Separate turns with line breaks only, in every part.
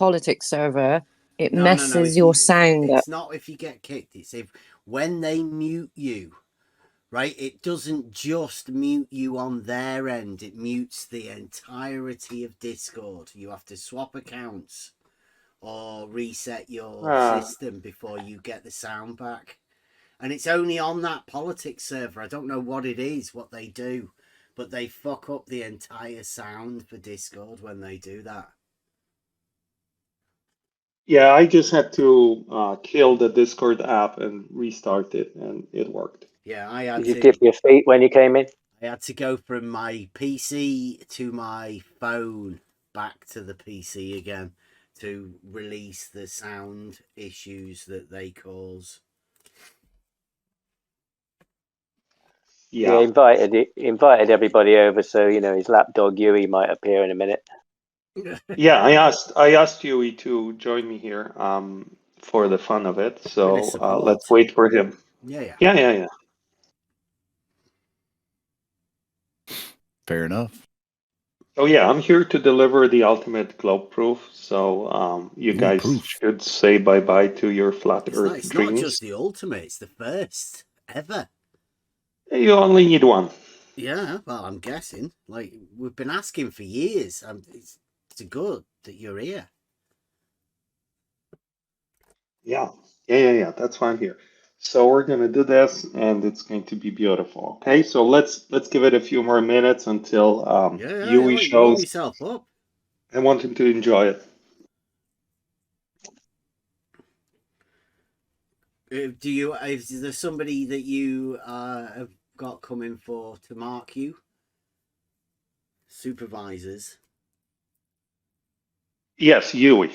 politics server, it
No.
messes your sound up.
It's not if you get kicked. It's if when they mute you, right? It doesn't just mute you on their end. It mutes the entirety of Discord. You have to swap accounts or reset your system before you get the sound back. And it's only on that politics server. I don't know what it is, what they do, but they fuck up the entire sound for Discord when they do that.
Yeah, I just had to kill the Discord app and restart it, and it worked.
Yeah, I had
Did you
to.
dip your feet when you came in?
I had to go from my PC to my phone back to the PC again to release the sound issues that they cause.
Yeah, invited everybody over, so his lapdog Yui might appear in a minute.
Yeah, I asked Yui to join me here for the fun of it. So let's wait for him.
Yeah.
Fair enough.
Oh yeah, I'm here to deliver the ultimate globe proof. So you guys should say bye-bye to your flat Earth
It's
dreams.
not just the ultimate; it's the first ever.
You only need one.
Yeah, well, I'm guessing. Like we've been asking for years. It's good that you're here.
Yeah. That's why I'm here. So we're gonna do this, and it's going to be beautiful. Okay, so let's give it a few more minutes until Yui shows.
Warm yourself up.
I want him to enjoy it.
Is there somebody that you have got coming for to mark you? Supervisors.
Yes, Yui.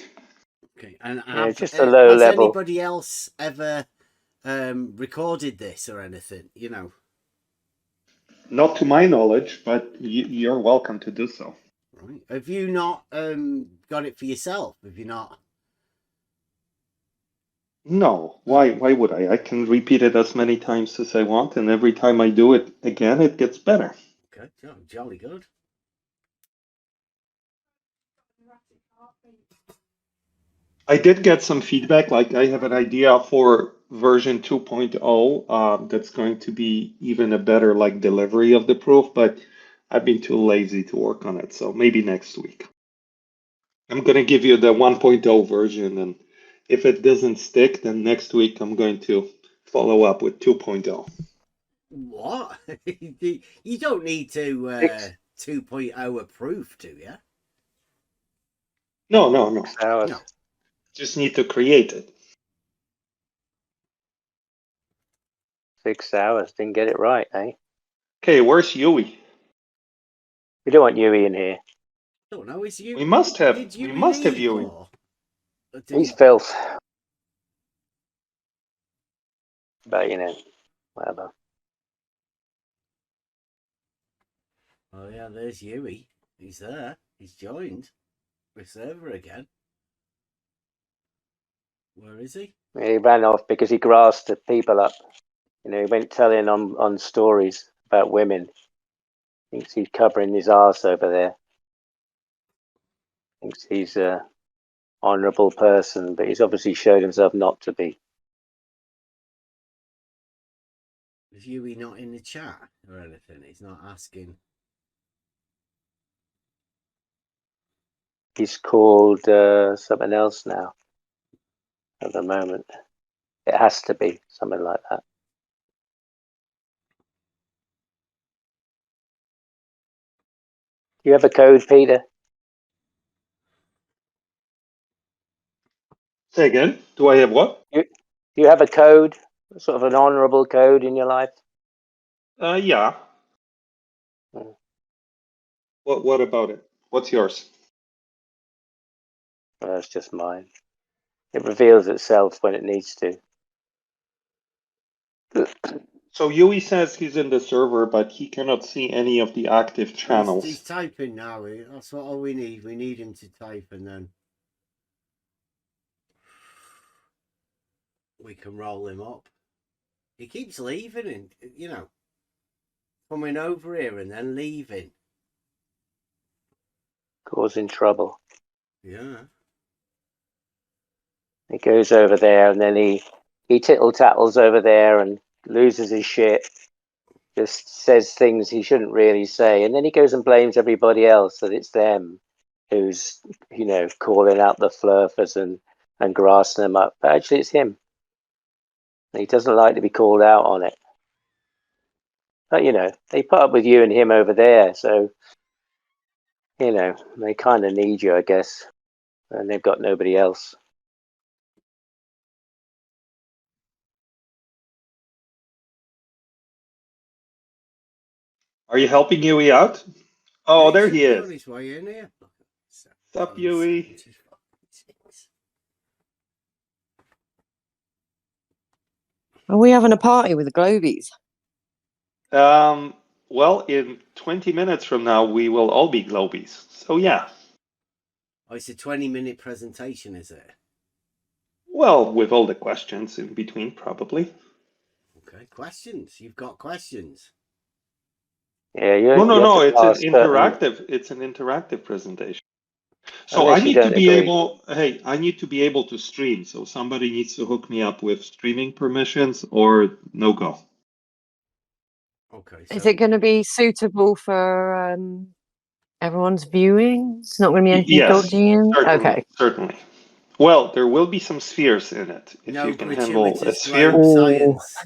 Okay, and
just a low
has
level.
anybody else ever recorded this or anything?
Not to my knowledge, but you're welcome to do so.
Right? Have you not got it for yourself? Have you not?
No. Why would I? I can repeat it as many times as I want, and every time I do it again, it gets better.
Okay, jolly good.
I did get some feedback, like I have an idea for version 2.0 that's going to be even a better like delivery of the proof, but I've been too lazy to work on it, so maybe next week. I'm going to give you the 1.0 version, and if it doesn't stick, then next week I'm going to follow up with 2.0.
What? You don't need to 2.0 approve, do you?
No.
6 hours.
No.
Just need to create it.
6 hours. Didn't get it right, eh?
Okay, where's Yui?
We don't want Yui in here.
I don't know. Is you?
We must have.
Did
We
you
must have
leave,
Yui.
or
He's filth. But whatever.
Oh yeah, there's Yui. He's there. He's joined the server again. Where is he?
He ran off because he grasped the people up. He went telling on stories about women. Thinks he's covering his arse over there. Thinks he's a honourable person, but he's obviously showed himself not to be.
Is Yui not in the chat or anything? He's not asking.
He's called something else now. At the moment, it has to be something like that. Do you have a code, Peter?
Say again. Do I have what?
Do you have a code, sort of an honourable code in your life?
Yeah.
Hmm.
What about it? What's yours?
Well, that's just mine. It reveals itself when it needs to.
So Yui says he's in the server, but he cannot see any of the active channels.
He's typing now. That's all we need. We need him to type, and then we can roll him up. He keeps leaving, and coming over here and then leaving,
Causing trouble.
Yeah.
He goes over there and then he tittle tattles over there and loses his shit. Just says things he shouldn't really say, and then he goes and blames everybody else that it's them who's calling out the flurfers and grassing them up. But actually, it's him. He doesn't like to be called out on it. But they put up with you and him over there, so they kind of need you, I guess, and they've got nobody else.
Are you helping Yui out? Oh, there he is.
His way in here.
What's up, Yui?
Are we having a party with the Globies?
Well, in 20 minutes from now, we will all be Globies. So, yeah.
Oh, it's a 20-minute presentation, is it?
Well, with all the questions in between, probably.
Okay, questions. You've got questions.
Yeah,
No. It's an interactive. It's an interactive presentation. So I need to be able. Hey, I need to be able to stream. So somebody needs to hook me up with streaming permissions, or no go.
Okay.
Is it going to be suitable for everyone's viewing? It's not going to be anything dodgy. Okay.
Certainly. Well, there will be some spheres in it. If you can handle a sphere.
Science.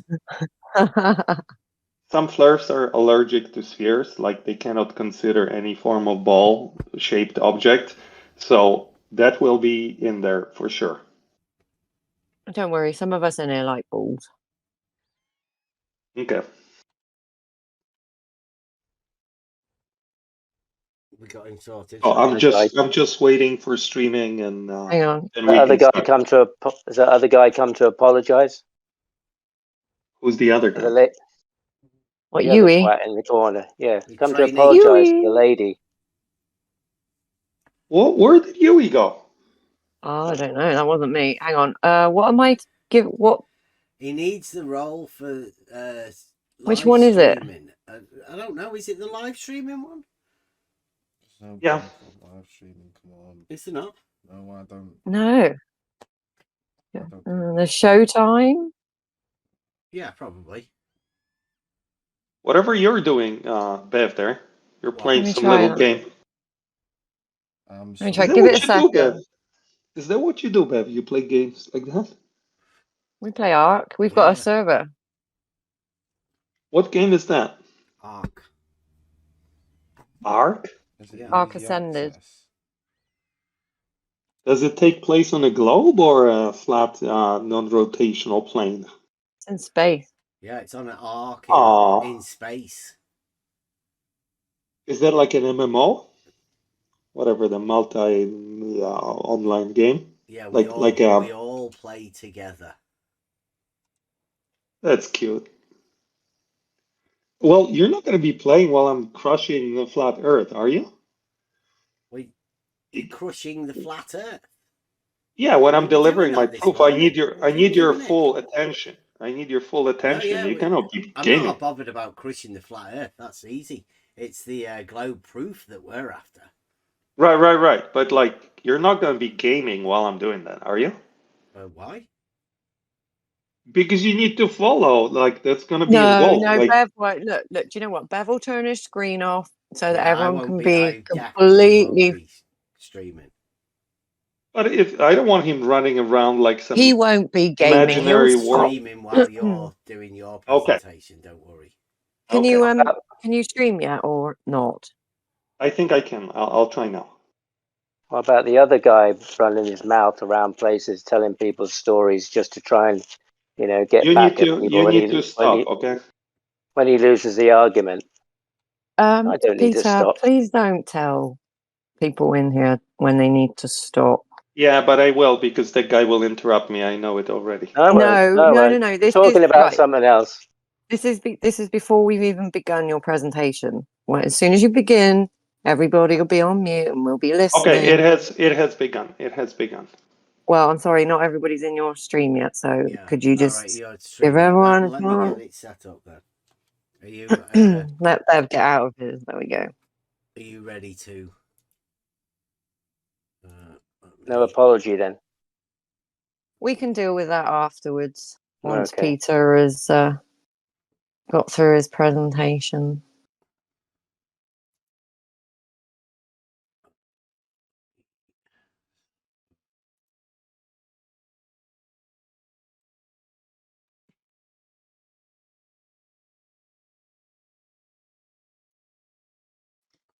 Some flurfs are allergic to spheres, like they cannot consider any form of ball-shaped object. So that will be in there for sure.
Don't worry, some of us in here like balls.
Okay.
We got him sorted.
Oh, I'm just waiting for streaming and
hang on.
Has that other guy come to apologize?
Who's the other guy?
What, Yui?
In the corner. Yeah, come to
training.
apologize to the lady.
Well, where did Yui go?
Oh, I don't know. That wasn't me. Hang on. What am I give? What?
He needs the role for
Which one is it?
I don't know. Is it the live streaming one?
Yeah.
Live streaming, come on.
Is it not?
No, I don't.
No. The showtime?
Yeah, probably.
Whatever you're doing, Bev, there. You're playing some little game.
Let me try. Give it a second.
Is that what you do, Bev? You play games like that?
We play Ark. We've got a server.
What game is that?
Ark.
Ark?
Ark Ascended.
Does it take place on a globe or a flat, non-rotational plane?
It's in space.
Yeah, it's on an arc in space.
Is that like an MMO? Whatever, the multi online game?
Yeah,
we
all play together.
That's cute. Well, you're not going to be playing while I'm crushing the flat Earth, are you?
Wait, you're crushing the flat Earth?
Yeah, when I'm delivering my proof, I need your full attention. I need your full attention.
Yeah,
you cannot be
I'm
gaming.
not bothered about crushing the flat Earth. That's easy. It's the globe proof that we're after.
Right. But like, you're not going to be gaming while I'm doing that, are you?
Why?
Because you need to follow. Like, that's going to be involved.
No,
like,
Bev won't. Look. Do you know what? Bev will turn her screen off so that everyone can be completely
streaming.
But if I don't want him running around like some
he won't be gaming.
imaginary world.
Streaming while you're doing your presentation. Okay. Don't worry.
Can you stream yet or not?
I think I can. I'll try now.
What about the other guy running his mouth around places, telling people stories just to try and, get back at people?
You need to stop, okay?
When he loses the argument. I don't need to
Peter,
stop.
please don't tell people in here when they need to stop.
Yeah, but I will because that guy will interrupt me. I know it already.
No.
This talking about something else.
This is before we've even begun your presentation. Well, as soon as you begin, everybody will be on mute and we'll be listening.
Okay, it has begun. It has begun.
Well, I'm sorry, not everybody's in your stream yet, so could you just give everyone?
Let me get it set up then. Are you?
Let Bev get out of his. There we go.
Are you ready to?
No apology then.
We can deal with that afterwards once
Okay.
Peter has got through his presentation.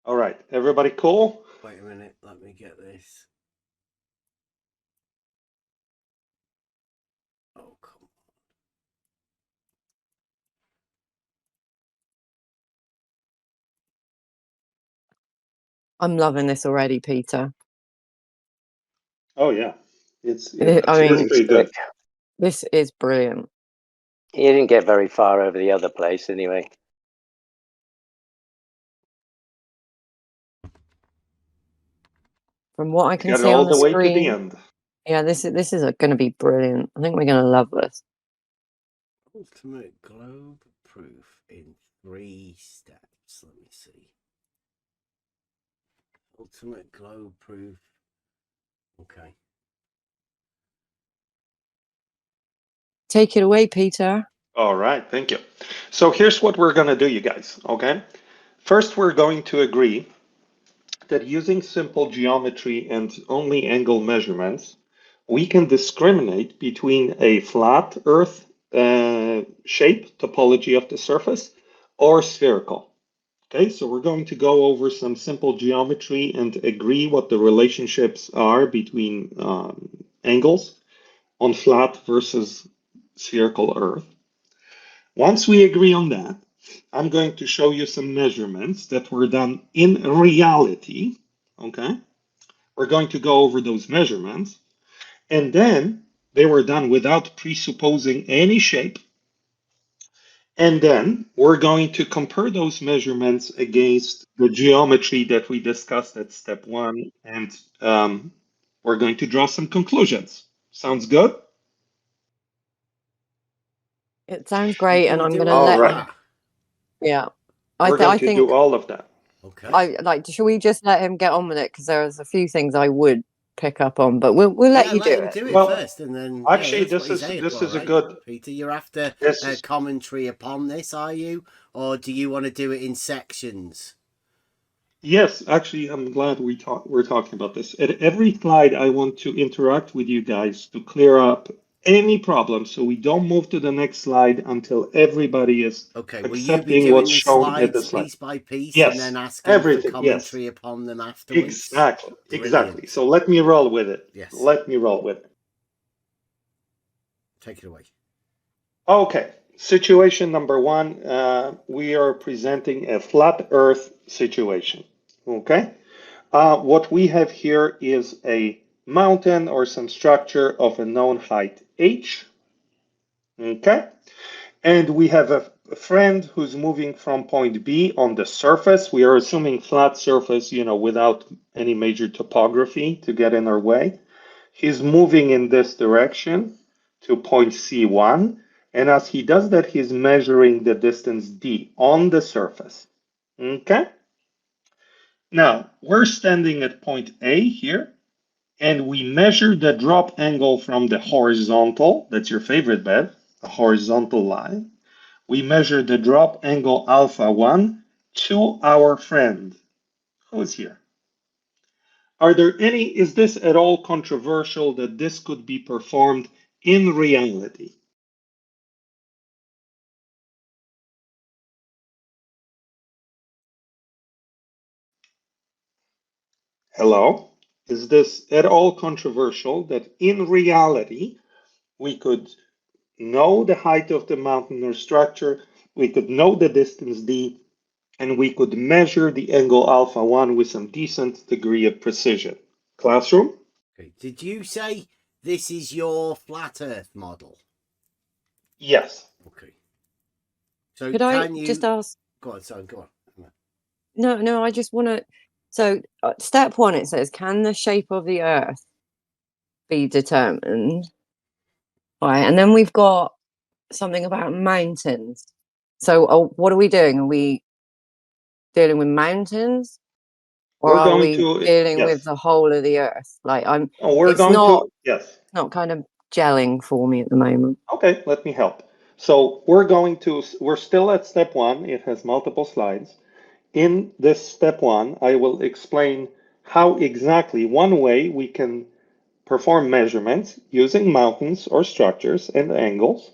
All right, everybody cool?
Wait a minute, let me get this. Oh, come
I'm loving this already, Peter.
Oh yeah, it's
I mean,
it's pretty good.
this is brilliant.
He didn't get very far over the other place anyway.
From what I can
Got
see
all
on the
the way to the
screen,
end.
yeah, this is going to be brilliant. I think we're going to love this.
Ultimate globe proof in 3 steps. Let me see. Ultimate globe proof. Okay.
Take it away, Peter.
All right, thank you. So here's what we're going to do, you guys, okay? First, we're going to agree that using simple geometry and only angle measurements, we can discriminate between a flat Earth shape, topology of the surface, or spherical. Okay, so we're going to go over some simple geometry and agree what the relationships are between angles on flat versus spherical Earth. Once we agree on that, I'm going to show you some measurements that were done in reality. Okay, we're going to go over those measurements, and then they were done without presupposing any shape. And then we're going to compare those measurements against the geometry that we discussed at step 1, and we're going to draw some conclusions. Sounds good?
It sounds great, and
You're
I'm going
doing
to
All
let
all
right.
him.
that.
Yeah,
We're going
I
to
think
do all of that.
Okay.
I like. Should we just let him get on with it? Because there's a few things I would pick up on, but we'll let you do
let him
it.
do it
Well,
first, and then
actually,
that's what he's here
this
for,
is a
right?
good.
Peter, you're after
This
a
is
commentary upon this, are you, or do you want to do it in sections?
Yes, actually, I'm glad we're talking about this. At every slide, I want to interact with you guys to clear up any problems so we don't move to the next slide until everybody is
Okay, will you be
accepting
doing
what's
the
shown at the
slides
slide.
piece by piece and
Yes,
then asking for
everything. Yes,
commentary upon them afterwards?
exactly. Exactly.
Brilliant.
So let me roll with it.
Yes.
Let me roll with it.
Take it away.
Okay. Situation number 1, we are presenting a flat Earth situation. Okay. What we have here is a mountain or some structure of a known height h. Okay. And we have a friend who's moving from point B on the surface. We are assuming flat surface, without any major topography to get in our way. He's moving in this direction to point C1. And as he does that, he's measuring the distance d on the surface. Okay. Now, we're standing at point A here, and we measure the drop angle from the horizontal, that's your favorite bed, the horizontal line. We measure the drop angle alpha 1 to our friend. Who is here? Is this at all controversial that this could be performed in reality? Hello? Is this at all controversial that in reality we could know the height of the mountain or structure, we could know the distance d, and we could measure the angle alpha 1 with some decent degree of precision? Classroom?
Okay. Did you say this is your flat Earth model?
Yes.
Okay. So
Could I
can you
just ask?
go on? Sorry, go on.
No, I just want to. So, step 1, it says, can the shape of the Earth be determined? Right, and then we've got something about mountains. So, what are we doing? Are we dealing with mountains, or
We're
are
going
we
to,
dealing with
yes.
the whole of the Earth? Like,
Oh, we're
it's
going
not
to, yes.
kind of gelling for me at the moment.
Okay, let me help. So we're still at step one. It has multiple slides. In this step one, I will explain how exactly one way we can perform measurements using mountains or structures and angles.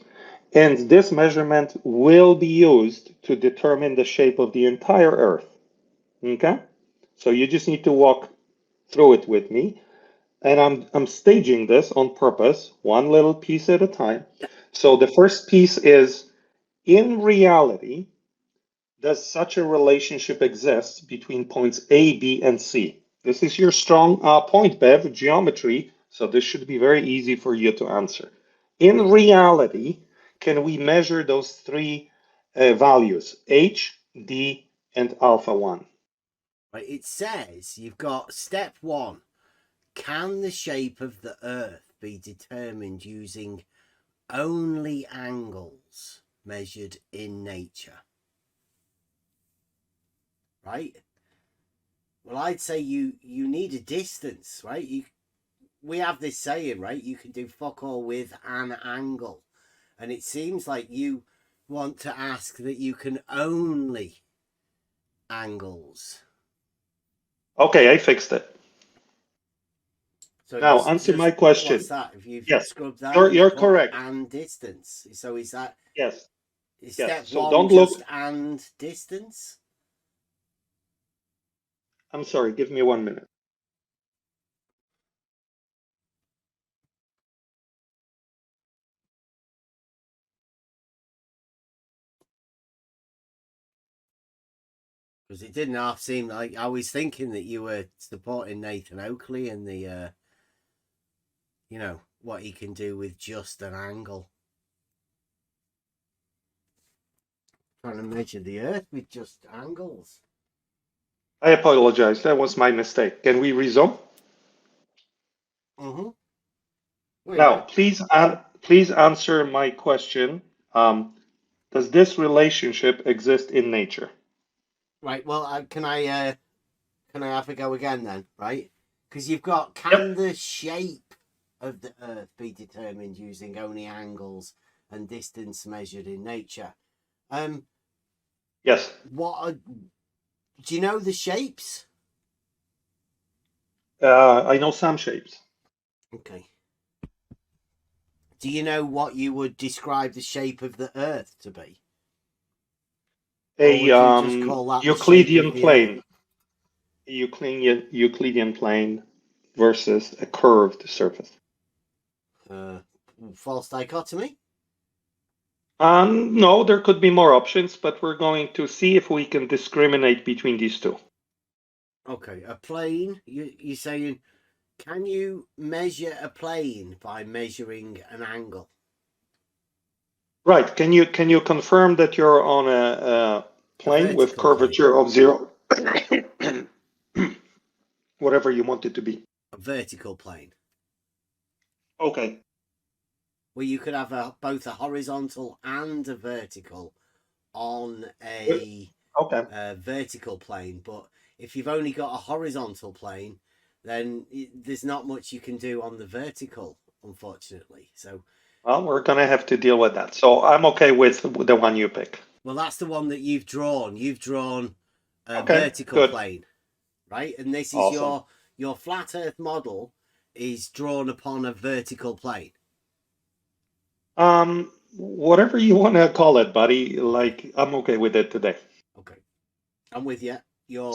And this measurement will be used to determine the shape of the entire Earth. Okay? So you just need to walk through it with me. And I'm staging this on purpose, one little piece at a time. So the first piece is, in reality, does such a relationship exist between points A, B, and C? This is your strong point, Bev, geometry. So this should be very easy for you to answer. In reality, can we measure those three values, H, D, and alpha 1?
Right, it says you've got step one. Can the shape of the Earth be determined using only angles measured in nature? Right? Well, I'd say you need a distance, right? We have this saying, right? You can do fuck all with an angle. And it seems like you want to ask that you can only angles.
Okay, I fixed it.
So
Now, answer my question.
What's that? If you've
Yes,
scrubbed that,
you're correct.
And distance. So is that
Yes.
is
Yes.
step
So
one
don't
just
look.
and distance?
I'm sorry, give me 1 minute.
Because it didn't half seem like I was thinking that you were supporting Nathan Oakley and the what he can do with just an angle. Trying to measure the Earth with just angles.
I apologize. That was my mistake. Can we resume?
Mm-hmm.
Now, please answer my question. Does this relationship exist in nature?
Right. Well, can I have a go again then? Right? Because you've got can the shape of the Earth be determined using only angles and distance measured in nature?
Yes.
Do you know the shapes?
I know some shapes.
Okay. Do you know what you would describe the shape of the Earth to be?
A
Or would you just call that
Euclidean
the shape of the
plane. Euclidean plane versus a curved surface.
False dichotomy?
No, there could be more options, but we're going to see if we can discriminate between these two.
Okay, a plane. You're saying, can you measure a plane by measuring an angle?
Right. Can you confirm that you're on a plane with curvature of 0? Whatever you want it to be.
A vertical plane.
Okay.
Where you could have both a horizontal and a vertical on a vertical plane. But if you've only got a horizontal plane, then there's not much you can do on the vertical, unfortunately. So,
well, we're going to have to deal with that. So I'm okay with the one you pick.
Well, that's the one that you've drawn. You've drawn a vertical plane, right? And this is awesome. Your flat Earth model is drawn upon a vertical plane.
Whatever you want to call it, buddy. Like, I'm okay with it today.
Okay, I'm with you. Your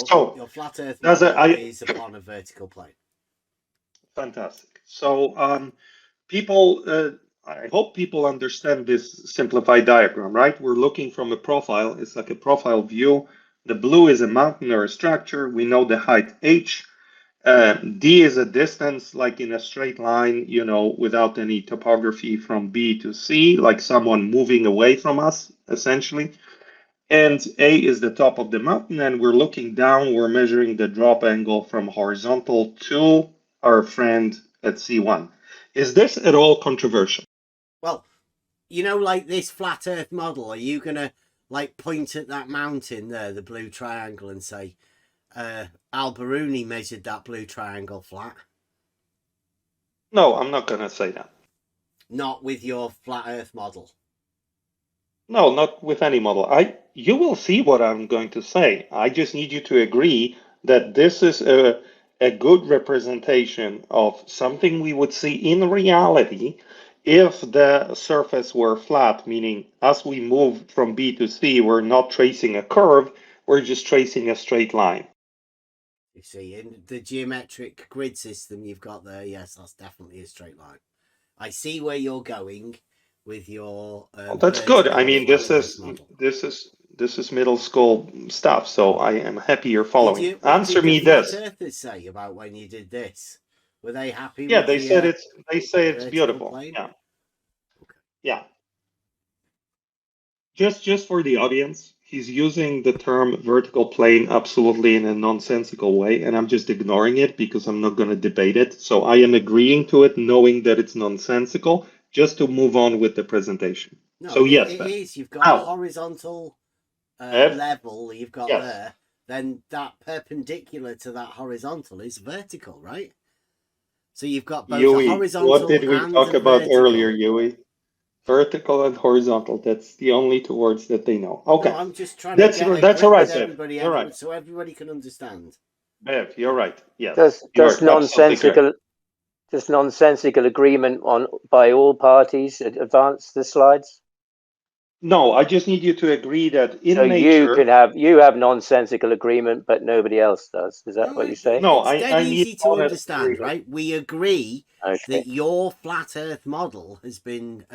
flat Earth model is upon a vertical plane.
Fantastic. So, I hope people understand this simplified diagram, right? We're looking from a profile. It's like a profile view. The blue is a mountain or a structure. We know the height h. D is a distance, like in a straight line, without any topography from B to C, like someone moving away from us, essentially. And A is the top of the mountain, and we're looking down. We're measuring the drop angle from horizontal to our friend at C1. Is this at all controversial?
Well, like this flat Earth model, are you going to point at that mountain there, the blue triangle, and say, Al-Biruni measured that blue triangle flat?
No, I'm not going to say that.
Not with your flat Earth model.
No, not with any model. You will see what I'm going to say. I just need you to agree that this is a good representation of something we would see in reality if the surface were flat, meaning as we move from B to C, we're not tracing a curve, we're just tracing a straight line.
You see, in the geometric grid system you've got there, yes, that's definitely a straight line. I see where you're going with your
Well, that's good. I mean,
flat Earth model.
this is middle school stuff, so I am happy you're following. Answer me
Flat
this.
Earthers say about when you did this? Were they happy
Yeah,
with
they said they say it's
vertical
beautiful.
plane?
Yeah.
Okay.
Yeah. Just for the audience, he's using the term vertical plane absolutely in a nonsensical way, and I'm just ignoring it because I'm not going to debate it. So I am agreeing to it, knowing that it's nonsensical, just to move on with the presentation.
No,
so yes,
it
Ben.
is. You've got
Now,
a horizontal
Bev,
level you've got
yes.
there. Then that perpendicular to that horizontal is vertical, right? So you've got both a
Yui,
horizontal
what did we
and
talk
a
about
vertical.
earlier, Yui? Vertical and horizontal. That's the only two words that they know. Okay.
No, I'm just trying to get
that's all right,
with
Bev.
everybody,
You're right.
so everybody can understand.
Bev, you're right. Yes.
Does nonsensical agreement on by all parties advance the slides?
No, I just need you to agree that in
so
nature.
you have nonsensical agreement, but nobody else does. Is that what you're saying?
No,
it's dead easy
need
to
honest
understand,
agreement.
right? We agree
Okay.
that your flat Earth model has been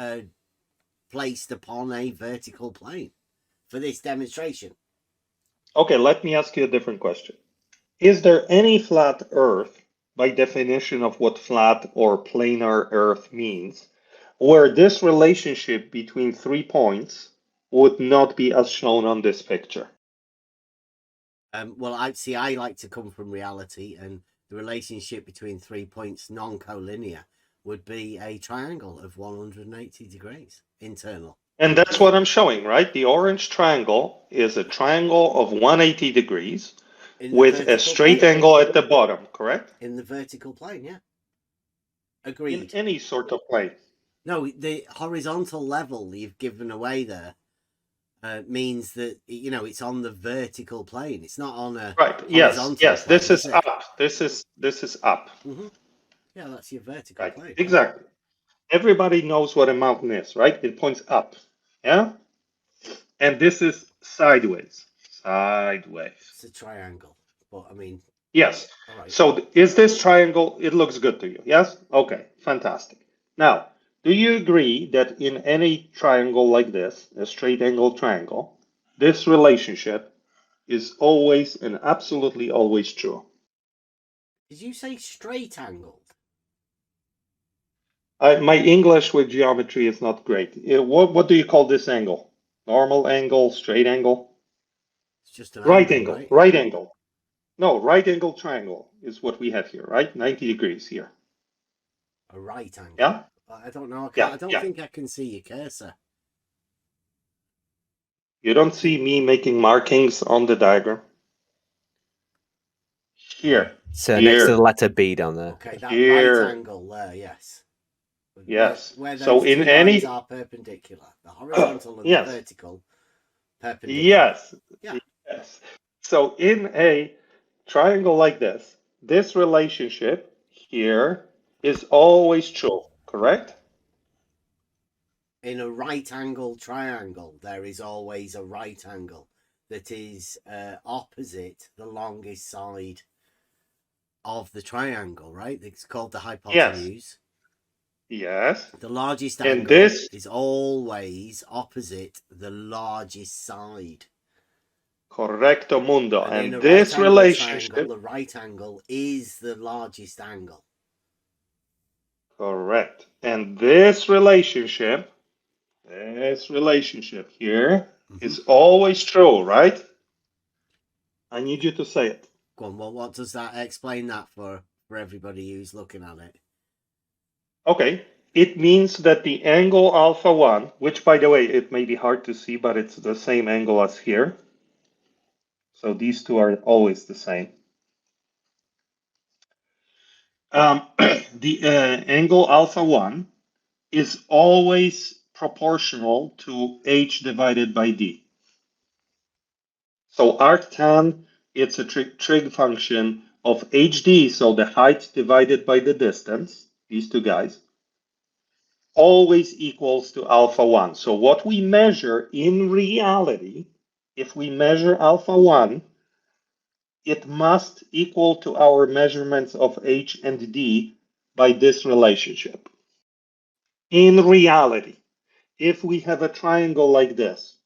placed upon a vertical plane for this demonstration.
Okay, let me ask you a different question. Is there any flat Earth, by definition of what flat or planar Earth means, where this relationship between 3 points would not be as shown on this picture?
Well, I like to come from reality, and the relationship between 3 points non-collinear would be a triangle of 180 degrees internal.
And that's what I'm showing, right? The orange triangle is a triangle of 180 degrees with a straight angle at the bottom, correct?
In the vertical plane, yeah.
In
Agreed.
any sort of plane.
No, the horizontal level you've given away there means that it's on the vertical plane. It's not on a
right. Yes. Yes.
plane,
this is up. This is up.
Mm-hmm. Yeah, that's your vertical
Right.
plane.
Exactly. Everybody knows what a mountain is, right? It points up. Yeah. And this is sideways. Sideways.
It's a triangle, but I mean.
Yes.
All right.
So is this triangle? It looks good to you. Yes. Okay. Fantastic. Now, do you agree that in any triangle like this, a straight angle triangle, this relationship is always and absolutely always true?
Did you say straight angled?
My English with geometry is not great. What do you call this angle? Normal angle, straight angle?
It's just an
right
angle,
angle, right angle. No, right angle triangle is what we have here, right? 90 degrees here.
A right angle.
Yeah.
I don't know.
I
don't think I can see your cursor.
You don't see me making markings on the diagram? Here.
So
here.
next to the letter B down there.
Okay, that
here.
right angle there, yes.
Yes.
Where those
so in
two lines are perpendicular. The horizontal and
yes.
the vertical perpendicular.
Yes.
Yeah.
Yes. So in a triangle like this relationship here is always true, correct?
In a right angle triangle, there is always a right angle that is opposite the longest side of the triangle, right? It's called the hypotenuse.
Yes.
The largest
and
angle
this
is always opposite the largest side.
Correcto mundo.
And in
this
right
relationship,
triangle, the right angle is the largest angle.
Correct. And this relationship here is always true, right? I need you to say it.
Go on, well, what does that explain that for everybody who's looking at it?
Okay. It means that the angle alpha 1, which by the way, it may be hard to see, but it's the same angle as here. So these two are always the same. The angle alpha 1 is always proportional to h divided by d. So arctan, it's a trig function of hd, so the height divided by the distance, these two guys, always equals to alpha 1. So what we measure in reality, if we measure alpha 1, it must equal to our measurements of h and d by this relationship. In reality, if we have a triangle like this,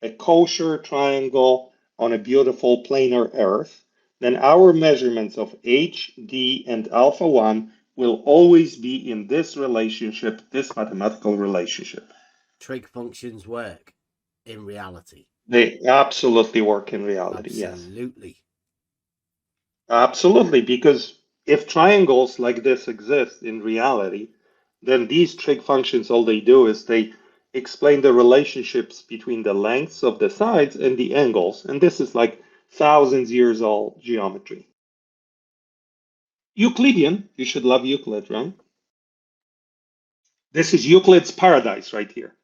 a kosher triangle on a beautiful planar earth, then our measurements of h, d, and alpha 1 will always be in this relationship, this mathematical relationship.
Trig functions work in reality.
They absolutely work in reality, yes.
Absolutely.
Absolutely, because if triangles like this exist in reality, then these trig functions, all they do is they explain the relationships between the lengths of the sides and the angles. And this is like thousands years old geometry. Euclidean, you should love Euclid, right? This is Euclid's paradise right here.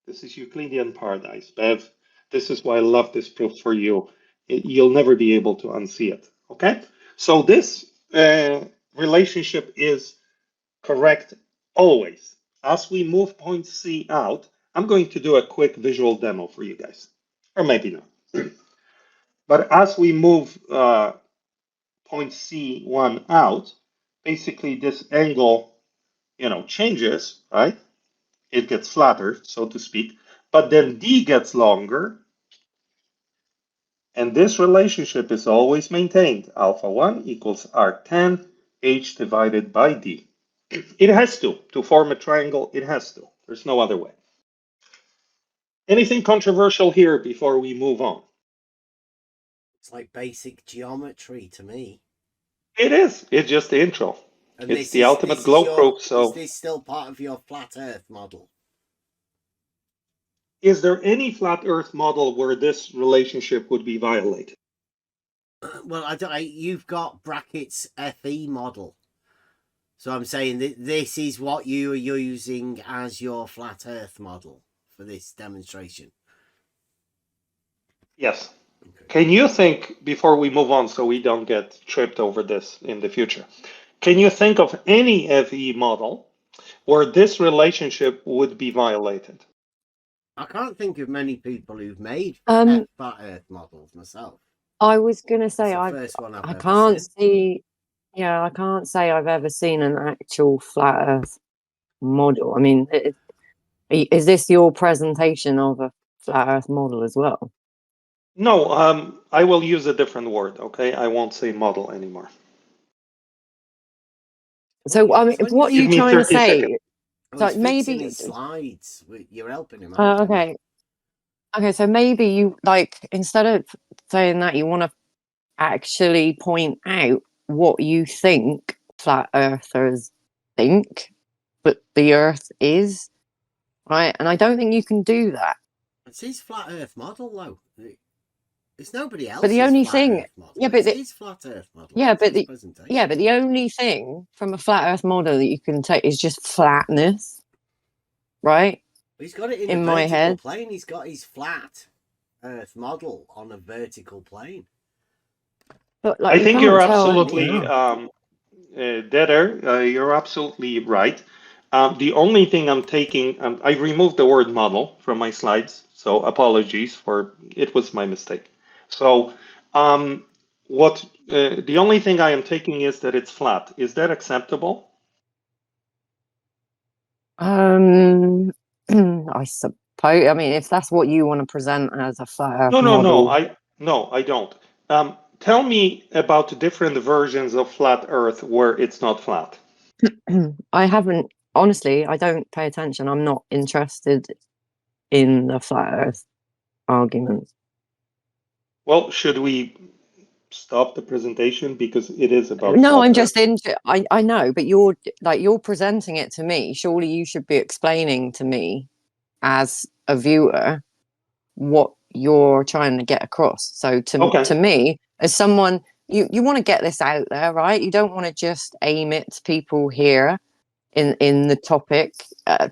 This is Euclidean paradise. Bev, this is why I love this proof for you. You'll never be able to unsee it, okay? So this relationship is correct always. As we move point C out, I'm going to do a quick visual demo for you guys, or maybe not. But as we move point C1 out, basically this angle, changes, right? It gets flatter, so to speak, but then D gets longer, and this relationship is always maintained. Alpha 1 equals arctan h divided by d. It has to form a triangle, it has to. There's no other way. Anything controversial here before we move on?
It's like basic geometry to me.
It is. It's just the intro.
And
it's the ultimate glow proof. So
is this still part of your flat Earth model?
Is there any flat Earth model where this relationship would be violated?
Well, you've got brackets FE model. So I'm saying that this is what you are using as your flat Earth model for this demonstration.
Yes. Okay. Can you think, before we move on so we don't get tripped over this in the future, can you think of any FE model where this relationship would be violated?
I can't think of many people who've made flat Earth models myself.
I was going to say, I can't see, I can't say I've ever seen an actual flat Earth model. I mean, is this your presentation of a flat Earth model as well?
No, I will use a different word, okay? I won't say model anymore.
So, I mean, what are you trying to say?
So maybe his slides, you're helping him out.
Okay. Okay, so maybe you, like, instead of saying that, you want to actually point out what you think flat earthers think, but the Earth is, right? And I don't think you can do that.
It's his flat Earth model, though. It's nobody else's.
But the only thing,
yeah, but it's his flat Earth model.
Yeah, but the only thing from a flat Earth model that you can take is just flatness, right?
He's got it in a
my
vertical
head.
plane. He's got his flat Earth model on a vertical plane.
But like,
I think you're absolutely Deader. You're absolutely right. The only thing I'm taking, I removed the word model from my slides, so apologies for it was my mistake. So the only thing I am taking is that it's flat. Is that acceptable?
I suppose. I mean, if that's what you want to present as a flat Earth model.
No, I don't. Tell me about different versions of flat Earth where it's not flat.
I haven't, honestly, I don't pay attention. I'm not interested in the flat Earth argument.
Well, should we stop the presentation because it is about
no I'm just I know, but you're presenting it to me. Surely you should be explaining to me as a viewer what you're trying to get across. So to me, as someone, you want to get this out there, right? You don't want to just aim it to people here in the topic.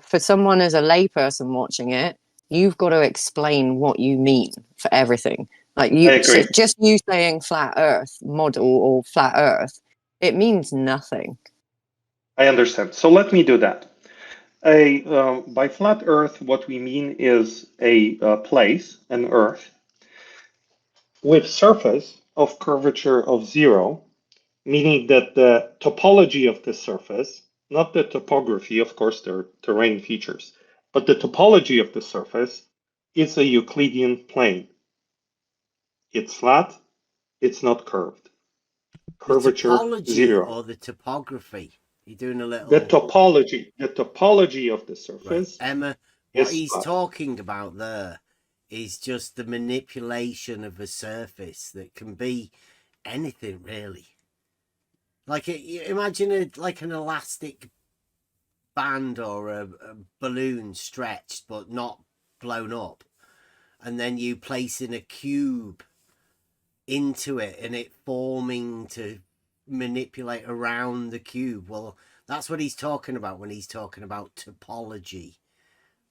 For someone as a layperson watching it, you've got to explain what you mean for everything. Like
I agree.
just you saying flat Earth model or flat Earth, it means nothing.
I understand. So let me do that. By flat Earth, what we mean is a place, an Earth, with surface of curvature of 0, meaning that the topology of the surface, not the topography, of course, there are terrain features, but the topology of the surface is a Euclidean plane. It's flat, it's not curved. Curvature
the topology
0.
or the topography? You're doing a little.
The topology of the surface.
Right. Emma, what
is
he's
flat.
talking about there is just the manipulation of a surface that can be anything really. Like imagine like an elastic band or a balloon stretched but not blown up, and then you placing a cube into it and it forming to manipulate around the cube. Well, that's what he's talking about when he's talking about topology,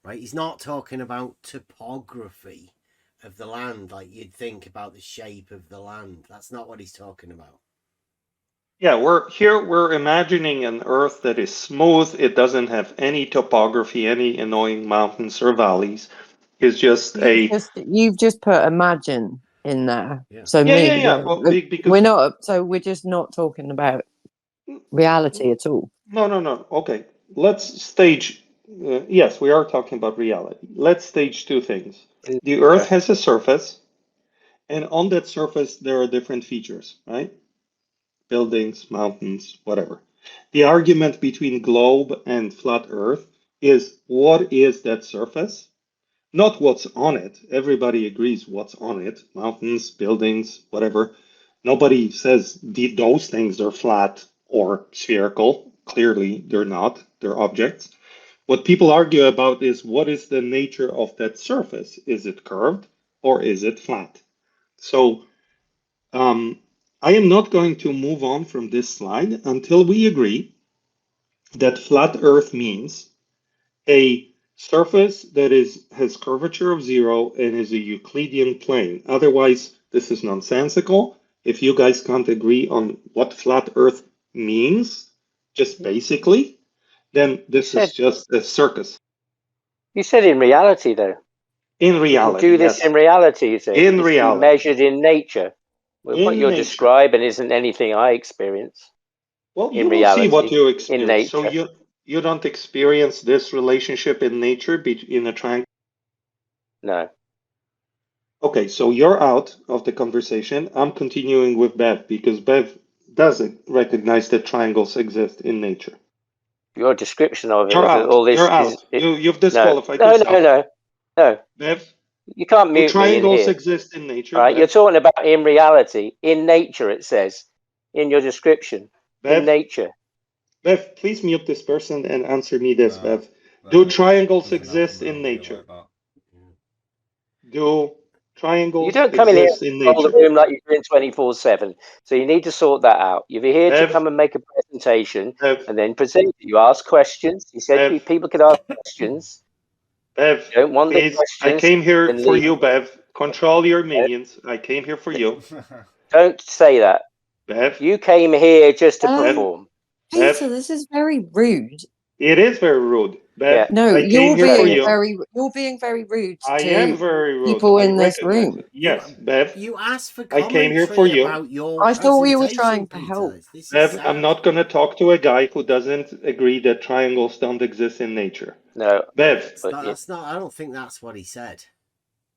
right? He's not talking about topography of the land like you'd think about the shape of the land. That's not what he's talking about.
Yeah, we're imagining an Earth that is smooth. It doesn't have any topography, any annoying mountains or valleys. It's just
You've just put imagine in there.
Yeah.
So
yeah. Well, because
we're not. So we're just not talking about reality at all.
No. Okay, let's stage. Yes, we are talking about reality. Let's stage two things. The Earth has a surface, and on that surface there are different features, right? Buildings, mountains, whatever. The argument between globe and flat Earth is what is that surface? Not what's on it. Everybody agrees what's on it. Mountains, buildings, whatever. Nobody says those things are flat or spherical. Clearly, they're not. They're objects. What people argue about is what is the nature of that surface? Is it curved or is it flat? So I am not going to move on from this slide until we agree that flat Earth means a surface that has curvature of 0 and is a Euclidean plane. Otherwise, this is nonsensical. If you guys can't agree on what flat Earth means, just basically, then this is just a circus.
You said in reality, though.
In reality,
You do this
yes.
in reality, you said.
In
It's to be
reality.
measured in nature. Well, what
In
you're
nature.
describing isn't anything I experience.
Well,
in
you will
reality,
see what you
in
experience. So
nature.
you don't experience this relationship in nature in a triangle?
No.
Okay, so you're out of the conversation. I'm continuing with Bev because Bev doesn't recognize that triangles exist in nature.
Your description of it,
You're out.
all this
You're out.
is
You've disqualified yourself.
No.
Bev,
You can't
do
mute me in
triangles
here.
exist in nature?
All right,
Bev?
you're talking about in reality, in nature. It says in your description,
Bev?
in nature.
Bev, please mute this person and answer me this,
Nah,
Bev. Do triangles
doesn't happen
exist in
around here
nature?
like that.
Do triangles
You don't come in here
exist
and
in
control the
nature?
room like you're doing 24/7. So you need to sort that out. You're here to
Bev?
come and make a presentation
Bev?
and then present it. You ask questions. You said
Bev?
people could ask questions.
Bev,
You don't want the
please, I
questions.
came here
Then
for
leave.
you, Bev. Control your minions. I came here for you.
Don't say that.
Bev,
You came here just to perform.
Peter,
Bev,
this is very rude.
it is very rude. Bev,
Yeah.
No,
I came here for you.
you're being very rude
I
to
am very rude.
people
I
in this
recognize
room.
it. Yes, Bev,
You asked for
I came here for
commentary
you.
about your
I thought we were
presentation,
trying to
Peter.
help.
This is
Bev,
sad.
I'm not going to talk to a guy who doesn't agree that triangles don't exist in nature.
No.
Bev,
That's not. I don't think that's what he said.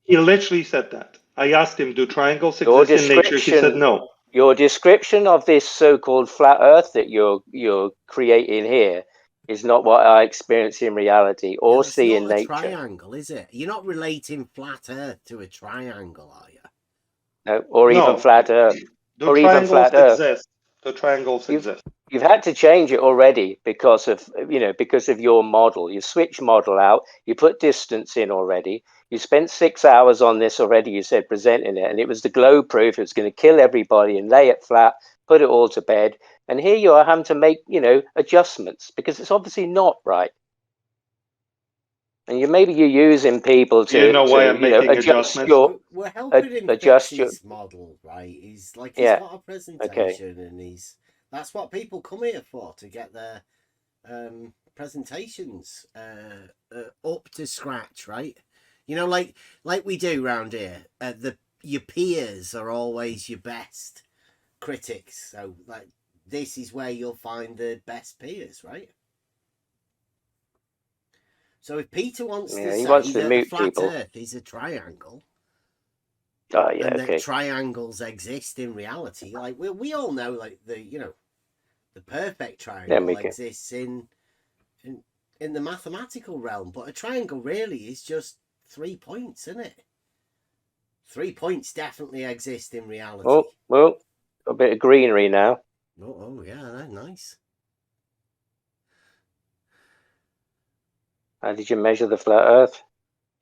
he literally said that. I asked him, do triangles
Your
exist in nature? He said no.
Your description of this so-called flat Earth that you're creating here is not what I experience in reality or
It's
see
not
in
a
nature.
triangle, is it? You're not relating flat Earth to a triangle, are you?
No, or even flat Earth.
Do triangles exist? Do triangles exist?
You've had to change it already because of your model. You switch model out. You put distance in already. You spent 6 hours on this already. You said presenting it, and it was the globe proof. It was going to kill everybody and lay it flat. put it all to bed, and here you are having to make, adjustments because it's obviously not right. And maybe you're using people
Do you know why I'm making
adjust
adjustments?
We're helping him
adjust
fix
your
his model, right? He's
Yeah,
got a
okay.
presentation, and that's what people come here for, to get their presentations up to scratch, right? Like we do round here. Your peers are always your best critics. So this is where you'll find the best peers, right? So if Peter wants to
he
say
wants to
that a
mute
flat
people.
Earth is a triangle,
Oh yeah,
and
okay.
that triangles exist in reality, like we all know, like the perfect triangle exists in the mathematical realm, but a triangle really is just 3 points, isn't it? 3 points definitely exist in reality.
Oh, well, a bit of greenery now.
Oh yeah, that's nice.
How did you measure the flat Earth?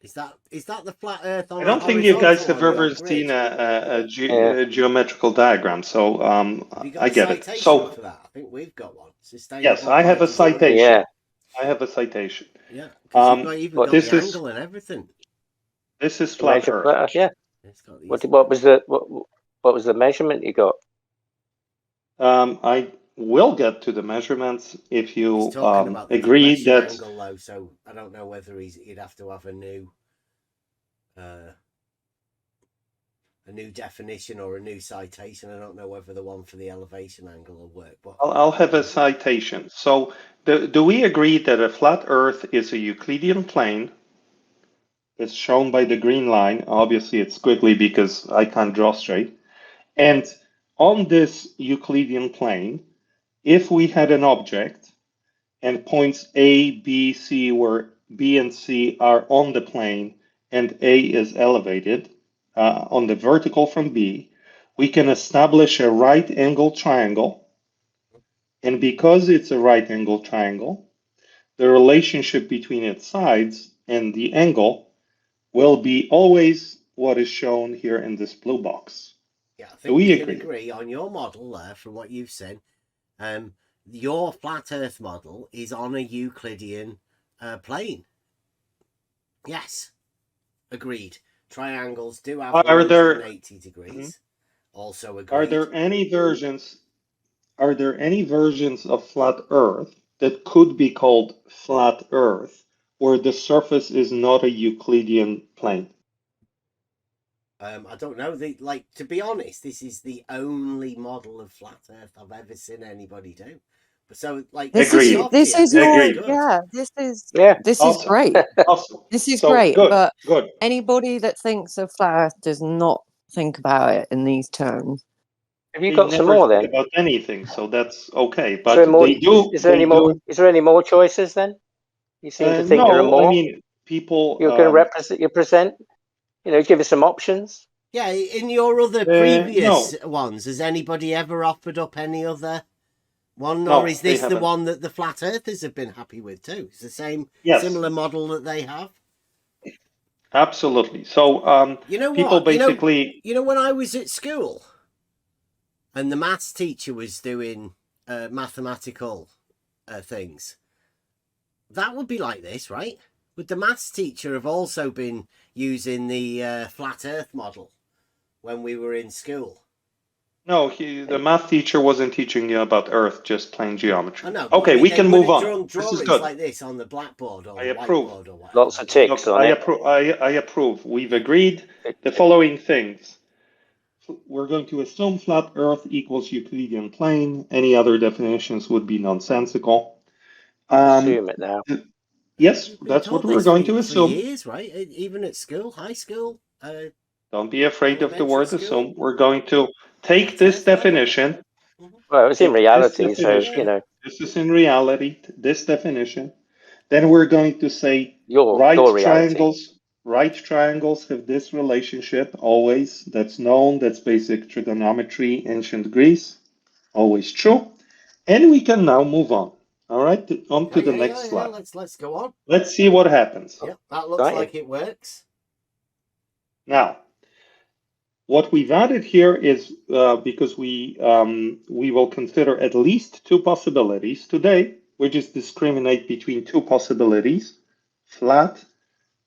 Is that the flat Earth on
I don't think you guys have ever seen
a
a geometrical diagram, so
Have you got
I
a
get it.
citation
So
for that? I think we've got one.
yes, I have a citation.
Yeah.
I have a citation.
Yeah, because you've even got
this
the
is
angle and everything.
this is
To
flat
measure
Earth.
flat Earth, yeah.
It's got these.
What was the measurement you got?
I will get to the measurements if
He's
you
talking about the
agree
depression
that
angle, though, so I don't know whether he'd have to have a new definition or a new citation. I don't know whether the one for the elevation angle will work, but
I'll have a citation. So do we agree that a flat Earth is a Euclidean plane? It's shown by the green line. Obviously, it's squiggly because I can't draw straight. And on this Euclidean plane, if we had an object and points A, B, C, where B and C are on the plane and A is elevated on the vertical from B, we can establish a right angle triangle. And because it's a right angle triangle, the relationship between its sides and the angle will be always what is shown here in this blue box.
yeah, I
Do
think
we
we can
agree?
agree on your model there, from what you've said. Your flat Earth model is on a Euclidean plane. Yes, agreed. Triangles do have 180 degrees. Also agreed.
Are there any versions? Are there any versions of flat Earth that could be called flat Earth, where the surface is not a Euclidean plane?
I don't know. To be honest, this is the only model of flat Earth I've ever seen anybody do. So,
this
Agreed.
is your
Agreed.
this is
Awesome.
great.
Awesome.
This is
So,
great,
good,
but
good.
anybody that thinks of flat Earth does not think about it in these terms.
Have you
They
got some
never
more
think
then?
about anything, so that's okay.
Is there
But
more?
they do.
Is there any
They
more?
do.
Is there any more choices then? You seem to think there are
No, I
more.
mean, people.
You're going to present. Give us some options.
Yeah, in your other previous
No.
ones, has anybody ever offered up any other one,
No,
or is
they
this the
haven't.
one that the flat earthers have been happy with too? It's the same,
Yes.
similar model that they have.
Absolutely. So,
You know
people
what?
basically.
You know, when I was at school, and the maths teacher was doing mathematical things, that would be like this, right? Would the maths teacher have also been using the flat Earth model when we were in school?
No, the math teacher wasn't teaching you about Earth, just plain geometry.
I know.
Okay, we can move on.
Drawn
This is
drawings
good.
like this on the blackboard or
I
the
approve.
whiteboard or whatever.
Lots of ticks
Look,
on it.
I approve. We've agreed the following things. We're going to assume flat Earth equals Euclidean plane. Any other definitions would be nonsensical.
Assume it now.
Yes,
We've been
that's what
told
we're
this
going to
for
assume.
years, right? Even at school, high school.
Don't be afraid of the
Elementary
word
school.
assume. We're going to take
Flat
this
Earth level.
definition.
Well, it's in
Take this
reality, so
definition. This is in reality, this definition. Then we're going to say
your reality.
right triangles have this relationship always. That's known. That's basic trigonometry, ancient Greece. Always true. And we can now move on. All right, on to the next slide.
Let's go on.
Let's see what happens.
Yeah, that looks like it works.
Now, What we've added here is because we will consider at least two possibilities today. We just discriminate between two possibilities, flat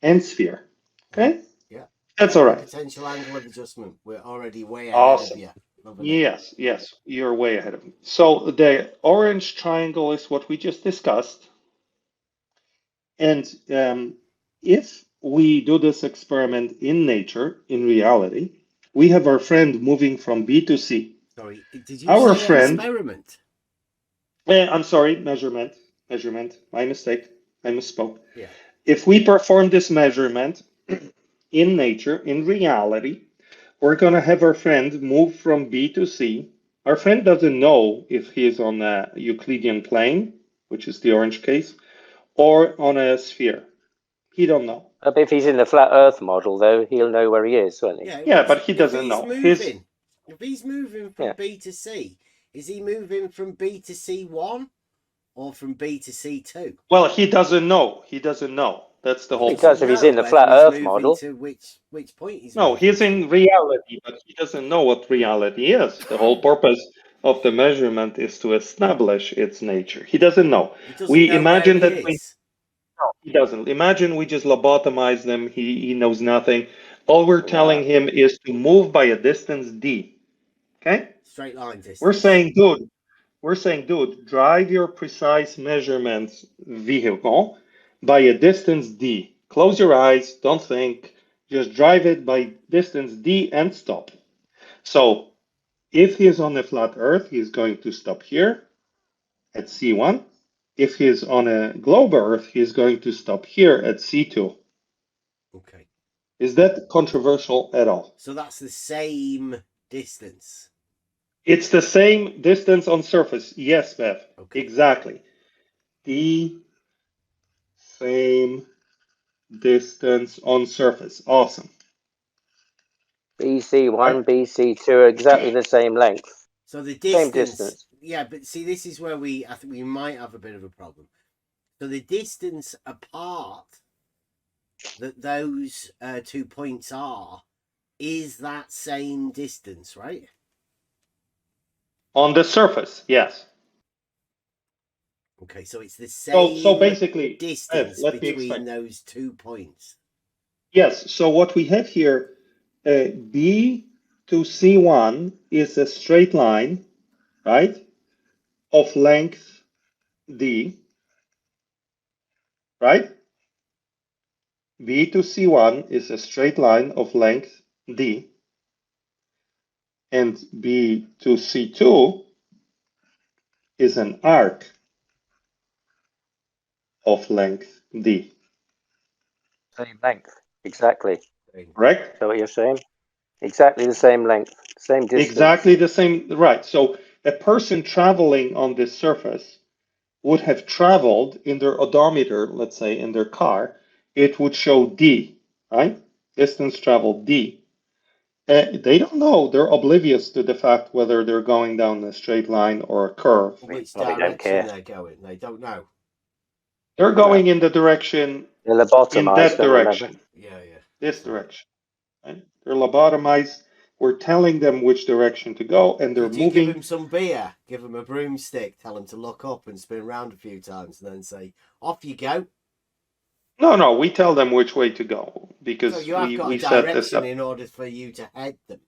and sphere. Okay,
Yeah.
that's all right.
Potential angle of adjustment. We're already way ahead
Awesome.
of you. Loving it.
Yes, yes, you're way ahead of me. So the orange triangle is what we just discussed. And if we do this experiment in nature, in reality, we have our friend moving from B to C.
Sorry, did you
Our
say
friend,
experiment?
I'm sorry, measurement, my mistake, I misspoke.
Yeah.
If we perform this measurement in nature, in reality, we're going to have our friend move from B to C. Our friend doesn't know if he is on a Euclidean plane, which is the orange case, or on a sphere. He don't know.
But if he's in the flat Earth model, though, he'll know where he is, won't he?
Yeah, but he doesn't know.
If he's moving from
Yeah.
B to C, is he moving from B to C1 or from B to C2?
Well, he doesn't know. He doesn't know. That's the whole
Because
point.
if he's in the
Whether
flat
he's
Earth
moving
model,
to which point he's
No,
moving
he's
to.
in reality, but he doesn't know what reality is. The whole purpose of the measurement is to establish its nature. He doesn't know.
He doesn't
We
know
imagine
where
that
he
we
is.
no, he doesn't. Imagine we just lobotomize them. He knows nothing. All we're telling him is to move by a distance d. Okay?
Straight line distance.
We're saying, dude, drive your precise measurements vehicle by a distance d. Close your eyes, don't think, just drive it by distance d and stop. So if he is on a flat earth, he's going to stop here at C1. If he's on a globe earth, he's going to stop here at C2.
Okay.
Is that controversial at all?
So that's the same distance.
It's the same distance on surface. Yes, Bev.
Okay.
Exactly. The same distance on surface. Awesome.
BC1,
Right.
BC2 are exactly the same length.
So the
Same
distance.
distance.
Yeah, but see, this is where I think we might have a bit of a problem. So the distance apart that those 2 points are is that same distance, right?
On the surface, yes.
Okay, so it's the same
So basically,
distance
let me
between
explain.
those 2 points.
Yes, so what we have here, B to C1 is a straight line, right, of length D, right? B to C1 is a straight line of length D, and B to C2 is an arc of length D.
Same length. Exactly.
Correct?
Is that what you're saying? Exactly the same length, same distance.
Exactly the same, right. So a person traveling on this surface would have traveled in their odometer, let's say in their car, it would show D, right? Distance traveled D. They don't know. They're oblivious to the fact whether they're going down a straight line or a curve.
Which
Probably don't
direction
care.
they're going, they don't know.
They're going in the direction,
They're
in
lobotomized,
that
don't remember.
direction,
Yeah.
this direction. Right? They're lobotomized. We're telling them which direction to go, and they're
Could you give
moving.
him some beer, give him a broomstick, tell him to look up and spin around a few times, and then say, "Off you go."
No, we tell them which way to go because
So you have got
we
a
set this
direction
up.
in order for you to head them.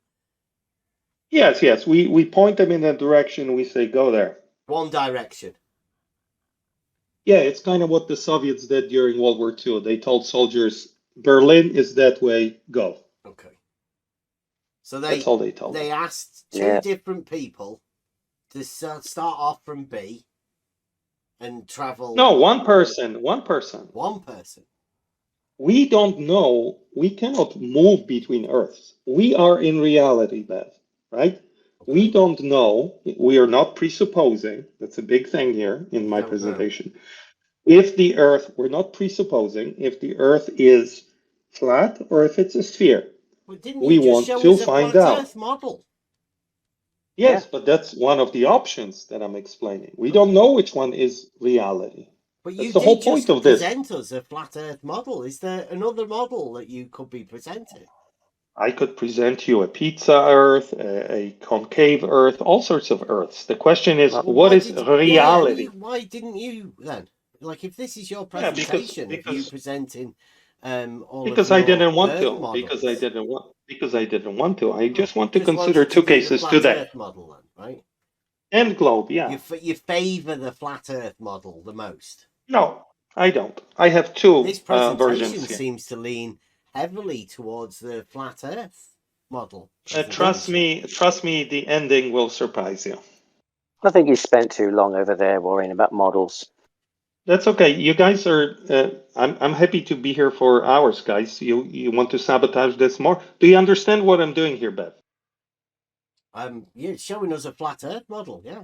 Yes. We point them in that direction. We say, go there.
One direction.
Yeah, it's kind of what the Soviets did during World War II. They told soldiers, Berlin is that way, go.
Okay. So
That's all they told
they
them.
asked two different people to start off from B and travel.
No, one person.
One person.
We don't know. We cannot move between Earths. We are in reality, Beth, right?
Okay.
We don't know. We are not presupposing. That's a big thing here in my presentation. If the Earth, we're not presupposing if the Earth is flat or if it's a sphere.
Well, didn't
We
you just
want
show
to
us a
find
flat
out.
Earth model?
Yes, but that's one of the options that I'm explaining. We don't know which one is reality.
But
That's
you
the whole
did
point
just
of this.
present us a flat Earth model. Is there another model that you could be presenting?
I could present you a pizza Earth, a concave Earth, all sorts of Earths. The question is,
Well,
what is reality?
Why didn't you then? Like, if this is your
Yeah,
presentation of you presenting all of
because I
your
didn't want
Earth
to.
models,
Because I didn't want to. I
oh,
just want to
just
consider
wanted to
two
do the
cases
flat
today.
Earth model then, right?
And globe, yeah.
You favour the flat Earth model the most.
No, I don't. I have two
This presentation
versions here.
seems to lean heavily towards the flat Earth model.
Trust me, the ending will surprise you.
I think you spent too long over there worrying about models.
That's okay. You guys are. I'm happy to be here for hours, guys. You want to sabotage this more? Do you understand what I'm doing here, Bev?
You're showing us a flat Earth model, yeah.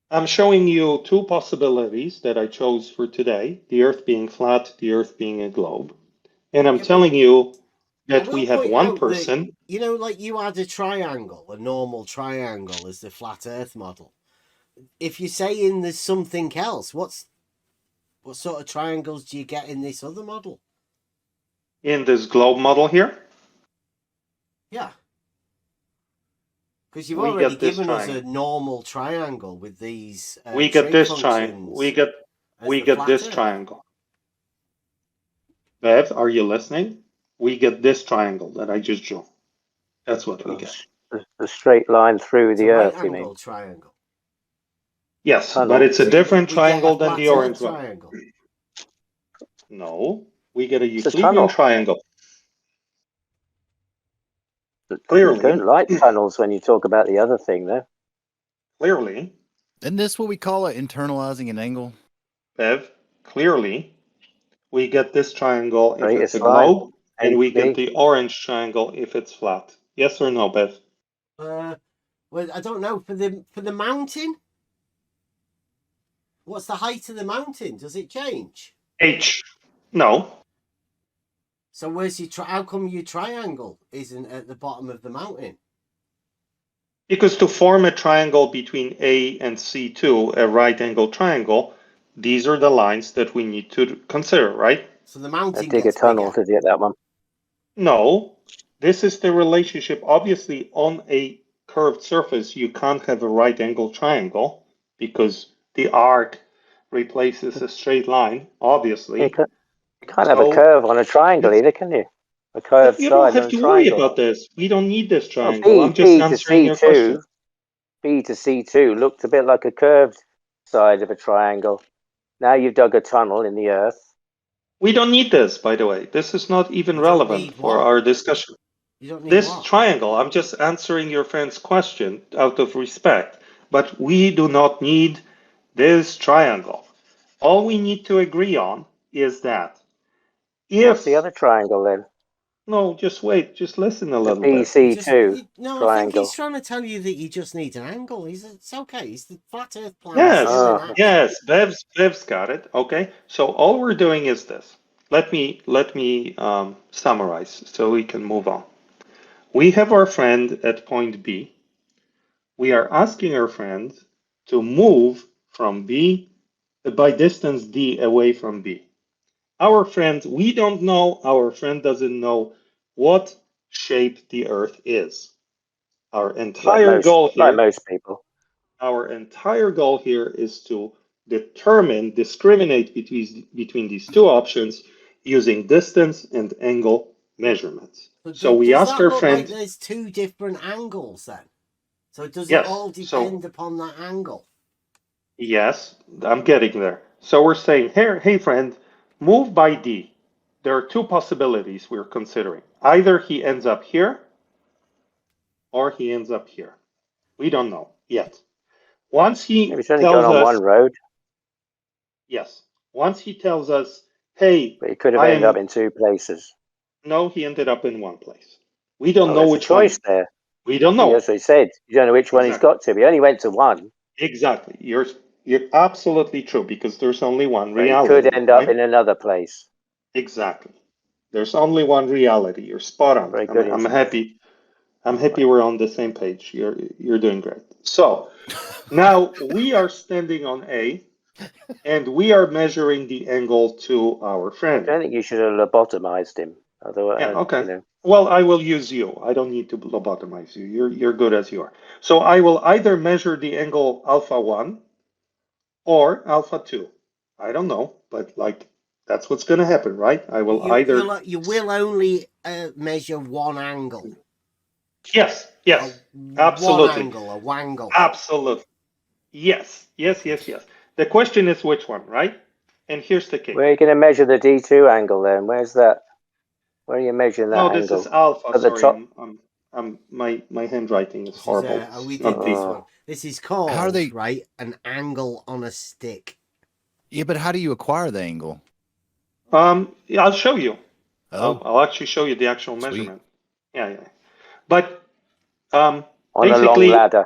I'm showing you two possibilities that I chose for today: the Earth being flat, the Earth being a globe. And I'm telling you that we have one person.
You know, like you had a triangle, a normal triangle, as the flat Earth model. If you're saying there's something else, what sort of triangles do you get in this other model?
In this globe model here?
Yeah. Because you've already given us a normal triangle with these
we get this triangle. We get this triangle. Bev, are you listening? We get this triangle that I just drew. That's what we get.
The straight line through the Earth,
right
you mean?
Triangle.
Yes,
Tunnel.
but it's a
So
different
we
triangle
get a
than the orange
triangle.
one. No, we get a
It's
Euclidean triangle.
Clearly. You don't like tunnels when you talk about the other thing, though.
Clearly.
Isn't this what we call it, internalizing an angle?
Bev, clearly, we get this triangle if it's a
line.
globe, and we get the orange triangle if it's flat. Yes or no, Bev?
Well, I don't know. For the mountain, what's the height of the mountain? Does it change?
H. No.
So where's your how come your triangle isn't at the bottom of the mountain?
Because to form a triangle between A and C2, a right angle triangle, these are the lines that we need to consider, right?
So the mountain
dig a tunnel to get that one.
No, this is the relationship. Obviously, on a curved surface, you can't have a right angle triangle because the arc replaces a straight line, obviously.
You can't have a curve on a triangle either, can you? A curved
you
side
don't have
on a
to
triangle.
worry about this. We don't need this triangle. I'm just answering your question.
B to C2 looked a bit like a curved side of a triangle. Now you've dug a tunnel in the Earth.
We don't need this, by the way. This is not even relevant for our discussion.
You don't need
this triangle, I'm just answering your friend's question out of respect, but we do not need this triangle. All we need to agree on is that if...
What's the other triangle then?
No, just wait. Just listen a little bit.
BC2
no, I think he's trying to tell you that you just need an angle. It's okay. It's the flat Earth plan.
Yes, Bev's got it. Okay, so all we're doing is this. Let me summarize so we can move on. We have our friend at point B. We are asking our friend to move from B by distance D away from B. Our friend, we don't know, our friend doesn't know what shape the Earth is. Our entire goal here,
like most people,
our entire goal here is to discriminate between these two options using distance and angle measurements. So we ask our friend.
Like there's two different angles then. So does it all depend upon that angle?
Yes, I'm getting there. So we're saying, hey friend, move by D. There are two possibilities we're considering. Either he ends up here or he ends up here. We don't know yet. Once he tells us
one road.
Yes. Once he tells us, hey,
but he could have ended up in two places.
No, he ended up in one place. We don't know which choice
there.
We don't know.
That's what he said. You don't know which one he's got to. He only went to one.
Exactly. You're absolutely true because there's only one reality.
He could end up in another place.
Exactly. There's only one reality. You're spot on.
Very good.
I'm happy. I'm happy we're on the same page. You're doing great. So now we are standing on A, and we are measuring the angle to our friend.
I don't think you should have lobotomized him. Otherwise,
Yeah, okay.
you know,
Well, I will use you. I don't need to lobotomize you. You're good as you are. So I will either measure the angle alpha 1 or alpha 2. I don't know, but like that's what's going to happen, right? I will either.
You will only measure one angle.
Yes, yes,
One
absolutely.
angle, a wangle.
Absolutely. Yes, yes, yes, yes. The question is which one, right? And here's the kick.
where are you going to measure the D2 angle then? Where's that? Where are you measuring that
No,
angle?
this is alpha.
At the
Sorry,
top?
my handwriting is horrible.
We
It's
did
not
this
the-
one. This is called,
How are they-
right, an angle on a stick.
Yeah, but how do you acquire the angle?
Yeah, I'll show you.
Oh,
I'll actually show you the actual
Sweet.
measurement. Yeah, yeah. But
On
basically,
a long ladder.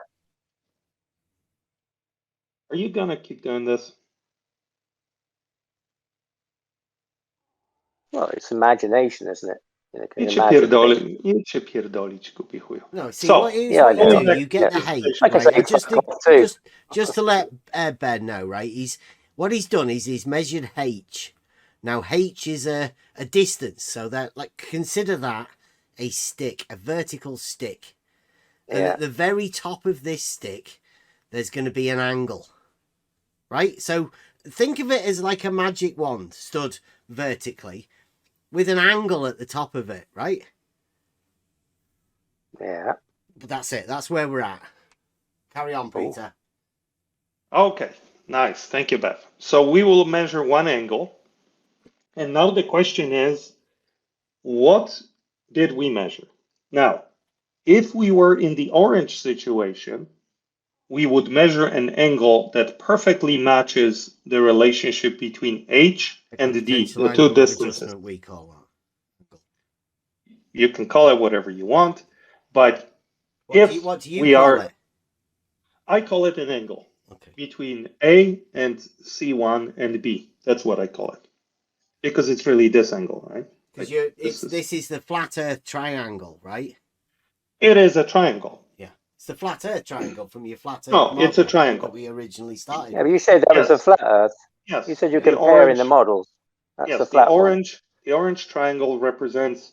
are you gonna keep doing this?
Well, it's imagination, isn't it? You know, can you
Idź się
imagine things?
pierdolić, głupi chuju.
No, see,
So,
what is
Yeah, I
what you
know.
do, you get the
Yeah.
H,
I can say
right?
fuck off too.
Just to let Ben know, right? What he's done is he's measured H. Now H is a distance, so that like consider that a stick, a vertical stick. And
Yeah.
at the very top of this stick, there's going to be an angle. Right? So think of it as like a magic wand stood vertically with an angle at the top of it, right?
Yeah.
But that's it. That's where we're at. Carry on, Peter.
Okay, nice. Thank you, Beth. So we will measure one angle. And now the question is, what did we measure? Now, if we were in the orange situation, we would measure an angle that perfectly matches the relationship between H and D,
Potential
the two
angle of
distances.
adjustment, we call that.
You can call it whatever you want, but
What do you call it?
I call it an angle
Okay.
between A and C1 and B. That's what I call it. Because it's really this angle, right?
Because
Like,
this is the flat Earth triangle, right?
It is a triangle.
Yeah, it's the flat Earth triangle from your flat Earth.
No, it's a
model
triangle.
that we originally started.
Yeah, but you said that was a
Yes.
flat Earth.
Yes.
You said you're
the
comparing the
orange-
models. That's
Yes,
the flat one.
the orange triangle represents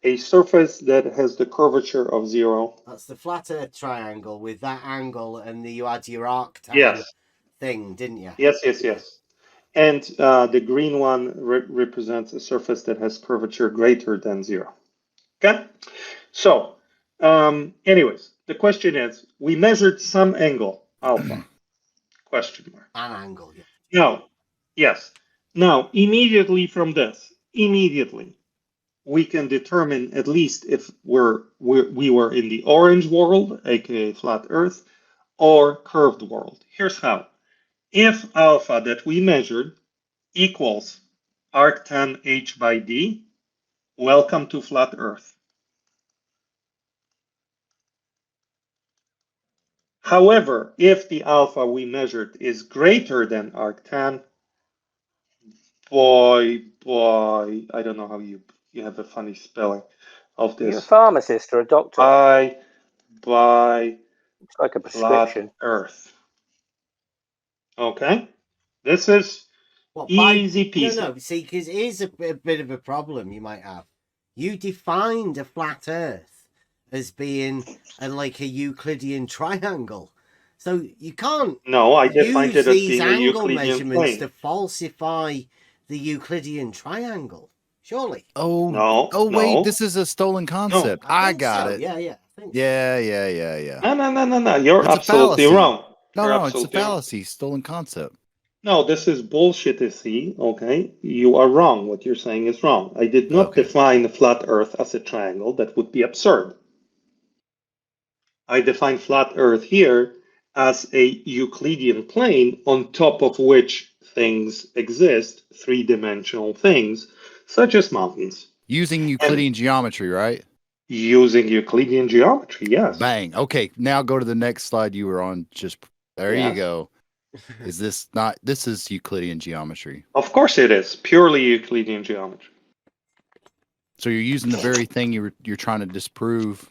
a surface that has the curvature of 0.
That's the flat Earth triangle with that angle, and you had your arctan
Yes.
thing, didn't you?
Yes, yes, yes. And the green one represents a surface that has curvature greater than 0. Okay? So, anyways, the question is, we measured some angle, alpha, question mark.
An angle, yeah.
Now, yes. Now, immediately from this, we can determine at least if we were in the orange world, aka flat Earth, or curved world. Here's how. If alpha that we measured equals arctan h by d, welcome to flat Earth. However, if the alpha we measured is greater than arctan, boy, I don't know how you have a funny spelling of
Are you a
this.
pharmacist or a doctor?
By
It's like a
flat
prescription.
Earth. Okay, this is
What,
easy peasy.
No, see, because here's a bit of a problem you might have. You defined a flat Earth as being like a Euclidean triangle. So you can't
No, I defined
use
it as
these
being a
angle
Euclidean
measurements
plane.
to falsify the Euclidean triangle. Surely.
oh,
No.
oh! Wait,
no.
this is a stolen concept. I
think
got
so.
it.
Yeah, I think so.
Yeah.
No. You're
It's a
absolutely
fallacy.
wrong.
No,
You're
it's a
absolutely wrong.
fallacy. Stolen concept.
No, this is bullshit, okay? You are wrong. What you're saying is wrong. I did not
Okay.
define a flat Earth as a triangle. That would be absurd. I define flat Earth here as a Euclidean plane on top of which things exist, three-dimensional things, such as mountains.
Using Euclidean geometry, right?
Using Euclidean geometry, yes.
Bang. Okay, now go to the next slide you were on. Just there you
Yes.
go. Is this not? This is Euclidean geometry.
Of course it is. Purely Euclidean geometry.
So you're using the very thing you're trying to disprove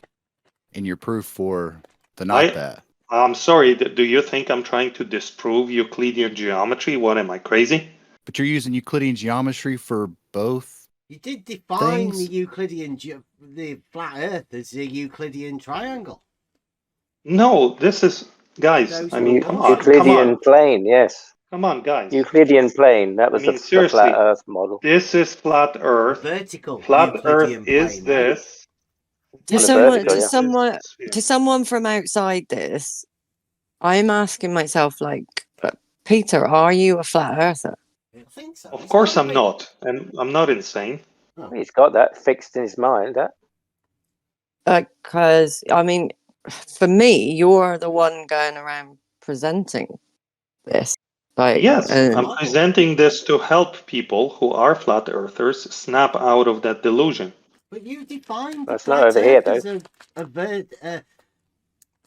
in your proof for the
I-
not that.
I'm sorry, do you think I'm trying to disprove Euclidean geometry? What, am I crazy?
But you're using Euclidean geometry for both
You did define
Things.
the flat Earth as a Euclidean triangle.
No, this is, guys,
Those
I
were
mean,
bullshit.
come on, come
Euclidean
on,
plane, yes.
come on, guys.
Euclidean plane. That
I
was
mean,
the flat
seriously,
Earth model.
this is flat Earth.
Vertical
Flat
Euclidean
Earth is
plane, right?
this.
To
On a
someone,
vertical,
to
yeah.
someone,
Sphere.
to someone from outside this, I'm asking myself, like, Peter, are you a flat earther?
I think so.
Of
It's
course
gotta
I'm
be.
not, and I'm not insane.
He's got that fixed in his mind. That
Because I mean, for me, you're the one going around presenting this. Like,
Yes, I'm
model.
presenting this to help people who are flat earthers snap out of that delusion.
But you defined the
That's not
flat
over here,
Earth as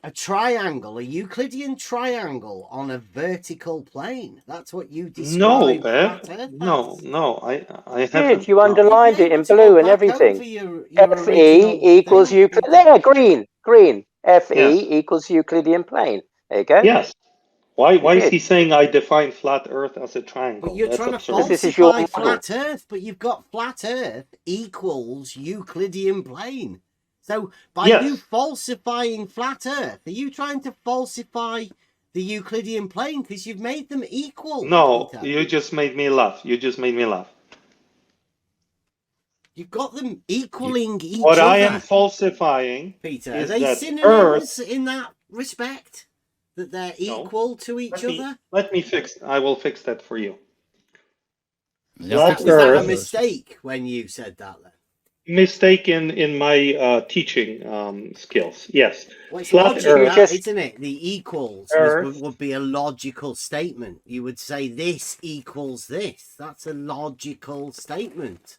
a triangle, a Euclidean triangle on a vertical plane. That's what you
No,
described
Bev.
flat Earth
No,
as.
no, I
did
haven't.
you
No.
underlined it in blue and everything?
Your
Fe
original
equals
thing,
Euclid.
Peter.
There, green. Fe
Yes,
equals Euclidean plane. There you go.
yes. Why is
did.
he saying I define flat Earth as a triangle?
But you're
That's
trying to
absurd.
This is your
falsify
model.
flat Earth, but you've got flat Earth equals Euclidean plane. So by
Yes.
you falsifying flat Earth, are you trying to falsify the Euclidean plane because you've made them equal?
No,
Peter.
you just made me laugh. You just made me laugh.
You've got them equaling each
What
other.
I am falsifying
Peter, are
is
they
that
synonyms
Earth.
in that respect? That they're
No.
equal to each other?
Let me fix. I will fix that for you.
Yeah,
Flat
Was that a
Earth.
mistake when you said that then?
Mistake in my teaching skills. Yes.
Well, it's
Flat
logic,
Earth.
that, isn't it? The equals
Earth.
would be a logical statement. You would say this equals this. That's a logical statement.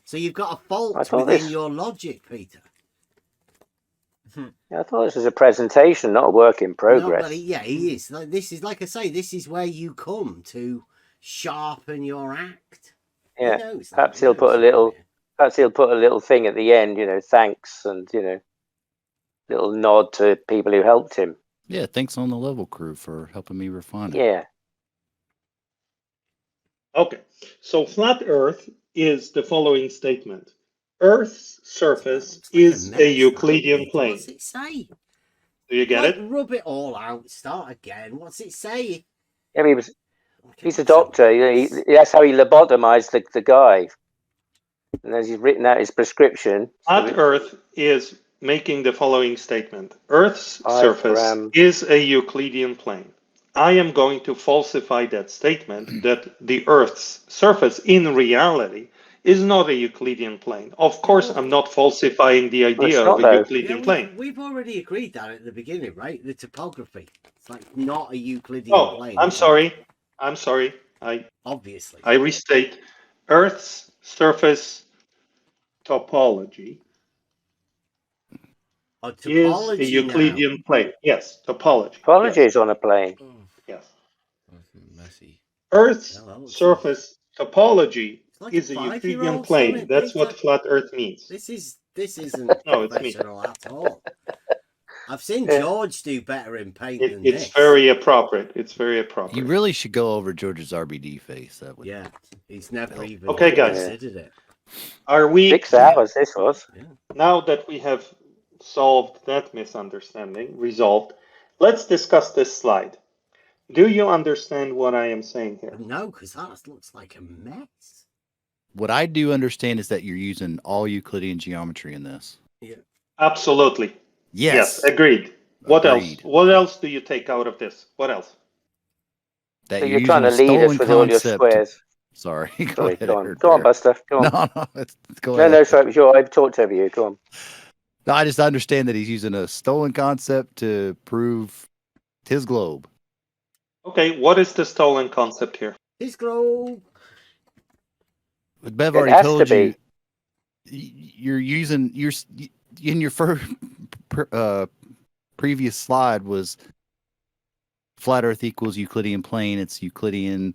So you've got a fault within your logic, Peter.
I thought this was a presentation, not a work in progress.
No, well, yeah, he is. This is, like I say, this is where you come to sharpen your act.
Yeah,
He knows that.
perhaps he'll put a little thing at the end, thanks, and little nod to people who helped him.
Yeah, thanks on the level crew for helping me refine it.
Yeah.
Okay, so flat Earth is the following statement. Earth's surface is a Euclidean plane.
What's it say?
Do you get it?
Rub it all out. Start again. What's it say?
Yeah, he's a doctor. That's how he lobotomized the guy. And as he's written out his prescription.
Flat Earth is making the following statement. Earth's surface is a Euclidean plane. I am going to falsify that statement that the Earth's surface in reality is not a Euclidean plane. Of course, I'm not falsifying the idea of a Euclidean plane.
We've already agreed that at the beginning, right? The topography. It's like not a Euclidean plane.
I'm sorry.
Obviously.
I restate. Earth's surface topology is a Euclidean plane. Yes, topology.
Topology is on a plane.
Yes.
Messy.
Earth's surface topology is a Euclidean plane. That's what flat Earth means.
This isn't
No, it's me.
professional at all. I've seen George do better in paint than this.
It's very appropriate. It's very appropriate.
You really should go over George's RBD face. That would.
Yeah, he's never even
Okay, guys.
considered it.
Are we
6 hours? This was.
now that we have solved that misunderstanding, resolved? Let's discuss this slide. Do you understand what I am saying here?
No, because that looks like a mess.
What I do understand is that you're using all Euclidean geometry in this.
Yeah.
Absolutely.
Yes.
Agreed. What
Agreed.
else? What else do you take out of this? What else?
That
So you're trying to lead us with all your squares.
Sorry.
Sorry, go on, Buster. Go on.
No, go ahead.
No, sorry, sure. I've talked over you. Go on.
No, I just understand that he's using a stolen concept to prove his globe.
Okay, what is the stolen concept here?
His globe.
But Bev
It
already
has
told
to
you
be.
you're using in your first previous slide was flat Earth equals Euclidean plane. It's Euclidean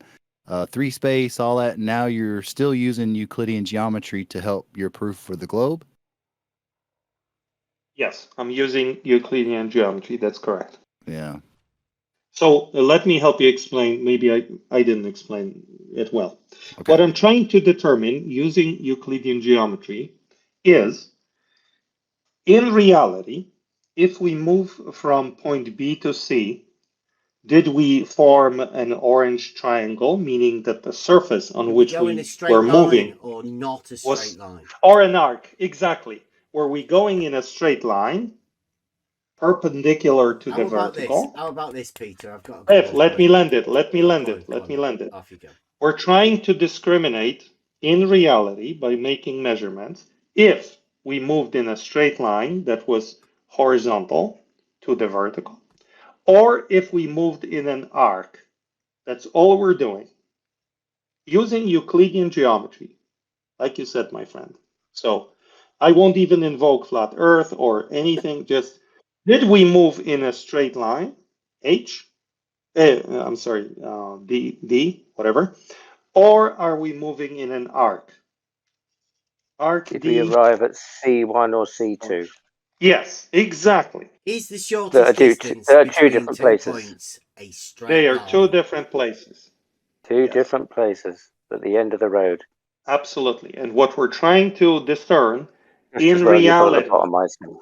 3 space, all that. Now you're still using Euclidean geometry to help your proof for the globe.
Yes, I'm using Euclidean geometry. That's correct.
Yeah.
So let me help you explain. Maybe I didn't explain it well.
Okay.
What I'm trying to determine using Euclidean geometry is, in reality, if we move from point B to C, did we form an orange triangle, meaning that the surface on
Did
which
we go in a
we
straight
were
line
moving
or not a
was,
straight line?
or an arc, exactly. Were we going in a straight line, perpendicular to the
How about this?
vertical?
How about this, Peter? I've got a
If,
couple
let
for
me
you.
land it, let me
Oh,
land
go
it,
on,
let
go
me
on.
land it.
Off you go.
We're trying to discriminate in reality by making measurements if we moved in a straight line that was horizontal to the vertical, or if we moved in an arc. That's all we're doing. Using Euclidean geometry, like you said, my friend. So I won't even invoke flat earth or anything, just did we move in a straight line, H? I'm sorry, D, whatever. Or are we moving in an arc? Arc
Did we
D.
arrive at C1 or C2?
Yes, exactly.
Is the
There
shortest distance
are two
between
different
2
places.
points a straight
They are
line?
two different places.
Two
Yes.
different places at the end of the road.
Absolutely. And what we're trying to discern
Just as
in
well you've got
reality,
the bottom item.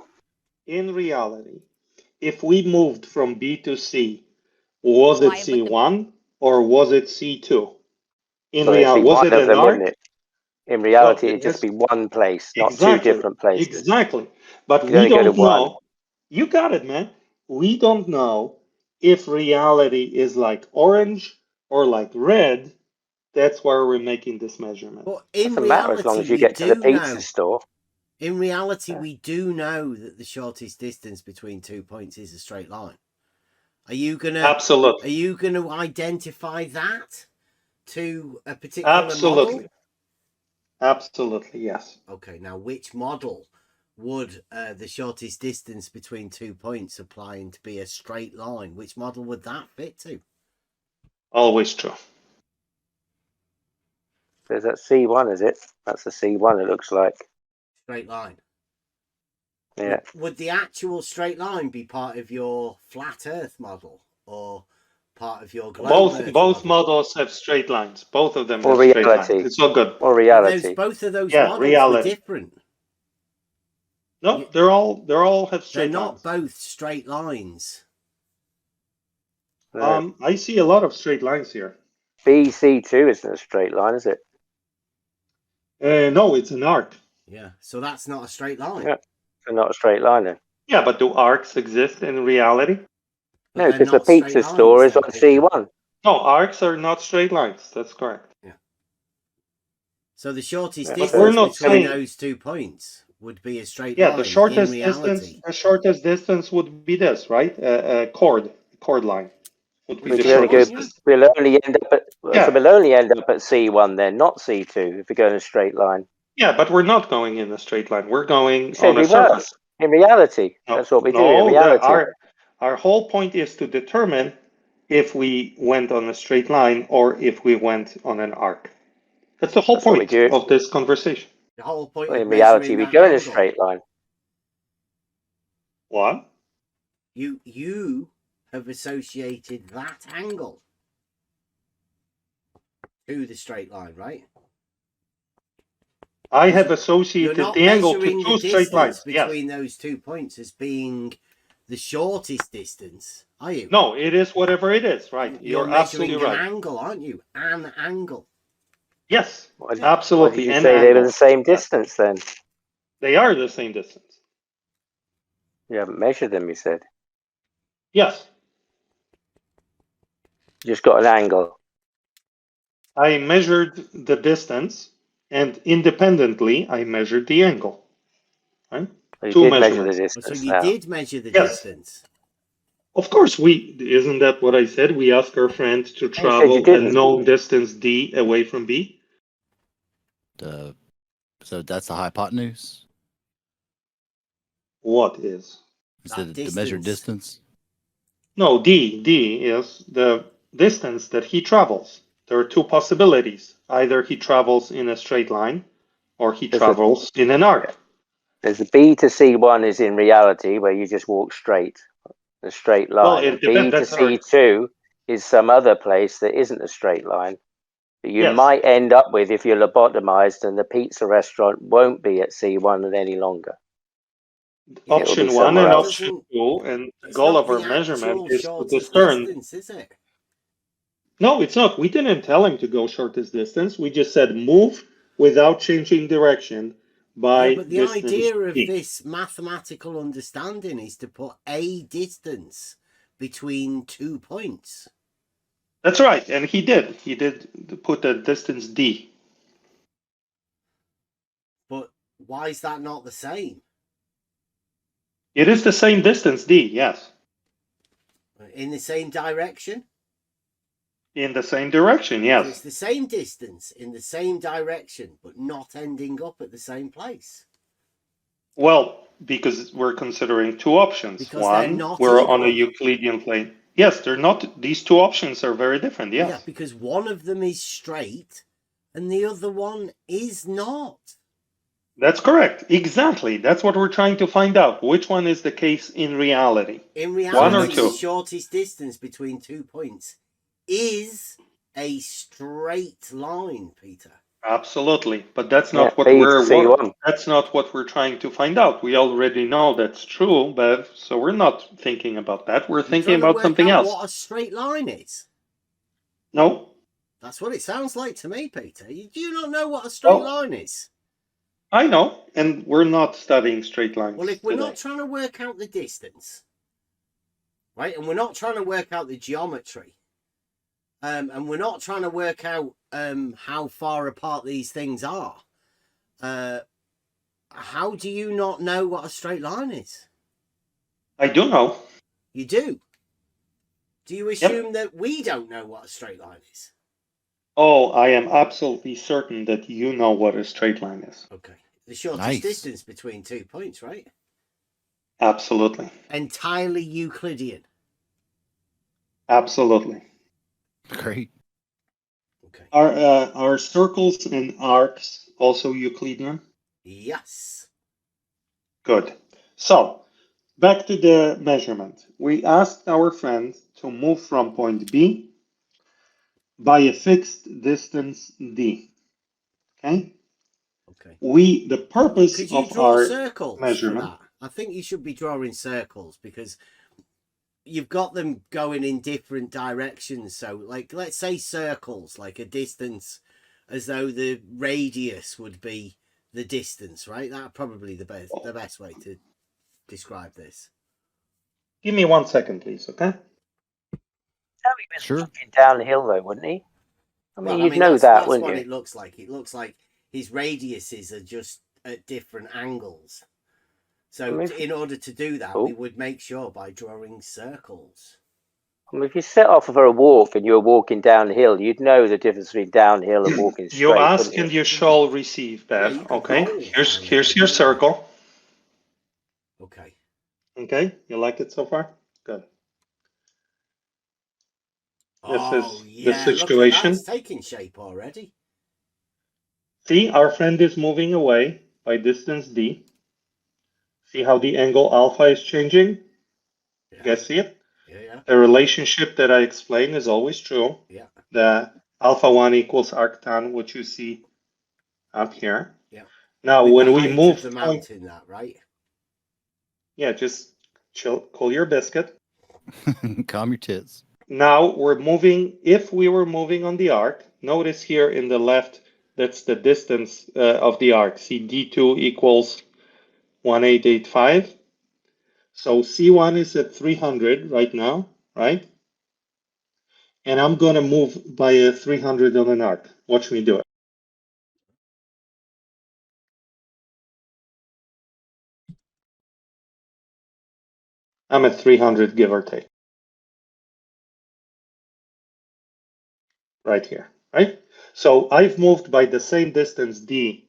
if we moved from B to C, was it C1 or was it C2? In
So there'd be
reality, was
one
it
of
an
them, wouldn't
arc?
it? In
Well,
reality,
it
it'd just
has
be one place, not two
exactly,
different places.
exactly. But
You'd
we
only go to
don't
one.
know. You got it, man. We don't know if reality is like orange or like red. That's why we're making this measurement.
But in
Doesn't matter as long
reality,
as you
we
get to the
do
pizza
know.
store.
In reality,
Yeah.
we do know that the shortest distance between 2 points is a straight line. Are you
Absolutely.
gonna identify that to a particular
Absolutely.
model?
Absolutely, yes.
Okay, now which model would the shortest distance between 2 points applying to be a straight line? Which model would that fit to?
Always true.
There's that C1, is it? That's the C1, it looks like.
Straight line.
Yeah.
Would the actual straight line be part of your flat Earth model or part of your globe Earth
Both
model?
models have straight lines. Both of them
Or
have straight lines.
reality.
It's all good.
Or
But
reality.
both of those
Yeah,
models
reality.
were different.
No, they're all have
They're
straight
not
lines.
both straight lines.
No.
I see a lot of straight lines here.
BC2 isn't a straight line, is it?
No, it's an arc.
Yeah, so that's not a straight line.
Yeah. So not a straight line then.
Yeah, but do arcs exist in reality?
But
No,
they're
because the
not straight
pizza
lines
store is
then,
on
Peter.
C1.
No, arcs are not straight lines. That's correct.
Yeah. So the shortest
Yeah,
But we're
distance
not
between
saying.
those 2 points would be a straight
Yeah,
line
the
in
shortest
reality.
distance would be this, right? A chord line would be
We
the
can only go.
shortest
Yeah.
distance.
We'll only end up at.
Yeah.
So we'll only end up at C1 then, not C2, if we go in a straight line.
Yeah, but we're not going in a straight line. We're going
You said
on a
we were.
surface.
In reality,
No,
that's what we do. In
no,
reality,
our whole point is to determine if we went on a straight line or if we went on an arc. That's the whole
that's what we
point
do.
of this conversation.
The whole point
Well,
of
in reality,
measuring
we
that
go in a
angle.
straight line.
What?
You have associated that angle to the straight line, right?
I have
You're
associated
not
the angle to
measuring the
two straight lines.
distance
Yes.
between those 2 points as being the shortest distance, are you?
No, it is whatever it is, right?
You're
You're
measuring
absolutely
an
right.
angle, aren't you? An angle.
Yes,
Why did
absolutely.
you
An
say they were
angle.
the same
Yes.
distance then?
They are the same distance.
You haven't measured them, you said.
Yes.
You just got an angle.
I measured the distance and independently I measured the angle. Right?
Well, you
Two
did measure the
measurements.
So
distance
you
now.
did measure the
Yes.
distance.
Of course, isn't that what I said? We ask our friend to
You said you
travel a
didn't.
known distance d away from b.
So that's the hypotenuse.
What is?
Is
That
the measured
distance.
distance?
No, d is the distance that he travels. There are two possibilities. Either he travels in a straight line or he travels in an arc.
There's the B to C1 is in reality where you just walk straight. a straight
Well,
line.
it
And B
depends.
to C2 is some other place that isn't a straight line. But you
Yes.
might end up with, if you're lobotomized, and the pizza restaurant won't be at C1 any longer.
Yeah,
It'll be
Option 1
somewhere
and
else.
option 2, and the
It's
goal
not
of our
the
measurement
actual
is to
shortest
discern.
distance, is it?
No, it's not. We didn't tell him to go shortest distance. We just said move without changing direction by
Yeah, but the
distance
idea of
d.
this mathematical understanding is to put a distance between 2 points.
That's right, and he did. He did put the distance d.
But why is that not the same?
It is the same distance d, yes.
In the same direction?
In the same direction,
So
yes.
it's the same distance in the same direction, but not ending up at the same place.
Well, because we're considering two options.
Because they're
One,
not
we're on a
equal.
Euclidean plane. Yes, they're not. These two options are very different, yes.
Yeah, because one of them is straight and the other one is not.
That's correct. Exactly. That's what we're trying to find out. Which one is the case in reality?
In
One or
reality,
two?
the shortest distance between 2 points is a straight line, Peter.
Absolutely. But that's not what
B to
we're
C1.
that's not what we're trying to find out. We already know that's true, Bev, so we're not thinking about that. We're
You're
thinking
trying to
about
work
something
out
else.
what a straight line is.
No?
That's what it sounds like to me, Peter. Do you not know what a straight
Well,
line is?
I know, and we're not studying straight lines
Well, if we're
today.
not trying to work out the distance, right, and we're not trying to work out the geometry, and we're not trying to work out how far apart these things are, how do you not know what a straight line is?
I do know.
You do. Do you assume that we don't know what a straight line is?
Oh, I am absolutely certain that you know what a straight line is.
Okay. The shortest
Nice.
distance between 2 points, right?
Absolutely.
Entirely Euclidean.
Absolutely.
Great.
Okay.
Are circles and arcs also Euclidean?
Yes.
Good. So, back to the measurement. We asked our friend to move from point B by a fixed distance d. Okay?
Okay.
The purpose
Could you
of
draw
our
circles
measurement.
for that? I think you should be drawing circles because you've got them going in different directions. So, like, let's say circles, like a distance, as though the radius would be the distance, right? That's probably the best way to describe this.
Give me 1 second, please, okay?
No, he was
Sure.
walking downhill, though, wouldn't he? I mean,
Well,
you'd know that,
that's
wouldn't
what
you?
it looks like. It looks like his radiuses are just at different angles. So, in order to do that, we would make sure by drawing circles.
I mean, if you set off for a walk and you're walking downhill, you'd know the difference between downhill and walking straight.
You ask
wouldn't you?
and you shall receive,
Yeah,
Bev.
you could
Okay.
roll
Here's your circle.
Okay.
Okay. You like it so far? Good. This is the situation.
Look at that. It's taking shape already.
See, our friend is moving away by distance d. See how the angle alpha is changing?
Yeah.
You guys see it?
Yeah.
The relationship that I explained is always true.
Yeah.
The alpha 1 equals arctan, which you see up here.
Yeah.
Now,
With
when
the
we
height
move
of the mountain, that right?
yeah, just chill, cool your biscuit.
Calm your tits.
Now we're moving. If we were moving on the arc, notice here in the left, that's the distance of the arc. See, d2 equals 1885. So C1 is at 300 right now, right? And I'm going to move by a 300 on an arc. Watch me do it. I'm at 300, give or take. Right here, right? So I've moved by the same distance d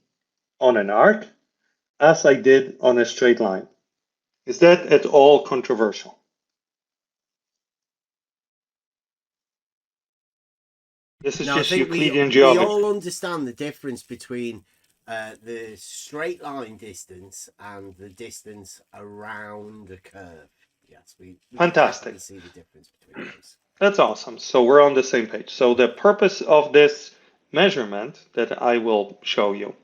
on an arc as I did on a straight line. Is that at all controversial? This is just Euclidean geometry.
We all understand the difference between the straight line distance and the distance around a curve. yes. We
Fantastic.
definitely see the difference between those.
That's awesome. So we're on the same page. So the purpose of this measurement that I will show you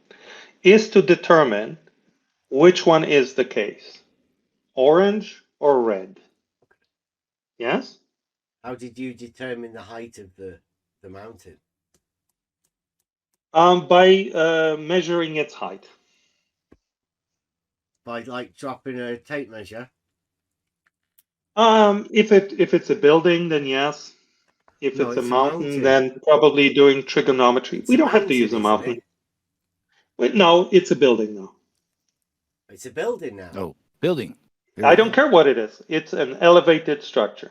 is to determine which one is the case, orange or red. Yes?
How did you determine the height of the mountain?
By measuring its height.
By like dropping a tape measure?
If it's a building, then yes. If
No,
it's a
it's a
mountain,
mountain.
then probably doing trigonometry.
It's
We
a
don't have to
mountain,
use a
isn't
mountain.
it?
Wait, no, it's a building now.
It's a building now.
Oh, building. Here
I
we
don't
go.
care what it is. It's an elevated structure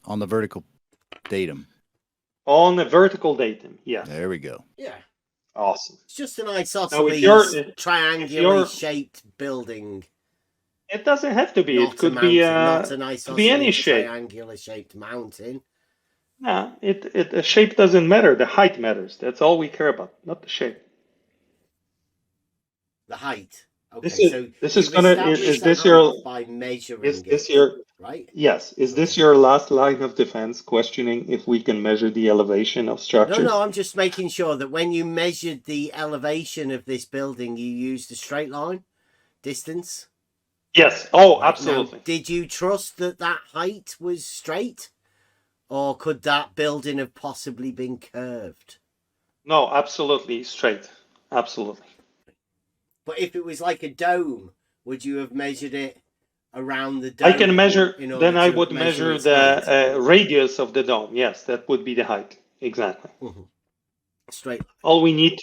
On the vertical datum.
on a vertical datum. Yes.
There we go.
Yeah.
Awesome.
It's just an
Now, if
isosceles,
you're-
triangularly shaped building.
It doesn't have to be.
Not
It could
a
be
mountain, not an
could be any
isosceles,
shape.
triangular shaped mountain.
Yeah, the shape doesn't matter. The height matters. That's all we care about, not the shape.
The height. Okay,
This is-
so
this is
you've
gonna-
established
is
the
this
height
your-
by measuring
Is this
it,
your
right?
yes? Is this
Okay.
your last line of defense? Questioning if we can measure the elevation of structures.
No, I'm just making sure that when you measured the elevation of this building, you used a straight line distance.
Yes. Oh,
Right,
absolutely.
now, did you trust that that height was straight? Or could that building have possibly been curved?
No, absolutely straight. Absolutely.
But if it was like a dome, would you have measured it around the dome?
I can measure.
in order
Then I
to
would measure
its height?
the radius of the dome. Yes, that would be the height. Exactly.
Straight line.
All we need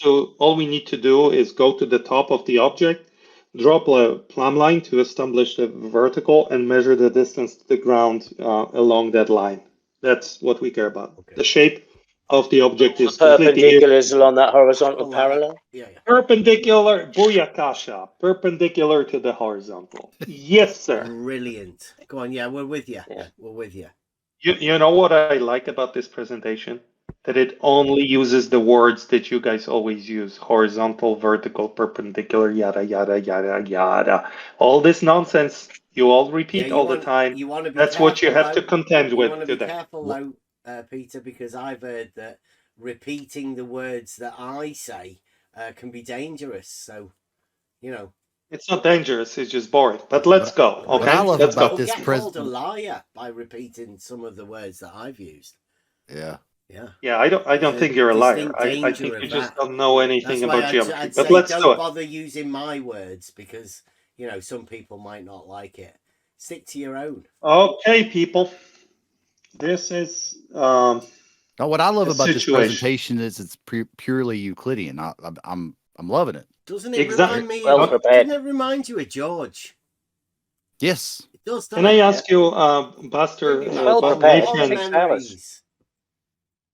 to do is go to the top of the object, drop a plumb line to establish the vertical, and measure the distance to the ground along that line. That's what we care about.
Okay.
The shape of the object
The
is completely
perpendiculars along that horizontal parallel.
Yeah.
perpendicular. Booyakasha! Perpendicular to the horizontal. Yes, sir.
Brilliant. Go on. Yeah, we're with you.
Yeah.
We're with you.
You know what I like about this presentation? That it only uses the words that you guys always use: horizontal, vertical, perpendicular, yada yada yada yada. All this nonsense you all repeat
you
all
want-
the time.
You want to be
That's what you
careful,
have to
though.
contend
You
with
want to be
today.
careful, though, Peter, because I've heard that repeating the words that I say can be dangerous. So, you know.
It's not dangerous. It's just boring. But let's go.
what
Okay,
I love
let's
about
go.
this
Get called a liar by repeating some of the words that I've used.
Yeah.
Yeah.
Yeah, I don't
There's a
think you're a liar.
distinct
I
danger
think
of
you just
that.
don't know
That's
anything
why
about geometry.
I'd
But
say
let's
don't
do it.
bother using my words because, you know, some people might not like it. Stick to your own.
Okay, people. This is
Now, what I love
a
about this
situation.
presentation is it's purely Euclidean. I'm loving it.
Doesn't it
Exactly.
remind me?
Well prepared.
Doesn't it remind you of George?
Yes.
It does. Doesn't
Can I
it?
ask you, Buster,
Well
my
prepared.
All
friend,
6 hours.
memories.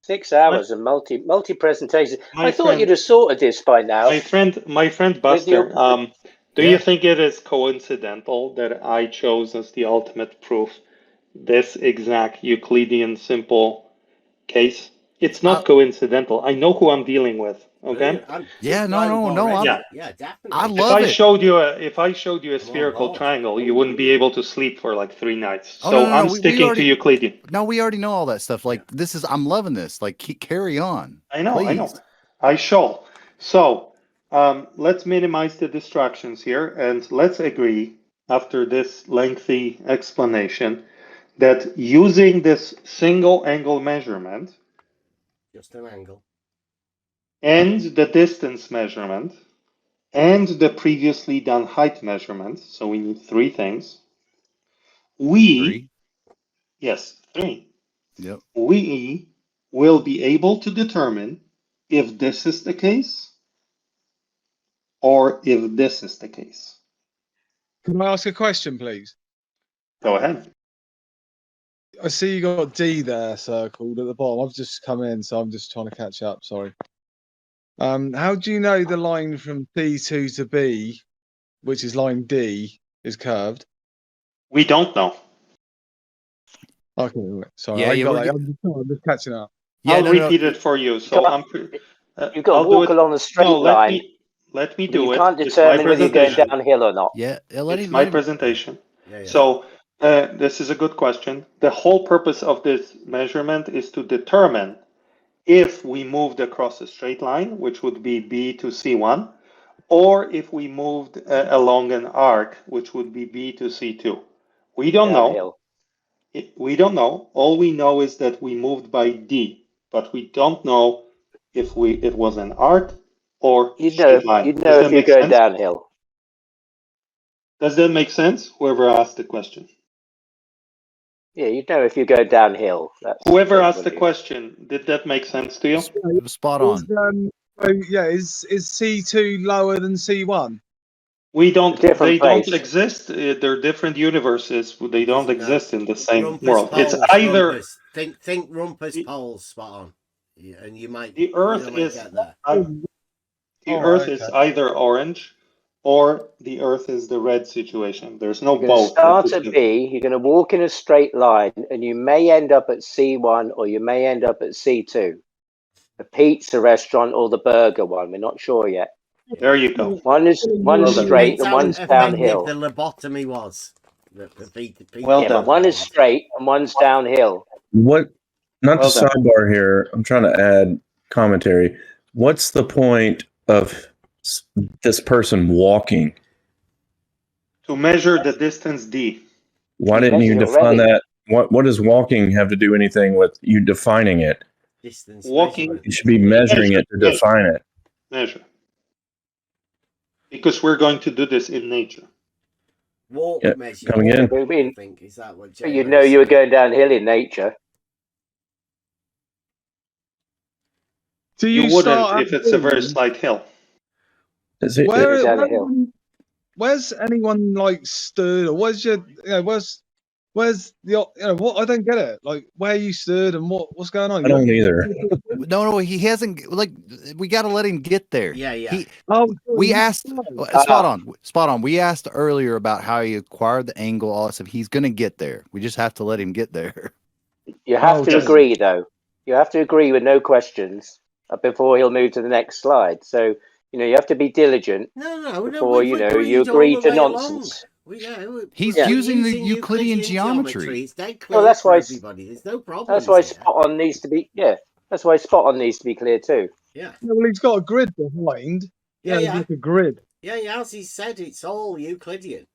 6 hours and multi presentations.
My
I thought
friend-
you'd have sorted this by now.
my friend
With
Buster,
your-
do
Yeah.
you think it is coincidental that I chose as the ultimate proof this exact Euclidean simple case? It's not coincidental. I know who I'm dealing with. Okay.
Yeah, no,
Yeah,
Yeah.
definitely.
I
If
love
I
it.
showed you a
on
spherical
board.
triangle, you wouldn't be able to sleep for like 3 nights.
Oh,
So
no,
I'm
we
sticking
already-
to Euclidean.
No, we already know all that stuff. Like I'm loving this. Like carry on.
I know.
Please.
I shall. So let's minimize the distractions here and let's agree after this lengthy explanation that using this single angle measurement
Just an angle.
and the distance measurement and the previously done height measurement, so we need 3 things.
Three.
Yes, 3.
Yep.
We will be able to determine if this is the case or if this is the case.
Can I ask a question, please?
Go ahead.
I see you got D there circled at the bottom. I've just come in, so I'm just trying to catch up. Sorry. How do you know the line from C2 to B, which is line D, is curved?
We don't know.
Okay, sorry.
Yeah,
I'm just catching up.
I'll
no,
repeat it for you. So
Come on. You've got to walk along the straight line.
Let me
But
do
you
it.
can't
It's my
determine whether you're going
presentation.
downhill or not.
Yeah.
It's my presentation.
Yeah, yeah.
So this is a good question. The whole purpose of this measurement is to determine if we moved across a straight line, which would be B to C1, or if we moved along an arc, which would be B to C2. We don't know.
Downhill.
We don't know. All we know is that we moved by D, but we don't know if it was an arc or straight line.
You'd
Does
know
that
if you
make
go
sense?
downhill.
Does that make sense? Whoever asked the question.
Yeah, you'd know if you go downhill.
Whoever asked the question, did that make sense to you?
It was spot on.
So, yeah, is C2 lower than C1?
We don't.
Different
They
place.
don't exist. They're different universes. They don't
No.
exist in the same
Rumpus
world.
poles,
It's either
Rumpus. Think Rumpus poles, spot on. Yeah, and you might
the Earth
you might
is
get there.
the
Oh,
Earth
okay.
is either orange or the Earth is the red situation. There's no
You're going to
both.
start at B, you're going to walk in a straight line, and you may end up at C1 or you may end up at C2. The pizza restaurant or the burger one, we're not sure yet.
There you go.
One's
Well done.
straight
Depends
and
how
one's
effective
downhill.
the lobotomy was. The pizza
Well
Yeah,
done.
but one is straight and one's downhill.
What? Not
Well
to
done.
sidebar here. I'm trying to add commentary. What's the point of this person walking?
To measure the distance D.
Why
You
didn't you
measured
define
already.
that? What does walking have to do anything with you defining it?
distance
Walking-
measurement.
You should be measuring it to
Measure.
define it.
Measure. Because we're going to do this in nature.
Walk
Yeah,
measurement.
coming in.
I think is that what
But you'd know you were going downhill in nature.
Do
You
you
wouldn't
start
if
at
it's a very
B?
slight hill.
Is it,
Where,
Down the
where-
hill.
where's anyone like stood, or where's your, where's the, what? I don't get it. Like where you stood and what's going on?
I don't either.
No, he hasn't. Like, we got to let him get there.
Yeah, yeah.
Oh,
We asked.
sorry.
Spot on. We asked earlier about how he acquired the angle. All that stuff. He's gonna get there. We just have to let him get there.
You have to
yes.
agree, though. You have to agree with no questions before he'll move to the next slide. So, you have to be diligent
No.
before,
we've
you
agreed all
agree
the
to
way
nonsense.
He's
Yeah.
using the Euclidean geometry.
It's dead clear
Well, that's
for
why
everybody. There's no problem.
That's why spot on needs to be, that's why spot on needs to be clear too.
Yeah.
Well, he's got a grid behind.
Yeah.
It's like a grid.
Yeah, as he said, it's all Euclidean.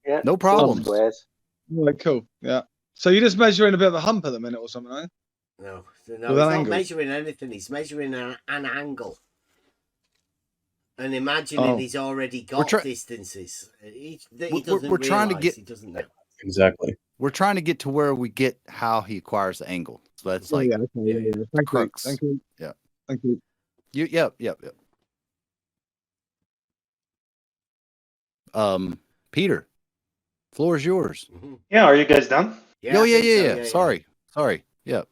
Yeah.
No problems.
Squares.
Right, cool. Yeah. So you're just measuring a bit of a hump at the minute or something, eh?
No,
With
he's
an
not
angle.
measuring anything. He's measuring an angle. And imagining he's already got distances. He doesn't
we're trying to get.
He doesn't know.
Exactly.
We're trying to get to where we get how he acquires the angle. So that's like
Okay, yeah. Thank
crux.
you. Thank you.
Yeah.
Thank you.
Yep. Peter, floor is yours.
Mm-hmm.
Yeah, are you guys done?
Yeah.
Oh,
I think so,
yeah. Sorry. Yep.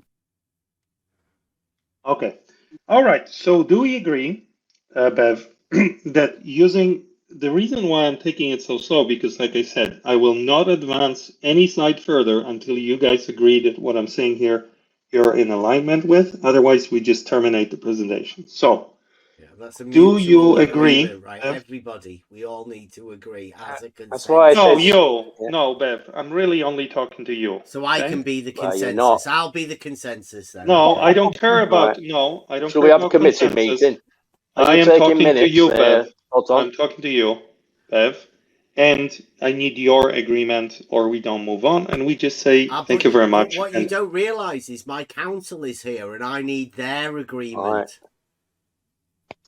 Okay. All right. So do we agree, Bev, that using the reason why I'm taking it so slow, because like I said, I will not advance any slide further until you guys agree that what I'm saying here, you're in alignment with. Otherwise, we just terminate the presentation. So
that's a
do
mutual
you agree,
agreement, right? Everybody, we all need to agree as a consensus.
That's why I said,
No, Bev, I'm really only talking to you.
So I
okay?
can be the
Well, you're
consensus.
not.
I'll be the consensus then.
No,
okay?
I don't care about,
Right.
no, I don't
Shall
care
we have a
about
committee
consensus.
meeting?
I am
taking
talking to
minutes,
you, Bev.
hold on.
I'm talking to you, Bev. And I need your agreement or we don't move on. And we just say, thank you very much.
What you don't realise is my counsel is here and I need their agreement.
All right.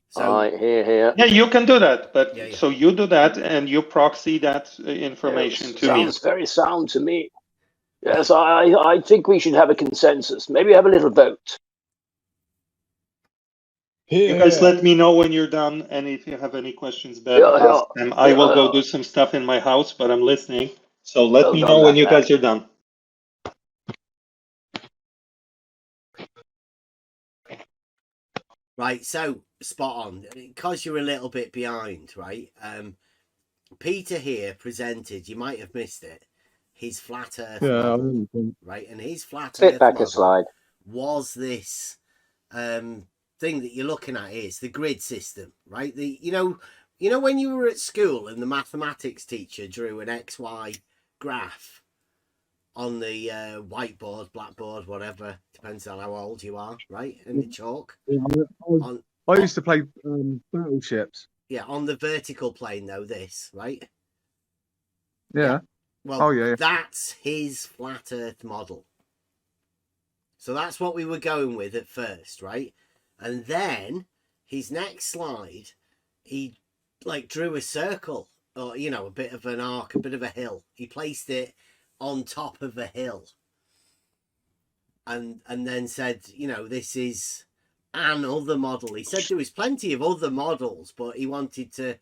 So,
All right, here.
Yeah, you can do that. But
Yeah.
so you do that and you proxy that information to me.
Sounds very sound to me. Yes, I think we should have a consensus. Maybe have a little vote.
You guys let me know when you're done. And if you have any questions, Bev,
Yeah,
ask them. I will go do some stuff in my house, but I'm listening. So let me know when you guys are done.
Right, so spot on. Because you're a little bit behind, right? Peter here presented, you might have missed it, his flat earth model, right? And his flat
Sit
earth
back
model
a slide.
was this thing that you're looking at is the grid system, right? You know when you were at school and the mathematics teacher drew an XY graph on the whiteboard, blackboard, whatever, depends on how old you are, right? And the chalk.
I used to play battleships.
Yeah, on the vertical plane though, this, right?
Yeah.
Well,
yeah.
that's his flat Earth model. So that's what we were going with at first, right? And then his next slide, he like drew a circle, or you know, a bit of an arc, a bit of a hill. He placed it on top of a hill, and then said, you know, this is another model. He said there was plenty of other models, but he wanted to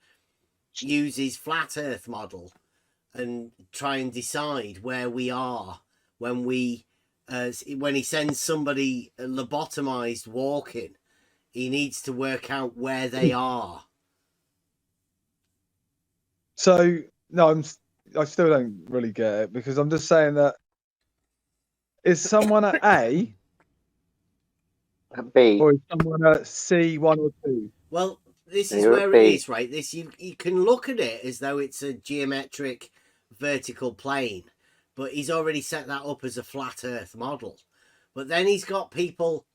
use his flat Earth model and try and decide where we are when we when he sends somebody lobotomized walking, he needs to work out where they are.
So no, I still don't really get it, because I'm just saying that, is someone at A
B.
or is someone at C, 1 or 2?
Well, this is
You're
where
at
it
B.
is, right? This you can look at it as though it's a geometric vertical plane, but he's already set that up as a flat Earth model. But then he's got people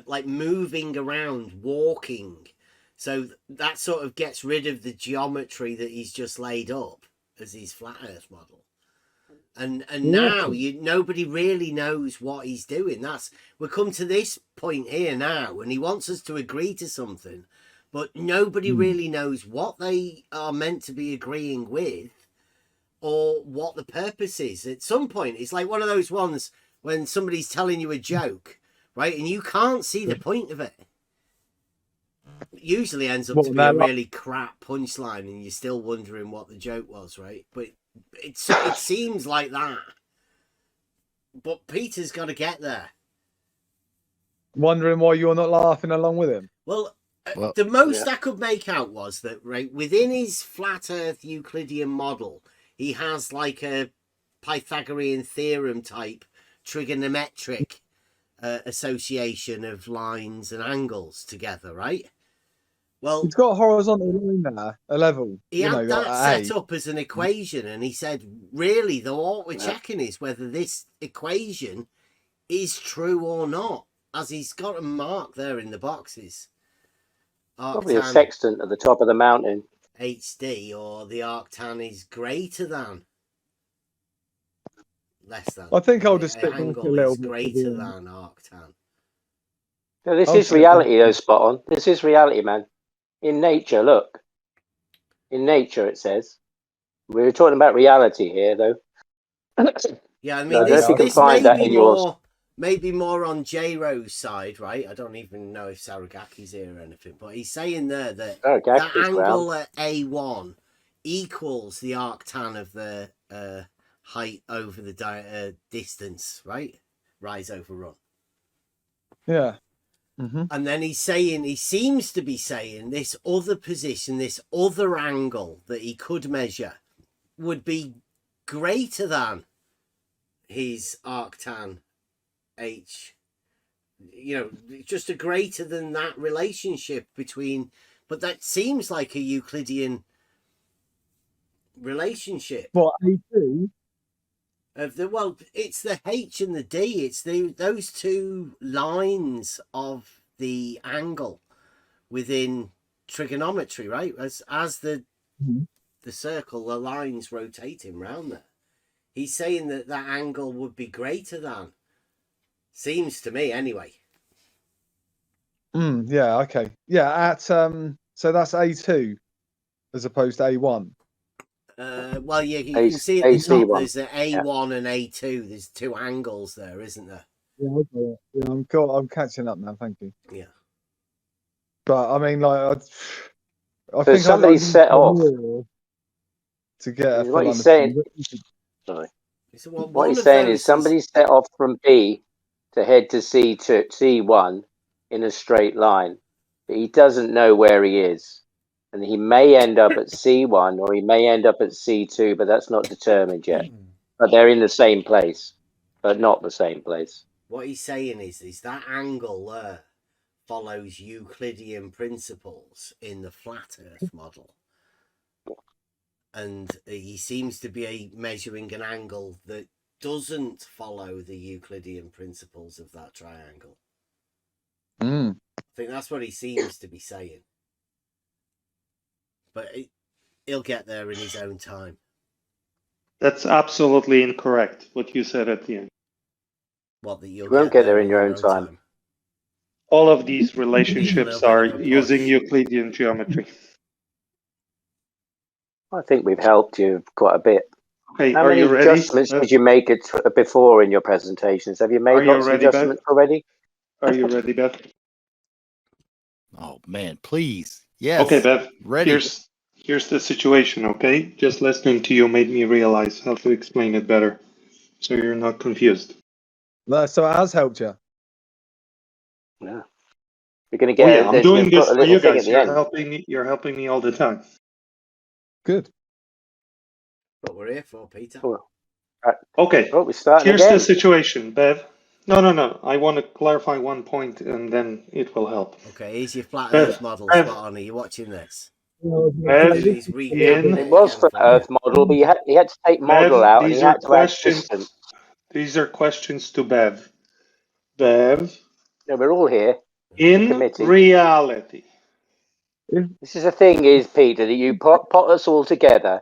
like moving around, walking. So that sort of gets rid of the geometry that he's just laid up as his flat Earth model. And now nobody really knows what he's doing. We've come to this point here now, and he wants us to agree to something, but nobody really knows what they are meant to be agreeing with or what the purpose is. At some point, it's like one of those ones when somebody's telling you a joke, right? And you can't see the point of it. It usually ends up to be a really crap punchline, and you're still wondering what the joke was, right? But it seems like that. But Peter's got to get there.
Wondering why you're not laughing along with him.
Well, the most I could make out was that, right, within his flat Earth Euclidean model, he has like a Pythagorean theorem type trigonometric association of lines and angles together, right? Well,
he's got a horizontal line there, a level.
He had that set up as an equation, and he said, really, though, what we're checking is whether this equation is true or not, as he's got a mark there in the boxes.
Probably a sextant at the top of the mountain.
HD, or the arctan is greater than. Less than.
I think I'll just stick back a little bit.
Greater than arctan.
No, this is reality, though, spot on. This is reality, man. In nature, look. In nature, it says. We're talking about reality here, though.
Yeah, I mean, this may be more on J-Ro's side, right? I don't even know if Saragaki's here or anything, but he's saying there that that angle at A1 equals the arctan of the height over the distance, right? Rise over run.
Yeah.
And then he seems to be saying this other position, this other angle that he could measure would be greater than his arctan H. You know, just a greater than that relationship between, but that seems like a Euclidean relationship.
What, A2?
It's the H and the D. It's those two lines of the angle within trigonometry, right? As the circle, the lines rotating round there. He's saying that angle would be greater than. Seems to me, anyway.
Yeah. Okay. Yeah. So that's A2 as opposed to A1.
You can see at the top there's an A1 and A2. There's two angles there, isn't there?
Yeah, I'm catching up now. Thank you.
Yeah.
But I mean, like, I
think somebody set off
to get a
what he's saying. Sorry. What he's saying is somebody set off from B to head to C1 in a straight line, but he doesn't know where he is. And he may end up at C1 or he may end up at C2, but that's not determined yet. But they're in the same place, but not the same place.
What he's saying is that angle there follows Euclidean principles in the flat Earth model. And he seems to be measuring an angle that doesn't follow the Euclidean principles of that triangle.
Mm.
I think that's what he seems to be saying. But he'll get there in his own time.
That's absolutely incorrect, what you said at the end.
What, that you'll
You won't get there in your own time.
All of these
Need a
relationships
little
are
bit of a
using
push.
Euclidean geometry.
I think we've helped you quite a bit.
Okay,
How
are
many
you ready?
adjustments did you make it before in your presentations? Have you made
Are you
lots of
ready, Beth?
adjustments already?
Are you ready, Beth?
Oh man, please. Yes.
Okay, Beth.
Ready.
Here's the situation, okay? Just listening to you made me realize how to explain it better, so you're not confused.
So it has helped you.
Yeah. You're going to
Oh
get
yeah, I'm
there's
doing
you've
this
got a
for
little
you
thing at
guys.
the
You're
end.
helping me. You're helping me all the time.
Good.
What we're here for, Peter.
Cool.
Okay.
Oh, we're starting
Here's the
again.
situation, Bev. No. I want to clarify one point, and then it will help.
Okay, here's your flat
Bev,
Earth model.
Bev.
Spot on. Are you watching this?
Bev,
He's recapping
It was
again
flat
for you.
Earth model, but he had to take model
Bev,
out and he
these are
had to add
questions.
distance.
These are questions to Bev. Bev,
No, we're all here.
in
committee.
reality,
This is the thing, is Peter, that you pot us all together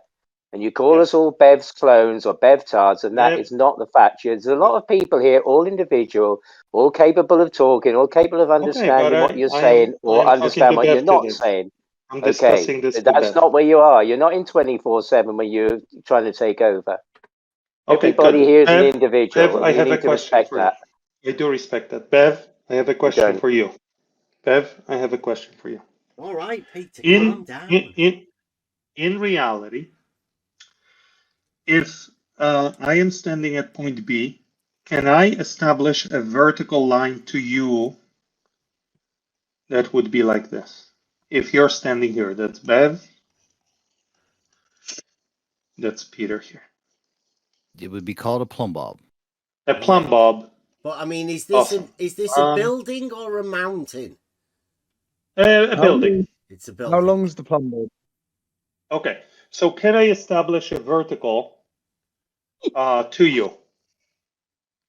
and you call
Yes.
us all Bev's clones or Bevtards, and that
Bev-
is not the fact. There's a lot of people here, all individual, all capable of talking, all capable of understanding what you're saying, or understand what you're not saying.
I'm
Okay,
discussing this
but
with
that's
Bev.
not where you are. You're not in 24/7 when you're trying to take over.
Okay,
Everybody
good.
here is an
Bev,
individual,
Bev,
and
I
you
have a
need to
question
respect
for
that.
you. I do respect that. Bev, I have a question
don't.
for you. Bev, I have a question for you.
All right, Peter, calm down.
In reality, if I am standing at point B, can I establish a vertical line to you that would be like this? If you're standing here, that's Bev, that's Peter here.
It would be called a plumb bob.
A plumb bob.
But I mean, is this
Awesome.
a building or a mountain?
A building.
It's a building.
How long's the plumb bob?
Okay, so can I establish a vertical to you?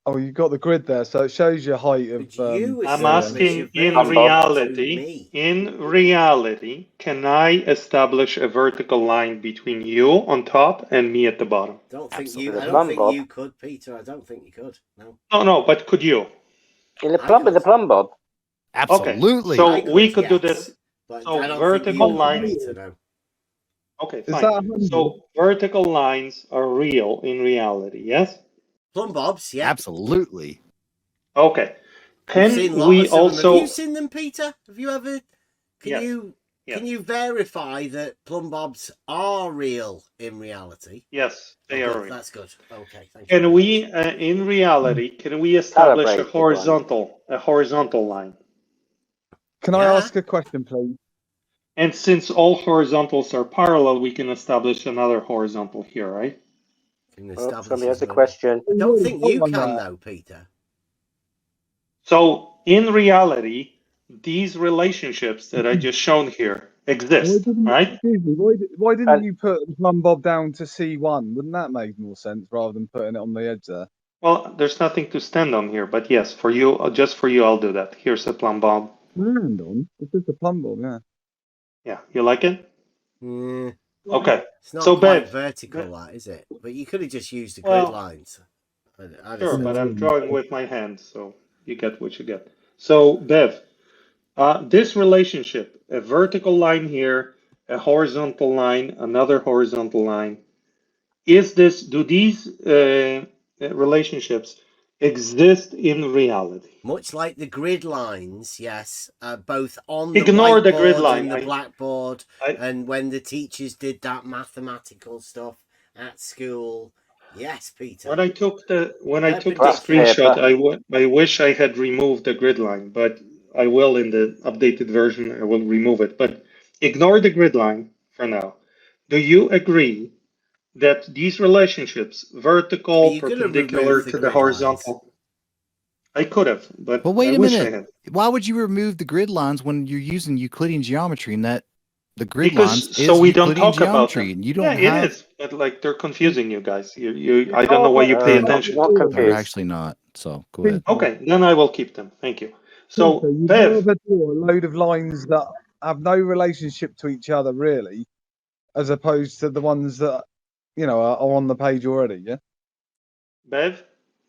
Oh, you got the grid there, so it shows your height of.
But you
I'm
establish
asking,
a
in
vertical
reality,
to me.
can I establish a vertical line between you on top and me at the bottom?
Absolutely.
I don't think you could, Peter. I don't think you could. No.
No, but could you?
In the plumb, with the plumb bob.
Absolutely.
Okay, so we could do this.
But
So
I don't
vertical
think you
lines.
could, Peter, no.
Okay,
Is
fine.
that 100?
So vertical lines are real in reality, yes?
Plumb bobs, yeah.
Absolutely.
Okay.
You've seen
Can
lots
we
of them.
also?
Have you seen them, Peter? Have you ever? Can
Yes.
you verify that plumb bobs are real in reality?
Yes, they are real.
That's good. Okay, thank you.
Can we, in reality, can we establish a horizontal line?
Can I ask a question, please?
And since all horizontals are parallel, we can establish another horizontal here, right?
Somebody has a question.
I don't think you can, though, Peter.
So in reality, these relationships that I just shown here exist, right?
Excuse me, why didn't you put the plumb bob down to C1? Wouldn't that make more sense rather than putting it on the edge there?
Well, there's nothing to stand on here, but yes, for you, just for you, I'll do that. Here's a plumb bob.
Stand on? It's just a plumb bob, yeah.
Yeah, you like it?
Yeah.
Okay.
It's not
so
quite
Bev,
vertical, that is it? But you could have just used the
Well,
grid lines.
Sure, but I'm drawing with my hand, so you get what you get. So Bev, this relationship, a vertical line here, a horizontal line, another horizontal line, do these relationships exist in reality?
Much like the grid lines, yes, both on
Ignore
the
the grid
whiteboard
line.
and the blackboard, and when the teachers did that mathematical stuff at school. Yes, Peter.
When I took the screenshot, I wish I had removed the grid line, but I will in the updated version. I will remove it. But ignore the grid line for now. Do you agree that these relationships, vertical, perpendicular to the horizontal? I could have, but
Well, wait
I
a
wish I
minute.
had.
Why would you remove the grid lines when you're using Euclidean geometry and that the grid
Because
lines
so
is
we don't
Euclidean
talk about
geometry
them.
and you
Yeah,
don't
it
have
is, but like they're confusing you guys. I don't know why you pay
Peter,
attention
not
to them.
they're
confused.
actually not. So go ahead.
Okay, then I will keep them. Thank you. So
Peter, you'd
Bev,
rather draw a load of lines that have no relationship to each other, really, as opposed to the ones that, are on the page already, yeah?
Bev,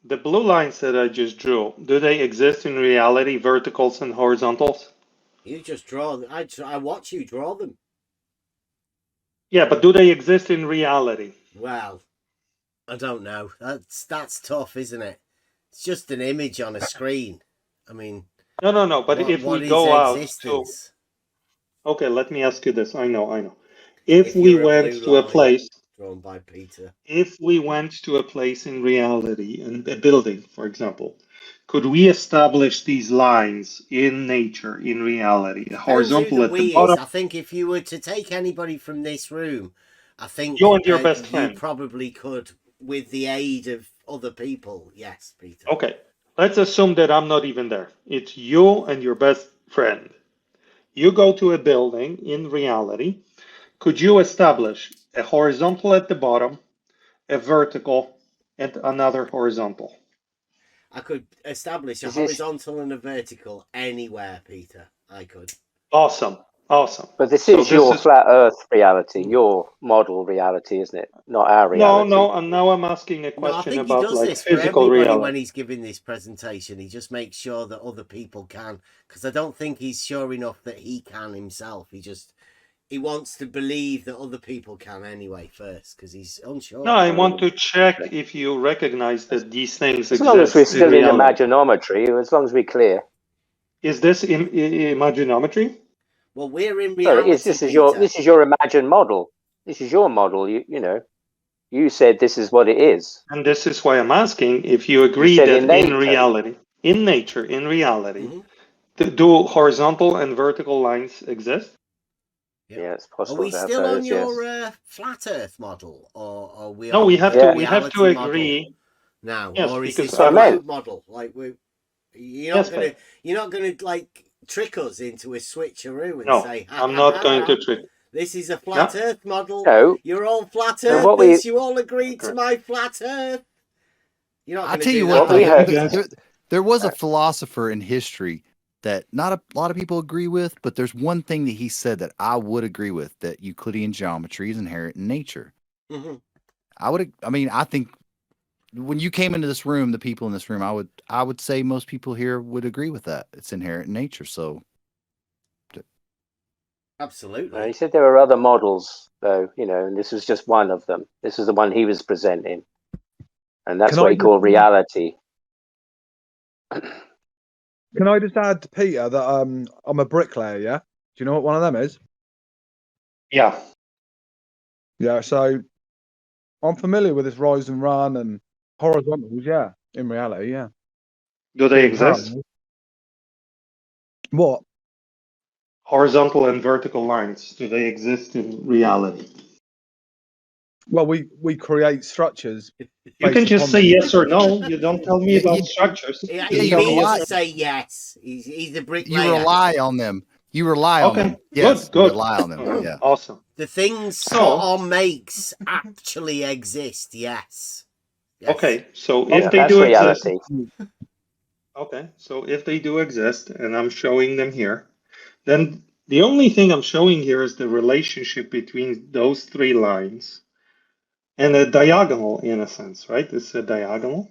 the blue lines that I just drew, do they exist in reality, verticals and horizontals?
You just draw. I watch you draw them.
Yeah, but do they exist in reality?
Well, I don't know. That's tough, isn't it? It's just an image on a screen. I mean,
No. But if
what
we
is
go out to,
existence?
okay, let me ask you this. I know. If
If
we
you're a
went
blue
to a
line
place,
drawn by Peter,
if we went to a place in reality, in a building, for example, could we establish these lines in nature, in reality,
depends who
horizontal
the
at the
we is.
bottom?
I think if you were to take anybody from this room, I think
You and your best
you
friend.
probably could, with the aid of other people. Yes, Peter.
Okay, let's assume that I'm not even there. It's you and your best friend. You go to a building in reality. Could you establish a horizontal at the bottom, a vertical, and another horizontal?
I could establish a
Is this?
horizontal and a vertical anywhere, Peter. I could.
Awesome.
But this
So
is
this
your
is
flat Earth reality, your model reality, isn't it? Not our reality.
no, and now I'm asking a
No, I
question
think he
about
does
like
this for
physical
everybody when
reality.
he's giving this presentation. He just makes sure that other people can, because I don't think he's sure enough that he can himself. He wants to believe that other people can anyway first, because he's unsure.
No, I want to check if you recognize that these things
As long as we're
exist in
still in
reality.
imaginometry, as long as we're clear.
Is this in imaginometry?
Well, we're in
Well,
reality,
this is
Peter.
your imagined model. This is your model. You said this is what it is.
And this is why I'm asking if you agree
You said
that
in
in
nature.
reality, in nature, in reality,
Mhm.
do horizontal and vertical lines exist?
Yeah, it's
Are
possible
we
to have
still on
those. Yes.
your flat Earth model, or are we
No,
on
we have
the
to
reality
agree.
model now,
Yes,
or is
because
this
I
a
meant.
remote model? Like
Yes, babe.
you're not gonna like trick us into a switcheroo and
No,
say,
I'm not going to trick.
this is a flat
No.
Earth model.
No.
You're all flat
So what we-
Earthers. You all agreed to
Correct.
my flat Earth. You're not
I'll
going to
tell
do
you
that,
what,
What we
though,
have-
there was a philosopher in history that not a lot of people agree with, but there's one thing that he said that I would agree with, that Euclidean geometry is inherent in nature.
Mhm.
I think when you came into this room, the people in this room, I would say most people here would agree with that. It's inherent in nature. So
Absolutely.
He said there were other models, though, and this was just one of them. This is the one he was presenting. And that's
Can
what
I
he called reality.
Can I just add to Peter that I'm a bricklayer, yeah? Do you know what one of them is?
Yeah.
Yeah, so I'm familiar with this rise and run and horizontals, yeah, in reality, yeah.
Do they
Being
exist?
parallel. What?
Horizontal and vertical lines, do they exist in reality?
Well, we create structures.
You can
based
just
upon
say
them.
yes or no. You don't tell me about structures.
Yeah,
You
he
tell me
means
yes
to
or
say yes. He's a
you
bricklayer.
rely on them. You rely on
Okay,
them. Yes,
good.
you rely on them. Yeah.
Awesome.
The things
So-
Spot On makes actually exist. Yes.
Okay, so
Yeah,
if they
that's
do exist,
reality.
okay, so if they do exist, and I'm showing them here, then the only thing I'm showing here is the relationship between those three lines and a diagonal in a sense, right? This is a diagonal.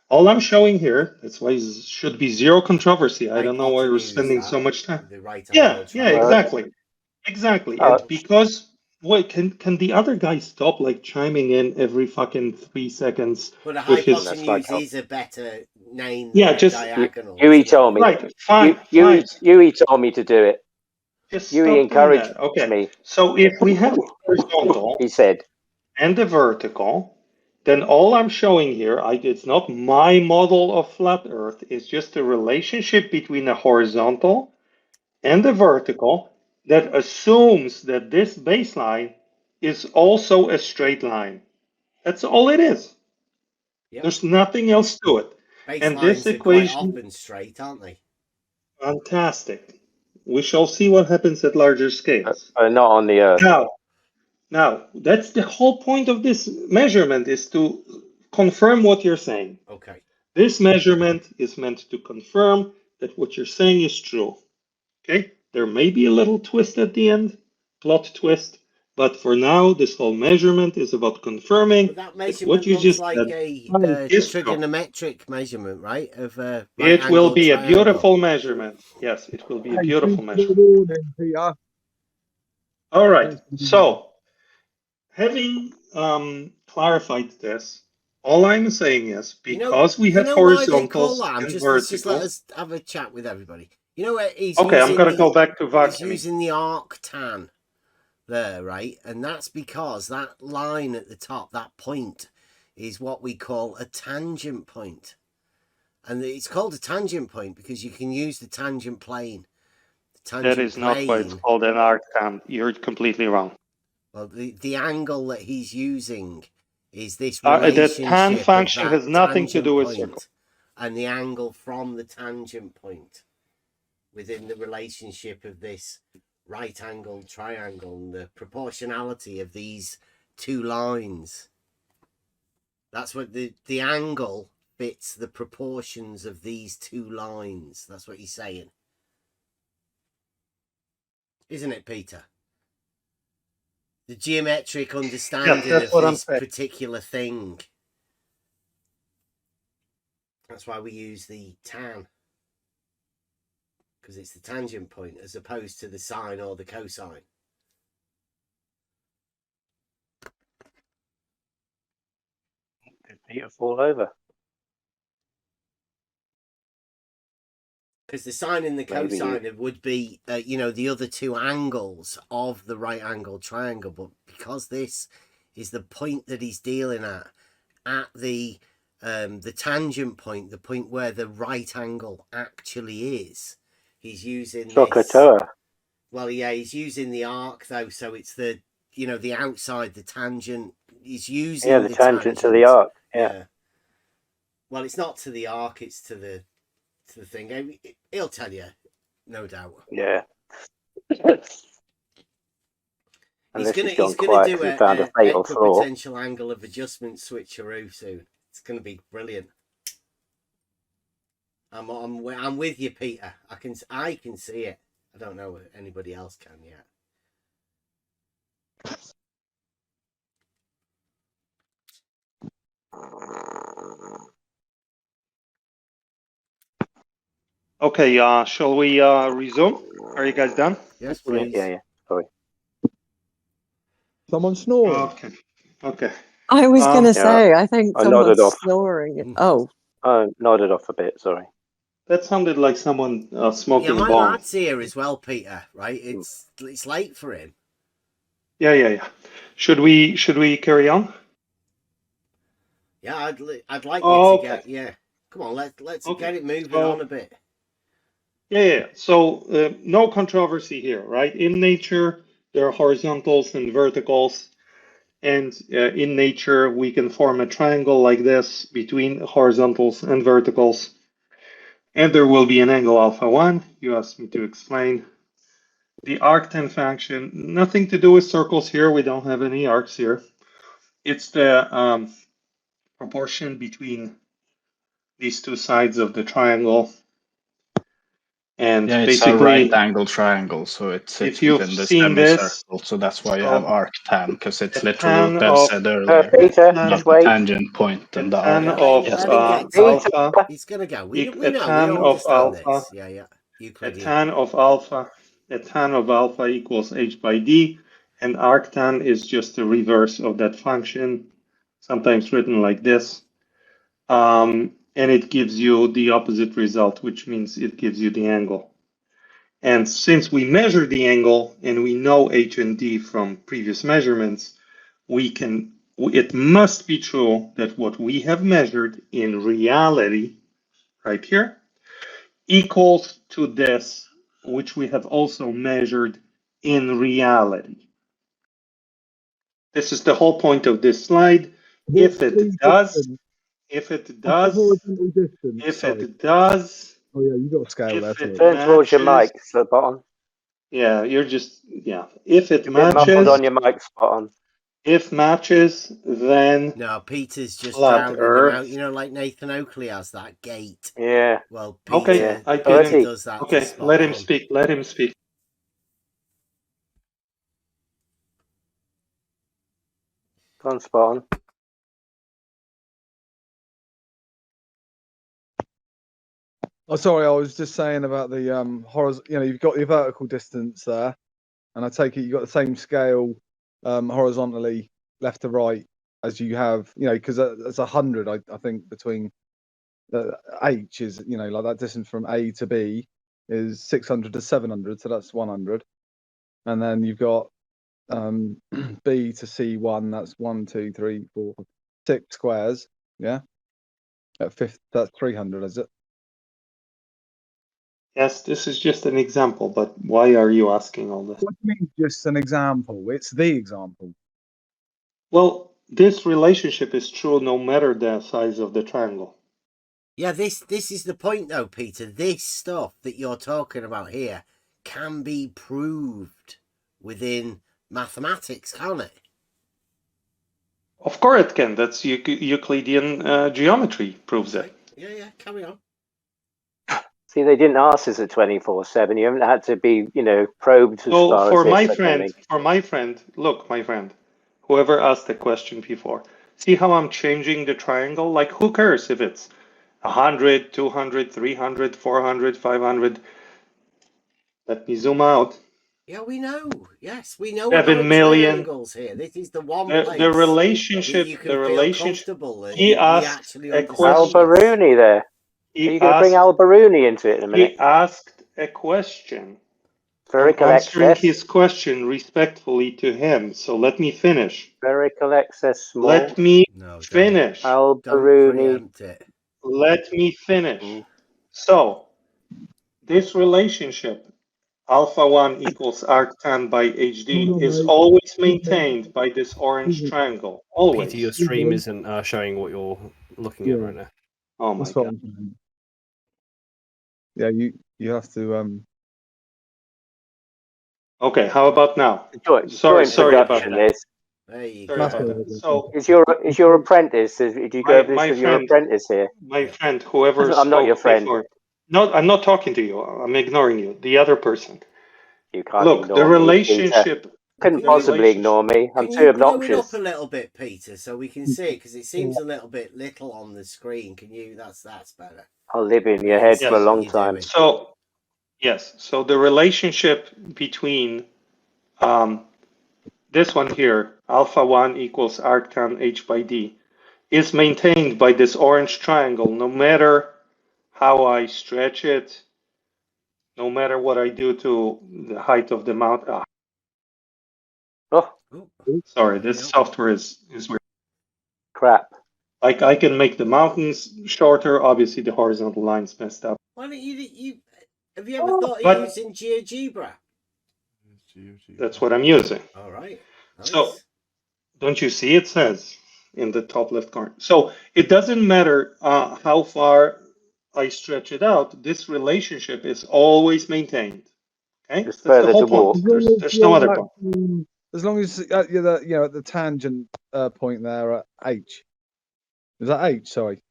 All I'm showing here, that's why it should be zero controversy. I don't know why we're spending so much time.
The right
Yeah, exactly.
Oh.
And because wait, can the other guy stop like chiming in every fucking 3 seconds
But a
with his
That's
hypotenuse is a better name
Yeah,
than a
just-
diagonal.
You
isn't it?
told me.
right, fine.
You told me to do it.
Just
You
stop doing
encouraged
that. Okay.
me.
So if we have a horizontal
He said.
and a vertical, then all I'm showing here, it's not my model of flat Earth, it's just a relationship between a horizontal and a vertical that assumes that this baseline is also a straight line. That's all it is.
Yep.
There's nothing else to it.
Baselines
this
are quite
equation,
often straight, aren't they?
fantastic. We shall see what happens at larger scales.
Not on the Earth.
Now, that's the whole point of this measurement, is to confirm what you're saying.
Okay.
This measurement is meant to confirm that what you're saying is true. Okay? There may be a little twist at the end, plot twist, but for now, this whole measurement is about confirming
But that
that
measurement
what you
looks
just
like
said
a
is true.
trigonometric measurement, right? Of a
It will
right-angled
be a
triangle.
beautiful measurement. Yes, it will be a
Hey,
beautiful
thanks for the
measurement.
warning, Peter.
All right.
Thanks for the warning.
So, having clarified this, all I'm saying is, because we have
why they call
horizontals
that?
and
Let's just let
verticals.
us have a chat with everybody. You know where he's
Okay, I'm
using
going to go back to
he's
vacuuming.
using the arctan there, right? And that's because that line at the top, that point, is what we call a tangent point. And it's called a tangent point because you can use the tangent plane. The tangent
That is not why it's
plane.
called an arctan. You're completely wrong.
Well, the angle that he's using is this
The
relationship
tan
of
function
that
has nothing to
tangent
do with
point
circle.
and the angle from the tangent point within the relationship of this right angled triangle and the proportionality of these two lines. That's what the angle fits the proportions of these two lines. That's what he's saying. Isn't it, Peter? The geometric understanding
that's
of
what I'm
this
saying.
particular thing. That's why we use the tan. Because it's the tangent point as opposed to the sine or the cosine.
Did Peter fall over?
Because the sine and the
Maybe
cosine would be, the other two angles of the right angle triangle. But because this is the point that he's dealing at the tangent point, the point where the right angle actually is, he's using
curvature.
Well, yeah, he's using the arc though, so it's the the outside, the tangent. He's using
the tangent to the arc. Yeah.
Well, it's not to the arc; it's to the thing. He'll tell you, no doubt.
Yeah.
He's gonna do
a fatal flaw.
potential angle of adjustment switcheroo soon. It's gonna be brilliant. I'm with you, Peter. I can see it. I don't know if anybody else can yet.
Okay, shall we resume? Are you guys done?
Yes, please.
Yeah. Sorry.
Someone snoring.
Okay.
I was going to
Yeah,
say, I think
I nodded
someone's
off.
snoring. Oh,
Nodded off a bit. Sorry.
that sounded like someone smoking
Yeah, my
bong.
lad's here as well, Peter. Right? It's late for him.
Yeah. Should we carry on?
Yeah, I'd like you to get. Yeah, come on, let's
Okay.
get it moving on a bit.
Yeah. So no controversy here, right? In nature, there are horizontals and verticals, and in nature, we can form a triangle like this between horizontals and verticals, and there will be an angle alpha 1. You asked me to explain. The arctan function, nothing to do with circles here. We don't have any arcs here. It's the proportion between these two sides of the triangle. And
yeah, it's
basically,
a right angle triangle, so it sits
if you've
within the
seen this,
semicircle. So that's why you have arctan, because it's
the
literally
tan
what Ben
of
said earlier.
Peter,
You
just
have the
wait.
tangent point and the arc.
tan of
Let him get
alpha,
He's gonna go. We know.
a
We
tan
all
of
understand
alpha,
this. Yeah.
a
Euclidean.
tan of alpha equals h by d, and arctan is just the reverse of that function, sometimes written like this. And it gives you the opposite result, which means it gives you the angle. And since we measure the angle and we know h and d from previous measurements, it must be true that what we have measured in reality, right here, equals to this, which we have also measured in reality. This is the whole point of this slide. If it does, if it does,
Horizontal distance.
if
Sorry.
it does,
Oh yeah, you got a scale there.
if it
Sorry.
Turn towards your
matches,
mic, spot on.
yeah, you're just, yeah. If it
You're a bit muffled
matches,
on your mic, spot on.
if matches, then
No, Peter's just
flat
drowning him out.
Earth.
You know, like Nathan Oakley has that gate.
Yeah.
Well, Peter,
Okay,
Yeah.
I
Peter
get
it.
does that. to
Okay,
spot
let him
on.
speak. Let him speak.
Go on, spot on.
Oh, sorry, I was just saying about the horizontal. You know, you've got your vertical distance there, and I take it you've got the same scale horizontally, left to right, as you have. You know, because that's 100. I think between the H is, you know, like that distance from A to B is 600 to 700, so that's 100, and then you've got B to C1. That's 1, 2, 3, 4, 6 squares. Yeah, at fifth, that's 300, is it?
Yes, this is just an example, but why are you asking all this?
What do you mean, just an example? It's the example.
Well, this relationship is true no matter the size of the triangle.
Yeah, this is the point, though, Peter. This stuff that you're talking about here can be proved within mathematics, can't it?
Of course it can. That's Euclidean geometry proves it.
Yeah, carry on.
See, they didn't ask this at 24/7. You haven't had to be, you know, probed as
So
far
for
as this.
my friend, look, my friend, whoever asked the question before, see how I'm changing the triangle? Like, who cares if it's 100, 200, 300, 400, 500? Let me zoom out.
Yeah, we know. Yes, we know
7
about
million.
triangles here. This is the one
The
place
relationship,
that you can feel comfortable that
He
we
asked
actually
a
understand
question.
Al Baruni there. Are you going to bring Al Baruni into it in a minute?
He asked a question.
Spherical
I'm answering
excess.
his question respectfully to him. So let me finish.
Spherical excess small.
Let me finish.
Al
Don't
Baruni.
preempt it.
Let me finish. So this relationship, alpha 1 equals arctan by HD, is always maintained by this orange triangle. Always.
Peter, your stream isn't showing what you're looking at right now.
Oh my
That's what
god.
I'm saying. Yeah, you have to
Okay, how about now?
Joint
Sorry about
production
that.
is.
There you
Sorry about that. So
Is your apprentice? Did you go over this with your apprentice here?
My friend, whoever
I'm not your
spoke
friend.
before. No, I'm not talking to you. I'm ignoring you. The other person.
You can't
Look,
ignore
the
me,
relationship.
Peter. Couldn't possibly ignore me. I'm too
blow it
obnoxious.
up a little bit, Peter, so we can see it? Because it seems a little bit little on the screen. Can you? That's better.
I'll live in your head for a long time.
So, yes. So the relationship between this one here, alpha 1 equals arctan h by d, is maintained by this orange triangle, no matter how I stretch it, no matter what I do to the height of the mountain.
Oh,
sorry, this software is weird.
Crap.
Like I can make the mountains shorter. Obviously, the horizontal line's messed up.
Why don't you have you ever thought of
But-
using GeoGebra?
That's what I'm using.
All right. Nice.
So, don't you see it says in the top left corner? So it doesn't matter how far I stretch it out. This relationship is always maintained. Okay,
Just
that's the
further
whole
to walk.
point. There's no other point.
As long as you're at the tangent point there at H. Is that H? Sorry.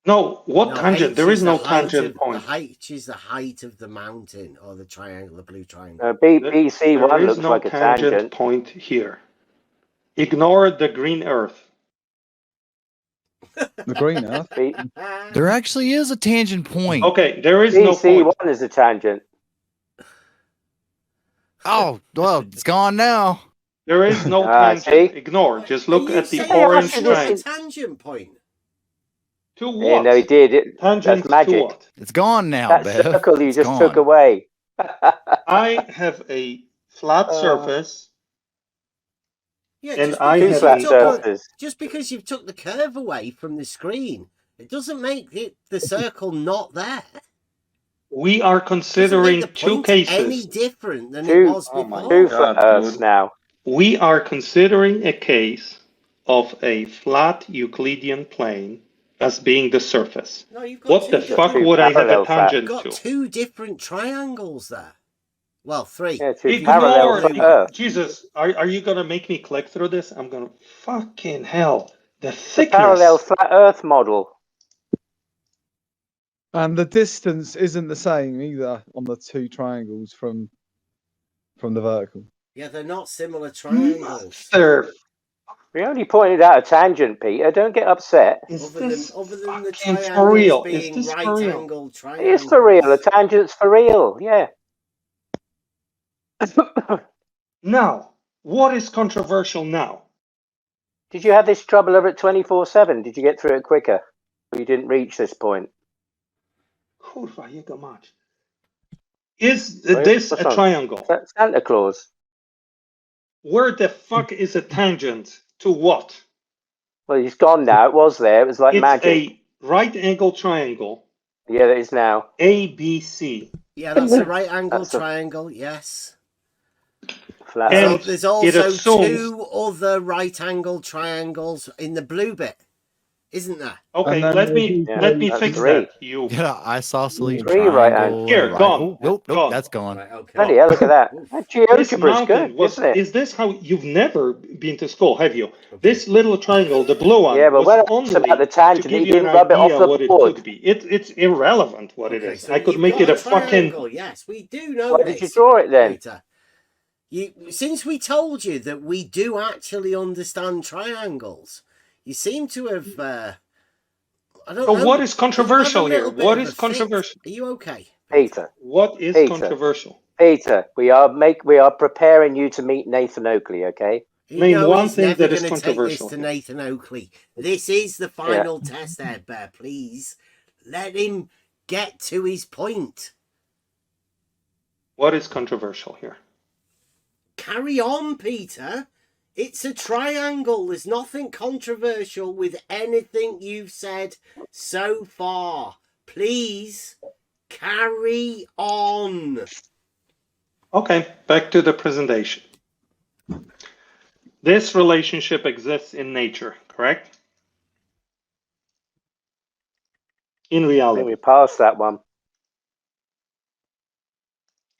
No, what
No,
tangent?
H
There is
the
no
height
tangent
of-
point.
The height is the height of the mountain or the triangle, the blue triangle.
BC1
There is
looks
no
like a tangent.
point here. Ignore the green Earth.
The green Earth.
There actually is a tangent point.
Okay, there is no point.
BC1 is a tangent.
Oh, well, it's gone now.
There is no tangent.
See?
Ignore. Just look at the
saying
orange
it's not a
triangle.
tangent point?
To what?
Yeah, no, he did.
Tangent
That's magic.
to what?
It's gone now,
That
Bev.
circle you
It's
just
gone.
took away.
I have a flat surface.
Yeah,
And
just
I
because
have
you've
a
took
point.
just because you've took the curve away from the screen, it doesn't make the circle not there.
We are considering two cases.
Any different than it was before.
Two flat Earths now.
We are considering a case of a flat Euclidean plane as being the surface.
No, you've got
What the
two
fuck
different
would I have a
parallel tracks.
tangent
You've got
to?
two different triangles there. Well, three.
Yeah, two
If you
parallel
include the
Ignore.
blue one.
Earth.
Jesus, are you gonna make me click through this? I'm gonna fucking hell. The
The parallel
thickness.
flat Earth model.
And the distance isn't the same either on the two triangles from the vertical.
Yeah, they're not similar triangles.
Mother,
We only pointed out a tangent, Peter. Don't get upset.
is
Other
this
than the
fucking for
triangles
real? Is
being
this
right
for real?
angled
It
triangles.
is for real. The tangent's for real. Yeah.
Now, what is controversial now?
Did you have this trouble over at 24/7? Did you get through it quicker? Or you didn't reach this point?
Kurwa jego mać. Is
Wait,
this
what's
a
wrong?
triangle?
Santa Claus.
Where the fuck is a tangent to what?
Well, he's gone now. It was there. It was like
It's
magic.
a right angle triangle,
Yeah, it is now.
ABC.
Yeah, that's a right angled
That's a-
triangle, yes.
Flat
And
Earth.
There's
it
also
assumes-
two other right angled triangles in the blue bit, isn't there?
Okay,
And then
let me
Yeah,
let me
that's
fix
three.
that. You
Yeah, isosceles
Three right
triangle.
angles.
Here,
and right.
gone.
Oh, nope, nope,
Gone.
that's gone.
Right, okay.
Bloody hell, look at that.
Oof.
That
this
GeoGebra's
mountain
good,
was.
isn't it?
Is this how you've never been to school? Have you? This little triangle, the blue one,
Yeah, but
was
when I asked
only
about the
to
tangent,
give
he
you an
didn't rub it off
idea
the
what it
board.
could be. It's irrelevant what it
Okay,
is.
so
I could
you've
make
got
it a
triangle,
fucking.
yes, we do know
Why
this.
did you draw it then?
Peter. Since we told you that we do actually understand triangles, you seem to have. I don't
So
know.
what is controversial
you have a
here?
little bit
What
of
is
a fit.
controversial?
Are you okay,
Peter,
What is
Peter.
controversial?
Peter, we are preparing you to meet Nathan Oakley, okay?
Name one
he's
thing
never
that is
going to take this
controversial
to
here.
Nathan Oakley. This is the final test, Ed Bear. Please let him get to his point.
What is controversial here?
Carry on, Peter. It's a triangle. There's nothing controversial with anything you've said so far. Please carry on.
Okay, back to the presentation. This relationship exists in nature, correct? In
I think we
reality,
passed that one.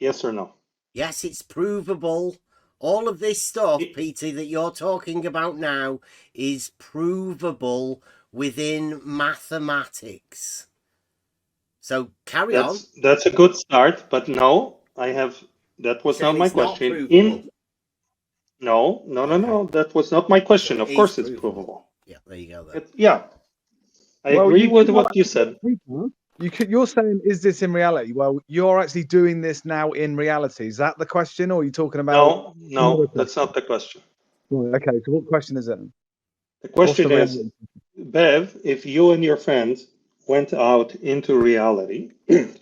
yes or no?
Yes, it's provable. All of this stuff,
It-
Peter, that you're talking about now is provable within mathematics. So carry on.
That's a good start, but no, that was
You're
not
saying
my
it's not
question.
provable.
No, that was not my question.
So
Of
it
course
is
it's
provable.
provable.
Yeah, there you go then.
Yeah, I
Well,
agree
you
with
could
what
not-
you said.
You're saying, is this in reality? Well, you're actually doing this now in reality. Is that the question, or are you talking about?
No, that's not the question.
Right, okay, so what question is it?
The question
What's
is,
the
Bev, if you and your friends went out into reality,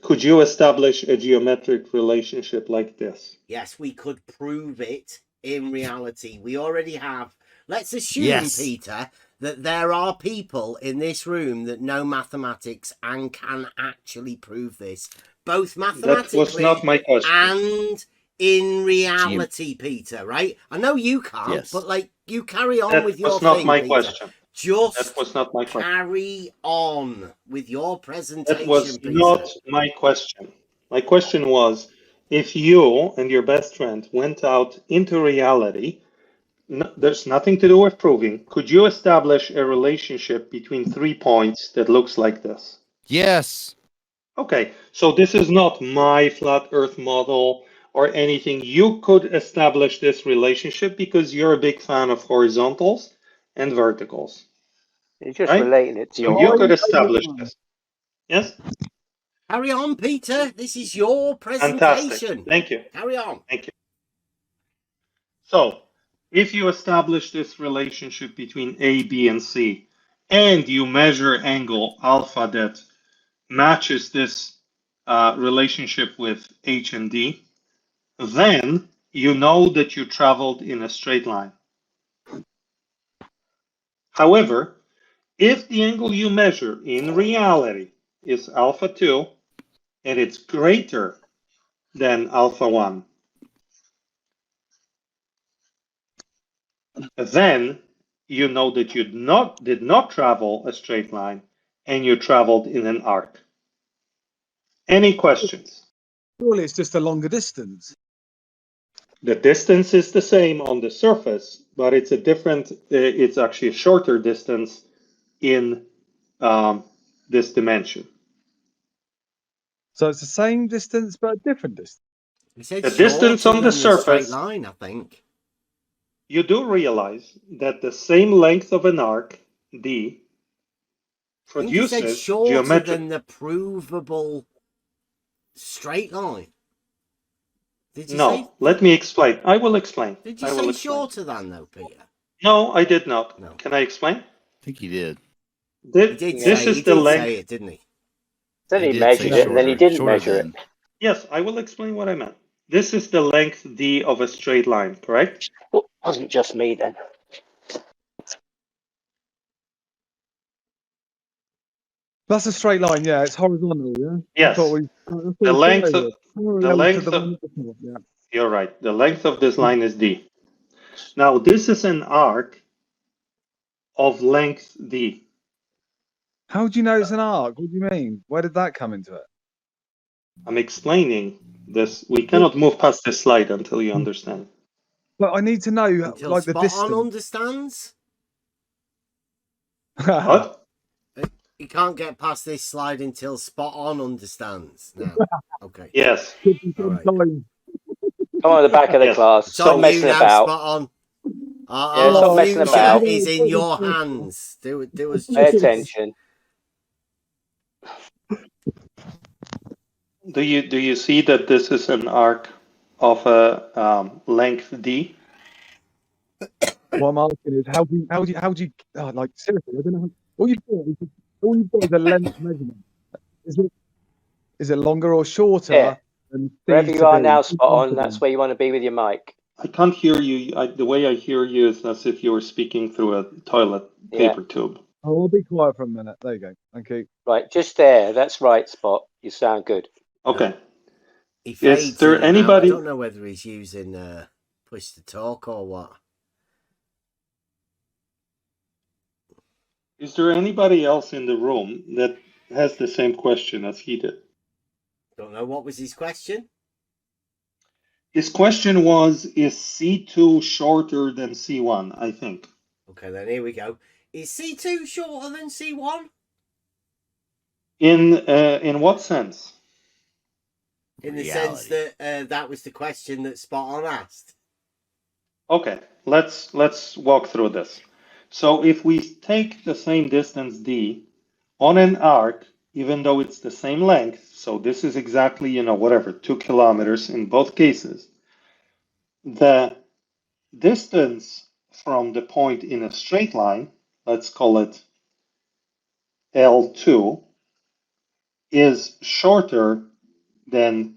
could you establish a geometric relationship like this?
Yes, we could prove it in reality. We already have. Let's assume,
Yes.
Peter, that there are people in this room that know mathematics and can actually prove this, both
That
mathematically
was not my question.
and in reality, Peter, right? I know you can't,
Yes.
but like you carry on
That
with your
was not
thing,
my
Peter.
question.
Just
That was not my question.
carry on with your presentation,
That was
Peter.
not my question. My question was, if you and your best friend went out into reality, there's nothing to do with proving. Could you establish a relationship between 3 points that looks like this?
Yes.
Okay, so this is not my flat Earth model or anything. You could establish this relationship because you're a big fan of horizontals and verticals.
You're just
Right?
relating it to
So
your
you could establish this. Yes?
Carry on, Peter. This is your presentation.
Fantastic. Thank you.
Carry on.
Thank you. So, if you establish this relationship between A, B, and C, and you measure angle alpha that matches this relationship with H and D, then you know that you traveled in a straight line. However, if the angle you measure in reality is alpha 2 and it's greater than alpha 1, then you know that you did not travel a straight line and you traveled in an arc. Any questions?
Surely it's just a longer distance.
The distance is the same on the surface, but it's a different, it's actually a shorter distance in this dimension.
So it's the same distance, but a different distance.
He said
The distance on the
straight
surface,
line, I think.
you do realize that the same length of an arc, D,
I think he said
produces
shorter
geometric.
than the provable straight line. Did you
No,
say?
let me explain. I will explain.
Did you
I
say
will explain.
shorter than though, Peter?
No, I did not.
No.
Can I explain?
I think he did.
He did
This
say,
is
he
the
did
length.
say it, didn't he?
Then he
did
measured
say
it, and then he
shorter.
didn't
Shorter
measure
than.
it.
Yes, I will explain what I meant. This is the length D of a straight line, correct?
Well, it wasn't just me then.
That's a straight line, yeah. It's horizontal, yeah.
Yes. The length of
Yeah.
You're right. The length of this line is D. Now this is an arc of length D.
How do you know it's an arc? What do you mean? Where did that come into it?
I'm explaining this. We cannot move past this slide until you understand.
But I need to know,
Until
like, the
Spot
distance.
On understands.
What?
You can't get past this slide until Spot On understands. Now, okay.
Yes.
All right.
Come on, the back of the class.
It's
Stop
on
messing
you now,
about.
Spot On.
Yeah, stop
Our
messing
future
about.
is in your hands. Do us
Pay
justice.
attention.
Do you see that this is an arc of a length D?
What I'm asking is, how do you like, seriously, I don't know. All you've got is a length measurement. Is it longer or shorter
Yeah.
than
Wherever
D
you
to
are
B?
now, Spot On, that's where you want to be with your mic.
I can't hear you. The way I hear you is as if you were speaking through a toilet paper tube.
Oh, I'll be quiet for a minute. There you go. Okay.
Right, just there. That's right, Spot. You sound good.
Okay.
He
Is
fades
there
in and out.
anybody?
I don't know whether he's using push to talk or what.
Is there anybody else in the room that has the same question as he did?
Don't know. What was his question?
His question was, is C2 shorter than C1, I think.
Okay, then here we go. Is C2 shorter than C1?
In what sense?
In the sense that that was the question that Spot On asked.
Okay, let's walk through this. So if we take the same distance D on an arc, even though it's the same length, so this is exactly, whatever, 2 kilometers in both cases, the distance from the point in a straight line, let's call it L2, is shorter than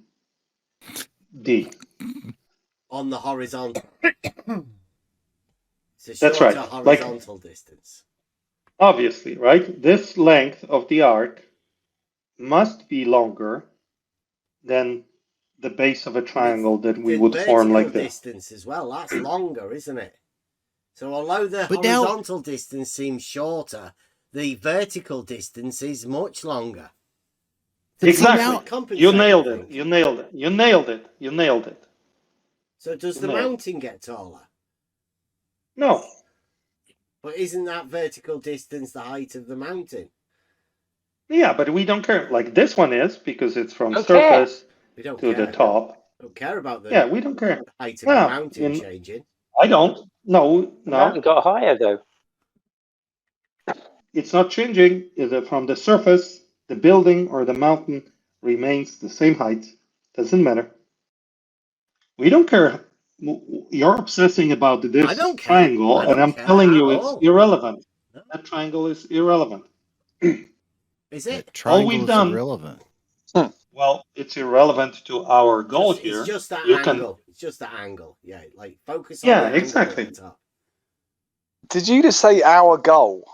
D.
On the horizontal. It's a
That's
shorter
right.
horizontal distance.
Obviously, right? This length of the arc must be longer than the base of a triangle that we would form like this.
Distance as well. That's longer, isn't it? So although the
But
horizontal distance seems shorter, the vertical distance is much longer.
Exactly. You nailed it. You nailed it. You nailed it. You nailed it.
So does the mountain get taller?
No.
But isn't that vertical distance the height of the mountain?
Yeah, but we don't care. Like this one is, because it's from surface to the top.
Don't care about the
we don't care.
height of the mountain changing.
I don't. No.
The mountain got higher though.
It's not changing. Either from the surface, the building or the mountain remains the same height. Doesn't matter. We don't care. You're obsessing about this triangle, and I'm telling you it's irrelevant. No. That triangle is irrelevant.
Is it?
All we've done.
Irrelevant.
Well, it's irrelevant to our goal here.
It's just that angle. It's just that angle. Yeah, like focus on the
exactly.
Angle at the top.
Did you just say our goal?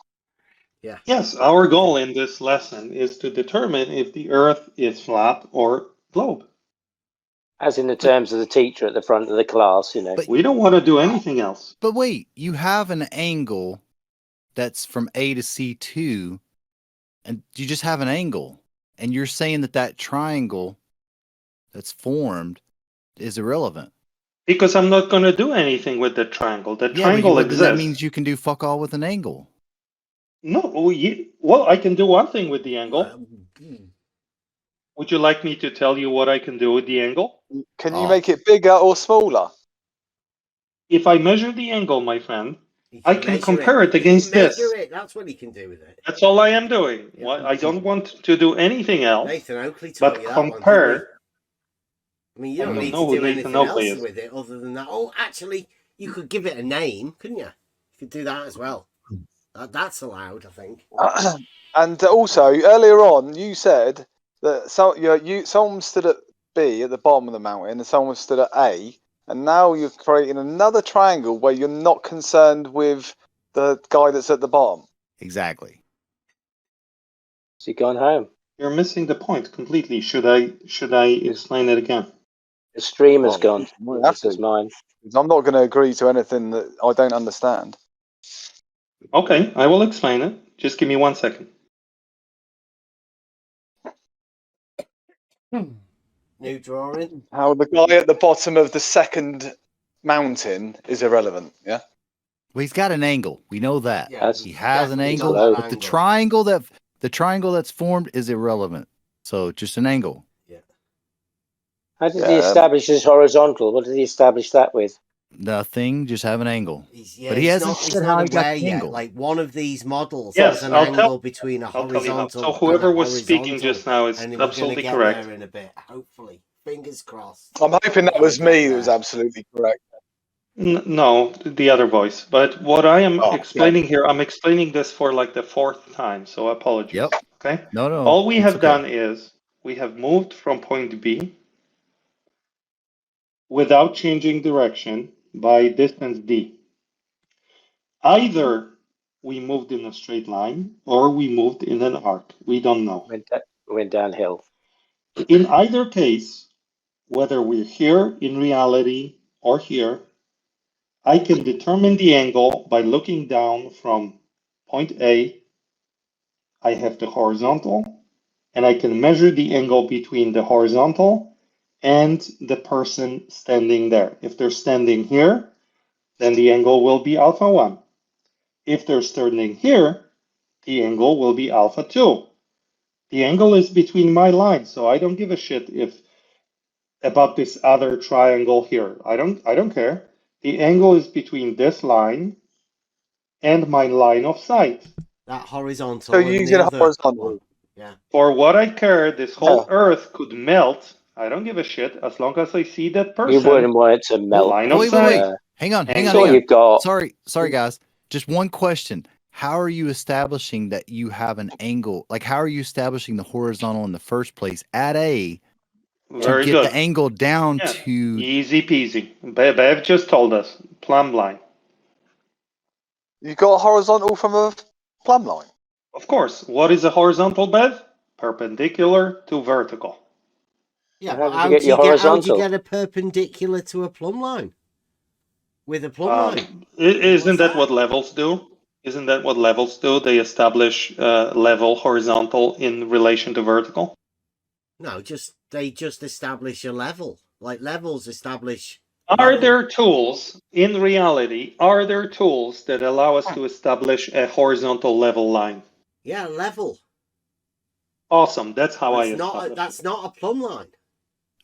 Yeah.
Yes, our goal in this lesson is to determine if the Earth is flat or globe.
As in the terms of the teacher at the front of the class,
But we don't want to do anything else.
But wait, you have an angle that's from A to C2 and you just have an angle, and you're saying that that triangle that's formed is irrelevant.
Because I'm not going to do anything with the triangle. The
Yeah, but
triangle
then
exists.
that means you can do fuck all with an angle.
No, well, I can do one thing with the angle. Would you like me to tell you what I can do with the angle?
Can you make it bigger or smaller?
If I measure the angle, my friend, I can
measure
compare it
He can
against this.
measure it. That's what he can do with it.
That's all I am doing. I don't want to do anything else
Nathan Oakley taught
but
you that one,
compare.
didn't he? I mean, you
I
don't
don't
need
know
to
who
do
Nathan
anything
Oakley
else
is.
with it other than that. Oh, actually, you could give it a name, couldn't you? You could do that as well. That's allowed, I think.
And also, earlier on, you said that someone stood at B at the bottom of the mountain and someone stood at A, and now you're creating another triangle where you're not concerned with the guy that's at the bottom.
Exactly.
Has he gone home?
You're missing the point completely. Should I explain it again?
The stream has
Well,
gone.
you might have
This is
to.
mine.
I'm not going to agree to anything that I don't understand.
Okay, I will explain it. Just give me 1 second.
New drawing.
How the guy at the bottom of the second mountain is irrelevant, yeah?
Well, he's got an angle. We know that.
Yeah,
He has an
definitely
angle,
got that
but the
angle.
triangle that's formed is irrelevant. So just an angle.
How did he establish his horizontal? What did he establish that with?
Nothing, just have an angle.
Yeah,
but he hasn't
he's
said
not
how he got
aware
the
yet.
angle.
Like one of these models
Yes,
has an
I'll
angle
tell-
between a
I'll tell you how.
horizontal.
So whoever
and a
was speaking
horizontal,
just now is
and we're gonna
absolutely
get
correct.
there in a bit, hopefully. Fingers crossed.
I'm hoping that was me that was absolutely correct.
No, the other voice. But what I am
Oh,
explaining here, I'm explaining this for like the 4th time, so apologies.
Yep.
Okay?
No,
All we
it's
have
okay.
done is we have moved from point B without changing direction by distance d. Either we moved in a straight line or we moved in an arc. We don't know.
Went downhill.
In either case, whether we're here in reality or here, I can determine the angle by looking down from point A. I have the horizontal, and I can measure the angle between the horizontal and the person standing there. If they're standing here, then the angle will be alpha 1. If they're standing here, the angle will be alpha 2. The angle is between my lines, so I don't give a shit about this other triangle here. I don't care. The angle is between this line and my line of sight.
That horizontal.
So
and
you're
the
using a
other
horizontal.
one. Yeah.
For what I care, this whole Earth could melt. I don't give a shit as long as I see that person.
You wouldn't want it to melt.
Line of
Wait.
sight.
Hang on.
You've got.
Sorry, guys. Just one question. How are you establishing that you have an angle? Like, how are you establishing the horizontal in the first place at A
Very
to get
good.
the angle down
Yeah.
to...
Easy peasy. Bev just told us. Plumb line.
You got a horizontal from a plumb line.
Of course. What is a horizontal, Bev? Perpendicular to vertical.
Yeah,
How
but
did you get your
how do you
horizontal?
get a perpendicular to a plumb line? With a plumb line?
Isn't that what levels do? Isn't that what levels do? They establish level horizontal in relation to vertical.
No, they just establish a level. Like levels establish.
Are there tools in reality? Are there tools that allow us to establish a horizontal level line?
Yeah, level.
Awesome. That's how I
That's
establish.
that's not a plumb line.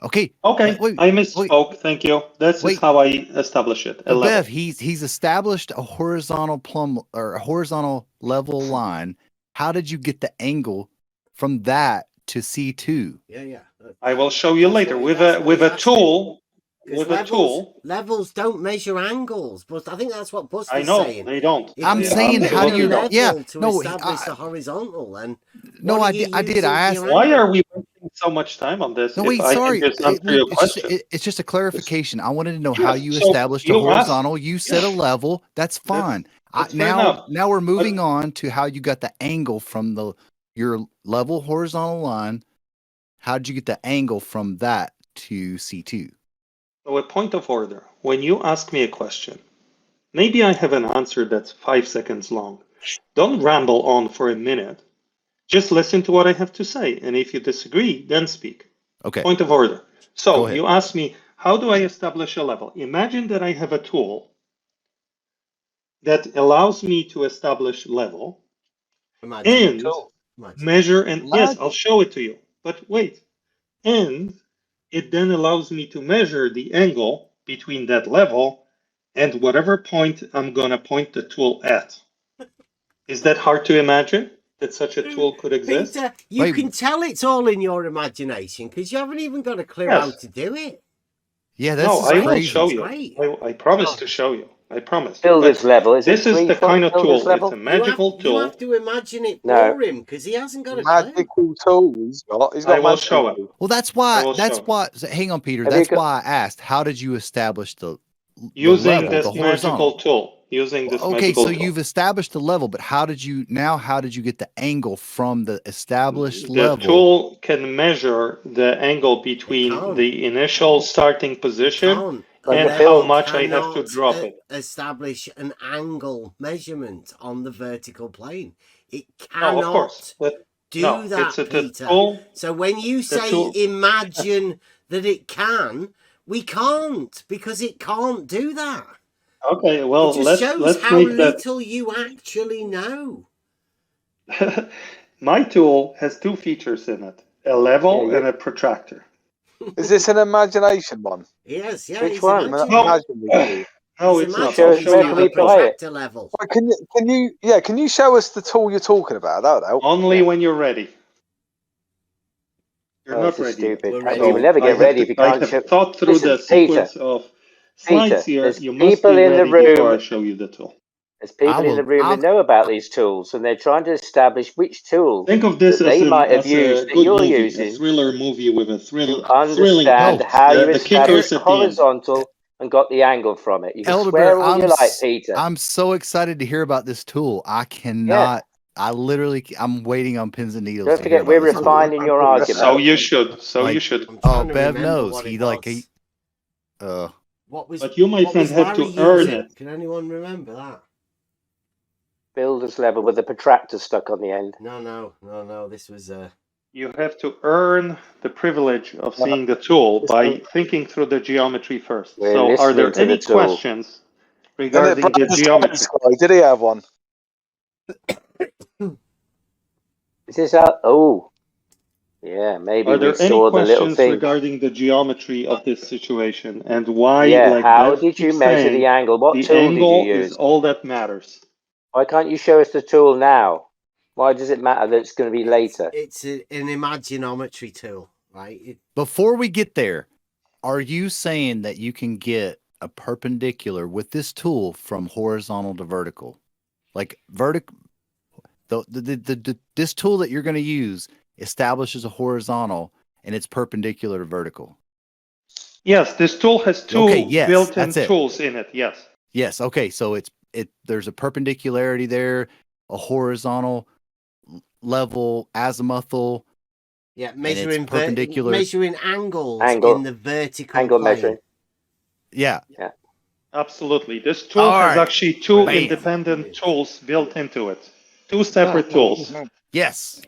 Okay.
Okay,
wait,
I misspoke. Thank you. This is how I establish it. A
So
level.
Bev, he's established a horizontal plumb or a horizontal level line. How did you get the angle from that to C2?
Yeah.
I will show you later with a tool. With a tool.
Levels don't measure angles, but I think that's what Buster's
I know
saying.
they don't.
I'm saying, how do you?
Establish the horizontal and.
No, I did. I asked.
Why are we wasting so much time on this?
No, wait,
if I
sorry.
can just answer your question.
It's just a clarification. I wanted to know
Yeah,
how you
so
established a
you
horizontal.
asked-
You said a level. That's fine.
That's fair enough.
Now we're moving on to how you got the angle from your level horizontal line. How did you get the angle from that to C2?
So a point of order. When you ask me a question, maybe I have an answer that's 5 seconds long. Don't ramble on for a minute. Just listen to what I have to say, and if you disagree, then speak.
Okay.
Point of order.
Go
So
ahead.
you asked me, how do I establish a level? Imagine that I have a tool that allows me to establish level and measure, and yes, I'll show it to you, but wait. And it then allows me to measure the angle between that level and whatever point I'm gonna point the tool at. Is that hard to imagine that such a tool could exist?
Peter, you can tell it's all in your imagination because you haven't even got a clue how to do it.
Yeah,
no,
that's
I will
crazy.
show you. I promise to show you. I promise.
Builder's level. Is
this
it
is the
3 foot
kind of
builder's
tool.
level?
It's a magical
You
tool.
have to imagine it
No.
for him because he hasn't got a clue.
Magical tool. He's got
I will
magical
show it.
tool.
Well, that's
I
why.
will
That's
show it.
why. Hang on, Peter.
Have you
That's
got-
why I asked. How did you establish the
Using
level,
this
the horizontal
magical tool. Using this
Okay,
magical
so
tool.
you've established the level, but how did you get the angle from the established
The
level?
tool can measure the angle between the initial starting position and how much I have to drop it.
Establish an angle measurement on the vertical plane. It
No, of course.
cannot
But
do
no,
that,
it's a
Peter.
tool.
So when you
the
say
tool-
imagine that it can, we can't because it can't do that.
Okay, well,
It just shows
let's
how
make that.
little you actually know.
My tool has two features in it: a level and a protractor.
Is this an imagination one?
Yes, yeah.
Which
he's
one?
imagining
No,
Imaginary.
no,
He's
it's not.
imagining
I'll
he's
show
where
you
can
got
the
we
a
tool.
play it?
protractor level.
Well, can you show us the tool you're talking about? That would help.
Only when you're ready. You're
Oh,
not
this is
ready yet.
stupid.
We're
I
ready.
mean, we'll never
I
get
have
ready if you
to- I
can't
have
show.
thought through
Listen,
the sequence of slides here.
there's
You must
people
be
in the
ready before I
room.
show you the tool.
There's people in the room that know about these tools, and they're trying to establish which tool
Think of this
that
as
they might have
a
used that
good
you're
movie, a
using
thriller movie with a
to
thrilling
understand
plot.
how you
The kicker is
established
at the end.
horizontal and got the angle from it. You can
Elderberry,
swear all you like, Peter.
I'm so excited to hear about this tool. I cannot. I'm waiting on pins and needles.
Don't
to hear
forget, we're
about this tool.
refining your argument.
So you should. So
Like,
you should.
Oh, Bev knows. He like he.
What was?
But you, my
what
friend,
was
have to
Larry
earn
using?
it.
Can anyone remember that?
Builder's level with the protractor stuck on the end.
No. This was
You have to earn the privilege of seeing the tool by thinking through the geometry first.
We're
So are there
listening to
any
the tool.
questions regarding the
Brandon's
geometry?
guy, did he have one?
Is this out? Oh, yeah. Maybe
Are there
we
any
saw the little
questions
thing.
regarding the geometry of this situation and why,
Yeah.
like
How
Bev
did you
keeps
measure
saying,
the angle? What
the
tool did you
angle
use?
is all that matters?
Why can't you show us the tool now? Why does it matter that it's going to be later?
it's an imaginometry tool, right?
Before we get there, are you saying that you can get a perpendicular with this tool from horizontal to vertical, like vertical? This tool that you're going to use establishes a horizontal and it's perpendicular to vertical.
Yes, this tool has two built-in
that's it.
tools in it. Yes.
Yes. Okay. So there's a perpendicularity there, a horizontal level, azimuthal.
Yeah, measuring
perpendicular.
measuring angles
Angle.
in the vertical
Angle
plane.
measuring.
Yeah.
Absolutely. This tool
All
has
right.
actually two
Bam.
independent tools built into it. Two separate tools.
Yes.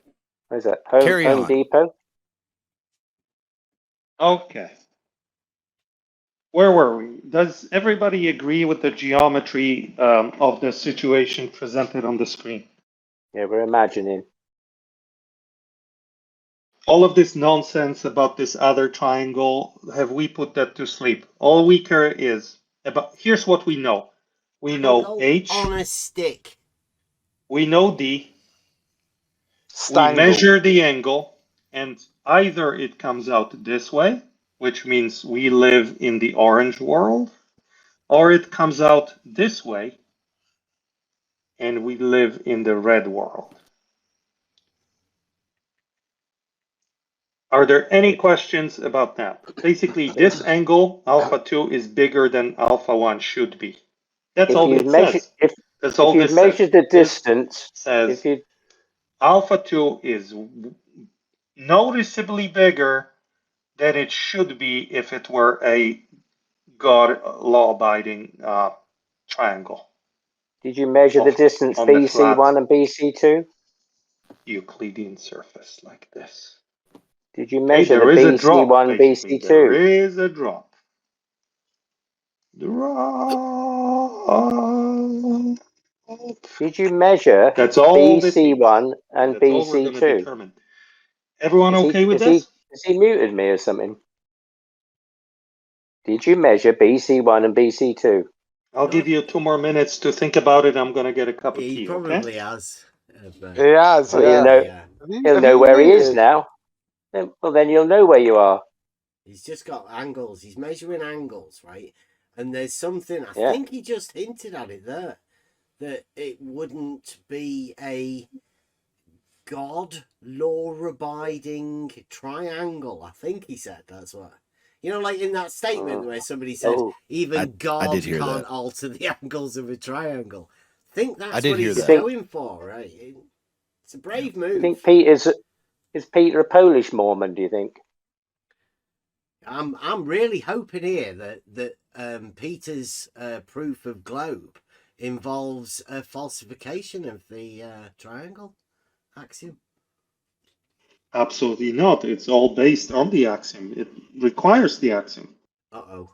What is that?
Carry
Home
on.
Depot?
Okay. Where were we? Does everybody agree with the geometry of the situation presented on the screen?
Yeah, we're imagining.
All of this nonsense about this other triangle, have we put that to sleep? All we care is about, here's what we know. We know
Angle
H,
on a stick.
we know D,
Stangle.
we measure the angle, and either it comes out this way, which means we live in the orange world, or it comes out this way, and we live in the red world. Are there any questions about that? Basically, this angle, alpha 2, is bigger than alpha 1 should be. That's all it says. That's all
If you've measured the distance,
says alpha 2 is noticeably bigger than it should be if it were a God law-abiding triangle.
Did you measure the distance
on the
BC1
flat.
and BC2?
Euclidean surface like this.
Did you
Okay,
measure
there
the
is a drop,
BC1,
basically. There
BC2?
is a drop.
Did you measure
That's all this means.
BC1 and
That's all we're going to
BC2?
determine. Everyone okay with
Has
this?
he muted me or something? Did you measure BC1 and BC2?
I'll give you 2 more minutes to think about it. I'm going to get a cup of
He
tea,
probably
okay?
has.
He has,
Well,
yeah.
he'll know where he is now. Well, then you'll know where you are.
He's just got angles. He's measuring angles, right? And there's something, I
Yeah.
think he just hinted at it there, that it wouldn't be a God law-abiding triangle. I think he said that's what. You know, like in that statement where somebody said, even God
did hear
can't
that.
alter the angles of a triangle. I think that's
did
what
hear
he's
that.
going for, right? It's a brave move.
I think is Peter a Polish Mormon, do you think?
I'm really hoping here that Peter's proof of globe involves a falsification of the triangle axiom.
Absolutely not. It's all based on the axiom. It requires the axiom.
Uh-oh.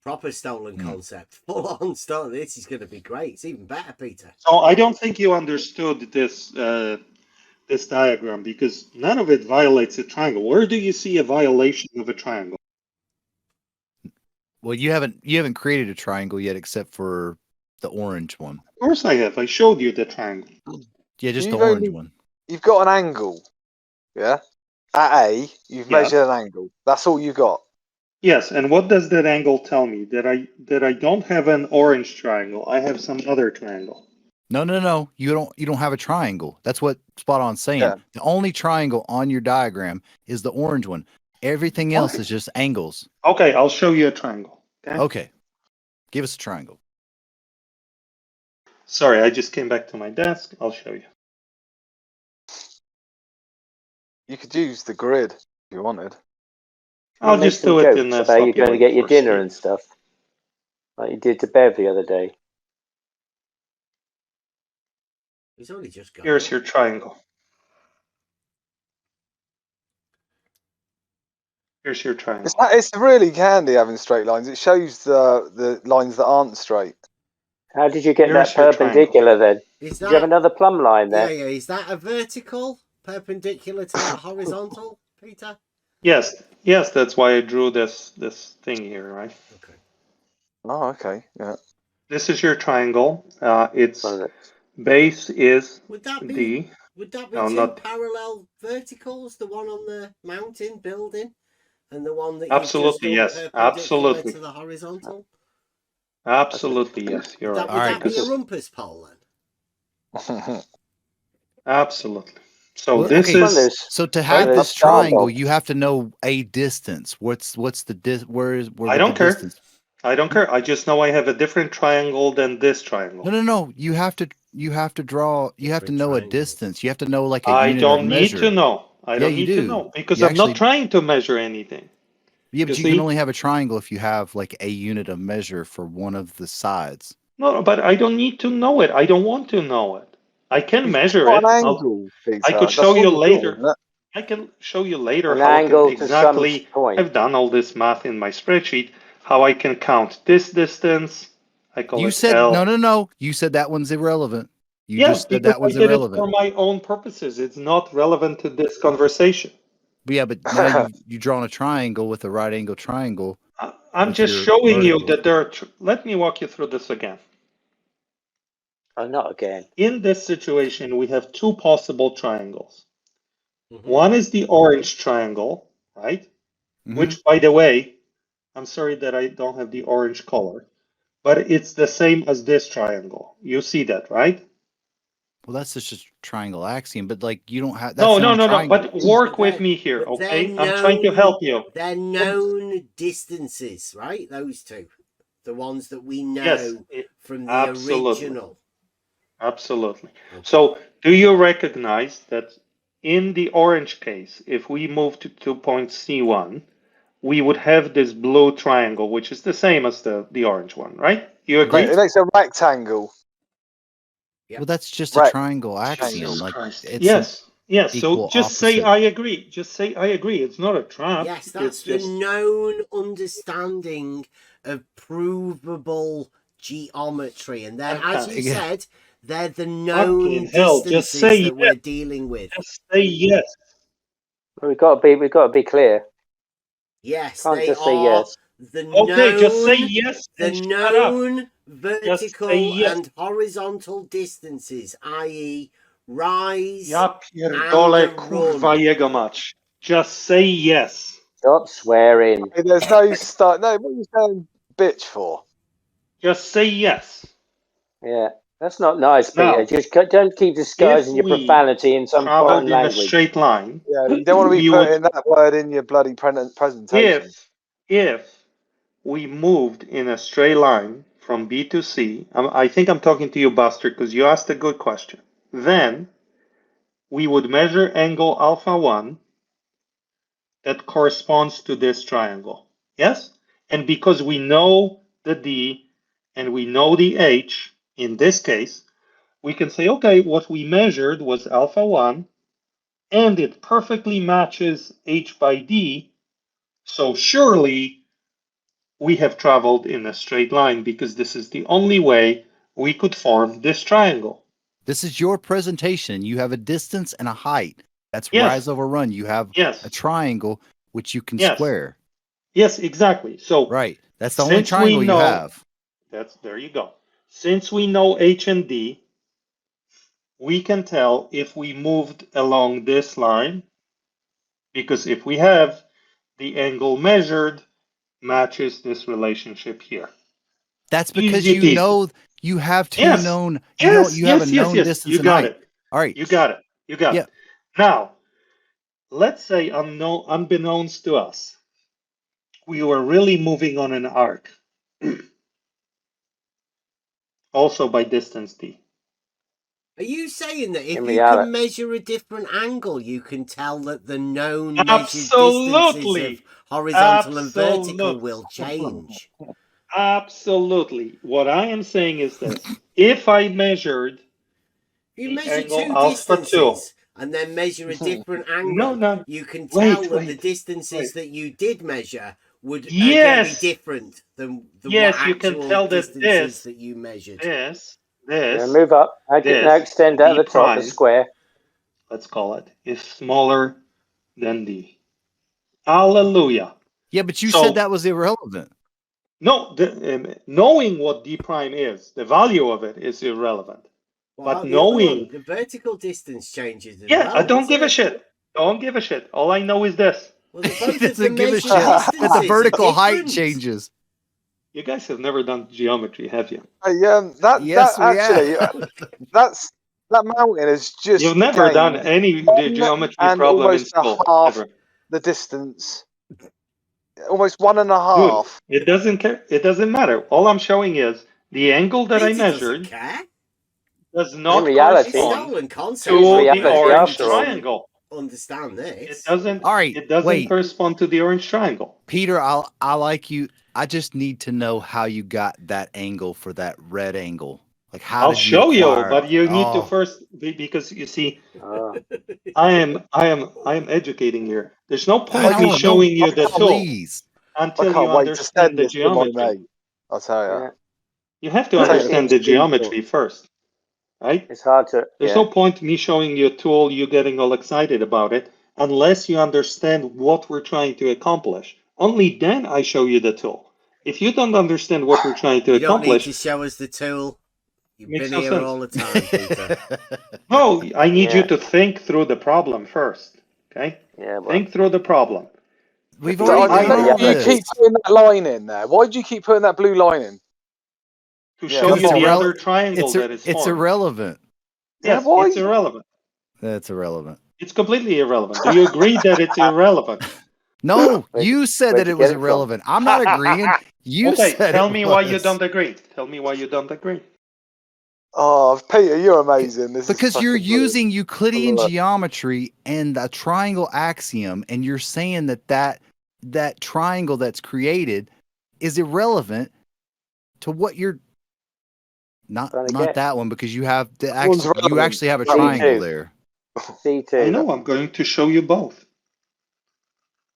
Proper stolen concept. Full on stolen. This is going to be great. It's even better, Peter.
So I don't think you understood this this diagram because none of it violates a triangle. Where do you see a violation of a triangle?
Well, you haven't created a triangle yet, except for the orange one.
Of course I have. I showed you the triangle.
Yeah, just
You've
the orange
only-
one.
You've got an angle, yeah? At A, you've
Yeah.
measured an angle. That's all you got.
Yes, and what does that angle tell me? That I don't have an orange triangle. I have some other triangle.
No. You don't have a triangle. That's what Spot On's saying.
Yeah.
The only triangle on your diagram is the orange one. Everything else is just angles.
Okay, I'll show you a triangle.
Okay. Give us a triangle.
Sorry, I just came back to my desk. I'll show you.
You could use the grid if you wanted.
I'll
Make
just
some
do it
jokes
in a
about you going to get your dinner
speed.
and stuff, like you did to Bev the other day.
He's only just got.
Here's your triangle. Here's your triangle.
It's really handy having straight lines. It shows the lines that aren't straight.
How did you get
Here's
that
your
perpendicular then?
Is
Did you have another plumb line there?
Yeah. Is that a vertical perpendicular to that horizontal, Peter?
Yes, that's why I drew this thing here, right?
Okay.
Oh, okay. Yeah.
This is your triangle. Its base is
Would that be
D. No,
two
not
parallel verticals? The one on the mountain building, and the one that
absolutely
you've just
yes.
done perpendicular
Absolutely.
to the horizontal.
Absolutely yes. You're
Would
right.
that be a rumpus pole then?
Absolutely. So
Well,
this
okay,
is
so to have
right?
this triangle, you have to know a distance. What's the where
I don't care.
distance?
I don't care. I just know I have a different triangle than this triangle.
No. You have to draw. You have to know a distance. You have to know like a
I
unit
don't
of
need
measure.
to know. I
Yeah,
don't
you
need to
do.
know because
You
I'm not
actually-
trying to measure anything.
Yeah, but
You
you can
see?
only have a triangle if you have like a unit of measure for one of the sides.
No, but I don't need to know it. I don't want to know it. I can measure
got
it.
an angle, Peter.
I could
That's
show
all
you
you've got,
later.
isn't it?
I can show you later
An
how I
angle
can
to some
exactly.
point.
I've done all this math in my spreadsheet. How I can count this distance. I call
You
it
said
L.
no. You said that one's irrelevant. You
Yes,
just said
because
that
I
one's
did it
irrelevant.
for my own purposes. It's not relevant to this conversation.
But yeah, but now you've drawn a triangle with a right angle triangle.
I'm
with
just
your
showing you
vertical.
that there are. Let me walk you through this again.
Oh, not again.
In this situation, we have two possible triangles.
Mm-hmm.
One is the orange triangle, right?
Mhm.
Which, by the way, I'm sorry that I don't have the orange color, but it's the same as this triangle. You see that, right?
Well, that's just a triangle axiom, but like you don't have.
No,
That's the only
no.
triangle.
But work with me here,
But
okay?
they're
I'm trying to help you.
They're known distances, right? Those two. The ones that we know
Yes,
from the
absolutely.
original.
Absolutely. So, do you recognize that in the orange case, if we move to point C1, we would have this blue triangle, which is the same as the orange one, right? You agree?
It makes a rectangle.
Well, that's just a
Right.
triangle axiom.
Jesus
Like
Christ.
it's
Yes. Yes. So
equal
just say
opposite.
I agree. Just say I agree. It's not a trap.
Yes, that's
It's
the
just
known understanding of provable geometry. And then, as
okay.
you
Yeah.
said, they're the
Fucking
known
hell. Just say
distances that we're
yes.
dealing with.
Just say yes.
We've got to be clear.
Yes,
Can't
they
just say
are
yes.
the
Okay, just say
known,
yes
the
and shut up.
known
Just say
vertical
yes.
and horizontal distances, i.e., rise
Ja
and
pierdolę, kurwa
run.
jego mać. Just say yes.
Stop swearing.
Hey, there's no start. No, what are you saying, bitch, for?
Just say yes.
Yeah, that's not nice, Peter.
Now,
Just don't keep
if
disguising your
we
profanity in some
traveled
foreign
in a
language.
straight line,
Yeah, you don't want to be
we would,
putting that word in your bloody presentation.
if we moved in a straight line from B to C, I think I'm talking to you, Buster, because you asked a good question. Then we would measure angle alpha 1 that corresponds to this triangle. Yes? And because we know the D and we know the H in this case, we can say, okay, what we measured was alpha 1 and it perfectly matches H by D. So surely we have traveled in a straight line because this is the only way we could form this triangle.
This is your presentation. You have a distance and a height. That's
Yes.
rise over run. You have
Yes.
a triangle which you can
Yes.
square.
Yes, exactly. So
Right. That's the only
since we
triangle you
know,
have.
there you go. Since we know H and D, we can tell if we moved along this line, because if we have the angle measured matches this relationship here.
That's because
Easy
you
peasy.
know you have two
Yes.
known.
Yes.
You have a
Yes.
known
Yes.
distance
You
and
got
height.
it.
All right.
You got it. You got
Yeah.
it. Now, let's say unbeknownst to us, we were really moving on an arc, also by distance d.
Are you saying that if
In
you can
reality,
measure a different angle, you can tell that the known measured distances of
Absolutely.
horizontal and vertical will change?
Absolutely. What I am saying is this. If I measured
If you
the
measure
angle
two
alpha 2,
distances and then measure a different angle,
no,
you can
wait,
tell that the
wait.
distances that you did measure are going to be
Yes.
different than what
Yes, you can
actual
tell that
distances that you measured.
yeah, move up. Now
this,
extend out
D
the top, the
prime,
square.
let's call it, is smaller than D. Hallelujah.
Yeah, but you
So-
said that was irrelevant.
No, knowing what D prime is, the value of it is irrelevant.
Well,
But
the other one,
knowing,
the vertical distance changes as
yeah,
well.
I don't
doesn't
give a
it?
shit. Don't give a shit. All I know is this.
Well, the
He
both of the
doesn't give a
measured
shit that
distances
the vertical
are
height
different.
changes.
You guys have never done geometry, have you?
Yes, we
actually, that mountain is just
You've never done
gained
any
one
geometry
and
problem in
almost a
school,
half
ever.
the distance. Almost one and a
Good.
half.
It doesn't care. It doesn't matter. All I'm showing is the angle that I
Peter doesn't
measured
care.
does not
reality-
It's
correspond
stolen concept.
to
It's
the
reality
orange
after all.
triangle.
Understand
It
this.
doesn't.
All right,
It doesn't
wait.
correspond to the orange triangle.
Peter, I like you. I just need to know how you got that angle for that red angle. Like how
I'll
did you
show you,
acquire?
but you need to
Oh.
first because you see,
Oh.
I am educating here. There's no point
I
me
know,
showing you the tool
please.
I
until you
can't wait to
understand
send
the
this to my
geometry.
mate. I'll tell you.
Yeah.
You have to
I'll take
understand
it
the
to school.
geometry first, right?
It's hard to.
There's
Yeah.
no point me showing you a tool, you getting all excited about it, unless you understand what we're trying to accomplish. Only then I show you the tool. If you don't understand what we're trying to
You don't need
accomplish,
to show us the tool. You've
makes
been
no
here
sense.
all the time, Peter.
No, I need you
Yeah.
to think through the problem first. Okay?
Yeah. Well,
Think through the problem.
We've
So
already
Onion,
done all
you
this.
keep putting that line in there. Why do you keep putting that blue line in?
To
Yeah,
show
the
you the
bottom.
other triangle that is
It's
formed.
irrelevant.
Yeah,
Yes,
why?
it's irrelevant.
That's irrelevant.
It's completely irrelevant. Do you agree that it's irrelevant?
No,
Where'd
you said
where'd
that
you
it was
get it from?
irrelevant. I'm not agreeing. You
Okay,
said
tell
it
me why you
was.
don't agree. Tell me why you don't agree.
Oh, Peter, you're amazing. This
Because
is
you're
fucking brilliant.
using Euclidean
Look.
geometry and a triangle axiom, and you're saying that triangle that's created is irrelevant to what you're Not
Trying to
not
get
that one, because you have the
That one's
you
relevant.
actually have a
That one's-
triangle
C2.
there.
C2.
I know. I'm going to show you both.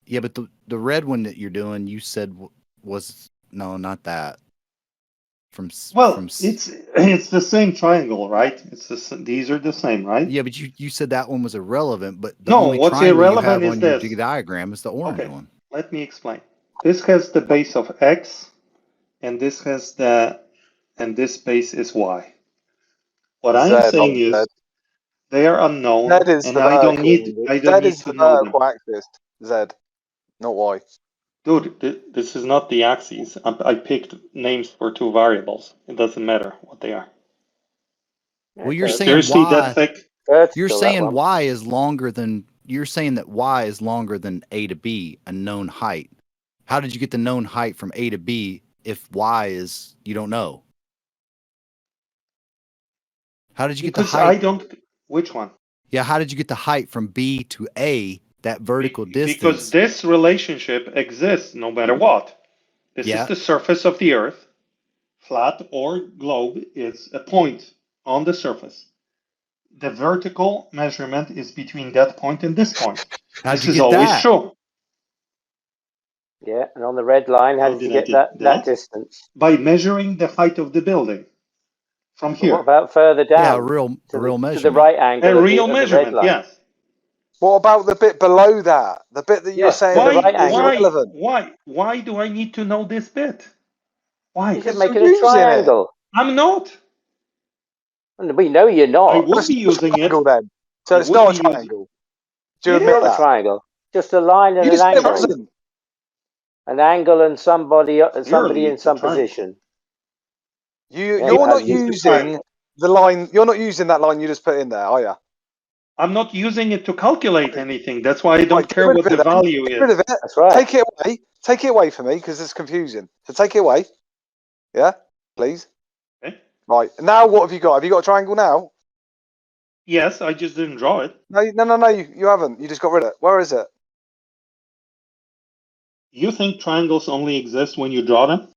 Yeah, but the red one that you're doing, you said was no, not that.
Well, it's the same triangle, right? These are the same, right?
Yeah, but you said that one was irrelevant. But the
No,
only
what's
triangle you
irrelevant
have
is
on your
this.
diagram is the orange
Okay,
one.
let me explain. This has the base of x, and this has and this base is y. What I am
Z,
saying
not
is
Z.
they are unknown,
Z is
and
the
I don't
vertical. Z
need
is
to
the
know them.
vertical axis. Z, not Y.
Dude, this is not the axes. I picked names for two variables. It doesn't matter what they are.
Well, you're
It's
saying
seriously that
y.
thick?
You're saying y is longer than. You're saying that y is longer than a to b, a known height. How did you get the known height from a to b if y is you don't know? How did you get the
Because
height?
I don't. Which one?
Yeah, how did you get the height from b to a? That vertical distance.
Because this relationship exists no matter what. This is the surface of the Earth. Flat or globe is a point on the surface. The vertical measurement is between that point and this point.
How'd
This
you
is
get
always
that?
true.
Yeah, and on the red line, how did you get that distance?
By measuring the height of the building from
But what
here.
about further down?
Yeah, a real
measurement. To the right angle.
A real
of the red
measurement,
line.
yes.
What about the bit below that? The bit that you're saying
the right angle.
Why do I need to know this bit? Why?
Because you're making a triangle.
I'm not.
And we know you're not.
I would be using it.
Then. So it's not a triangle. Do you admit
not
that?
a triangle. Just a line and
You
an
just said it
angle.
wasn't.
An angle and somebody
Clearly,
in
it's a
some
triangle.
position.
You're not using the line. You're not using that line you just put in there, are you?
I'm not using it to calculate anything. That's why I don't
Right,
care what the value
Get rid
is.
of it.
That's right.
Take it away. Take it away from me because it's confusing. So take it away. Yeah, please.
Okay.
Right. Now what have you got? Have you got a triangle now?
Yes, I just didn't draw it.
No, you haven't. You just got rid of it. Where is it?
You think triangles only exist when you draw them?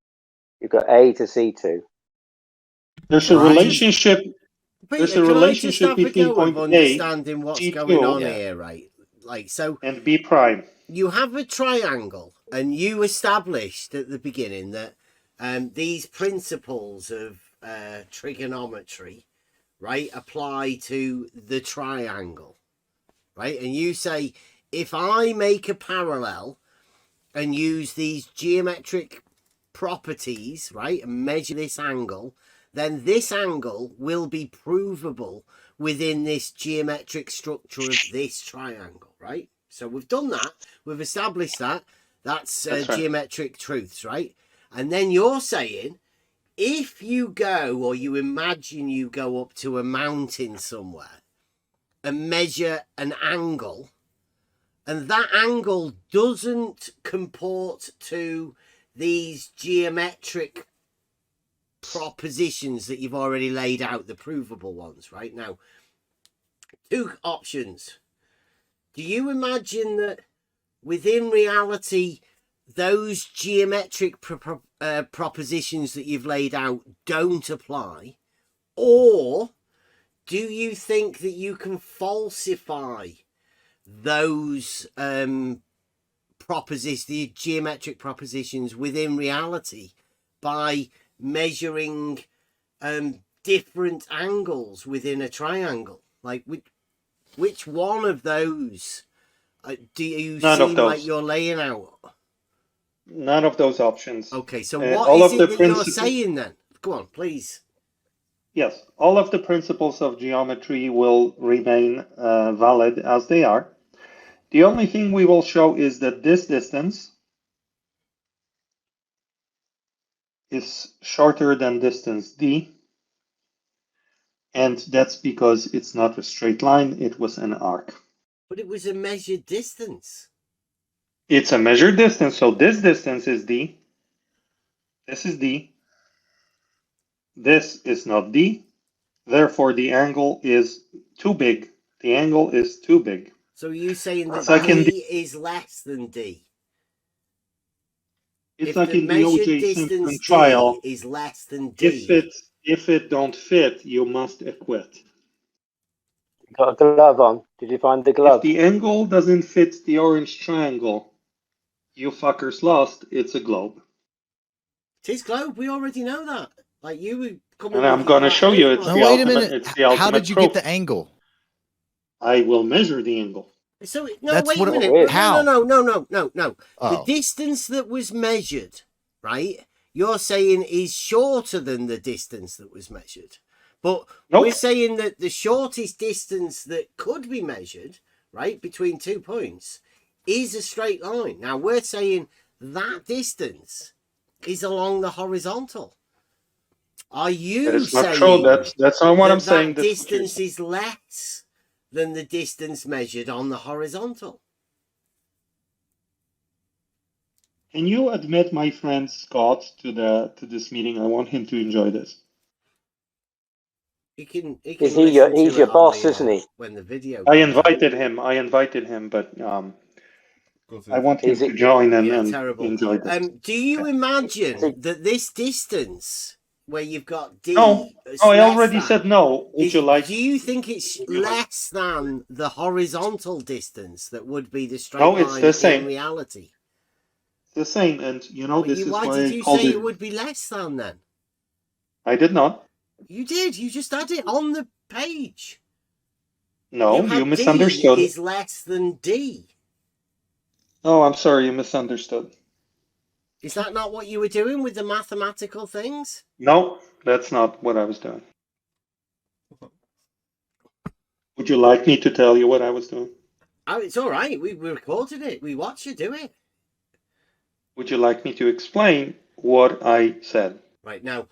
You've got A to C2.
There's a relationship. There's
Peter,
a
can I just
relationship
have a
between
go
point
of
A,
understanding what's
G2,
going on here, right? Like, so,
and B prime.
You have a triangle, and you established at the beginning that these principles of trigonometry, right, apply to the triangle, right? And you say, if I make a parallel and use these geometric properties, right, and measure this angle, then this angle will be provable within this geometric structure of this triangle, right? So we've done that. We've established that. That's right. Geometric truths, right? And then you're saying, if you go, or you imagine you go up to a mountain somewhere and measure an angle, and that angle doesn't comport to these geometric propositions that you've already laid out, the provable ones, right? Now, two options. Do you imagine that within reality, those geometric propositions that you've laid out don't apply? Or do you think that you can falsify those the geometric propositions within reality by measuring different angles within a triangle? Like, which one of those do you seem like you're laying out?
None of those options.
Okay, so what is it that you're saying then? Go on, please.
Yes, all of the principles of geometry will remain valid as they are. The only thing we will show is that this distance is shorter than distance d, and that's because it's not a straight line, it was an arc.
But it was a measured distance.
It's a measured distance, so this distance is d, this is d, this is not d, therefore the angle is too big. The angle is too big.
So are you saying that d is less than d?
It's
if
like
the
in the
measured
O.J.
distance
Simpson
d
trial.
is less than d,
if it don't fit, you must acquit.
Got a glove on. Did you find the
If
glove?
the angle doesn't fit the orange triangle, you fuckers lost. It's a globe.
It is globe. We already know that. Like you were coming.
And I'm going to show you it's
No,
the
wait a
ultimate.
minute.
It's the
How
ultimate
did you
proof.
get the angle?
I will measure the angle.
So no,
That's
wait
what
a
it-
minute.
how?
No. The
Oh.
distance that was measured, right? You're saying is shorter than the distance that was measured, but
Nope.
we're saying that the shortest distance that could be measured, right, between 2 points, is a straight line. Now we're saying that distance is along the horizontal. Are you
That is not
saying
true. That's not what
that
I'm saying.
that
That's what you're
distance
saying.
is less than the distance measured on the horizontal?
Can you admit my friend Scott to this meeting? I want him to enjoy this.
He can
Is
listen
he your?
to
He's
it
your
on
boss,
the,
isn't he?
when the video
I
comes out.
invited him, but
Go for
I
it.
want him
Is
to
it?
join
Yeah,
and
terrible.
enjoy this.
Do you imagine
Is
that this distance where you've got D
No,
is
I
less
already
than,
said no. Would you like?
do you think it's
would you like-
less than the horizontal distance that would be the straight
No, it's
line
the same.
in reality?
It's the same, and you know
But
this is
why
why
did
I
you
called
say
it.
it would be less than then?
I did not.
You did. You just had it on the page.
No,
You had
you
D
misunderstood.
is less than D.
Oh, I'm sorry, you misunderstood.
Is that not what you were doing with the mathematical things?
No, that's not what I was doing. Would you like me to tell you what I was doing?
Oh, it's all right. We recorded it. We watched you do it.
Would you like me to explain what I said?
Right now,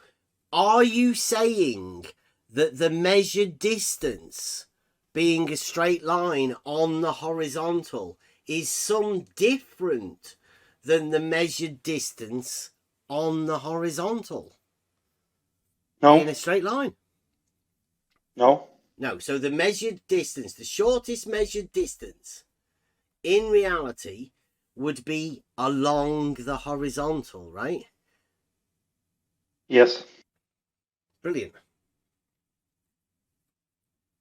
are you saying that the measured distance being a straight line on the horizontal is some different than the measured distance on the horizontal
No,
in a straight line?
no,
No, so the measured distance, the shortest measured distance in reality would be along the horizontal, right?
yes.
Brilliant.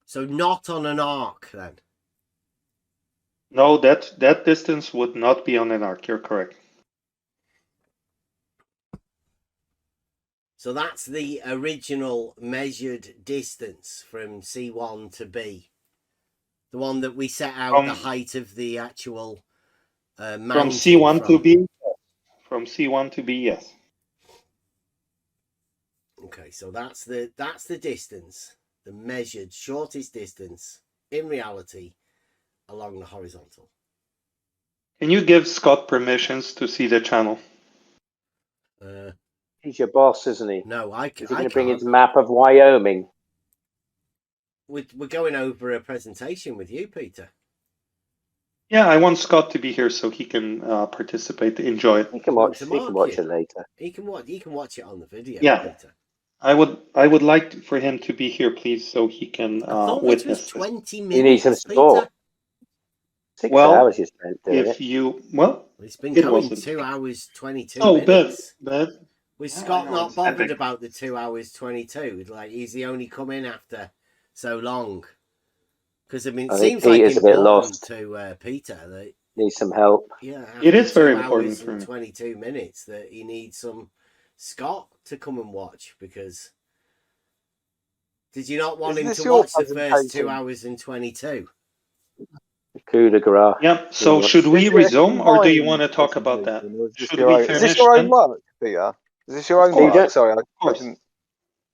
So not on an arc then.
No, that distance would not be on an arc. You're correct.
So that's the original measured distance from C1 to B. The one that we set out the height of the actual mountain
From C1 to B. From C1 to B, yes.
Okay, so that's the distance, the measured shortest distance in reality along the horizontal.
Can you give Scott permissions to see the channel?
He's your boss, isn't he?
No, I
Is he
can't.
going to bring his map of Wyoming?
We're going over a presentation with you, Peter.
Yeah, I want Scott to be here so he can participate, enjoy it.
He can watch. He can watch it later.
He can watch it on the video.
Yeah,
Peter.
I would like for him to be here, please, so he can
I thought
witness
it was
this.
20 minutes.
You need some support.
Peter.
6
Well,
hours you spent doing
if
it.
you well,
It's been
it
going
wasn't.
2 hours 22
Oh,
minutes.
but
With
yeah,
Scott
I know,
not
it's
bothered
epic.
about the 2 hours 22, like he's the only come in after so long. Because I mean, it
I think
seems like
Peter's a bit
important
lost.
to Peter that
Needs some help.
yeah,
It is
after
very
2
important
hours
for
and
me.
22 minutes that he needs some Scott to come and watch. Because did you not want
Is
him
this
to
your
watch the first 2
presentation?
hours and 22?
Coup de grace.
Yep. So should
Is
we
this your
resume, or do you want
combined
to talk about that?
presentation, or is this
Should
your
we
own? Is
finish
this your own
then?
work, Peter? Is this your
Of
own
course.
work? Sorry,
Of
I
course.
didn't.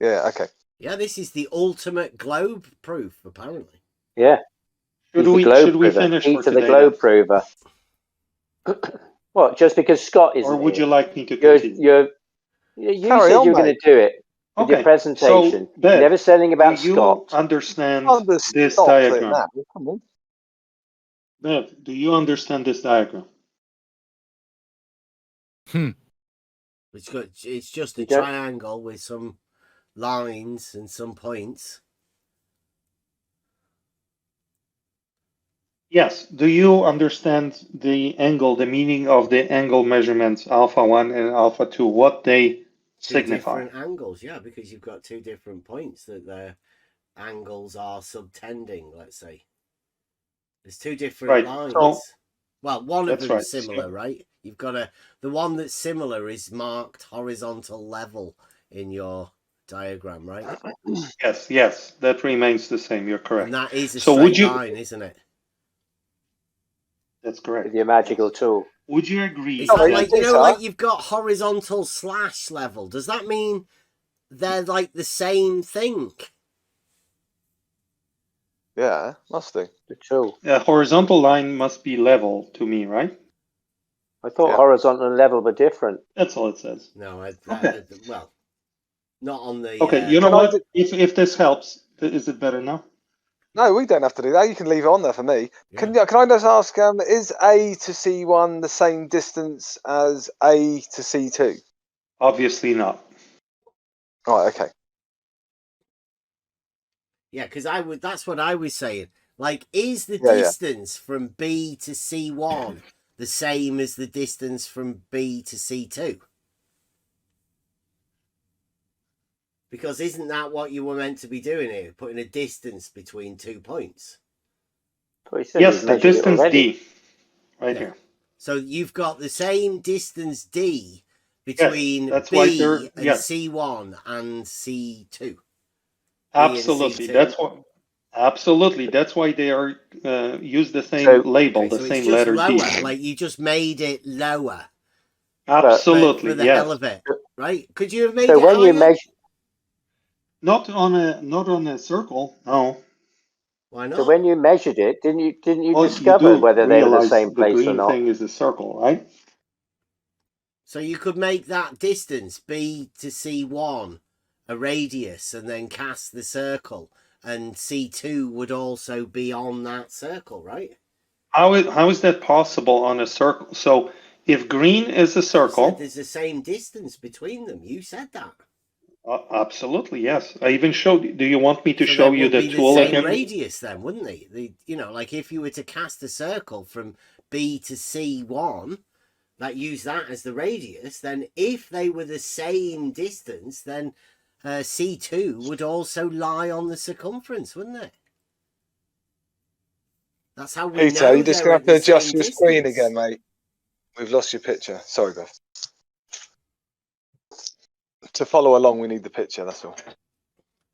Yeah, okay.
Yeah, this is the ultimate globe proof, apparently.
Yeah.
Should
He's the
we
globe
should we
prover.
finish for
Peter the
today?
globe
Then?
prover. What? Just because Scott
Or
isn't
would you
here?
like me to continue?
You
Carry
said
on,
you were going
mate.
to do it with your
Okay.
presentation.
So,
You
Bev,
never said anything
do
about
you
Scott.
understand
Can't just
this
stop it
diagram?
now. Come on.
Bev, do you understand this diagram?
It's just a
You don't-
triangle with some lines and some points.
Yes. Do you understand the angle, the meaning of the angle measurements alpha 1 and alpha 2, what they signify?
different angles, yeah, because you've got two different points that their angles are subtending, let's say. There's two different
Right.
lines.
So
well, one of
that's
them's
right.
similar, right? You've got the one that's similar is marked horizontal level in your diagram, right?
yes, that remains the same. You're correct.
And that is a
So would
straight
you?
line, isn't it?
That's correct.
With your magical tool.
Would you agree?
Is that
Sorry,
like,
Peter.
like you've got horizontal slash level? Does that mean they're like the same thing?
Yeah, must do.
The tool.
A horizontal line must be level to me, right?
I thought
Yeah.
horizontal and level were different.
That's all it says.
No,
Okay.
well, not on the.
Okay, you know
Can I
what?
do-
If this helps, is it better now?
No, we don't have to do that. You can leave it on there for me.
Yeah.
Can I just ask, is A to C1 the same distance as A to C2?
Obviously not.
Right, okay.
Yeah, because that's what I was saying. Like, is the
Yeah,
distance from B to C1 the same as the distance from B to C2? Because isn't that what you were meant to be doing here? Putting a distance between 2 points.
Yes, the distance D. Right here.
So you've got the same distance D between
that's why
B
they're-
and
yes.
C1 and C2.
Absolutely.
C2.
That's what. Absolutely. That's why they are use the same label,
Okay,
the
so
same
it's just
letter
lower.
D.
Like you just made it lower.
Absolutely.
For the
yes.
hell of it, right? Could you have made
So
it
when
higher?
you measure,
Not on a circle. No.
Why not?
so when you measured it, didn't you
Well,
discover
you do
whether they were the
realize
same
the
place or
green
not?
thing is a circle, right?
So you could make that distance B to C1 a radius and then cast the circle, and C2 would also be on that circle, right?
How is that possible on a circle? So if green is a
You said
circle,
there's the same distance between them. You said that.
absolutely yes. I even showed. Do you want me to
So
show
they
you
would
the
be the
tool
same
again?
radius then, wouldn't they? Like if you were to cast a circle from B to C1, that use that as the radius, then if they were the same distance, then C2 would also lie on the circumference, wouldn't it? That's how we
Peter,
know
you're just
they're
going to
at
have to
the
adjust
same
your screen
distance.
again, mate. We've lost your picture. Sorry, Bev. To follow along, we need the picture, that's all.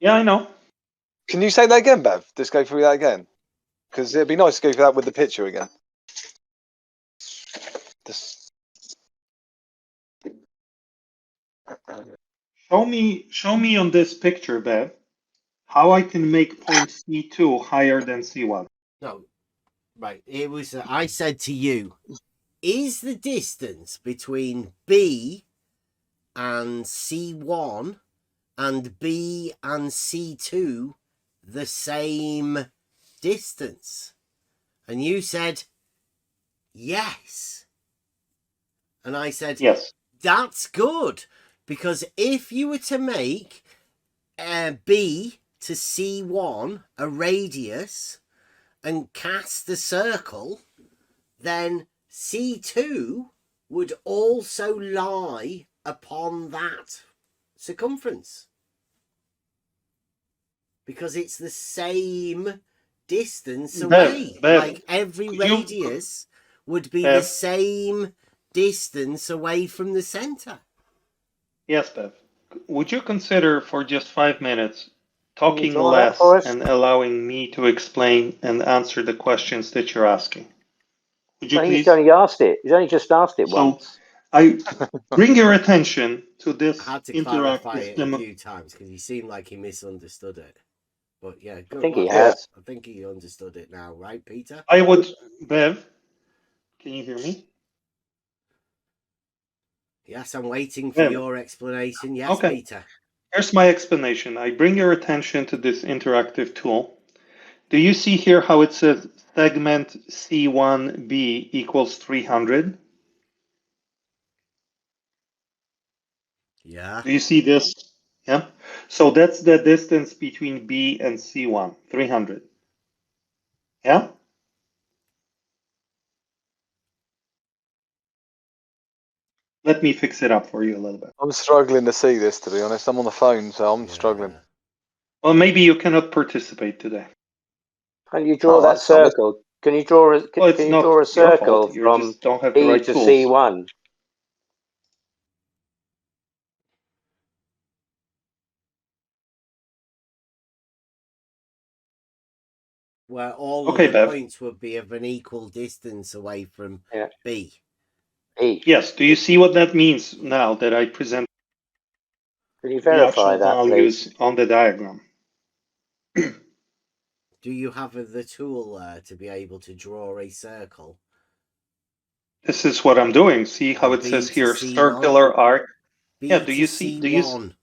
Yeah, I know.
Can you say that again, Bev? Just go through that again. Because it'd be nice to go through that with the picture again. Just...
Show me on this picture, Bev, how I can make point C2 higher than C1.
No, right. It was. I said to you, is the distance between B and C1 and B and C2 the same distance? And you said yes. And I said,
yes,
that's good, because if you were to make B to C1 a radius and cast the circle, then C2 would also lie upon that circumference, because it's the same distance away.
Bev,
like every
could you-
radius would be
Bev?
the same distance away from the center.
Yes, Bev. Would you consider for just 5 minutes talking
draw that
less
for us?
and allowing me to explain and answer the questions that you're asking? Would you
I think
please?
he's only asked it. He's only just asked it
So
once.
I bring your attention to this
I had to clarify
interactive
it a
demo.
few times because he seemed like he misunderstood it. But yeah, good.
I think he
Well,
has.
I think he understood it now, right, Peter?
I would, Bev, can you hear me?
Yes, I'm waiting for
Bev.
your explanation. Yes,
Okay.
Peter.
Here's my explanation. I bring your attention to this interactive tool. Do you see here how it says segment C1B equals 300?
Yeah.
Do you see this? Yeah. So that's the distance between B and C1, 300. Yeah. Let me fix it up for you a little bit.
I'm struggling to see this, to be honest. I'm on the phone, so I'm struggling.
Well, maybe you cannot participate today.
Can you draw
Oh,
that
that's nice.
circle? Can you draw a
Well, it's
can you
not
draw a
your
circle
fault. You
from
just don't have the
B
right
to
tools.
C1?
Where all
Okay,
of the
Bev.
points would be of an equal distance away from
Yeah.
B.
E.
Yes. Do you see what that means now that I present
Can you
the
verify
actual
that,
values
please?
on the diagram?
Do you have the tool to be able to draw a circle?
This is what I'm doing. See how
From
it
B
says
to
here,
C1?
circular arc.
B
Yeah, do
to
you see? Do you see?
C1.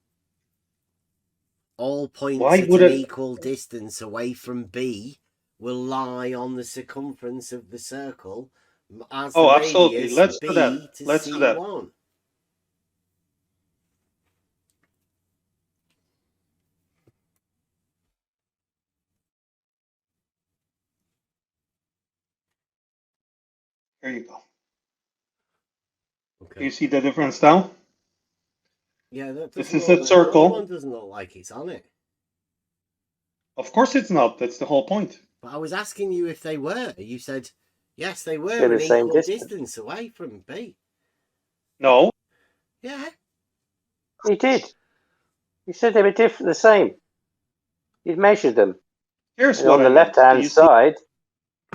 All points
Why
at
would
an
it?
equal distance away from B will lie on the circumference of the circle as the
Oh, absolutely.
radius
Let's do that.
B to
Let's do that.
C1.
Here you go.
Okay.
Do you see the difference now?
Yeah, that
This
doesn't
is
look,
a
the other
circle.
one doesn't look like it's on it.
Of course it's not. That's the whole point.
But I was asking you if they were. You said, yes, they were
They're
an
the same
equal
distance.
distance away from B.
No.
Yeah.
You did. You said they were different, the same. You'd measured them.
Here's
And
what
on the
I meant. Do
left-hand
you see?
side,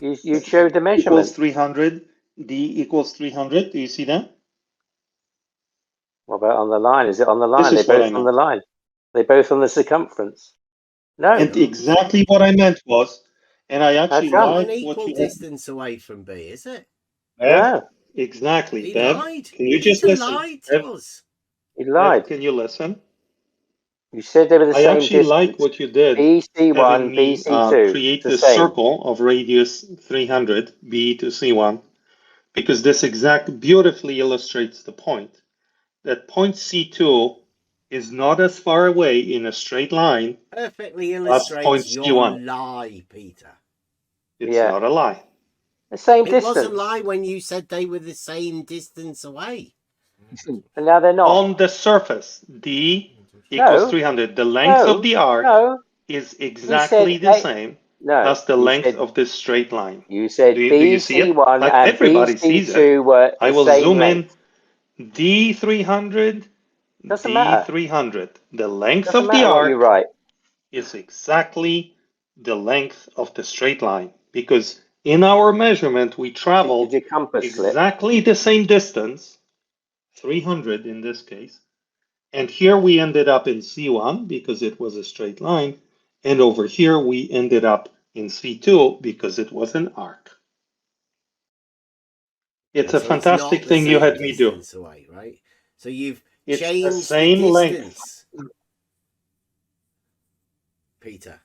you showed the
Equals
measurement.
300. D equals 300. Do you see that?
What about on the line? Is it on the
This
line? They're
is what I
both on
meant.
the line. They're both on the circumference. No.
And exactly what I meant was, and I actually
It's not
like
an
what
equal
you have.
distance away from B, is it?
No.
Exactly,
He
Bev.
lied.
Can you just
Peter
listen?
lied
Bev,
to us.
You
Bev,
lied.
can you listen?
You said they were the
I
same
actually like
distance.
what you did,
BC1,
having me
BC2.
create
It's the
this
same.
circle of radius 300, B to C1, because this exact beautifully illustrates the point that point C2 is not as far away in a straight line
Perfectly
as
illustrates
point
your
C1.
lie, Peter.
It's
Yeah.
not a lie.
The same
It was a
distance.
lie when you said they were the same distance away.
And now they're not.
On the surface, D equals 300. The length of the arc is exactly the same as the length of this straight line.
You said
Do you see it?
BC1
Like
and
everybody sees it.
BC2 were
I
the
will
same
zoom
length.
in. D300,
Doesn't matter.
D300. The length
Doesn't
of the
matter what you
arc
write.
is exactly the length of the straight line, because in our measurement we traveled
Did your compass slip?
exactly the same distance, 300 in this case, and here we ended up in C1 because it was a straight line, and over here we ended up in C2 because it was an arc. It's a
So
fantastic
it's not
thing
the
you
same
had me do.
distance away, right? So you've
It's the
changed
same
the
length.
distance, Peter.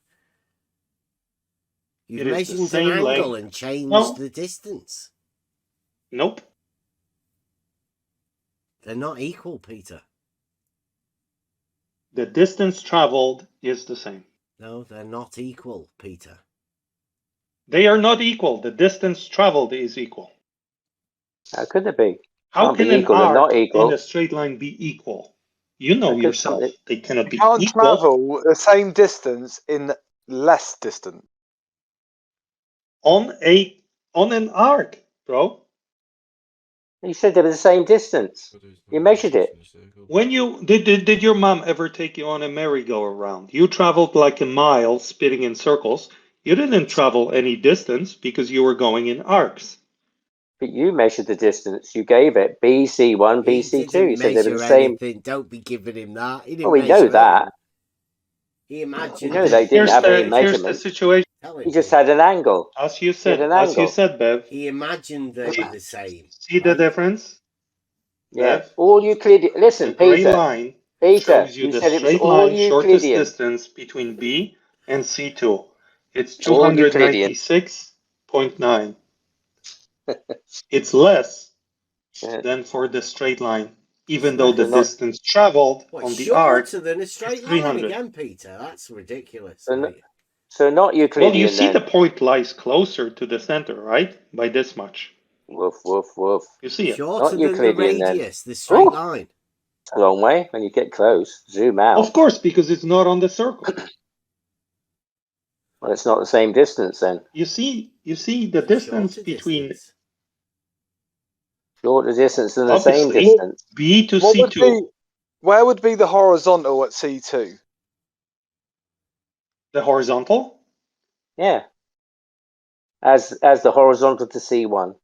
You've
It is the
measured an
same
angle
length.
and changed
Well,
the distance.
nope.
They're not equal, Peter.
The distance traveled is the same.
No, they're not equal, Peter.
They are not equal. The distance traveled is equal.
How could they be?
How
Can't
can
be
an
equal and not
arc and
equal.
a straight line be equal? You know
How could something?
yourself. They cannot
You
be
can't
equal
travel the same distance in less distance.
on an arc, bro.
You said they were the same distance. You measured it.
When you did your mom ever take you on a merry-go-round? You traveled like a mile spinning in circles. You didn't travel any distance because you were going in arcs.
But you measured the distance. You gave it BC1,
He
BC2.
didn't
You said they were the
measure
same.
anything. Don't be giving him that. He
Well,
didn't
we know
measure
that.
it. He
We
imagined
know
it.
they didn't have any
Here's the
measurement.
situation.
Tell
He
him,
just
Peter.
had an angle.
As you
He had
said,
an angle.
Bev.
He imagined they were the same.
See the
right?
difference?
Yeah.
Bev?
All Euclidean. Listen,
The gray
Peter.
line
Peter,
shows you
you
the
said it was
straight
all
line shortest
Euclidean.
distance between B and C2. It's
All Euclidean.
296.9. It's less
Yeah.
than for the straight line, even
It's
though the
So not.
distance traveled
What,
on the arc
shorter than a
is
straight line
300.
again, Peter? That's ridiculous.
So,
Right?
so not
Well, you
Euclidean
see
then.
the point lies closer to the center, right? By this much.
Woof, woof, woof.
You see it.
Shorter
Not
than the
Euclidean, then.
radius, the straight
Ooh.
line.
It's a long way when you get close. Zoom out.
Of course, because it's not on the circle.
Well, it's not the same distance then.
You see the
It's a
distance
shorter
between
distance.
Shorter distance than the same
obviously
distance.
B to
What would
C2.
be, where would be the horizontal at C2?
The horizontal.
Yeah. As the horizontal to C1.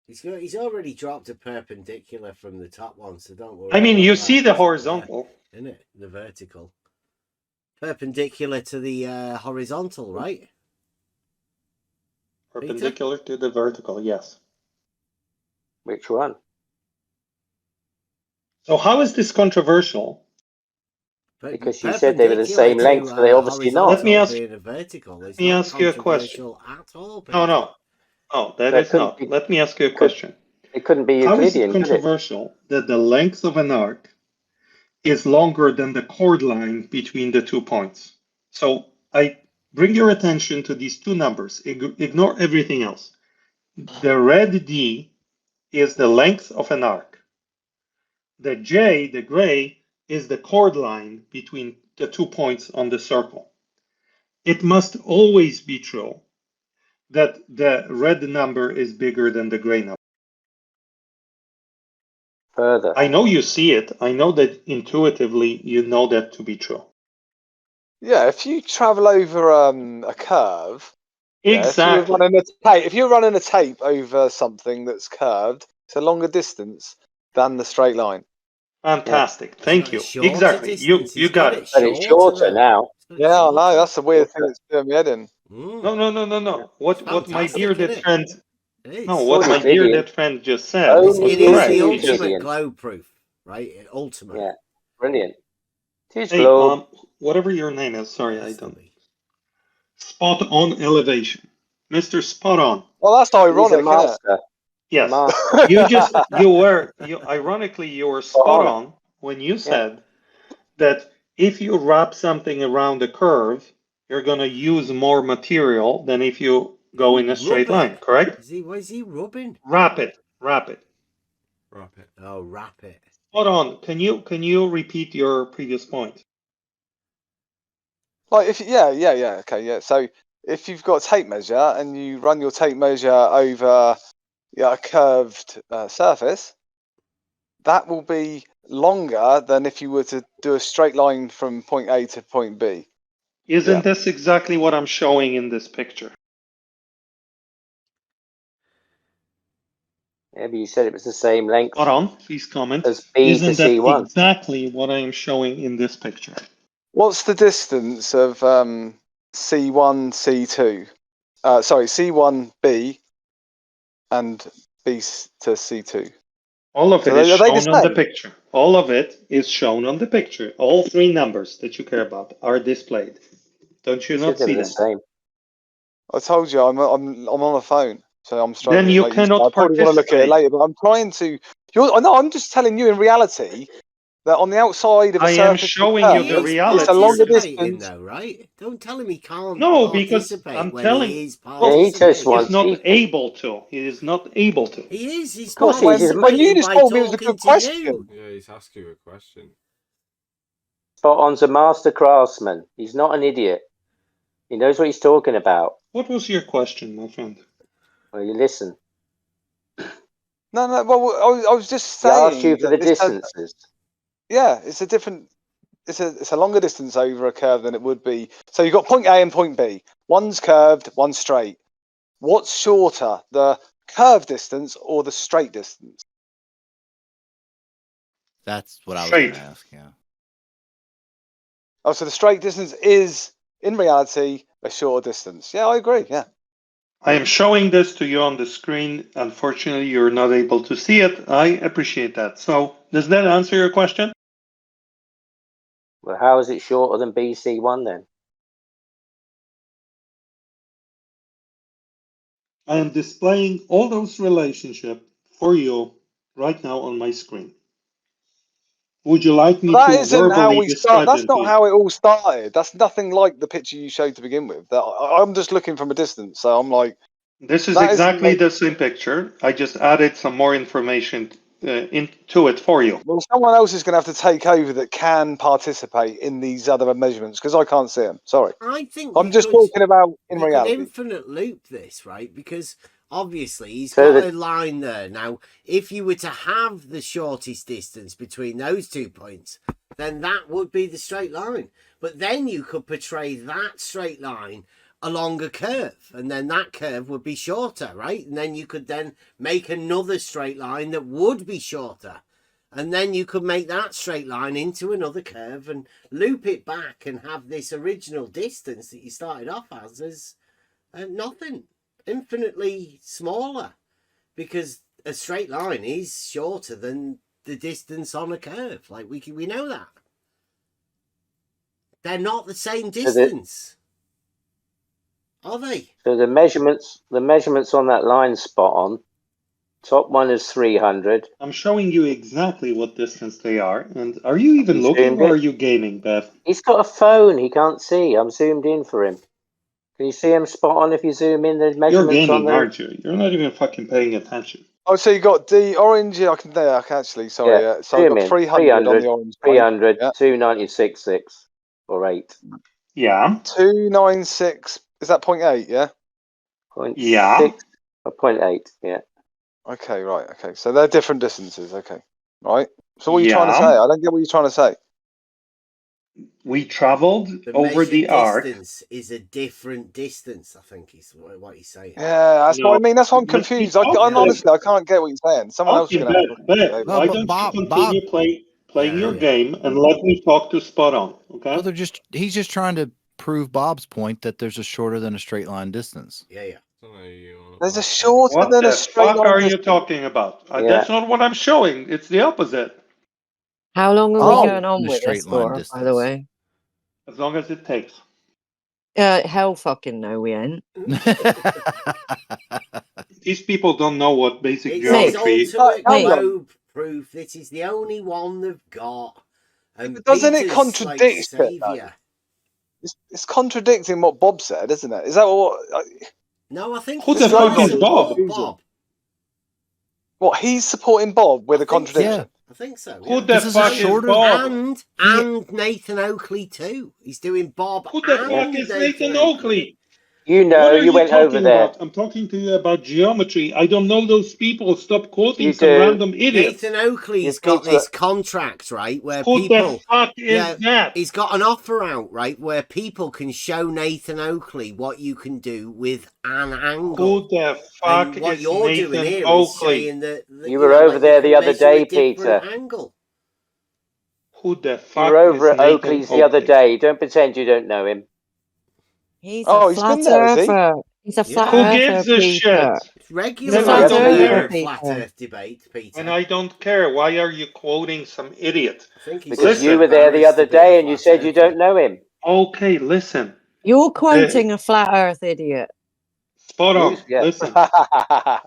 He's already dropped a perpendicular from the top one, so don't worry.
I mean,
about
you
that.
see the
It's
horizontal.
there, isn't it? The vertical. Perpendicular to the horizontal, right?
Perpendicular to the vertical, yes.
Which one?
So how is this controversial?
Because you said they were the same length, but they obviously not.
Let me ask,
being a vertical. It's
let me
not
ask you a question.
controversial at all,
No,
Peter.
no. Oh, that
That
is
couldn't
not.
be-
Let me ask you a question.
It couldn't be
How is it
Euclidean, could it?
controversial that the length of an arc is longer than the chord line between the 2 points? So I bring your attention to these two numbers. Ignore everything else. The red D is the length of an arc. The J, the gray, is the chord line between the 2 points on the circle. It must always be true that the red number is bigger than the gray number.
Further.
I know you see it. I know that intuitively you know that to be true.
Yeah, if you travel over a curve,
Exactly.
if you're running a tape over something that's curved, it's a longer distance than the straight line.
Fantastic.
It's
Thank
got a
you.
shorter
Exactly.
distance.
You
He's
got it.
But it's shorter
though.
now.
It's got it
Yeah, I know.
shorter.
That's the weird thing that's doing me head in.
No. What my
fantastic,
bearded
isn't it?
friend
It is.
no, what my
Euclidean.
bearded friend just said
Only
was
It is
correct.
the
Euclidean.
ultimate globe proof, right? Ultimate.
Yeah, brilliant. Tis
Hey,
globe.
whatever your name is, sorry, I don't.
Constantly.
Spot on elevation. Mr. Spot on.
Well, that's
He's a
ironic, isn't it?
master.
Yes.
Master.
Ironically, you were spot on when you said that if you wrap something around a curve, you're going to use more material than if you go in a straight line, correct?
What is he rubbing?
Wrap it.
Wrap it.
Oh, wrap it.
Spot on. Can you repeat your previous point?
Like okay. So if you've got a tape measure and you run your tape measure over a curved surface, that will be longer than if you were to do a straight line from point A to point B.
Isn't this exactly what I'm showing in this picture?
Yeah, but you said it was the same length.
Spot on. Please comment.
As B to
Isn't that
C1.
exactly what I am showing in this picture?
What's the distance of C1, C2? Sorry, C1B and B to C2.
All of it
So
is
are they the
shown on the
same?
picture. All of it is shown on the picture. All three numbers that you care about are displayed. Don't you not
Said they
see
were the
them?
same.
I told you I'm on a phone, so I'm struggling.
Then you
like
cannot
I probably want to look at it
participate.
later, but I'm trying to. I'm just telling you in reality that on the outside of a
I am
surface,
showing you the
it's a longer
reality.
distance.
Though, right? Don't tell him he can't
No, because
participate
I'm
when
telling.
he is
Well,
Yeah, he just
participating.
he's
wants.
not able to. He is not able to.
He is. He's
Of course he is.
When you
participating
just
by
told me it was a
talking
good
to you.
question.
Yeah, he's asking you a question.
Spot on's a master craftsman. He's not an idiot. He knows what he's talking about.
What was your question, my friend?
Well, you listen.
No. Well, I was just
He
saying.
asked you for the distances.
It's a different. It's a longer distance over a curve than it would be. So you've got point A and point B. One's curved, one's straight. What's shorter, the curved distance or the straight distance?
That's what I was going to
Straight.
ask. Yeah.
Oh, so the straight distance is, in reality, a shorter distance. Yeah, I agree. Yeah.
I am showing this to you on the screen. Unfortunately, you're not able to see it. I appreciate that. So, does that answer your question?
Well, how is it shorter than BC1 then?
I am displaying all those relationships for you right now on my screen. Would you like me
That
to
isn't how
verbally
we start.
describe
That's
them to
not
you?
how it all started. That's nothing like the picture you showed to begin with. I'm just looking from a distance. So I'm like,
This is
That isn't
exactly
like-
the same picture. I just added some more information into it for you.
Well, someone else is going to have to take over that can participate in these other measurements because I can't see them. Sorry.
I think
I'm
we
just
could-
talking about in
we
reality.
could infinite loop this, right? Because obviously he's
So
got
the-
a line there. Now, if you were to have the shortest distance between those 2 points, then that would be the straight line. But then you could portray that straight line along a curve, and then that curve would be shorter, right? And then you could then make another straight line that would be shorter. And then you could make that straight line into another curve and loop it back and have this original distance that you started off as nothing, infinitely smaller, because a straight line is shorter than the distance on a curve. Like we know that. They're not the same distance. Are they?
So the measurements on that line spot on. Top one is 300.
I'm showing you exactly what distance they are. And are you even
You
looking
zoomed
or
in?
are you gaming, Beth?
He's got a phone. He can't see. I'm zoomed in for him. Can you see him spot on if you zoom in the
You're
measurements on
gaming,
the?
aren't you? You're not even fucking paying attention.
Oh, so you got the orange. I can actually. Sorry.
Yeah,
So I
zoom
got
in.
300 on the orange.
300,
Yeah.
296.6 or 8.
Yeah.
296. Is that 0.8? Yeah.
0.6
Yeah.
or 0.8. Yeah.
Okay. Right. Okay. So they're different distances. Okay. Right. So what are you trying to
Yeah.
say? I don't get what you're trying to say.
We traveled
The
over the
measured
arc.
distance is a different distance, I think is what he's saying.
Yeah, that's what I mean. That's why I'm
Let's be
confused. I'm
positive.
honestly, I can't get what you're saying. Someone else is
Okay,
going to have to.
Beth,
No,
why
but
don't
Bob-
you continue playing your game and let me talk to Spot On, okay?
Well, he's just trying to prove Bob's point that there's a shorter than a straight line distance.
Yeah.
There's a shorter
What
than a
the
straight
fuck
line
are you
distance.
talking about?
Yeah.
That's not what I'm showing. It's the opposite.
How long are
Oh.
we going on
The
with
straight
this
line
for, by
distance.
the way?
As long as it takes.
Hell fucking no, we ain't.
These people don't know what basic
It's
geometry
his ultimate
Hang on.
globe proof. This is the only one they've got. And
But doesn't it
Peter's
contradict
like
it, though?
saviour.
It's contradicting what Bob said, isn't it? Is that what?
No, I think
Who
he's
the fuck
trying to
is Bob?
support Bob.
What he's supporting Bob with
I
a
think so.
contradiction.
I think so.
Who
Yeah.
the
This is a
fuck is
shorter-
Bob?
And Nathan Oakley too. He's doing Bob.
Who the
and
fuck is Nathan Oakley?
You know,
What are
you went over
talking
there.
about? I'm talking to you about geometry. I don't know those people. Stop quoting
You
some
do.
random idiots.
Nathan Oakley's
You
got
Peter-
this contract, right, where
Who
people.
the fuck is that?
He's got an offer out, right, where people can show Nathan Oakley what you can do with an angle.
Who the fuck
And what
is
you're doing
Nathan
here is
Oakley?
saying that
You were over there the other day, Peter.
Angle.
Who the
You
fuck
were over
is
at
Nathan
Oakley's the other
Oakley?
day. Don't pretend you don't know him.
He's
Oh,
a
he's
flat
been there, is he?
earther. He's a flat
Who
earther,
gives a shit?
Peter.
It's regular
He's a
Then I
flat
don't
earther,
care.
flat
Peter.
Earth debate, Peter.
And I don't care. Why are you quoting some idiot?
I think he's
Because
just
you were there the
embarrassed
other
to be a
day and you
flat
said you don't
earther.
know him.
Okay, listen.
You're quoting a flat earth idiot.
Spot on.
Yeah.
Listen.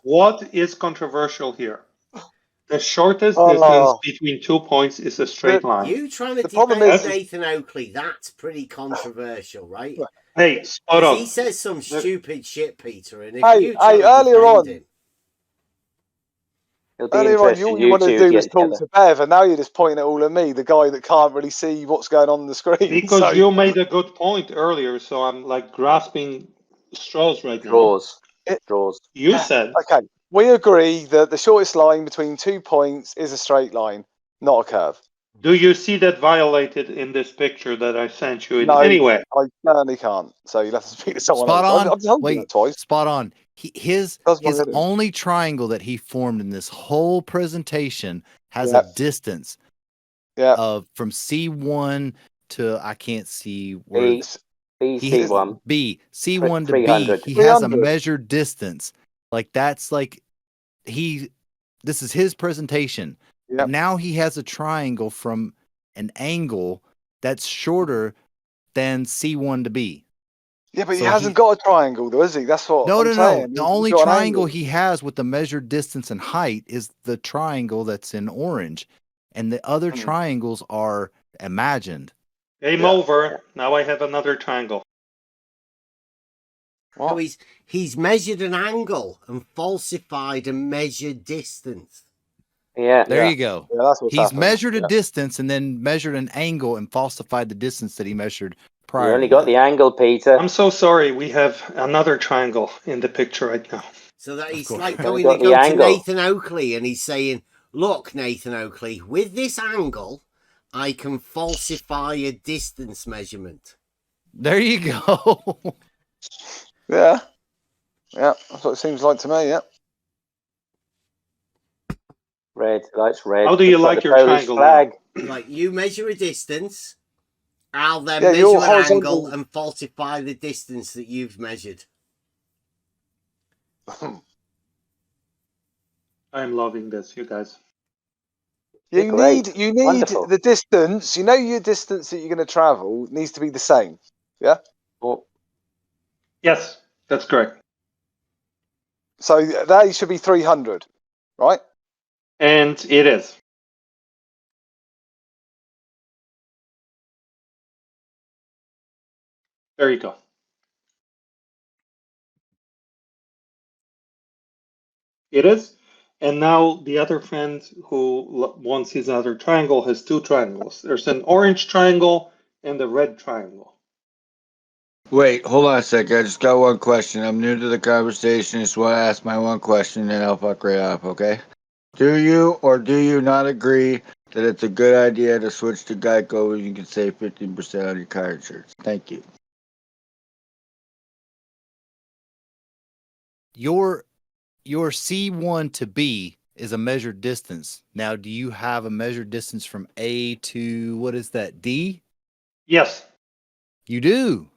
What is controversial here? The shortest
Oh.
distance between 2 points is a straight line.
You trying to
The problem
debate
is-
Nathan Oakley, that's pretty controversial, right?
Hey, spot
'Cause
on.
he says some stupid shit, Peter, and if
Hey,
you try to
earlier
defend
on-
him,
It'll be
Earlier on,
interesting.
all you wanted to
two
do
get
was talk
together.
to Bev, and now you're just pointing it all at me, the guy that can't really see what's going on the screen.
Because
So-
you made a good point earlier, so I'm like grasping straws right now.
Draws.
It-
Draws.
You said
Okay, we agree that the shortest line between 2 points is a straight line, not a curve.
Do you see that violated in this picture that I sent you in
No.
any way?
I certainly can't. So you'll have to speak to someone
Spot
else.
on.
I've told you
Wait,
that twice.
spot on. His
That's my head in.
only triangle that he formed in this whole presentation has
Yeah.
a distance
Yeah.
of from C1 to I can't see where
B,
he has
C1.
B C1 to B.
300.
He has a
300.
measured distance. Like that's like this is his presentation.
Yep.
But now he has a triangle from an angle that's shorter than C1 to B.
Yeah, but he
So
hasn't got a triangle, though, is he? That's what
No,
I'm
no,
saying.
no.
He's
The only
got an
triangle
angle.
he has with the measured distance and height is the triangle that's in orange. And the other
Hmm.
triangles are imagined.
Game
Yeah.
over. Now I have another triangle.
What?
So he's measured an angle and falsified a measured distance.
Yeah.
There you go.
Yeah, that's what's
He's
happened.
measured a
Yeah.
distance and then measured an angle and falsified the distance that he measured prior.
You only
to
got
that.
the angle, Peter.
I'm so sorry. We have another triangle in the picture right now.
So that he's
course.
like
Only
going
got
to
the
go to
angle.
Nathan Oakley and he's saying, look, Nathan Oakley, with this angle, I can falsify a distance measurement.
There you go.
Yeah. Yeah, that's what it seems like to me, yeah.
Red, lights red.
How do you
Looks
like
the
your
Polish
triangle
flag?
Like, you measure a distance, I'll then
Yeah, you're
measure an
horizontal.
angle and falsify the distance that you've measured.
I'm loving this, you guys.
You
Great.
need
Wonderful.
the distance. You know your distance that you're going to travel needs to be the same. Yeah.
Well,
Yes, that's correct.
So that should be 300, right?
And it is. There you go. It is. And now the other friend who wants his other triangle has two triangles. There's an orange triangle and a red triangle.
Wait, hold on a sec. I just got one question. I'm new to the conversation. Just want to ask my one question, and I'll fuck right up, okay? Do you or do you not agree that it's a good idea to switch to Geico and you can save 15% on your car insurance? Thank you.
Your C1 to B is a measured distance. Now, do you have a measured distance from A to, what is that, D?
Yes.
You do.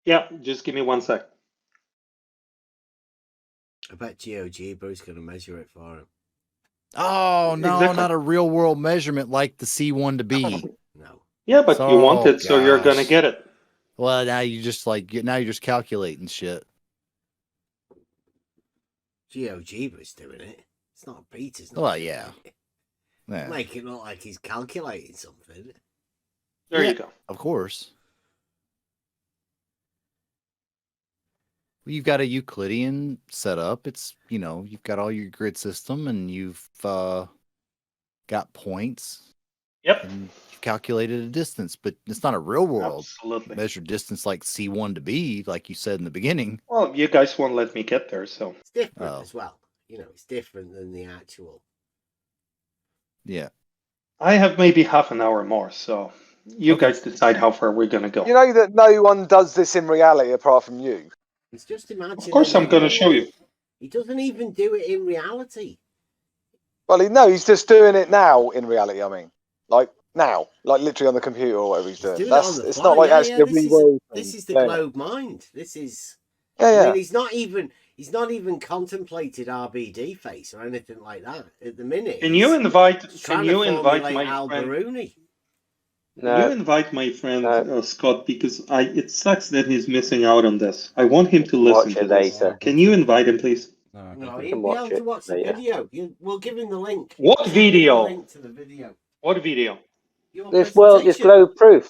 Yeah, just give me 1 sec.
I bet GeoGebra is going to measure it for him.
Oh, no,
Exactly.
not a real world measurement like the C1 to B.
No.
Yeah, but you want it, so you're gonna
gosh.
get it.
Well, now you just now you're just calculating shit.
GeoGebra's doing it. It's not Peter's. Not
Well,
doing
yeah.
it.
Yeah,
Make it look like he's calculating something.
There
Yeah.
you go.
of course. Well, you've got a Euclidean setup. It's, you've got all your grid system and you've got points.
Yep.
And you've calculated a distance, but it's not a real world
Absolutely.
measured distance like C1 to B, like you said in the beginning.
Well, you guys won't let me get there, so.
It's different
Oh.
as well. It's different than the actual.
Yeah.
I have maybe half an hour more, so you
Okay.
guys decide how far we're gonna go.
You know that no one does this in reality apart from you.
It's just imagining.
Of course, I'm gonna show you.
He doesn't even do it in reality.
Well, he's just doing it now in reality. I mean, like now, like literally on the computer or whatever he's doing.
Doing it on the
It's
fly.
not like
Yeah,
actually
yeah,
a real
this is the
thing.
globe mind. This is.
Yeah,
I
yeah.
mean, he's not even contemplated RBD face or anything like that at the minute.
Can you invite
Trying to
my
formulate Al
friend?
Biruni.
Can you invite my friend Scott, because it sucks that he's missing out on this. I want him to listen
Watch
to
it
this.
later.
Can you invite him, please?
No,
You
he'll
can
be
watch
able to
it
watch the
later.
video. We'll give him the link.
What
We'll give him the
video?
link to the video.
What video?
Your
This
presentation.
globe proof.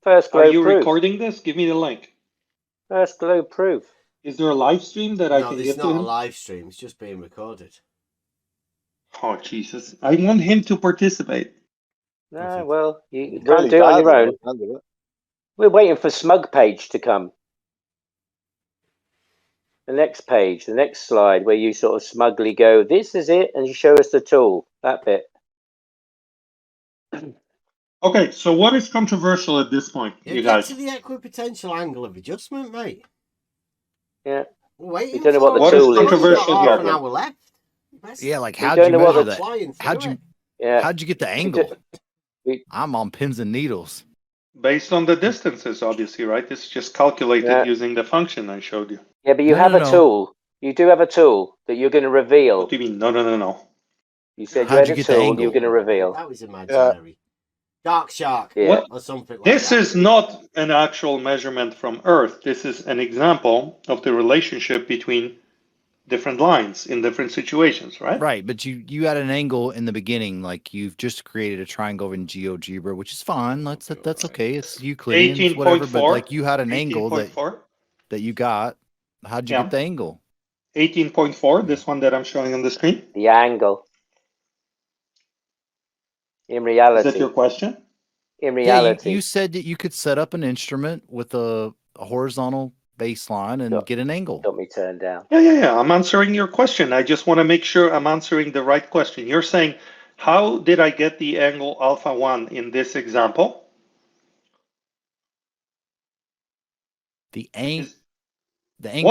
First
Are
globe
you
proof.
recording this? Give me the link.
First globe proof.
Is there a live stream that I
No,
can
this
give
is
to
not a
him?
live stream. It's just being recorded.
Oh, Jesus. I want him to participate.
No, well, you
Really
can't do it on your
badly,
own.
I can do it.
We're waiting for Smug Page to come. The next page, the next slide, where you sort of smugly go, this is it, and you show us the tool. That bit.
Okay, so what is controversial at this point,
Yeah,
you
get
guys?
to the equipotential angle of adjustment, mate.
Yeah.
We're waiting
We don't know what the
What
for
is
tool is.
We've only got
controversial
half
here?
an hour left.
Yeah, like
We
how'd
don't
you
know what
measure
the-
that?
Flying
How'd
through
you
Yeah.
how'd you get the angle? I'm on pins and needles.
Based on the distances, obviously, right? This is just calculated
Yeah.
using the function I showed you.
Yeah, but you
No,
have
no,
a
no.
tool. You do have a tool that you're going to reveal.
What do you mean? No.
You said
How'd
you
you
had a
get the
tool
angle?
you were going to reveal.
That was imaginary. Dark Shark
Yeah.
What?
or something like
This
that.
is not an actual measurement from Earth. This is an example of the relationship between different lines in different situations, right?
Right, but you had an angle in the beginning, like you've just created a triangle in GeoGebra, which is fine. That's okay. It's Euclidean, it's whatever. But
18.4.
like you had an angle that
18.4.
you got. How'd you
Yeah.
get the angle?
18.4, this one that I'm showing on the screen.
The angle. In
Is
reality.
that your question?
In
Yeah,
reality.
you said that you could set up an instrument with a horizontal baseline and get an angle.
Got me turned down.
Yeah. I'm answering your question. I just want to make sure I'm answering the right question. You're saying, how did I get the angle alpha 1 in this example?
The angle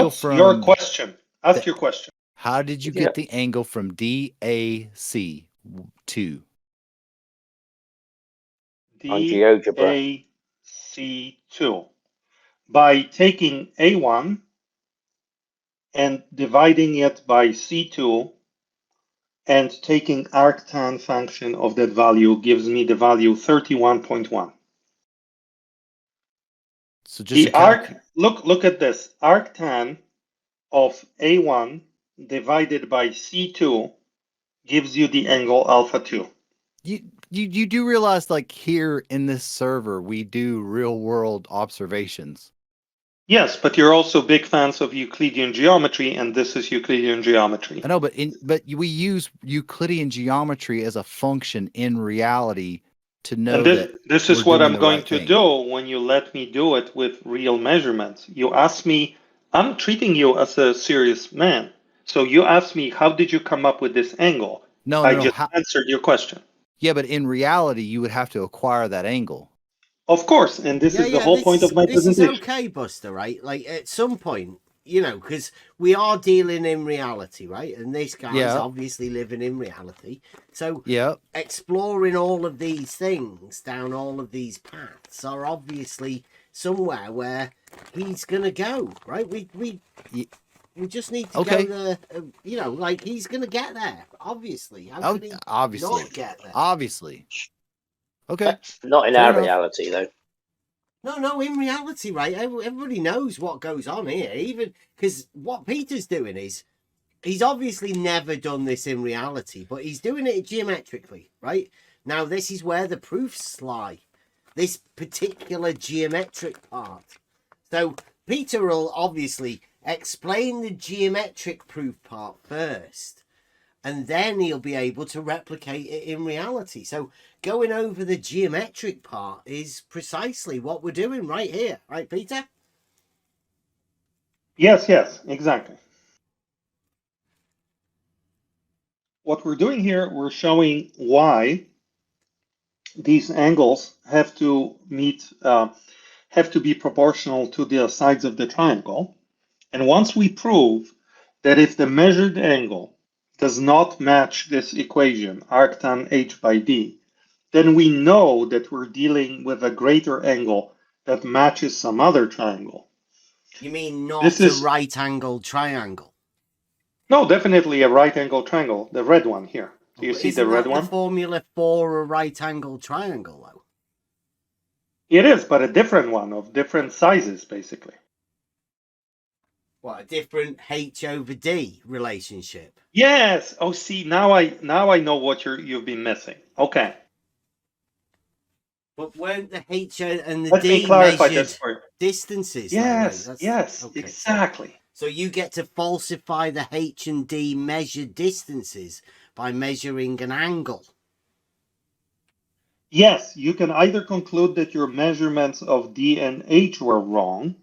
What's
from
your question? Ask your question.
How did you get the angle from DAC to
DAC2 by taking A1 and dividing it by C2 and taking arctan function of that value gives me the value 31.1.
So just
the arc, look at this. Arctan of A1 divided by C2 gives you the angle alpha 2.
You do realize, like, here in this server we do real world observations.
Yes, but you're also big fans of Euclidean geometry, and this is Euclidean geometry.
I know, but we use Euclidean geometry as a function in reality to know that
this is what I'm going to do when you let me do it with real measurements. You ask me, I'm treating you as a serious man. So you ask me, how did you come up with this angle? I just answered your question.
Yeah, but in reality, you would have to acquire that angle.
Of course, and this is the whole point of my presentation.
This is okay, Buster, right? Like, at some point, you know, because we are dealing in reality, right? And this guy's obviously living in reality. So exploring all of these things down all of these paths are obviously somewhere where he's going to go, right? We just need to go there, you know, like, he's going to get there, obviously. How could he not get there?
Obviously. Okay.
Not in our reality, though.
No, in reality, right? Everybody knows what goes on here, even because what Peter's doing is he's obviously never done this in reality, but he's doing it geometrically, right? Now, this is where the proofs lie, this particular geometric part. So Peter will obviously explain the geometric proof part first, and then he'll be able to replicate it in reality. So going over the geometric part is precisely what we're doing right here. Right, Peter?
Yes, exactly. What we're doing here, we're showing why these angles have to meet, have to be proportional to the sides of the triangle. And once we prove that if the measured angle does not match this equation, arctan h by d, then we know that we're dealing with a greater angle that matches some other triangle.
You mean not a right-angled triangle?
No, definitely a right-angled triangle, the red one here. Do you see the red one?
Isn't that the formula for a right-angled triangle, though?
It is, but a different one of different sizes, basically.
What, a different H over D relationship?
Yes. Oh, see, now I know what you've been missing. Okay.
But weren't the H and the
Let
D
me clarify
measured
this for you.
distances?
Yes,
right?
yes,
okay.
exactly.
So you get to falsify the H and D measured distances by measuring an angle.
Yes, you can either conclude that your measurements of D and H were wrong,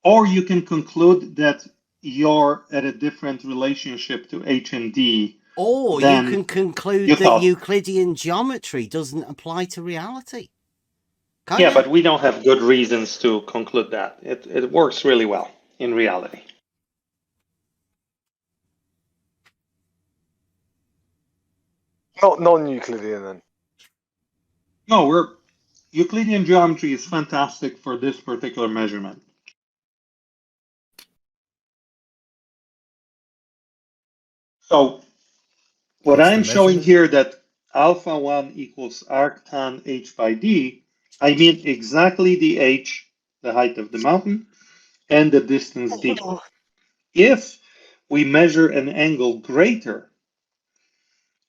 or you can conclude that you're at a different relationship to H and D.
Or you can conclude that Euclidean geometry doesn't apply to reality.
Yeah, but we don't have good reasons to conclude that. It works really well in reality.
Not non-Euclidean then.
No, Euclidean geometry is fantastic for this particular measurement. So what I'm showing here that alpha 1 equals arctan h by d, I mean exactly the h, the height of the mountain, and the distance d. If we measure an angle greater,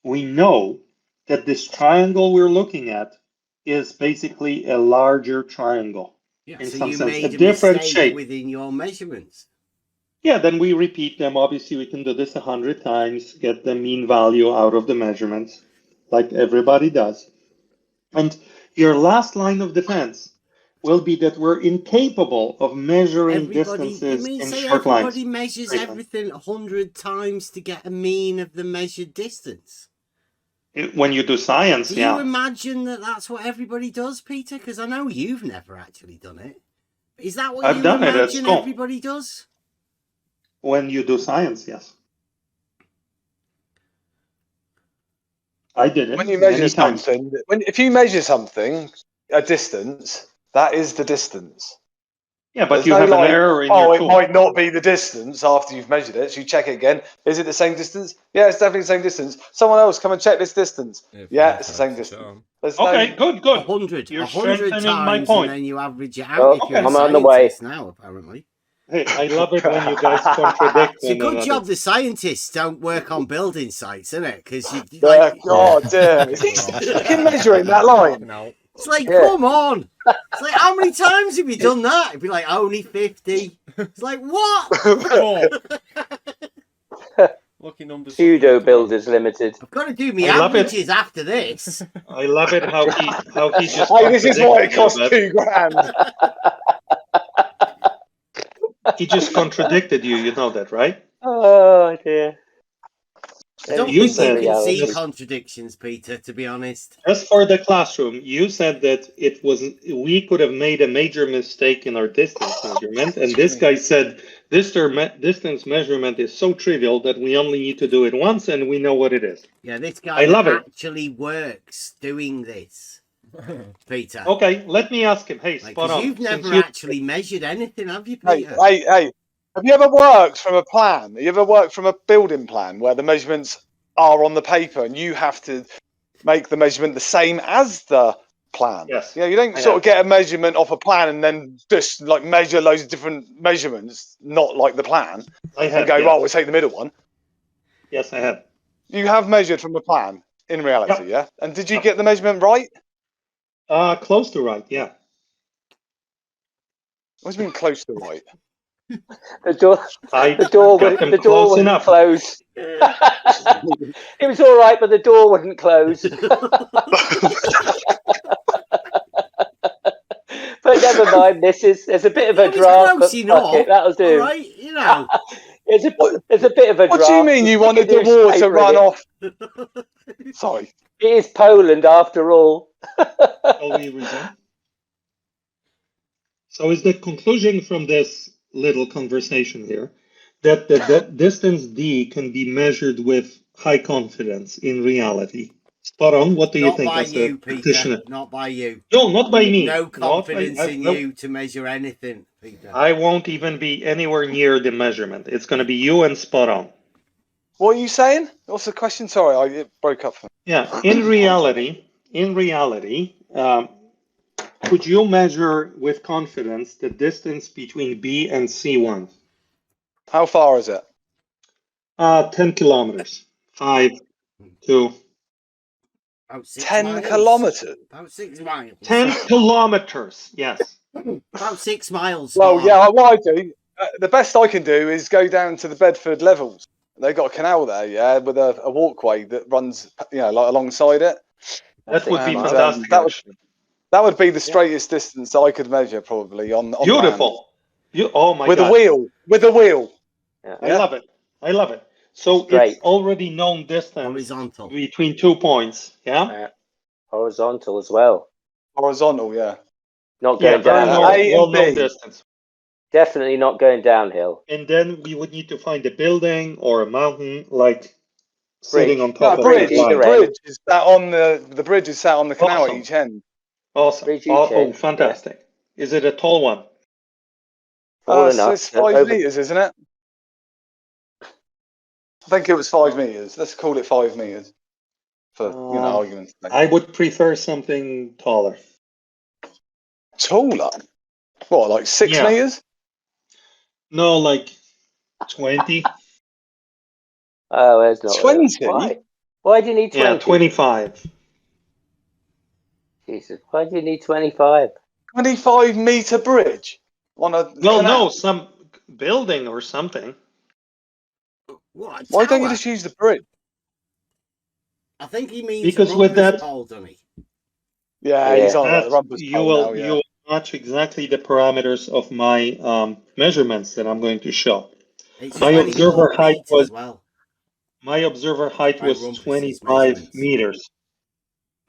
we know that this triangle we're looking at is basically a larger triangle.
Yeah,
in
so
some
you
sense,
made
a different
mistake
shape
within your measurements.
Yeah, then we repeat them. Obviously, we can do this 100 times, get the mean value out of the measurements, like everybody does. And your last line of defense will be that we're incapable of measuring distances
You mean
in
say
short lines.
everybody measures everything 100 times to get a mean of the measured distance?
When you do science,
Do you imagine that that's what everybody does, Peter? Because I know you've never actually done it. Is that what
I've
you
done it at
imagine
school.
everybody does?
When you do science, yes. I did it
When you measure
many times.
something, if you measure something, a distance, that is the distance.
Yeah, but
There's
you
no
have an
like,
error in
oh,
your
it
tool.
might not be the distance after you've measured it. So you check it again. Is it the same distance? Yeah, it's definitely the same distance. Someone else come and check this distance. Yeah, it's the same distance. There's
Okay, good.
100
You're
100
strengthening my
times,
point.
and then you average it out.
Well,
If you're a
I'm on the way.
scientist now, apparently.
Hey, I love it when you guys contradict
It's a
one
good
another.
job the scientists don't work on building sites, isn't it? Because you
God damn, is he fucking measuring that line?
No.
It's like, come on. It's like, how many times have you done that? It'd be like, only 50. It's like, what?
Lucky numbers.
Pseudo Builders Limited.
I've got to do my
I love it.
averages after this.
I love it how he just.
Hey, this is why it
contradicted
costs
you,
£2,000.
He just contradicted you. You know that, right?
Oh dear.
I don't
You
think
said
you can see
just-
contradictions, Peter, to be honest.
Just for the classroom, you said that we could have made a major mistake in our distance measurement, and this guy said distance measurement is so trivial that we only need to do it once and we know what it is.
Yeah, this guy
I love it.
actually works doing this, Peter.
Okay, let me ask him. Hey,
Like,
spot
'cause
on.
you've
Since
never
you-
actually measured anything, have you,
Hey,
Peter?
hey, have you ever worked from a plan? You ever worked from a building plan where the measurements are on the paper and you have to make the measurement the same as the plan?
Yes.
Yeah, you don't
I
sort
have.
of get a measurement off a plan and then just like measure loads of different measurements, not like the plan,
I
and
have,
go,
yes.
right, we'll take the middle one.
Yes, I have.
You have measured from a plan in reality,
Yep.
yeah? And did you get the measurement right?
Close to right, yeah.
What do you mean close to right?
The door
I
the door
got
would
them
the door
close
wouldn't
enough.
close. It was all right, but the door wouldn't close. But never mind, there's a bit of a
It was
draft,
close
but
enough,
fuck it, that'll do.
all right, you know.
There's a bit of a
What
draft.
do you mean you
but
wanted
there's
the war to
paper in
run
it.
off? Sorry.
It is Poland after all.
Shall we resume? So is the conclusion from this little conversation here that the distance d can be measured with high confidence in reality? Spot on. What do you
Not
think
by
as
you,
a
Peter.
practitioner?
Not by you.
No, not by me.
No
Not by-
confidence
I-
in
I-
you to measure anything, Peter.
I won't even be anywhere near the measurement. It's going to be you and spot on.
What are you saying? What's the question? Sorry, it broke up for me.
Yeah, in reality, could you measure with confidence the distance between B and C1?
How far is it?
10 kilometers. 5, 2.
About 6
10
miles.
kilometers?
About 6 miles.
10 kilometers, yes.
About 6 miles.
Well,
spot
yeah,
on.
what I do, the best I can do is go down to the Bedford Levels. They've got a canal there, yeah, with a walkway that runs, like alongside it.
That would be
And,
fantastic.
that would be the straightest distance I could measure probably on
Beautiful. Oh my
with
God.
a wheel. With a wheel.
Yeah.
I love it. I love it. So
Straight.
it's already known distance
Horizontal.
between 2 points. Yeah.
Horizontal as well.
Horizontal, yeah.
Not
Yeah,
going
very
down.
well-known distance.
Definitely not going downhill.
And then we would need to find a building or a mountain, like sitting on
No,
top
a
of
bridge.
the
The
line.
bridge is sat on the bridge is sat on the canal
Awesome.
at each end.
Awesome.
Bridge each
Oh,
end,
fantastic. Is it a tall one?
Tall
So
enough.
it's 5 meters, isn't it? I think it was 5 meters. Let's call it 5 meters for argument's sake.
I would prefer something taller.
Taller? What, like 6
Yeah.
meters?
No, like 20.
Oh, there's not
20?
Why do you need 20?
Yeah, 25.
Jesus, why do you need 25?
25-meter bridge on a
Well,
canal?
no, building or something.
What?
Why don't you
Tower?
just use the bridge?
I think he means
Because with
Rumpus
that,
Pole, doesn't he?
Yeah,
Yeah.
he's on about the
that
rumpus
you
pole
will
now.
you
Yeah.
will match exactly the parameters of my measurements that I'm going to show.
It's
My
24
observer height
feet
was
as well.
my observer height
By
was
Rumpus's
25
measurements.
meters.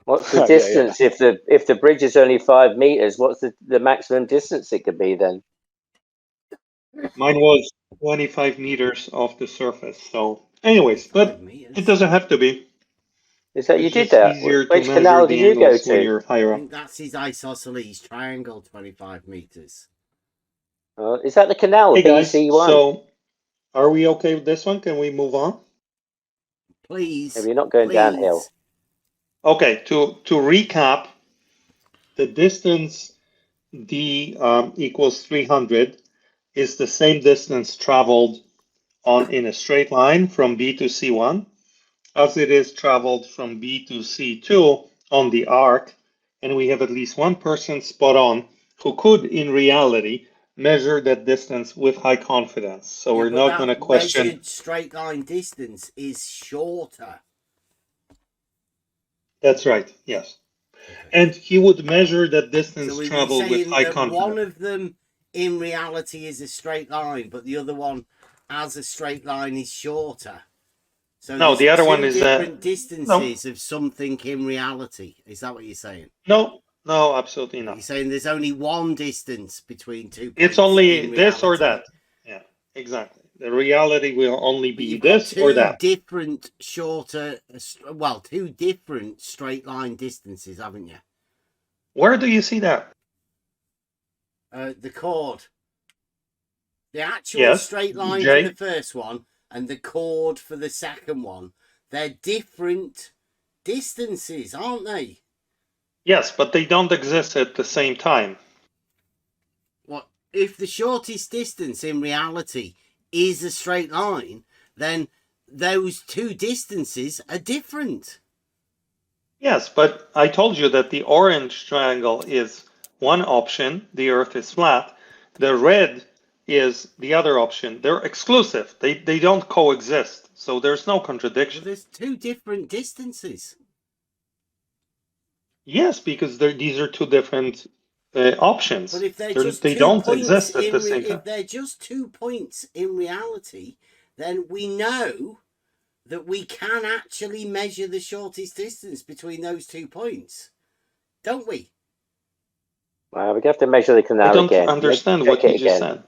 What's the
Yeah,
distance if the bridge is only 5 meters? What's the maximum distance it could be then?
Mine was 25 meters off the surface. So, anyways,
25
but
meters.
it doesn't have to be.
Is that you
It's
did
just
that?
easier to
Which
measure
canal
the
did you go
angles when
to?
you're higher
I
up.
think that's his isosceles triangle, 25 meters.
Is that the canal,
Hey guys,
BC1?
so are we okay with this one? Can we move on?
Please.
Maybe you're not going
please.
downhill.
Okay, to recap, the distance d equals 300 is the same distance traveled in a straight line from B to C1 as it is traveled from B to C2 on the arc, and we have at least one person spot on who could, in reality, measure that distance with high confidence. So we're not going to question.
Measured straight line distance is shorter.
That's right. Yes.
Okay.
And he would measure that distance
So are you
traveled with
saying
high
that
confidence.
one of them in reality is a straight line, but the other one as a straight line is shorter? So
No, the other one is
different distances of something in reality. Is that what you're saying?
No, absolutely not.
You're saying there's only one distance between 2 points.
It's only
in
this or
reality.
that. Yeah, exactly. The reality will only
But
be
you've
this
got
or
two
that.
different two different straight line distances, haven't you?
Where do you see that?
The chord. The actual straight line for the first one and the chord for the second one, they're different distances, aren't they?
Yes, but they don't exist at the same time.
What if the shortest distance in reality is a straight line, then those two distances are different.
Yes, but I told you that the orange triangle is one option, the Earth is flat. The red is the other option. They're exclusive. They don't coexist. So there's no contradiction.
Well, there's two different distances.
Yes, because these are two different options.
But if they're
they don't exist at the same time.
If they're just 2 points in reality, then we know that we can actually measure the shortest distance between those 2 points, don't we?
Well, we have to measure the canal again.
I don't understand what you just said.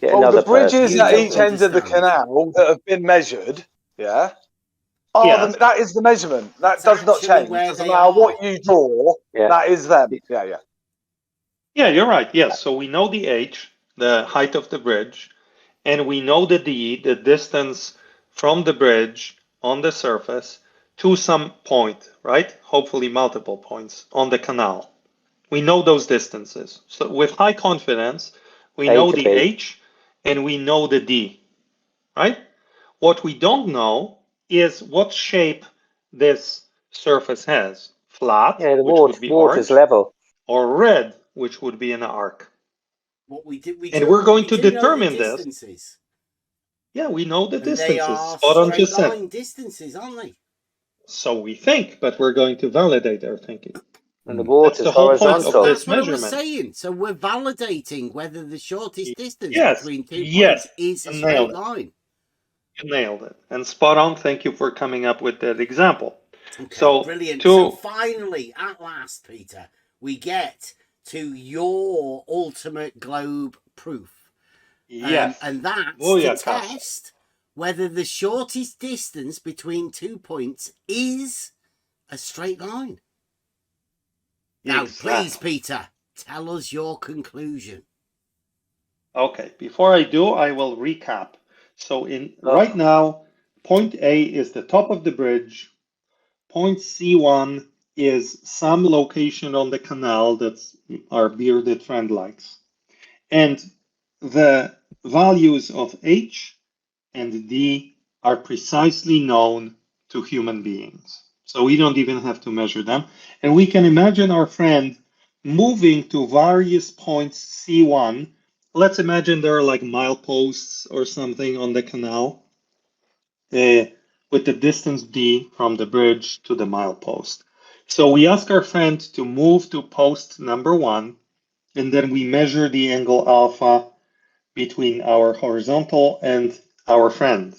Get
well,
another
the bridges
person.
at each end of the canal that have been measured, yeah, that is the measurement. That does not change. Doesn't matter what you draw.
Yeah.
That is them. Yeah.
Yeah, you're right. Yes. So we know the h, the height of the bridge, and we know the d, the distance from the bridge on the surface to some point, right? Hopefully multiple points on the canal. We know those distances. So with high confidence, we know the h and we know the d, right? What we don't know is what shape this surface has. Flat,
the
which would be
water's
orange,
level,
or red, which would be an arc.
What
we're going to determine
this.
Yeah, we know the
And
distances.
they are
Spot on
straight
just said.
line distances, aren't they?
So we think, but we're going to validate our thinking.
And the water's
That's the whole point
horizontal.
of this
That's what
measurement.
I was saying. So we're validating whether the shortest distance
Yes,
between 2
yes,
points is a
you
straight
nailed it.
line.
You nailed it. And spot on. Thank you for coming up with that example.
Okay,
so
brilliant. So finally, at last, Peter, we get to your ultimate globe proof.
Yes.
And that's to test whether the shortest distance between 2 points is a straight line. Now, please, Peter, tell us your conclusion.
Okay, before I do, I will recap. So right now, point A is the top of the bridge. Point C1 is some location on the canal that's our bearded friend likes. And the values of H and D are precisely known to human beings. So we don't even have to measure them. And we can imagine our friend moving to various points C1 let's imagine there are like mileposts or something on the canal with the distance d from the bridge to the milepost. So we ask our friend to move to post number 1, and then we measure the angle alpha between our horizontal and our friend.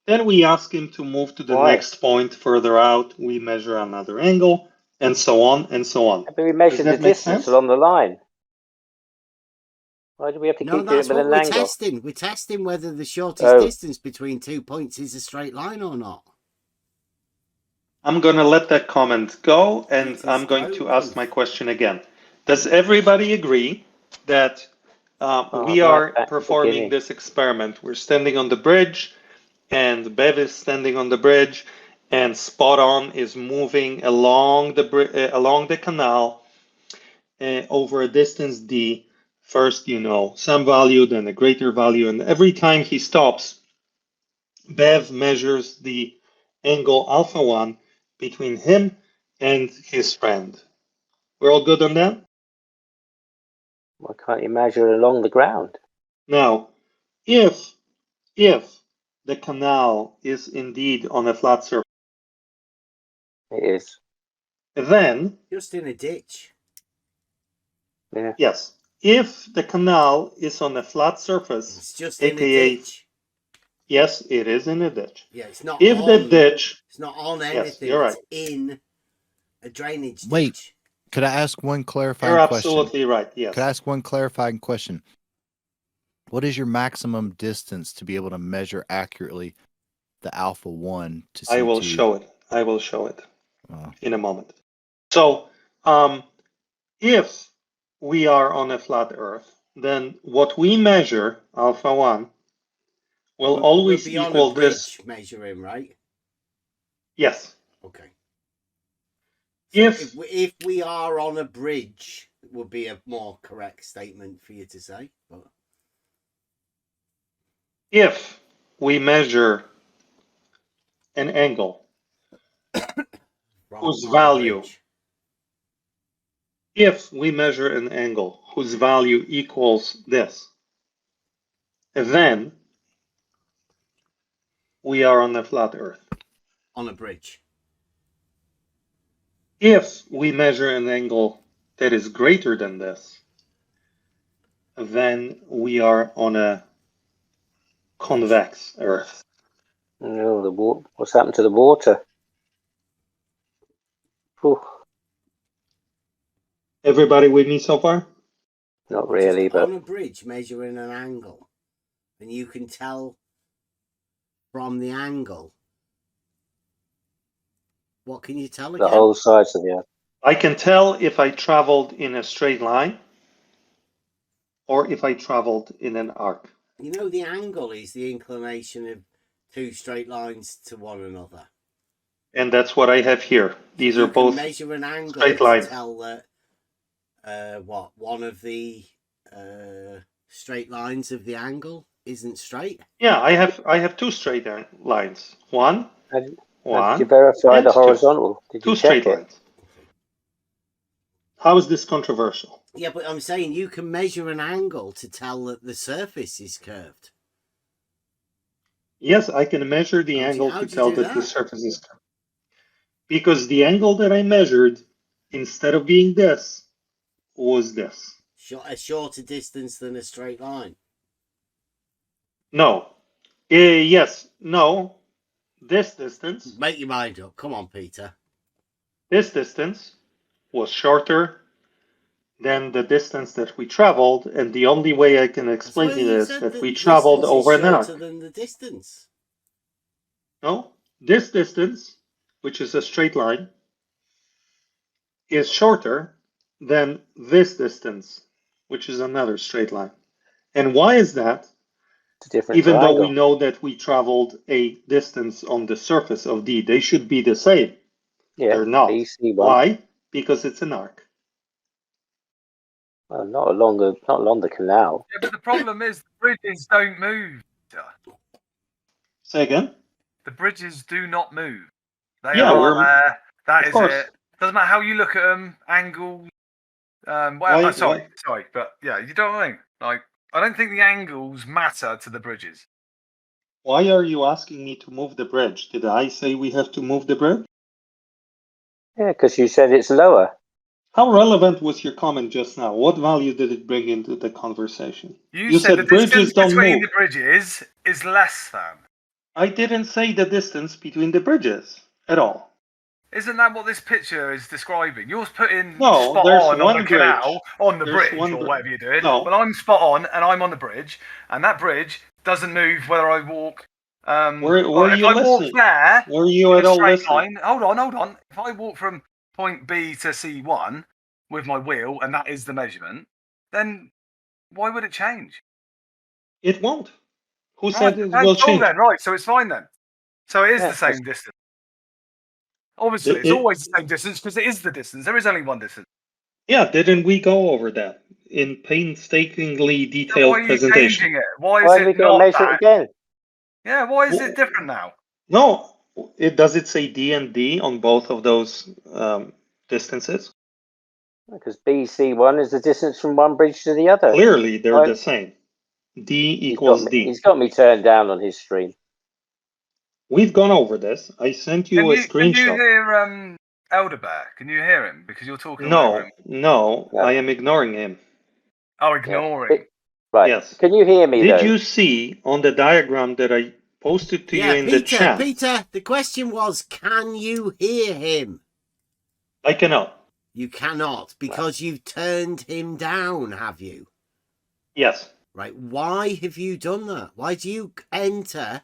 Then we ask him to move to the
Why?
next point further out. We measure another angle, and so on and so on.
But we measured the
that make
distance
sense?
along the line. Why do we have to
No,
keep doing
that's
it with
what
an
we're
angle?
testing. We're testing whether the shortest
Oh.
distance between 2 points is a straight line or not.
I'm going to let that comment go, and
It is
I'm going to ask
go.
my question again. Does everybody agree that we
I'd like
are
back to the
performing
beginning.
this experiment? We're standing on the bridge, and Bev is standing on the bridge, and Spot On is moving along the canal over a distance d. First, some value, then a greater value, and every time he stops, Bev measures the angle alpha 1 between him and his friend. We're all good on that?
Why can't you measure along the ground?
Now, if the canal is indeed on a flat surface,
It is.
then,
Just in a ditch.
Yeah.
yes, if the canal is on a flat surface,
It's just in a
aka,
ditch.
yes, it is in a ditch.
Yeah, it's not
If the
on.
ditch,
It's not on
yes,
anything.
you're
It's
right.
in a drainage
Wait.
ditch.
Could I ask one clarifying
You're
question?
absolutely right. Yes.
Could I ask one clarifying question? What is your maximum distance to be able to measure accurately the alpha 1 to C2?
I will show it. I will show it
Oh.
in a moment. So, if we are on a flat Earth, then what we measure, alpha 1, will always
We'll be on
equal
a bridge
this.
measuring, right?
Yes.
Okay. So
If
if we are on a bridge, it would be a more correct statement for you to say. But
if we measure an angle whose
on a
value,
bridge.
if we measure an angle whose value equals this, then we are on a flat Earth.
On a bridge.
If we measure an angle that is greater than this, then we are on a convex Earth.
Oh, the water. What's happened to the water? Whew.
Everybody with me so far?
Not
We're
really,
just
but
on a bridge measuring an angle, and you can tell from the angle. What can you tell again?
the whole size of the Earth.
I can tell if I traveled in a straight line or if I traveled in an arc.
You know, the angle is the inclination of two straight lines to one another.
And that's what I have here. These
you
are both
measure an angle
straight lines.
to tell that one of the straight lines of the angle isn't straight.
Yeah, I have two straight lines. One,
How did
one,
you verify
and
the horizontal? Did you
two
check
straight
it?
lines. How is this controversial?
Yeah, but I'm saying you can measure an angle to tell that the surface is curved.
Yes, I can measure the angle to tell that the
that?
surface is curved. Because the angle that I measured, instead of being this, was this.
A shorter distance than a straight line.
No. Yes. No. This distance.
Make your mind up. Come on, Peter.
This distance was shorter than the distance that we traveled, and the only way I can explain it is that we traveled over an arc.
Shorter than the distance.
No, this distance, which is a straight line, is shorter than this distance, which is another straight line. And why is that?
It's a different
Even
triangle.
though we know that we traveled a distance on the surface of D, they should be the same.
Yeah,
they're not.
BC1.
Why? Because it's an arc.
Well, not along the canal.
Yeah, but the problem is the bridges don't move.
Say again?
The bridges do not move. They
Yeah,
are there. That
of
is
course.
it. Doesn't matter how you look at them, angle. Sorry, but yeah, you know what I mean. Like I don't think the angles matter to the bridges.
Why are you asking me to move the bridge? Did I say we have to move the bridge?
Yeah, because you said it's lower.
How relevant was your comment just now? What value did it bring into the conversation?
You said the
bridges
distance
don't
between
move.
the bridges is less than.
I didn't say the distance between the bridges at all.
Isn't that what this picture is describing? Yours putting
No,
spot
there's
on
one
the
bridge.
canal, on the
There's
bridge,
one
or
bri-
whatever you do it.
No.
Well, I'm spot on, and I'm on the bridge, and that bridge doesn't move whether I walk.
Were
if
you
I walk
listening?
there
Were you
in
at
a
all
straight
listening?
line, hold on. If I walk from point B to C1 with my wheel, and that is the measurement, then why would it change?
It won't. Who
Right,
said it
that's
will
cool
change?
then, right? So it's fine then. So it is
Yeah,
the same distance. Obviously, it's
It-
always the same distance because it is the distance. There is only one distance.
Yeah, didn't we go over that in painstakingly
So
detailed
why are you
presentation?
changing it? Why is
Why are we
it
going to
not
measure
that?
it again?
Yeah, why is
Well,
it different now?
No, does it say D and D on both of those distances?
Because BC1 is the distance from one bridge to the other.
Clearly, they're
Right.
the same. D equals D.
He's got me turned down on his stream.
We've gone over this. I sent you a
Can you
screenshot.
hear Elder Bear? Can you hear him? Because you're talking over
No,
him.
no,
No.
I am ignoring him.
Oh, ignoring.
Right.
Yes.
Can you hear me,
Did
though?
you see on the diagram that I posted to you in the chat?
Peter, the question was, can you hear him?
I cannot.
You cannot, because you've turned him down, have you?
Yes.
Right, why have you done that? Why do you enter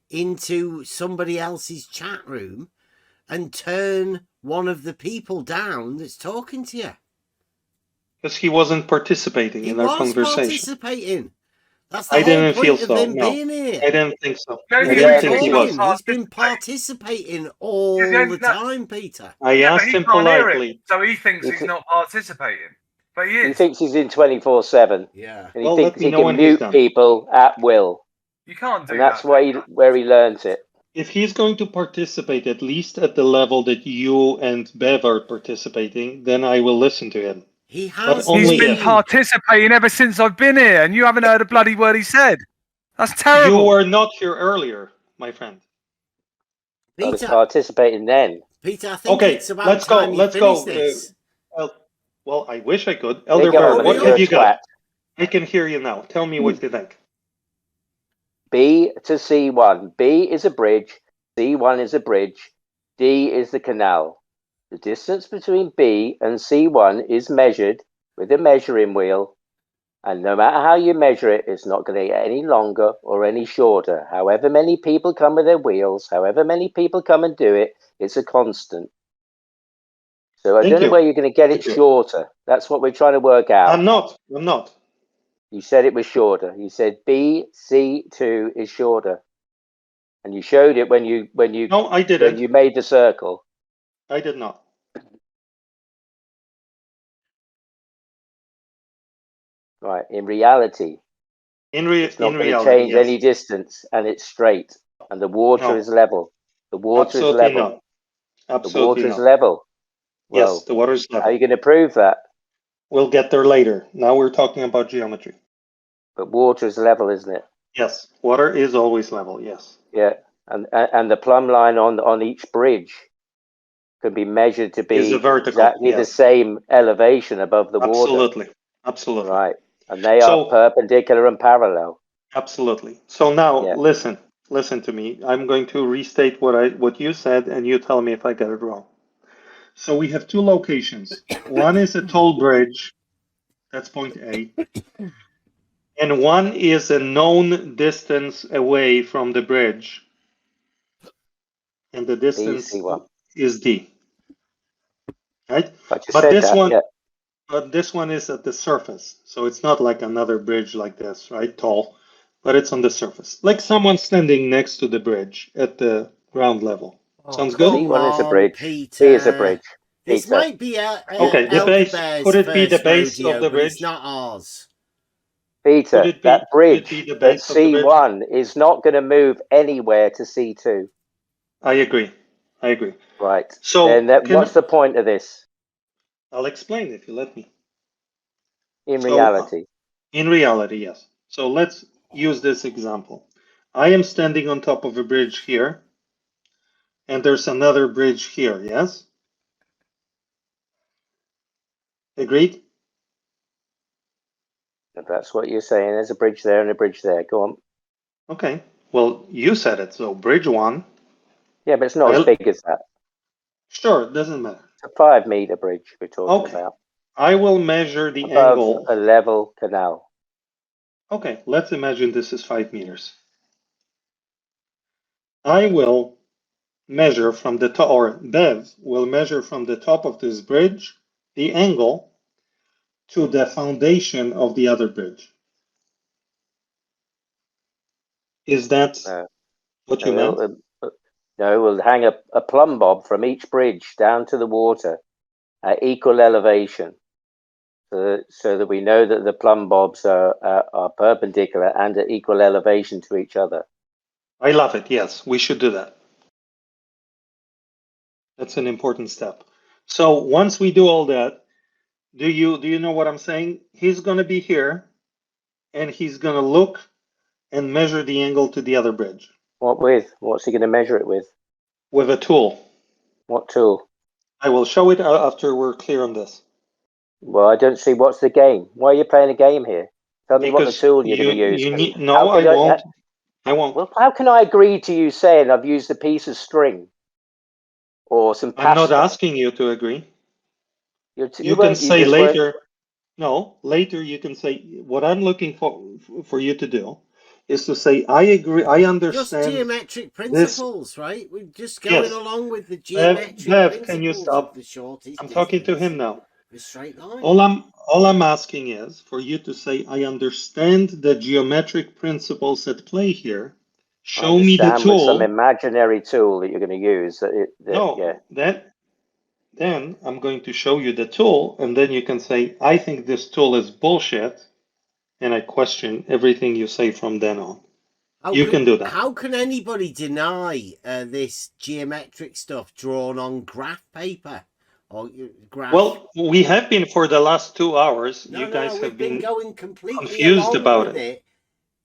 into somebody else's chat room and turn one of the people down that's talking to you?
Because he wasn't participating
He
in our
was
conversation.
participating. That's the
I
whole
didn't
point
feel
of
so.
him
No,
being here.
I didn't think so.
No,
I
he
didn't
was
think he was.
He's been participating all the time, Peter.
I
Yeah, but
asked
he
him
can't hear it,
politely.
so he thinks he's not participating. But he
He
is.
thinks he's in 24/7.
Yeah.
And he
Well,
thinks
let me
he
know
can
when he's
mute
done.
people at will.
You can't do
And that's
that.
where he learns it.
If he's going to participate at least at the level that you and Bev are participating, then I will listen to him.
He
But
has
only
He's been
if.
participating ever since I've been here, and you haven't heard a bloody word he said. That's
You
terrible.
were not here earlier, my friend.
I was
Peter,
participating then.
Peter, I think
Okay,
it's about
let's go.
time you
Let's
finish
go.
this.
Well, I wish I could. Elder
Big
Bear,
old
what
you're
have
a
you got?
twat.
I can hear you now. Tell me what you think.
B to C1. B is a bridge. C1 is a bridge. D is the canal. The distance between B and C1 is measured with a measuring wheel. And no matter how you measure it, it's not going to get any longer or any shorter. However many people come with their wheels, however many people come and do it, it's a constant. So I
Thank
don't know
you.
where you're going to get it
Thank you.
shorter. That's what we're trying to work out.
I'm not.
You said it was shorter. You said BC2 is shorter. And you showed it when you
No, I didn't.
when you made the circle.
I did not.
Right. In reality, it's not going to change
yes.
any distance, and it's straight, and the water
No.
is level. The water
Absolutely
is level.
not.
The
Absolutely
water is
not.
level.
Yes,
Well,
the water is
how are
level.
you going to prove that?
We'll get there later. Now we're talking about geometry.
But water is level, isn't it?
Yes, water is always level. Yes.
Yeah. And the plumb line on each bridge can be measured to
Is a
be
vertical.
exactly the
Yes.
same elevation above the water.
Absolutely. Absolutely.
Right. And they are perpendicular and parallel.
Absolutely. So now
Yeah.
listen to me. I'm going to restate what you said, and you tell me if I got it wrong. So we have two locations. One is a toll bridge, that's point A, and one is a known distance away from the bridge, and the distance
BC1.
is D. Right?
But
this one is at the surface, so it's not like another bridge like this, right? Tall, but it's on the surface, like someone standing next to the bridge at the ground level. Sounds good.
C1 is a bridge.
Peter.
B is a bridge.
This
Peter.
might be
Okay, the
Elder
base.
Bear's
Could it be the
first
base
rodeo,
of the
but it's
bridge?
not ours.
Peter,
Could it
that
be
bridge
the
at
base of the bridge?
C1 is not going to move anywhere to C2.
I agree.
Right.
So
Then what's the point of this
I'll explain if you let me.
in
So,
reality?
In reality, yes. So let's use this example. I am standing on top of a bridge here, and there's another bridge here, yes? Agreed?
If that's what you're saying, there's a bridge there and a bridge there. Go on.
Okay. Well, you said it. So bridge 1.
Yeah, but it's not as big as that.
Sure, it doesn't matter.
It's a 5-meter bridge we're talking
Okay.
about.
I will measure the
Above
angle.
a level canal.
Okay, let's imagine this is 5 meters. I will measure from the top, or Bev will measure from the top of this bridge the angle to the foundation of the other bridge. Is that what you meant?
No, we'll hang a plumb bob from each bridge down to the water at equal elevation, so that we know that the plumb bobs are perpendicular and at equal elevation to each other.
I love it. Yes, we should do that. That's an important step. So once we do all that, do you know what I'm saying? He's going to be here, and he's going to look and measure the angle to the other bridge.
What with? What's he going to measure it with?
With a tool.
What tool?
I will show it after we're clear on this.
Well, I don't see what's the game. Why are you playing a game here? Tell me what the tool you're going to use.
No, I won't. I won't.
Well, how can I agree to you saying I've used a piece of string or some pasta?
I'm not asking you to agree.
You
can say later. No, later you can say what I'm looking for you to do is to say I agree. I understand.
Just geometric principles, right? We're just going along with the geometric
principles.
Can you stop? The shortest
I'm talking to him now.
The straight line.
All I'm asking is for you to say I understand the geometric principles at play here. Show me the tool.
With some imaginary tool that you're going to use.
Then I'm going to show you the tool, and then you can say, I think this tool is bullshit, and I question everything you say from then on. You can do that.
How can anybody deny this geometric stuff drawn on graph paper? Or graph?
Well, we have been for the last 2 hours.
No,
you guys have been
going completely
confused about
it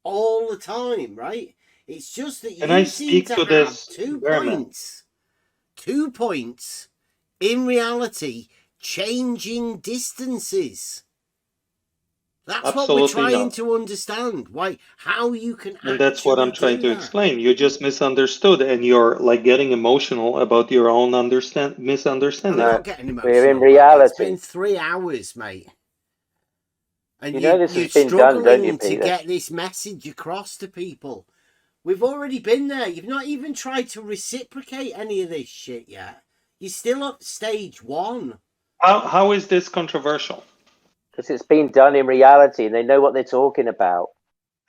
all the time, right? It's just that
you seem to have
2 points. 2 points. In reality, changing distances. That's
Absolutely
what we're trying to understand. How you can.
And that's what I'm trying to explain. You just misunderstood, and you're like getting emotional about your own misunderstanding.
I'm not getting emotional.
We're in reality.
It's been 3 hours, mate. And
you know this
you're
has been
struggling
done, don't you,
to get this message across to people. We've already been there. You've not even tried to reciprocate any of this shit yet. You're still at stage 1.
How is this controversial?
Because it's been done in reality and they know what they're talking about.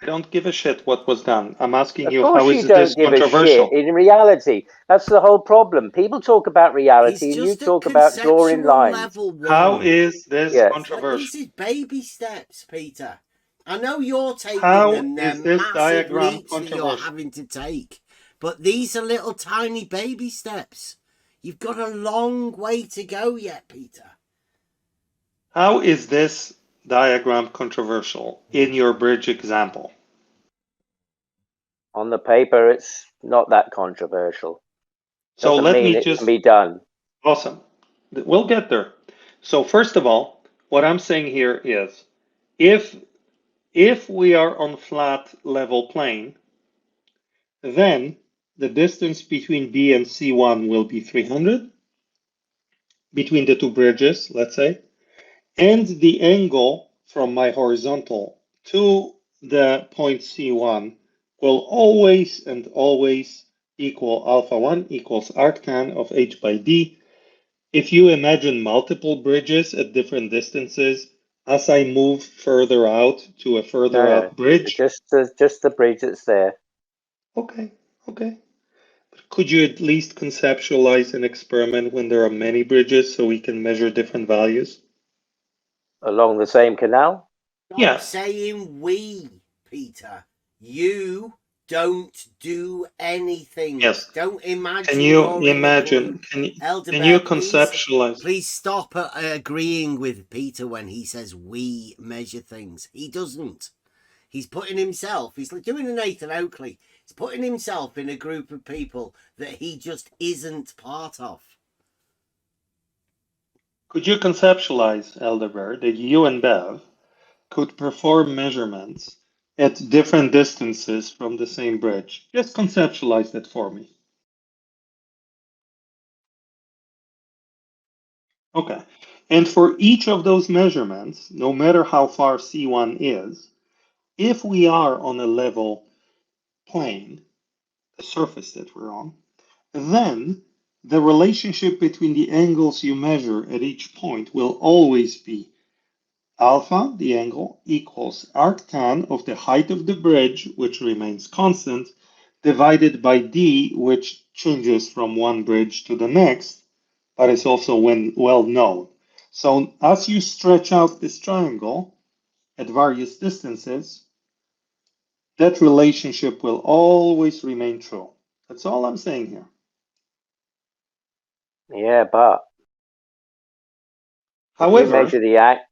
I don't give a shit what was done. I'm asking you,
how is this controversial? In reality, that's the whole problem. People talk about reality and you talk about drawing lines.
How is this controversial?
This is baby steps, Peter. I know you're taking them.
Is this diagram
leaps that you're having to take, but these are little tiny baby steps. You've got a long way to go yet, Peter.
How is this diagram controversial in your bridge example?
On the paper, it's not that controversial.
So let me
just can be done.
Awesome. We'll get there. So first of all, what I'm saying here is if we are on flat level plane, then the distance between B and C1 will be 300 between the 2 bridges, let's say, and the angle from my horizontal to the point C1 will always equal alpha 1 equals arctan of h by d. If you imagine multiple bridges at different distances, as I move further out to a further out bridge.
Just the bridge that's there.
Okay. Could you at least conceptualize an experiment when there are many bridges so we can measure different values?
Along the same canal?
Yeah.
I'm saying we, Peter. You Don't do anything.
Yes.
Don't imagine.
Can you
you're in a
imagine?
Elder
Can you
Bear, please,
conceptualize?
please stop agreeing with Peter when he says we measure things. He doesn't. He's putting himself, he's doing a Nathan Oakley. He's putting himself in a group of people that he just isn't part of.
Could you conceptualize, Elder Bear, that you and Bev could perform measurements at different distances from the same bridge? Just conceptualize that for me. Okay. And for each of those measurements, no matter how far C1 is, if we are on a level plane, the surface that we're on, then the relationship between the angles you measure at each point will always be alpha, the angle, equals arctan of the height of the bridge, which remains constant, divided by d, which changes from one bridge to the next, but is also well known. So as you stretch out this triangle at various distances, that relationship will always remain true. That's all I'm saying here.
Yeah, but
However,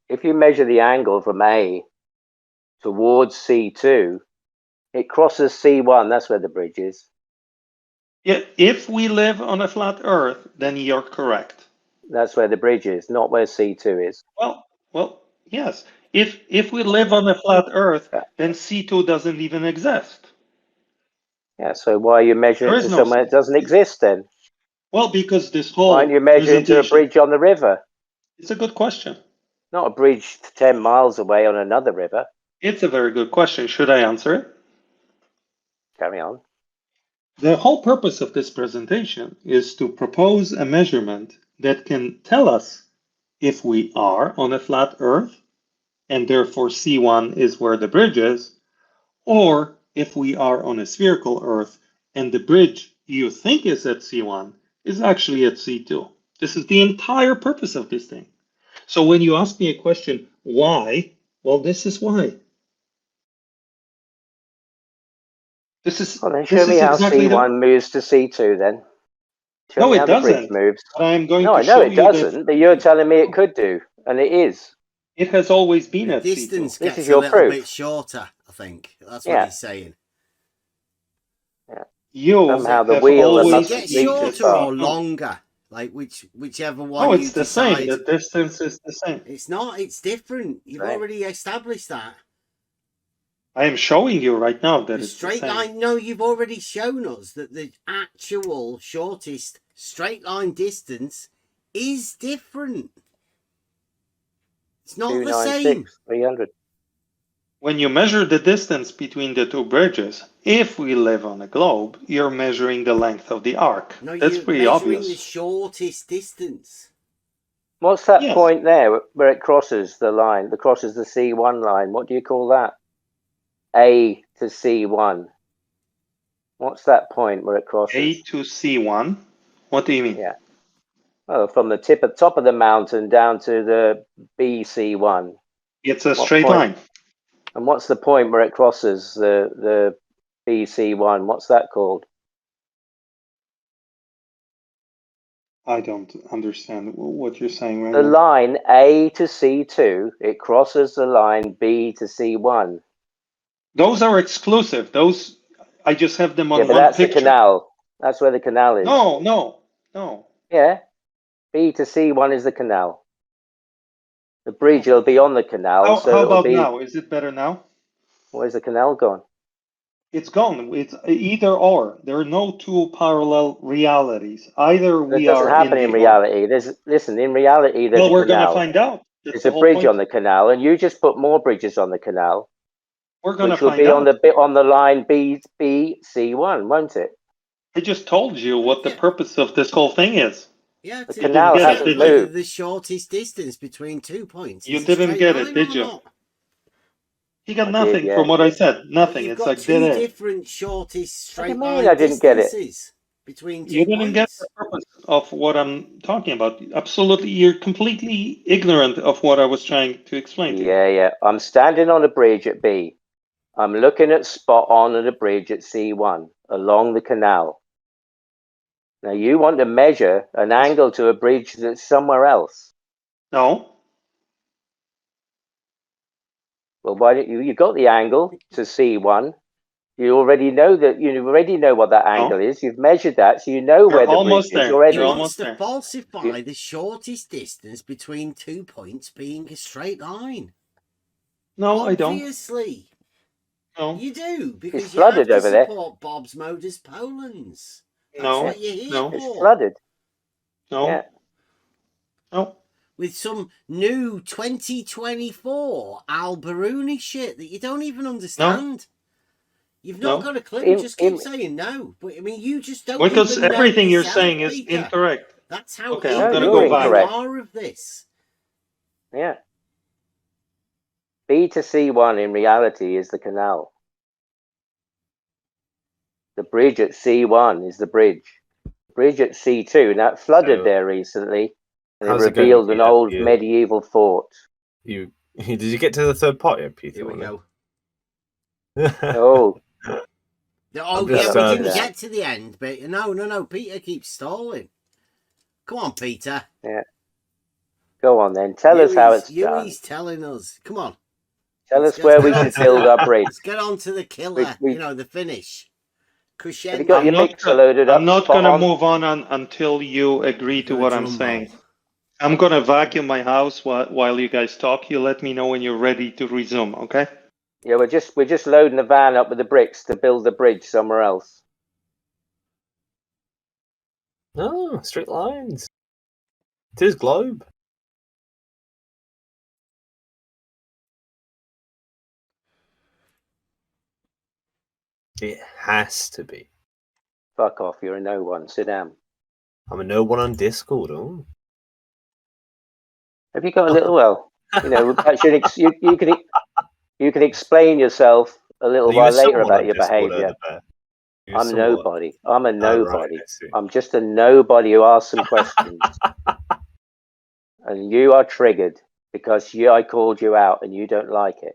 if you measure the angle from A towards C2, it crosses C1. That's where the bridge is.
yeah, if we live on a flat Earth, then you're correct.
That's where the bridge is, not where C2 is.
Well, yes. If we live on a flat Earth,
Yeah.
then C2 doesn't even exist.
Yeah. So why are you measuring
There
it
is
to
no
somewhere that doesn't exist then?
Well, because this
Why don't
whole
you measure it to a
presentation,
bridge on the river?
it's a good question.
Not a bridge 10 miles away on another river.
It's a very good question. Should I answer it?
Carry on.
The whole purpose of this presentation is to propose a measurement that can tell us if we are on a flat Earth, and therefore C1 is where the bridge is, or if we are on a spherical Earth and the bridge you think is at C1 is actually at C2. This is the entire purpose of this thing. So when you ask me a question, why? Well, this is why. This is
Well, then show me how
exactly
C1 moves to C2 then. Show
No,
me
it
how the bridge
doesn't.
moves.
But I am going
No,
to
I know
show
it
you that
doesn't, but you're telling me it could do, and it is.
it has always been
The
at
distance
C2.
This
gets
is
a
your
little
proof.
bit shorter, I think. That's what
Yeah.
he's saying.
Yeah.
You
Somehow the
have
wheel
Does it
always
get
reached
reached
as
shorter
far.
or
C2.
longer? Like whichever one
No,
you
it's the same.
decide.
The distance is the same.
It's not. It's different. You've
Right.
already established that.
I am showing you right now that
The
it's the
straight
same.
line. No, you've already shown us that the actual shortest straight line distance is different. It's not the same.
296, 300.
When you measure the distance between the two bridges, if we live on a globe, you're measuring the length of the arc.
No,
That's
you're
pretty
measuring the
obvious.
shortest distance.
What's that
Yes.
point there where it crosses the line? That crosses the C1 line. What do you call that? A to C1. What's that point where it crosses?
A to C1. What do you mean?
Yeah. Oh, from the top of the mountain down to the BC1.
It's a
What
straight
point?
line.
And what's the point where it crosses the BC1? What's that called?
I don't understand what you're saying right
The
now.
line A to C2, it crosses the line B to C1.
Those are exclusive. Those, I just have them
Yeah,
on
but
one
that's
picture.
the canal. That's where the canal is.
No.
Yeah. B to C1 is the canal. The bridge will be on the canal,
How
so it'll
about
be.
now? Is it better now?
Where's the canal gone?
It's gone. It's either or. There are no two parallel realities. Either
That
we
doesn't
are
happen
in
in
the
reality. In reality, there's
well,
a
we're gonna
canal.
find out. That's
There's
the
a
whole
bridge
point.
on the canal, and you just put more bridges on the canal,
We're gonna
which will
find
be on
out.
the line BC1, won't it?
I just told you what the purpose of this whole thing is.
Yeah,
The
to
canal
get it,
check
did
whether
you?
the shortest distance between 2 points
You
is a
didn't
straight
get
line
it, did
or
you?
not.
He got
I
nothing
did, yeah.
from what I said.
But
Nothing.
you've
It's
got
like
two
dead air.
different shortest
What do
straight
you mean
line
I didn't get it?
distances between 2
You didn't get
points.
the purpose of what I'm talking about. Absolutely, you're completely ignorant of what I was trying to explain to you.
Yeah. I'm standing on a bridge at B. I'm looking at spot on at a bridge at C1 along the canal. Now you want to measure an angle to a bridge that's somewhere else.
No.
Well, why don't you got the angle to C1? You already know what that angle is. You've measured that, so you know where the bridge is already.
He wants to falsify the shortest distance between 2 points being a straight line.
No, I don't.
Obviously.
No.
You do, because
It's
you have
flooded
to
over there.
support Bob's modus polens. That's
No.
what you're here
No.
for.
It's flooded.
No.
Yeah.
No.
With some new 2024 Al Baruni shit that you don't even understand. You've not got a clue. Just keep saying no. But I mean, you just don't.
Because
even
everything
know
you're
yourself,
saying is
Peter.
incorrect.
That's how
okay, I'm gonna
you're
go back.
you are of this.
Yeah. B to C1 in reality is the canal. The bridge at C1 is the bridge. The bridge at C2, now it flooded there recently, and it
how's it
revealed
going,
an
Peter?
old medieval fort.
Did you get to the third part yet, Peter?
Here we go.
Oh.
Oh,
just,
yeah, we didn't get to the end, but no. Peter keeps stalling. Come on, Peter.
Yeah. Go on then. Tell us how it's done.
He's telling us. Come on.
Tell us where we should build our bridge.
Let's get on to the killer, the finish. Crescendo.
Have you got your mixer loaded up?
I'm not going to move on until you agree to what I'm saying. I'm going to vacuum my house while you guys talk. You let me know when you're ready to resume, okay?
Yeah, we're just loading the van up with the bricks to build the bridge somewhere else.
Oh, straight lines. It is globe. It has to be.
Fuck off, you're a no one. Sit down.
I'm a no one on Discord. Oh.
Have you got a little? You can explain yourself a little while later about your behaviour. I'm nobody. I'm a nobody. I'm just a nobody who asks some questions. And you are triggered because I called you out and you don't like it.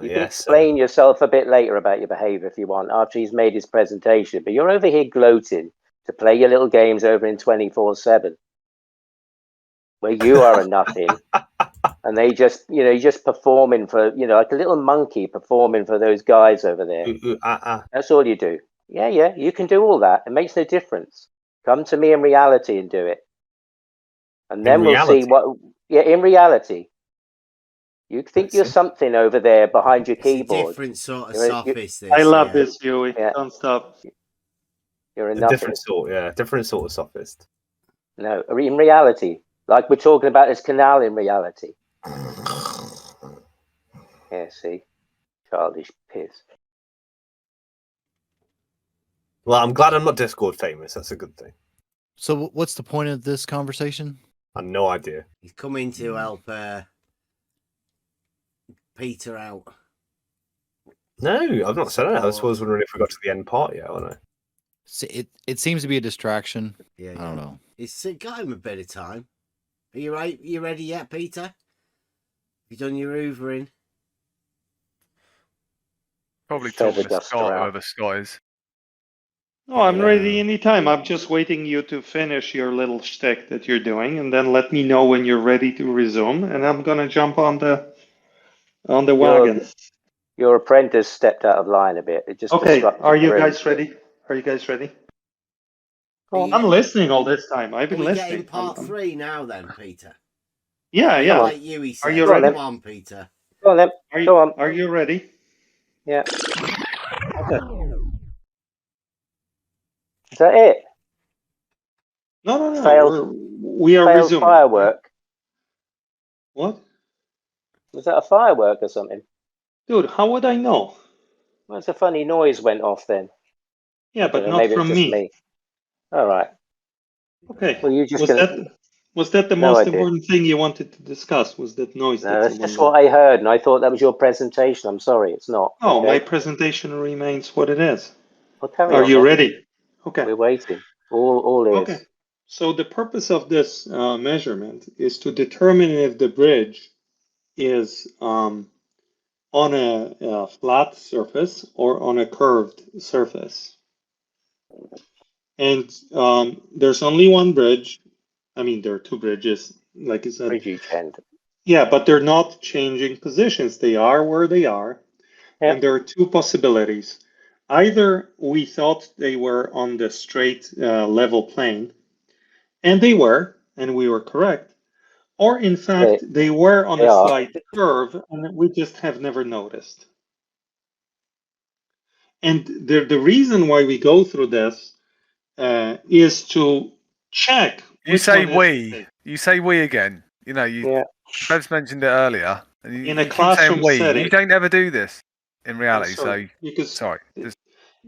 You can explain yourself a bit later about your behaviour if you want, after he's made his presentation. But you're over here gloating to play your little games over in 24/7, where you are a nothing, and they just, you're just performing for, like a little monkey performing for those guys over there. That's all you do. Yeah, you can do all that. It makes no difference. Come to me in reality and do it, and then we'll see what. Yeah, in reality. You think you're something over there behind your keyboard.
A different sort of sophist.
I love this, Huey.
Yeah.
Don't stop.
You're a
different sort of sophist.
No, in reality, like we're talking about this canal in reality. Yeah, see, childish piss.
Well, I'm glad I'm not Discord famous. That's a good thing.
So, what's the point of this conversation?
I have no idea.
He's coming to help Peter out.
No, I've not said that. I was wondering if we got to the end part yet, or no.
It seems to be a distraction.
Yeah,
I don't know.
It's got him a bit of time. Are you right? You ready yet, Peter? Have you done your hoovering?
Probably talking to Scott over skies.
No, I'm ready anytime. I'm just waiting you to finish your little shtick that you're doing, and then let me know when you're ready to resume, and I'm gonna jump on the wagon.
Your apprentice stepped out of line a bit. It just
Okay,
disrupted
are you
the room.
guys ready? Are you guys ready? I'm listening all this time. I've been listening.
Are we getting part 3 now then, Peter?
Yeah.
Like you,
are you ready?
Come on, Peter.
Go on then. Go on.
Are you ready?
Yeah. Is that it?
No.
Failed,
we are
failed
resuming.
Firework.
What?
Was that a firework or something?
Dude, how would I know?
Well, it's a funny noise went off then.
Yeah, but not
maybe
from
it's just
me.
All right.
Okay.
Well, you just
was that the most important thing you wanted to discuss? Was that noise?
No, that's just what I heard, and I thought that was your presentation. I'm sorry, it's not.
Oh,
okay?
My presentation remains what it is.
Well, carry
Are
on,
you
then.
ready? Okay.
We're waiting. All ears.
Okay. So the purpose of this measurement is to determine if the bridge is on a flat surface or on a curved surface. And there's only one bridge. I mean, there are two bridges, like I said.
Bridge each end.
Yeah, but they're not changing positions. They are where they are.
Yep.
And there are two possibilities. Either we thought they were on the straight level plane, and they were, and we were correct. Or in fact, they were on a slight curve, and we just have never noticed. And the reason why we go through this is to check.
You say we. You say we again. You know, Bev's mentioned it earlier. And
in a classroom setting.
You don't ever do this in reality.
Sorry,
so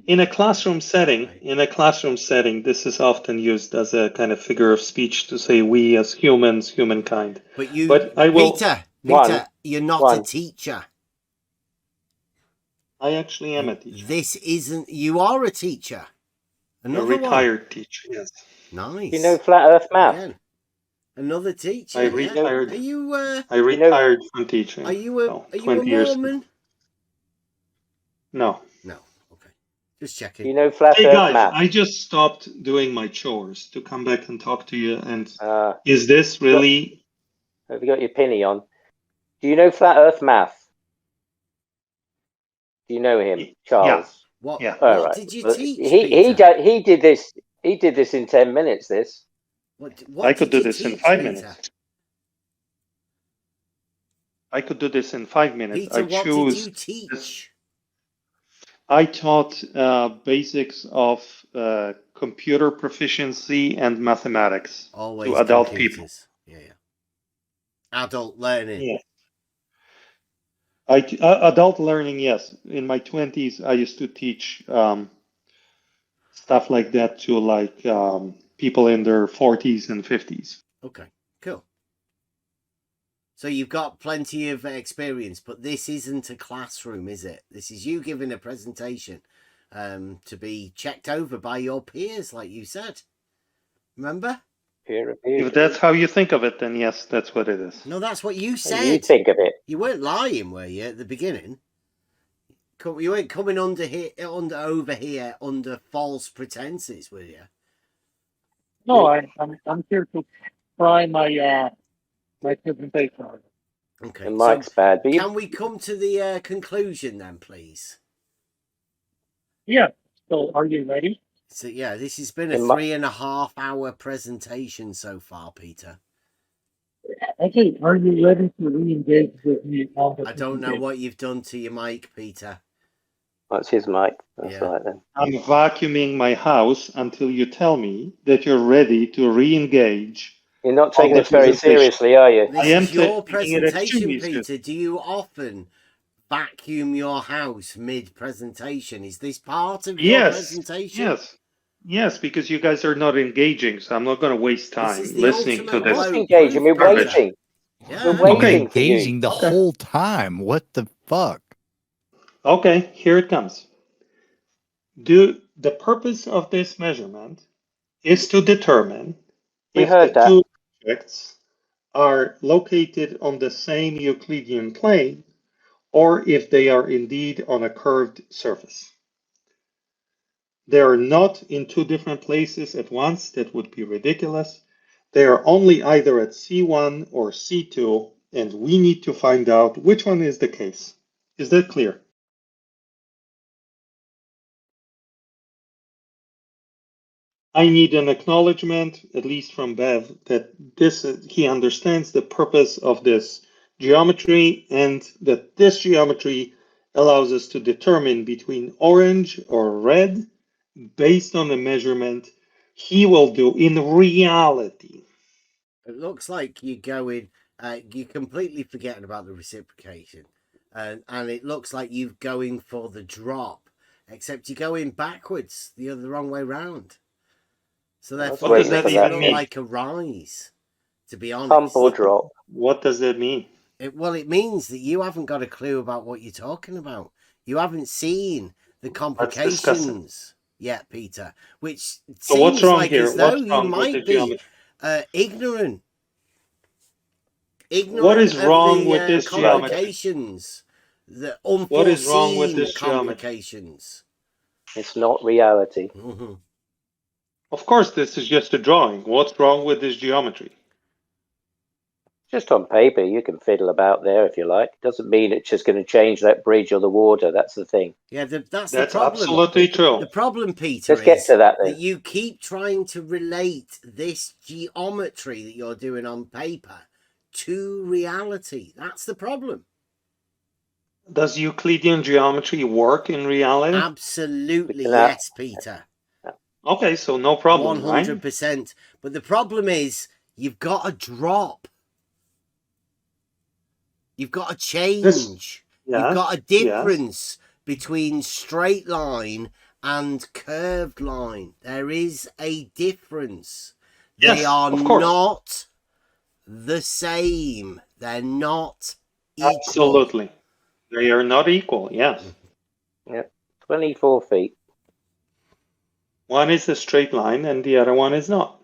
in a classroom setting, this is often used as a kind of figure of speech to say we as humans, humankind.
But
I will.
Peter, you're not a teacher.
I actually am a teacher.
This isn't. You are a teacher. Another
a retired teacher. Yes.
Nice.
You know flat Earth math.
Again. Another teacher.
I retired.
Are you?
I retired from teaching.
Are you a? Are you
20
a
years
Mormon?
No.
No. Okay. Just checking.
You know flat
Hey
Earth
guys,
math.
I just stopped doing my chores to come back and talk to you. And is this really?
Have you got your pinny on? Do you know flat Earth math? Do you know him, Charles?
Yeah.
What?
Yeah.
What did you teach?
He did this. He did this in 10 minutes. This.
What
I could do this in 5
Peter?
minutes. I could do this in 5 minutes.
Peter, what did you teach?
I taught basics of computer proficiency and mathematics
Always
to adult
computers.
people.
Yeah. Adult learning.
Yeah. Adult learning, yes. In my 20s, I used to teach stuff like that to like people in their 40s and 50s.
Okay, cool. So you've got plenty of experience, but this isn't a classroom, is it? This is you giving a presentation to be checked over by your peers, like you said. Remember?
If that's how you think of it, then yes, that's what it is.
No, that's what you said.
You think of it.
You weren't lying, were you, at the beginning? You weren't coming over here under false pretenses, were you?
No, I'm here to try my my presentation.
Okay.
And Mike's bad. But
can we come to the conclusion then, please?
Yeah. So, are you ready?
So yeah, this has been a 3.5 hour presentation so far, Peter.
Okay, are you ready to re-engage with me on the
I don't know what you've done to your mic, Peter.
That's his mic. That's right then.
I'm vacuuming my house until you tell me that you're ready to re-engage.
You're not taking this very seriously, are you?
This is your presentation, Peter. Do you often vacuum your house mid-presentation? Is this part of your presentation?
Yes, because you guys are not engaging, so I'm not going to waste time listening to this.
Engaging, we're waiting.
Yeah.
We're waiting
engaging the whole time. What the fuck?
Okay, here it comes. The purpose of this measurement is to determine if the two objects are located on the same Euclidean plane or if they are indeed on a curved surface. They are not in two different places at once. That would be ridiculous. They are only either at C1 or C2, and we need to find out which one is the case. Is that clear? I need an acknowledgement, at least from Bev, that he understands the purpose of this geometry and that this geometry allows us to determine between orange or red based on the measurement he will do in reality.
It looks like you're going, you're completely forgetting about the reciprocation. And it looks like you're going for the drop, except you're going backwards, the wrong way round. So therefore, it makes it look like a rise, to be honest.
Pump or drop.
What does that mean?
It means that you haven't got a clue about what you're talking about. You haven't seen the complications yet, Peter, which seems like as though you might be ignorant.
What is wrong with this
complications the
What is wrong with
unforeseen
this geometry?
complications.
It's not reality.
Mm-hmm.
Of course, this is just a drawing. What's wrong with this geometry?
Just on paper, you can fiddle about there if you like. Doesn't mean it's just going to change that bridge or the water. That's the thing.
Yeah, that's
That's
the problem.
absolutely true.
The problem, Peter,
Let's get
is
to that then.
that you keep trying to relate this geometry that you're doing on paper to reality. That's the problem.
Does Euclidean geometry work in reality?
Absolutely, yes, Peter.
Okay, so no problem,
100%.
right?
But the problem is you've got to drop. You've got to change. You've got a difference between straight line and curved line. There is a difference.
Yes,
They are
of course.
not the same. They're not equal.
Absolutely. They are not equal, yes.
Yep, 24 feet.
One is a straight line and the other one is not.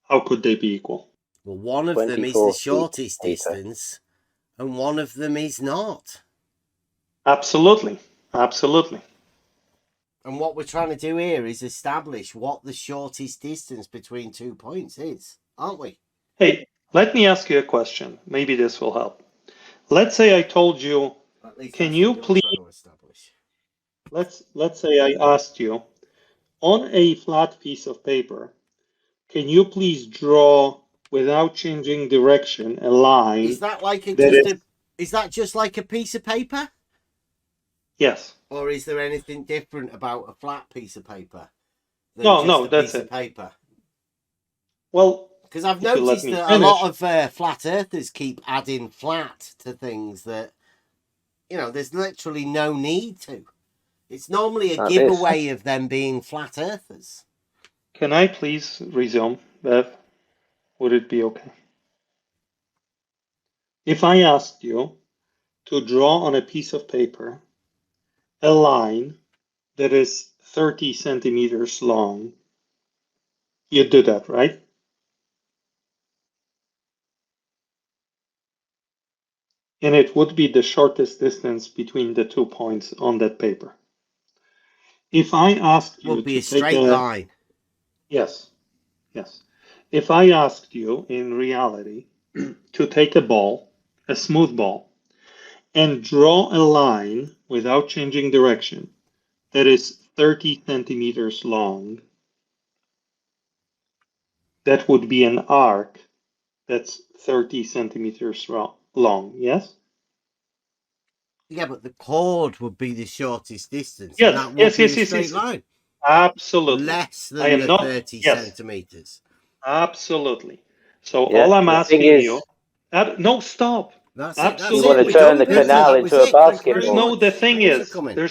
How could they be equal?
Well, one of them is the shortest distance and one of them is not.
Absolutely. Absolutely.
And what we're trying to do here is establish what the shortest distance between 2 points is, aren't we?
Hey, let me ask you a question. Maybe this will help. Let's say I told you, can you please, let's say I asked you, on a flat piece of paper, can you please draw, without changing direction, a line?
Is that like is that just like a piece of paper?
Yes.
Or is there anything different about a flat piece of paper?
No, that's
piece
it.
Of paper?
Well,
because I've noticed that a lot of flat earthers keep adding flat to things that, you know, there's literally no need to. It's normally a giveaway of them being flat earthers.
Can I please resume, Bev? Would it be okay? If I asked you to draw on a piece of paper a line that is 30 centimeters long, you'd do that, right? And it would be the shortest distance between the 2 points on that paper. If I asked you
would be
to
a straight
take
line.
Yes, yes. If I asked you in reality to take a ball, a smooth ball, and draw a line without changing direction that is 30 centimeters long, that would be an arc that's 30 centimeters long, yes?
Yeah, but the chord would be the shortest distance,
Yes,
and that would be a straight
yes.
line.
Absolutely.
Less
I
than
am
the
not,
30
yes.
centimeters.
Absolutely. So all I'm asking you, no, stop.
That's
Absolutely.
it.
You want to turn the canal into a basketball.
There's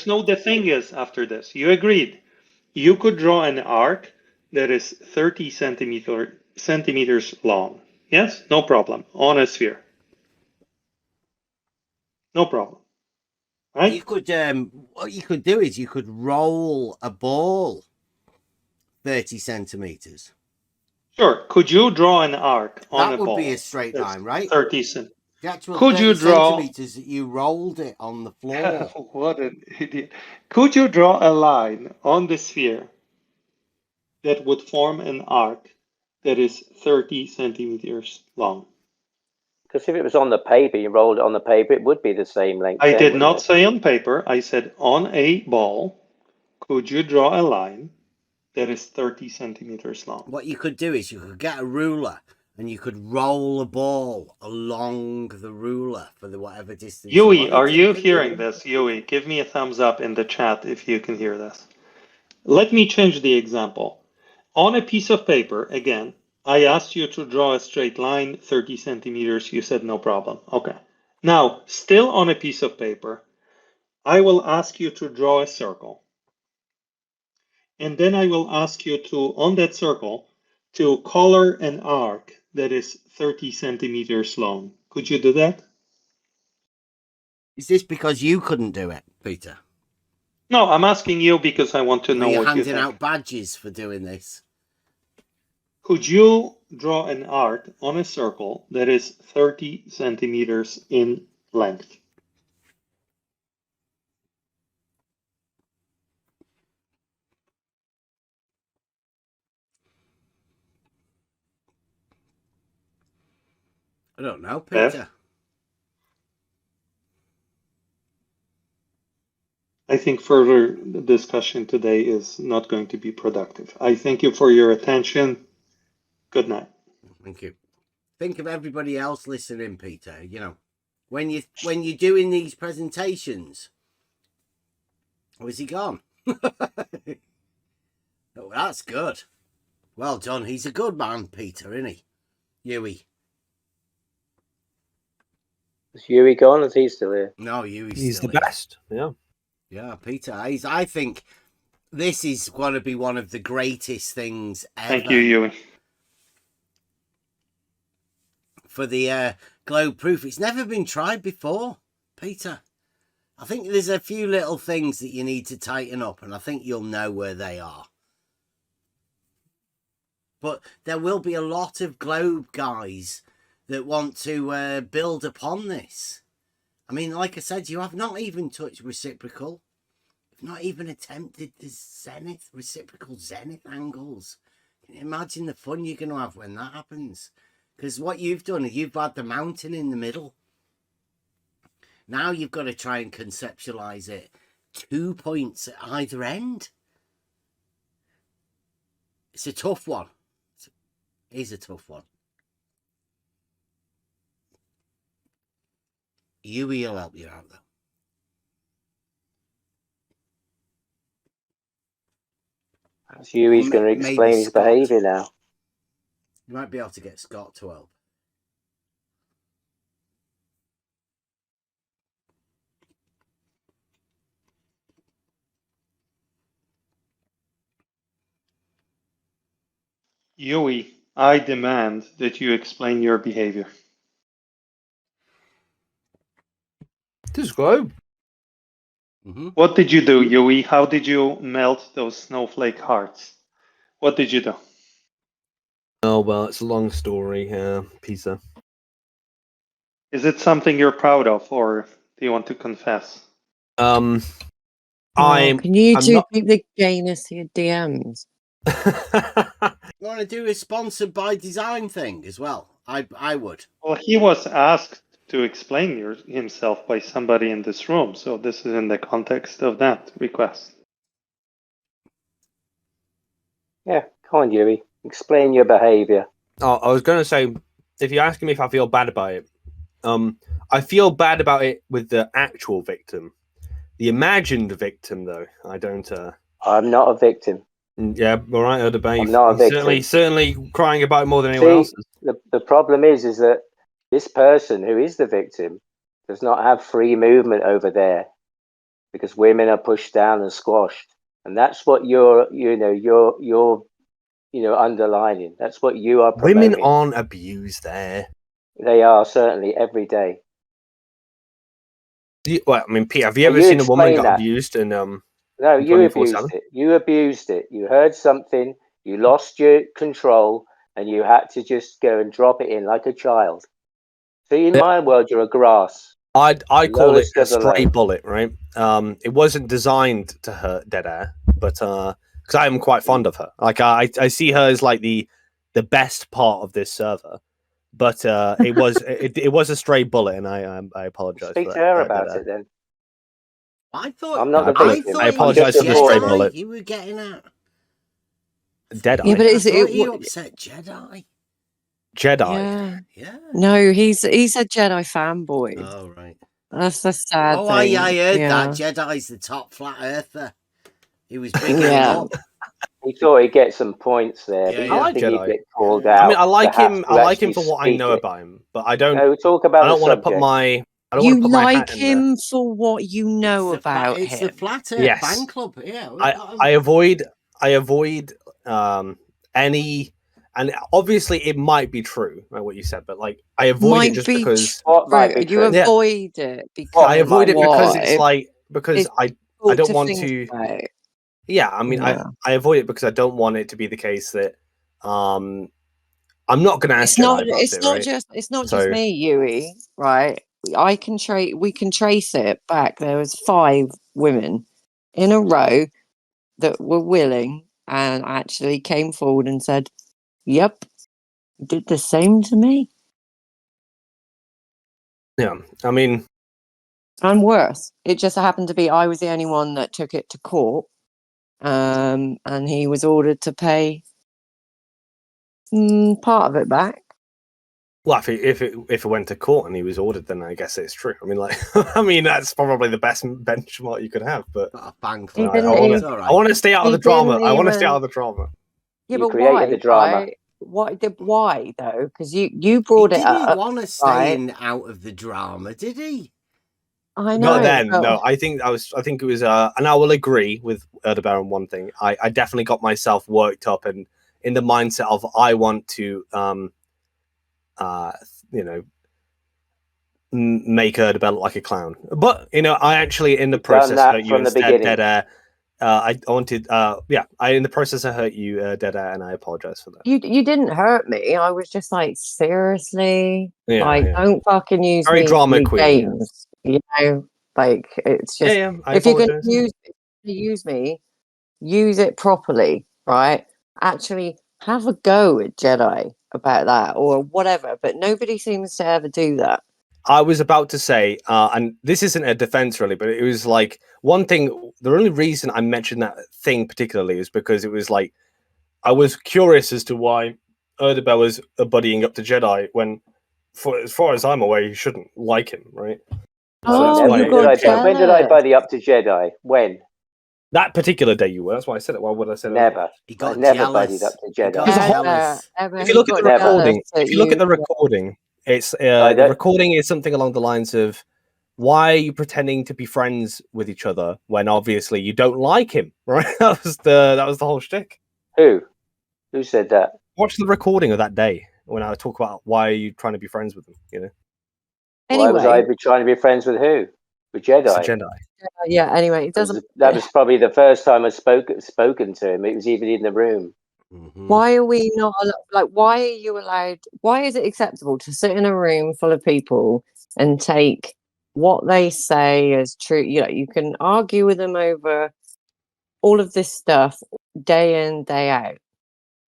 no the thing is after this. You agreed. You could draw an arc that is 30 centimeters long. Yes, no problem. On a sphere. No problem. Right?
You could what you could do is you could roll a ball 30 centimeters.
Sure. Could you draw an arc on
that
a ball?
That would be a straight line, right?
30 centimeters.
The actual
could
30
you draw
centimeters that you rolled it on the floor.
What an idiot. Could you draw a line on the sphere that would form an arc that is 30 centimeters long?
Because if it was on the paper, you rolled it on the paper, it would be the same length.
I did not say on paper. I said on a ball, could you draw a line that is 30 centimeters long?
What you could do is you could get a ruler and you could roll a ball along the ruler for the whatever distance.
Yui, are you hearing this? Yui, give me a thumbs up in the chat if you can hear this. Let me change the example. On a piece of paper, again, I asked you to draw a straight line, 30 centimeters. You said no problem. Okay. Now, still on a piece of paper, I will ask you to draw a circle. And then I will ask you to, on that circle, to color an arc that is 30 centimeters long. Could you do that?
Is this because you couldn't do it, Peter?
No, I'm asking you because I want to know what you think.
You're handing out badges for doing this.
Could you draw an arc on a circle that is 30 centimeters in length?
I don't know,
Bev?
Peter.
I think further discussion today is not going to be productive. I thank you for your attention. Good night.
Thank you. Think of everybody else listening, Peter. You know, when you're doing these presentations. Oh, is he gone? Oh, that's good. Well done. He's a good man, Peter, isn't he? Yui.
Is Yui gone? Is he still here?
No, Yui's
He's
still
the
here.
best. Yeah.
Yeah, Peter. I think this is going to be one of the greatest things ever.
Thank you, Yui.
For the globe proof. It's never been tried before, Peter. I think there's a few little things that you need to tighten up, and I think you'll know where they are. But there will be a lot of globe guys that want to build upon this. I mean, like I said, you have not even touched reciprocal. You've not even attempted the zenith, reciprocal zenith angles. Can you imagine the fun you're going to have when that happens? Because what you've done is you've had the mountain in the middle. Now you've got to try and conceptualize it. 2 points at either end. It's a tough one. It is a tough one. Yui will help you out, though.
Yui's going to explain his behaviour now.
You might be able to get Scott to help.
Yui, I demand that you explain your behavior.
This globe.
What did you do, Yui? How did you melt those snowflake hearts? What did you do?
Oh, well, it's a long story, Peter.
Is it something you're proud of, or do you want to confess?
Can you two keep the gayness to your DMs?
You want to do a sponsored by design thing as well? I would.
Well, he was asked to explain himself by somebody in this room, so this is in the context of that request.
Yeah, come on, Yui. Explain your behaviour.
Oh, I was going to say, if you're asking me if I feel bad about it, I feel bad about it with the actual victim. The imagined victim, though, I don't.
I'm not a victim.
Yeah, all right, I'd obey.
I'm not a victim.
Certainly crying about it more than anyone else is.
The problem is that this person who is the victim does not have free movement over there because women are pushed down and squashed, and that's what you're underlining. That's what you are promoting.
Women aren't abused there.
They are certainly every day.
Well, I mean, Pete, have you ever seen a woman get abused in
No, you abused it. You abused it. You heard something, you lost your control, and you had to just go and drop it in like a child. See, in my world, you're a grass.
I call it
Lowest
a
of the
stray
low.
bullet, right? It wasn't designed to hurt dead air, but because I am quite fond of her. Like I see her as like the best part of this server. But it was a stray bullet, and I apologize.
Speak
for
to
that,
her about it then.
I thought
I'm not the victim.
I apologize for the stray bullet.
You were getting at
Dead
Yeah, but
I
is
thought
it
you upset Jedi?
Jedi?
Yeah. No, he's a Jedi fanboy.
Oh right.
That's the sad
Oh,
thing.
I heard
yeah.
that. Jedi's the top flat earther. He was bigging him
Yeah.
up.
He thought he'd get some points there, but
I
I
like
think he'd
Jedi.
get called out.
I mean, I like him.
to
I like him
actually
for what I
speak
know
it.
about him, but I don't.
No, talk about
I don't
the
want to put
subject.
my. I don't want
You
to put my
like
hat in there.
him for what you know about
It's
him.
the flat Earth
Yes.
fan club. Yeah.
I avoid any, and obviously it might be true, right, what you said, but like I avoid it just because
What might be
you
true?
avoid it because
I avoid it because it's
what?
like because I
Talk
don't
to
want
think
to.
about it.
Yeah, I mean,
Yeah.
I avoid it because I don't want it to be the case that I'm not going to ask
It's not.
Jedi about
It's
it,
not
right?
just. It's not
So-
just me, Yui. Right? I can trace. We can trace it back. There was 5 women in a row that were willing and actually came forward and said, "Yep, did the same to me."
Yeah, I mean,
and worse. It just happened to be I was the only one that took it to court, and he was ordered to pay part of it back.
well, if it went to court and he was ordered, then I guess it's true. I mean, like, I mean, that's probably the best benchmark you could have. But
Got a bank
He
like
didn't
that.
even-
It's all right.
I want to stay out of
He
the drama.
didn't
I want to stay
even-
out of the drama.
Yeah,
You
but
created
why?
the drama.
Right? Why though? Because you brought
He
it
didn't
up.
want to stay in out of the drama, did he?
I know.
Not then.
but-
No, I think it was. And I will agree with Erdogan on one thing. I definitely got myself worked up and in the mindset of I want to, make Erdogan look like a clown. But I actually in the process
that
hurt you
from the
instead,
beginning.
Dead Air. I wanted, I in the process I hurt you, Dead Air, and I apologize for that.
You didn't hurt me. I was just like, seriously,
Yeah.
don't fucking use
Very
me
drama
in
queen,
games. You know, like it's just
I
if you're going
apologize.
to use me, use it properly, right? Actually, have a go at Jedi about that or whatever. But nobody seems to ever do that.
I was about to say, and this isn't a defense really, but it was like one thing. The only reason I mentioned that thing particularly is because it was like I was curious as to why Erdogan was buddying up to Jedi when, as far as I'm aware, you shouldn't like him, right?
Oh,
So
you got jealous.
When did I buddy up to Jedi? When?
that particular day you were. That's why I said it. Why would I say that?
Never.
He got
I never
jealous.
buddied up to
He
Jedi.
got jealous.
If you look at the recording,
the
recording, it's the recording is something along the lines of, "Why are you pretending to be friends with each other when obviously you don't like him?" Right? That was the whole shtick.
Who said that?
Watch the recording of that day when I talk about why are you trying to be friends with him.
Why was I trying to be friends with who? With Jedi.
It's a Jedi.
Yeah. Anyway, it doesn't.
That was probably the first time I spoken to him. It was even in the room.
Why are we not like? Why are you allowed? Why is it acceptable to sit in a room full of people and take what they say as true? You can argue with them over all of this stuff day in, day out,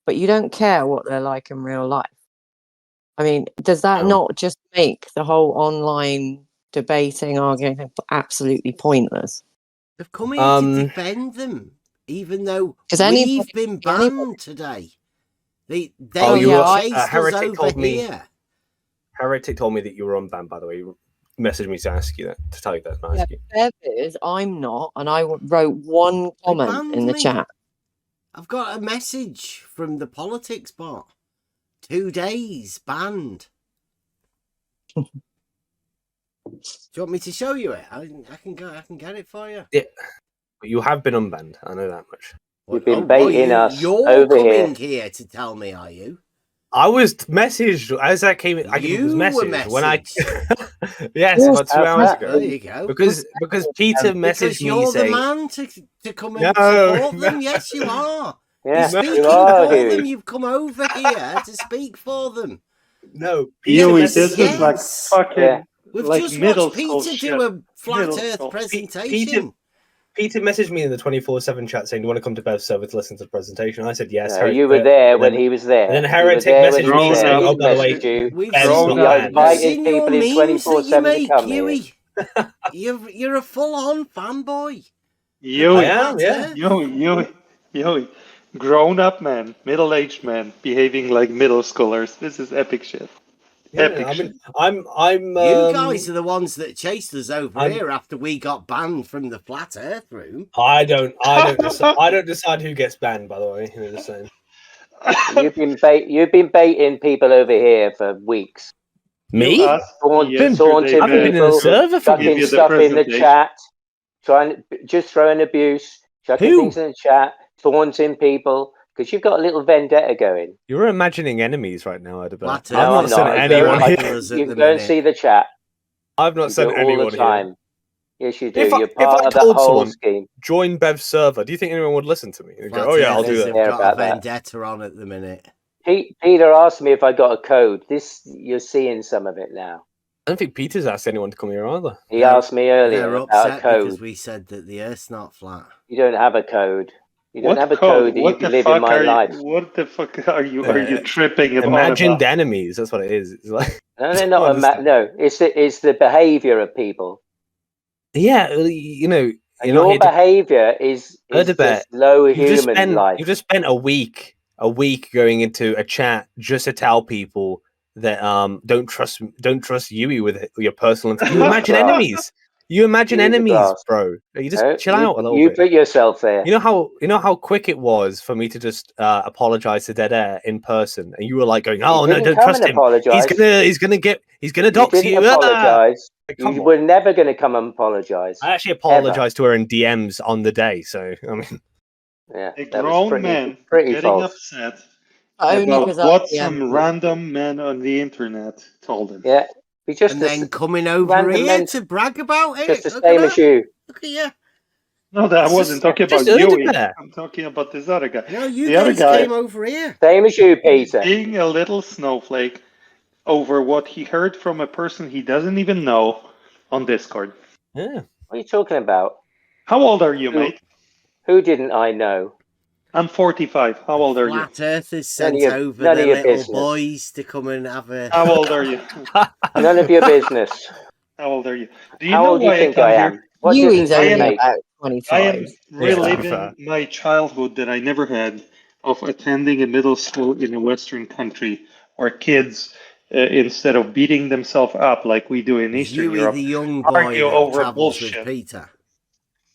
but you don't care what they're like in real life. I mean, does that not just make the whole online debating, arguing absolutely pointless?
They've come in to defend them, even though we've been banned today. They chased us
Heretic
over
told me.
here.
Heretic told me that you were unbanned. By the way, he messaged me to ask you that, to tell you that.
Yeah, Bev is. I'm not, and I wrote one comment in the chat.
I've got a message from the politics bot. 2 days banned. Do you want me to show you it? I can get it for you.
Yeah, but you have been unbanned. I know that much.
You've been baiting us
You're
over
coming here to tell me, are you?
I was messaged as I came. I was messaged when I. Yes, about 2 hours ago.
There you go.
Because Peter messaged me
you're
saying,
the man to come and support them. Yes, you are.
Yeah,
you're speaking
you are,
for
Huey.
them. You've come over here to speak for them.
No,
Huey, this is like fucking
We've
like
just
middle
watched
school
Peter
shit.
do a flat
Middle
Earth
school.
presentation.
Peter messaged me in the 24/7 chat saying, "Do you want to come to Bev's server to listen to the presentation?" I said, "Yes."
No, you were there when he was there.
And then
You
Heretic
were there when
messaged
he
me
was there.
saying,
He
"Oh, by the way,
messaged you.
We've
Bev's
seen,
not
We
banned."
invited
seen your
people in
memes that you
24/7 to
make,
come here.
Huey. You're a full-on fanboy.
Huey. Grown-up man, middle-aged man, behaving like middle schoolers. This is epic shit. Epic shit.
I'm.
You guys are the ones that chased us over here after we got banned from the flat Earth room.
I don't decide who gets banned. By the way, just saying.
You've been baiting people over here for weeks.
Me?
Taunting
I've been in
people,
the server for
chucking
weeks.
stuff in the chat, just throwing abuse, chucking things in the chat, taunting people, because you've got a little vendetta going.
You're imagining enemies right now, Adabel.
No, I'm not. You can go and see the chat.
I've not sent
all
anyone
the time.
here.
Yes, you do.
If
You're part of that
told
whole
someone,
scheme.
join Bev's server, do you think anyone would listen to me? And go,
Flat
"Oh yeah, I'll do
Earthers
that."
have got a vendetta on at the minute.
Peter asked me if I got a code. You're seeing some of it now.
I don't think Peter's asked anyone to come here either.
He asked me earlier
They're
about a
upset
code.
because we said that the Earth's not flat.
You don't have a code. You don't
What
have a
code?
code that you
What
can
the
live in
fuck
my
are
life.
you? What the fuck are you tripping on
Imagined
about?
enemies. That's what it is. It's like
No, they're not. No, it's the behaviour of people.
Yeah, you know,
and your behaviour is just low human life.
You just spent a week going into a chat just to tell people that don't trust Yui with your personal. You imagine enemies. You imagine enemies, bro. You just chill out a little bit.
You put yourself there.
You know how quick it was for me to just apologize to Dead Air in person, and you were like going, "Oh no, don't trust him. He's gonna dox you."
Apologize. You were never going to come and apologize.
I actually apologized to her in DMs on the day, so I mean,
yeah,
a grown man
pretty
getting
false.
upset
Only
about what
yeah.
some random man on the internet told him.
Yeah,
and then coming over here to brag about it.
Just the same as you.
Look at you.
No, I wasn't talking about Yui. I'm talking about this other guy.
No, you
the
guys
other guy
came over here.
Same as you, Peter.
Being a little snowflake over what he heard from a person he doesn't even know on Discord.
Yeah.
What are you talking about?
How old are you, mate?
Who didn't I know?
I'm 45. How old are you?
Flat Earthers sent over their little boys to come and have a...
How old are you?
None of your business.
How old are you? Do you
How
know
old do you
why
think
I come
I am?
here?
What
Yui's
difference
only
does it make?
about 25.
I am reliving my childhood that I never had of attending a middle school in a Western country where kids, instead of beating themselves up like we do in Eastern
Yui,
Europe,
the young boy
argue
that
over
travels
bullshit.
with Peter.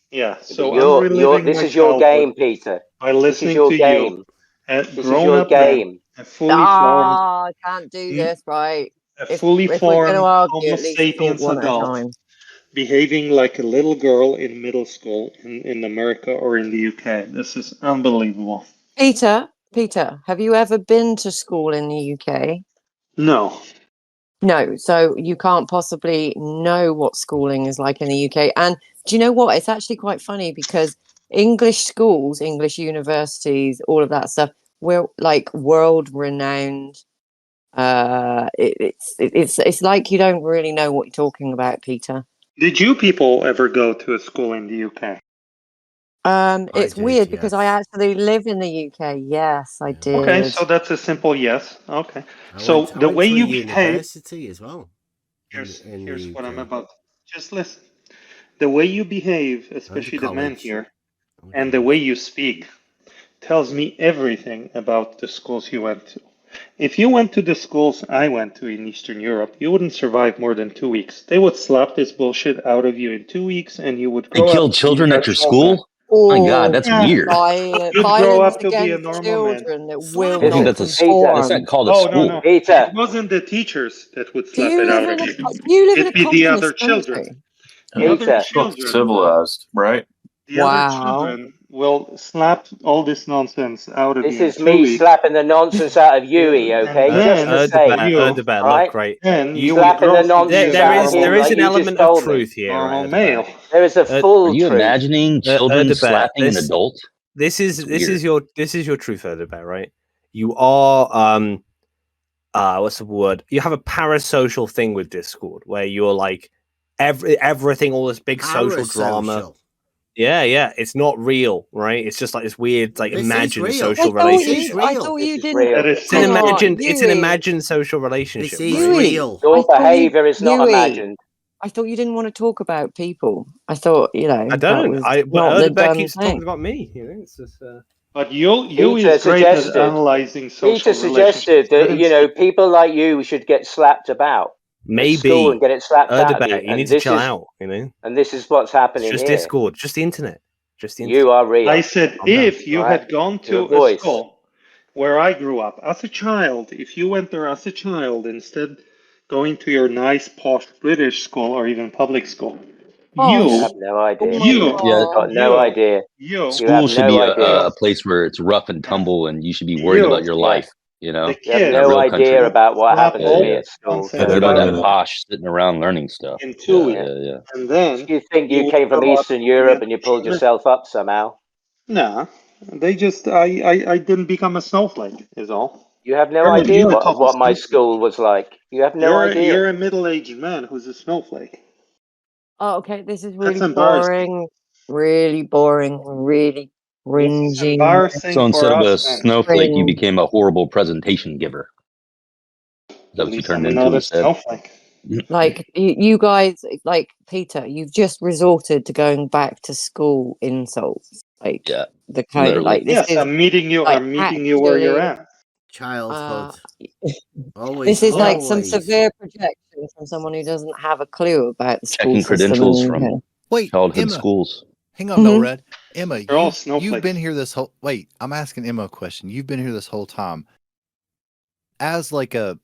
Yeah, so I'm reliving
this
my
is your game,
childhood
Peter.
by
This
listening
is your
to
game.
you, a
This is
grown
your
up man,
game.
a fully formed,
I can't do this, right?
if we're going
to argue,
Homo
at least talk
sapiens
one at a
adult
time.
behaving like a little girl in middle school in America or in the UK. This is unbelievable.
Peter, have you ever been to school in the UK?
No.
No, so you can't possibly know what schooling is like in the UK. And do you know what? It's actually quite funny because English schools, English universities, all of that stuff, we're like world renowned. It's like you don't really know what you're talking about, Peter.
Did you people ever go to a school in the UK?
It's weird because I actually live in the UK. Yes, I did.
Okay, so that's a simple yes. Okay. So the way you behave.
University as well.
Here's what I'm about. Just listen. The way you behave, especially the men here, and the way you speak, tells me everything about the schools you went to. If you went to the schools I went to in Eastern Europe, you wouldn't survive more than 2 weeks. They would slap this bullshit out of you in 2 weeks, and you would grow
They
up
killed
to be
children
a
at your
natural
school?
man.
My God, that's weird.
Violence
grow up to be a
against
normal man.
children that will
I think
not
that's
conform.
that's not called a
Oh,
school.
no.
Peter.
It wasn't the teachers that would
Do
slap
you
it
live
out
in
of
a
you.
you live in a
It'd be the other
communist
children.
country?
The other
Peter.
children.
Civilized, right?
The other children will slap all this nonsense out of
This
you in
is
2
me
weeks.
slapping the nonsense out of Yui, okay?
And
Just the same.
Erdebet,
right?
look, right.
And
You
would
Slapping
grow
the
to be a
nonsense out of him
there is
like
an
you just
element of
told me.
truth here,
normal
right,
male.
There is a full
Are you
truth.
imagining children slapping an adult?
This is
weird.
your truth, Erdebet, right? You are what's the word? You have a parasocial thing with Discord where you're like everything, all this big social drama. Yeah, it's not real, right? It's just like this weird, like imagined social relationship.
I thought you didn't.
It's an imagined social relationship.
This is
right?
real.
Your behaviour is not imagined.
I thought you didn't want to talk about people. I thought,
I
that
don't.
was
But
not the
Erdebet
done
keeps
thing.
talking about me. You know, it's just.
But you
Peter
is great at
suggested-
analyzing social
Peter suggested
relationships.
that, people like you should get slapped about.
Maybe.
At school and get it slapped out of you.
You need to chill out, you know?
And this is what's happening
Just
here.
Discord, just the internet. Just the internet.
You are real.
I said, if you had gone
Your
to a
voice.
school where I grew up as a child, if you went there as a child instead going to your nice posh British school or even public school,
You have no idea.
You
got no idea.
School should be
no idea.
a place where it's rough and tumble, and you should be worried about your life. You know,
You have
in a
no
real
idea
country.
about what happened to me at school.
Yeah, they're not that posh, sitting around learning stuff.
In 2 weeks.
Yeah.
And then
you think you
you
came from
grow up
Eastern
to
Europe
be
and you pulled yourself up somehow?
Nah, they just I didn't become a snowflake is all.
You have no
You're a
idea
beautiful
what my
snowflake.
school was like. You have no idea.
You're a middle-aged man who's a snowflake.
Oh, okay. This is
That's
really
embarrassing.
boring, really cringy.
embarrassing
So instead
for
of a
us, man.
snowflake, you
Cringe.
became a horrible presentation giver. that
At
what you
least
turned
I'm
into
not a
instead?
snowflake.
Like you guys, like Peter, you've just resorted to going back to school insults. Like
Yeah,
the kind,
literally.
like this
Yes,
is
I'm meeting you.
like
I'm meeting you where you're
actually.
at.
Childhood.
This
Always,
is like some
always.
severe projection from someone who doesn't have a clue about the school
Checking
system in
credentials
the
from
UK.
Wait,
childhood
Emma.
schools.
Hang on,
Mhm.
Red. Emma,
They're all
you've
snowflakes.
been here this whole. Wait, I'm asking Emma a question. You've been here this whole time. As like a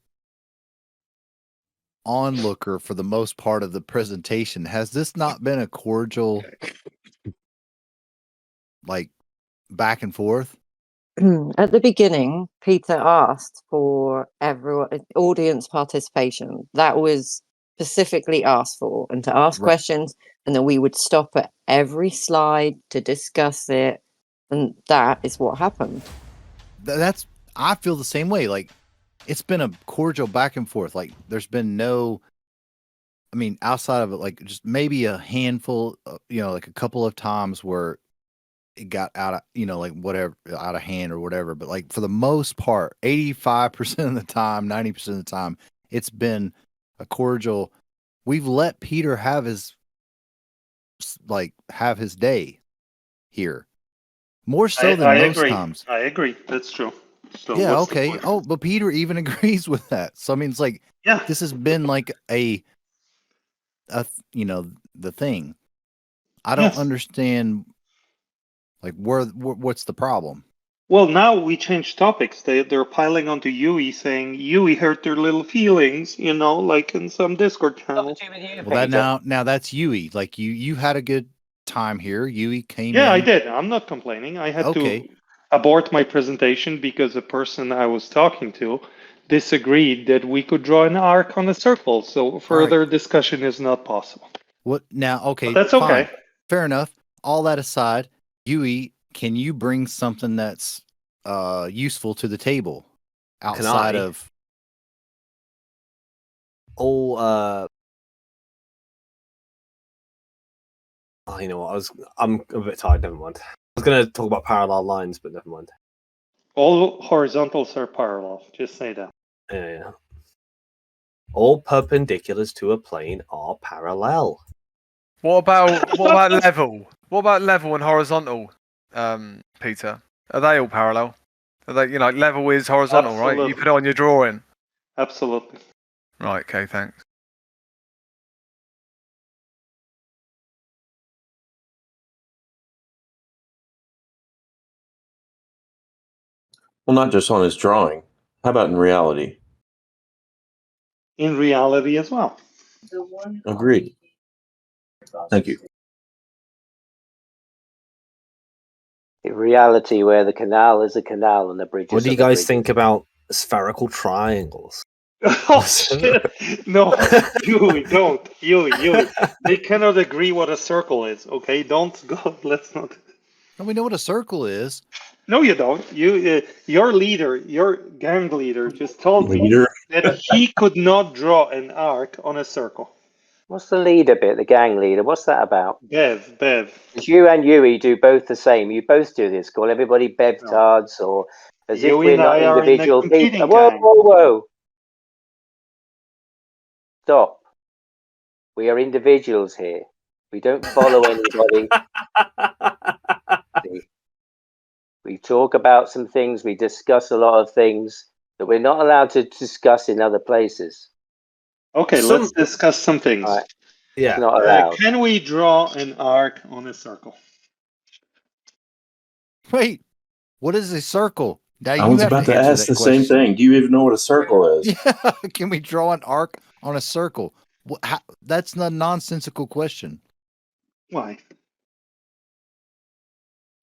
onlooker for the most part of the presentation, has this not been a cordial, like, back and forth?
At the beginning, Peter asked for everyone audience participation. That was specifically asked for, and to ask
Right.
questions, and then we would stop at every slide to discuss it, and that is what happened.
That's I feel the same way. Like, it's been a cordial back and forth. Like, there's been no. I mean, outside of it, like just maybe a handful, like a couple of times where it got out of, like whatever, out of hand or whatever. But like for the most part, 85% of the time, 90% of the time, it's been a cordial. We've let Peter have his day here more so than
I
most
agree.
times.
I agree. That's true. So
Yeah.
what's the
Okay.
point?
Oh, but Peter even agrees with that. So I mean, it's like,
Yeah,
this has been like the thing. I don't
yes.
understand. Like, what's the problem?
Well, now we change topics. They're piling onto Yui, saying Yui hurt their little feelings, like in some Discord channels.
Well, now that's Yui. Like you had a good time here. Yui came
Yeah, I
in.
did. I'm not complaining. I had
Okay.
to abort my presentation because the person I was talking to disagreed that we could draw an arc on a circle. So further discussion is not possible.
What now? Okay,
But that's
fine.
okay.
Fair enough. All that aside, Yui, can you bring something that's useful to the table outside
I?
of
you know what? I'm a bit tired. Never mind. I was going to talk about parallel lines, but never mind.
All horizontals are parallel. Just say that.
Yeah. All perpendiculars to a plane are parallel.
What about level? What about level and horizontal, Peter? Are they all parallel? Are they, level is horizontal, right? You
Absolutely.
put it on your drawing.
Absolutely.
Right, okay, thanks.
Well, not just on his drawing. How about in reality?
In reality as well.
Agreed. Thank you.
In reality, where the canal is a canal and the bridge
What
is
do you
the
guys
bridge.
think about spherical triangles?
Oh shit! No, Yui, don't. Yui. They cannot agree what a circle is. Okay, don't go. Let's not.
we know what a circle is.
No, you don't. Your leader, your gang leader, just told me
Leader?
that he could not draw an arc on a circle.
What's the leader bit, the gang leader? What's that about?
Bev.
Because you and Yui do both the same. You both do this. Call everybody Bevtards, or as if
Yui
we're
and
not
I are in a
individual people.
competing
Whoa,
gang.
whoa. Stop. We are individuals here. We don't follow anybody. We talk about some things. We discuss a lot of things that we're not allowed to discuss in other places.
Okay, let's discuss some things.
Right.
Yeah.
It's not allowed.
Can we draw an arc on a circle?
Wait, what is a circle? Now
I
you
was
have
about
to
to
answer
ask
that
the same
question.
thing. Do you even know what a circle is?
Yeah, can we draw an arc on a circle? That's a nonsensical question.
Why?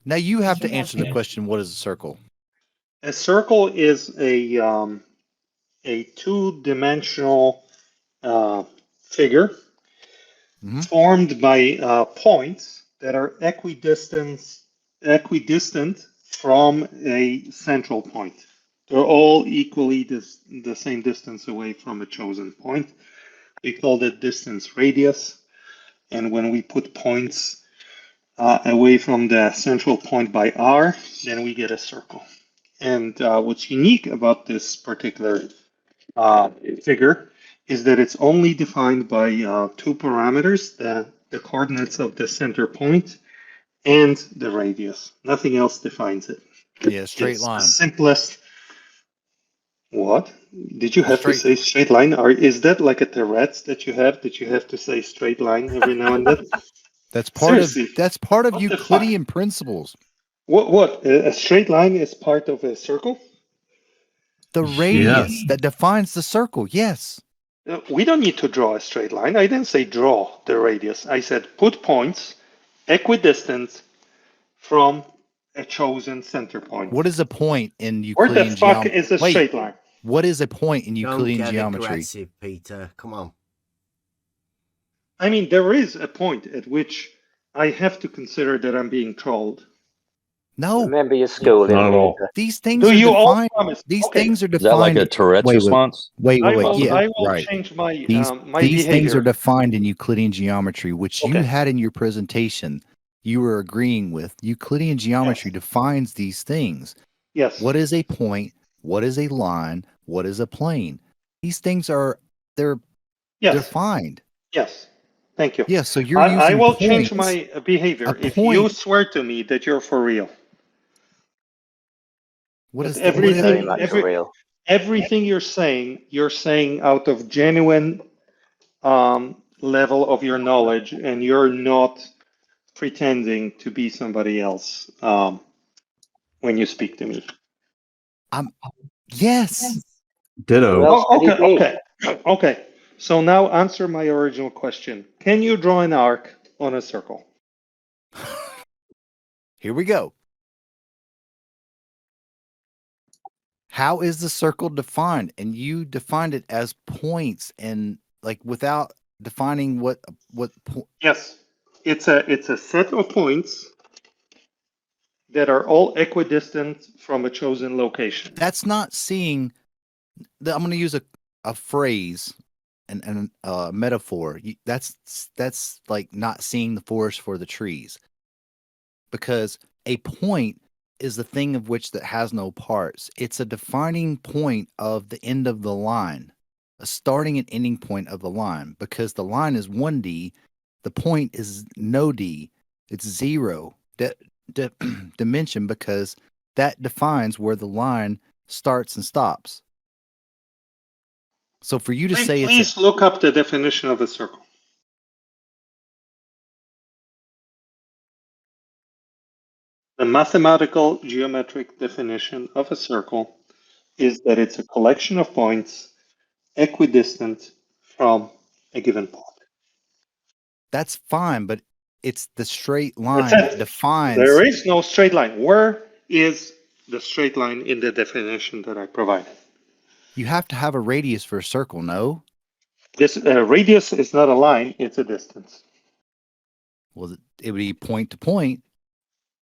Now you have to answer the question, what is a circle?
A circle is a two-dimensional figure formed by points that are equidistant from a central point. They're all equally the same distance away from a chosen point. We call that distance radius. And when we put points away from the central point by r, then we get a circle. And what's unique about this particular figure is that it's only defined by two parameters, the coordinates of the center point and the radius. Nothing else defines it.
Yeah, straight
It's
line.
the simplest. What? Did you have to
Straight.
say straight line? Or is that like a Tourette's that you have to say straight line every now and then?
That's part
Seriously,
of
what the fuck?
Euclidean principles.
What? A straight line is part of a circle?
The radius that defines the circle. Yes.
We don't need to draw a straight line. I didn't say draw the radius. I said put points equidistant from a chosen center point.
What is a point in
Where the
Euclidean
fuck
geometry?
is a straight line?
What is a point in
Don't
Euclidean
get
geometry?
aggressive, Peter. Come on.
I mean, there is a point at which I have to consider that I'm being trolled.
No.
Remember your schooling.
Not at all.
Peter.
These things
Do
are
you all
defined.
promise?
These
Okay.
things are
Is that like
defined.
a Tourette's response?
Wait.
I
Yeah,
will
right.
change my
These
my
these things
behavior.
are defined in Euclidean geometry, which you
Okay.
had in your presentation. You were agreeing with. Euclidean geometry defines these things.
Yes.
What is a point? What is a line? What is a plane? These things they're
Yes.
defined.
Yes. Thank you.
Yeah, so you're
I
using
will
points.
change my behavior
A
if you
point.
swear to me that you're for real.
What
That
is
Very much for real.
everything you're saying out of genuine level of your knowledge, and you're not pretending to be somebody else when you speak to me.
Yes.
Ditto.
Who else could he be?
Okay. So now answer my original question. Can you draw an arc on a circle?
Here we go. How is the circle defined? And you defined it as points, and like without defining what
Yes. It's a set of points that are all equidistant from a chosen location.
That's not seeing. I'm going to use a phrase and a metaphor. That's like not seeing the forest for the trees, because a point is the thing of which that has no parts. It's a defining point of the end of the line, a starting and ending point of the line, because the line is 1D, the point is no D, it's zero dimension, because that defines where the line starts and stops. So for you to say
Please look up the definition of a circle. The mathematical geometric definition of a circle is that it's a collection of points equidistant from a given point.
that's fine, but it's the straight line
That's
that
it.
defines.
There is no straight line. Where is the straight line in the definition that I provided?
You have to have a radius for a circle, no?
This radius is not a line, it's a distance.
Well, it would be point to point.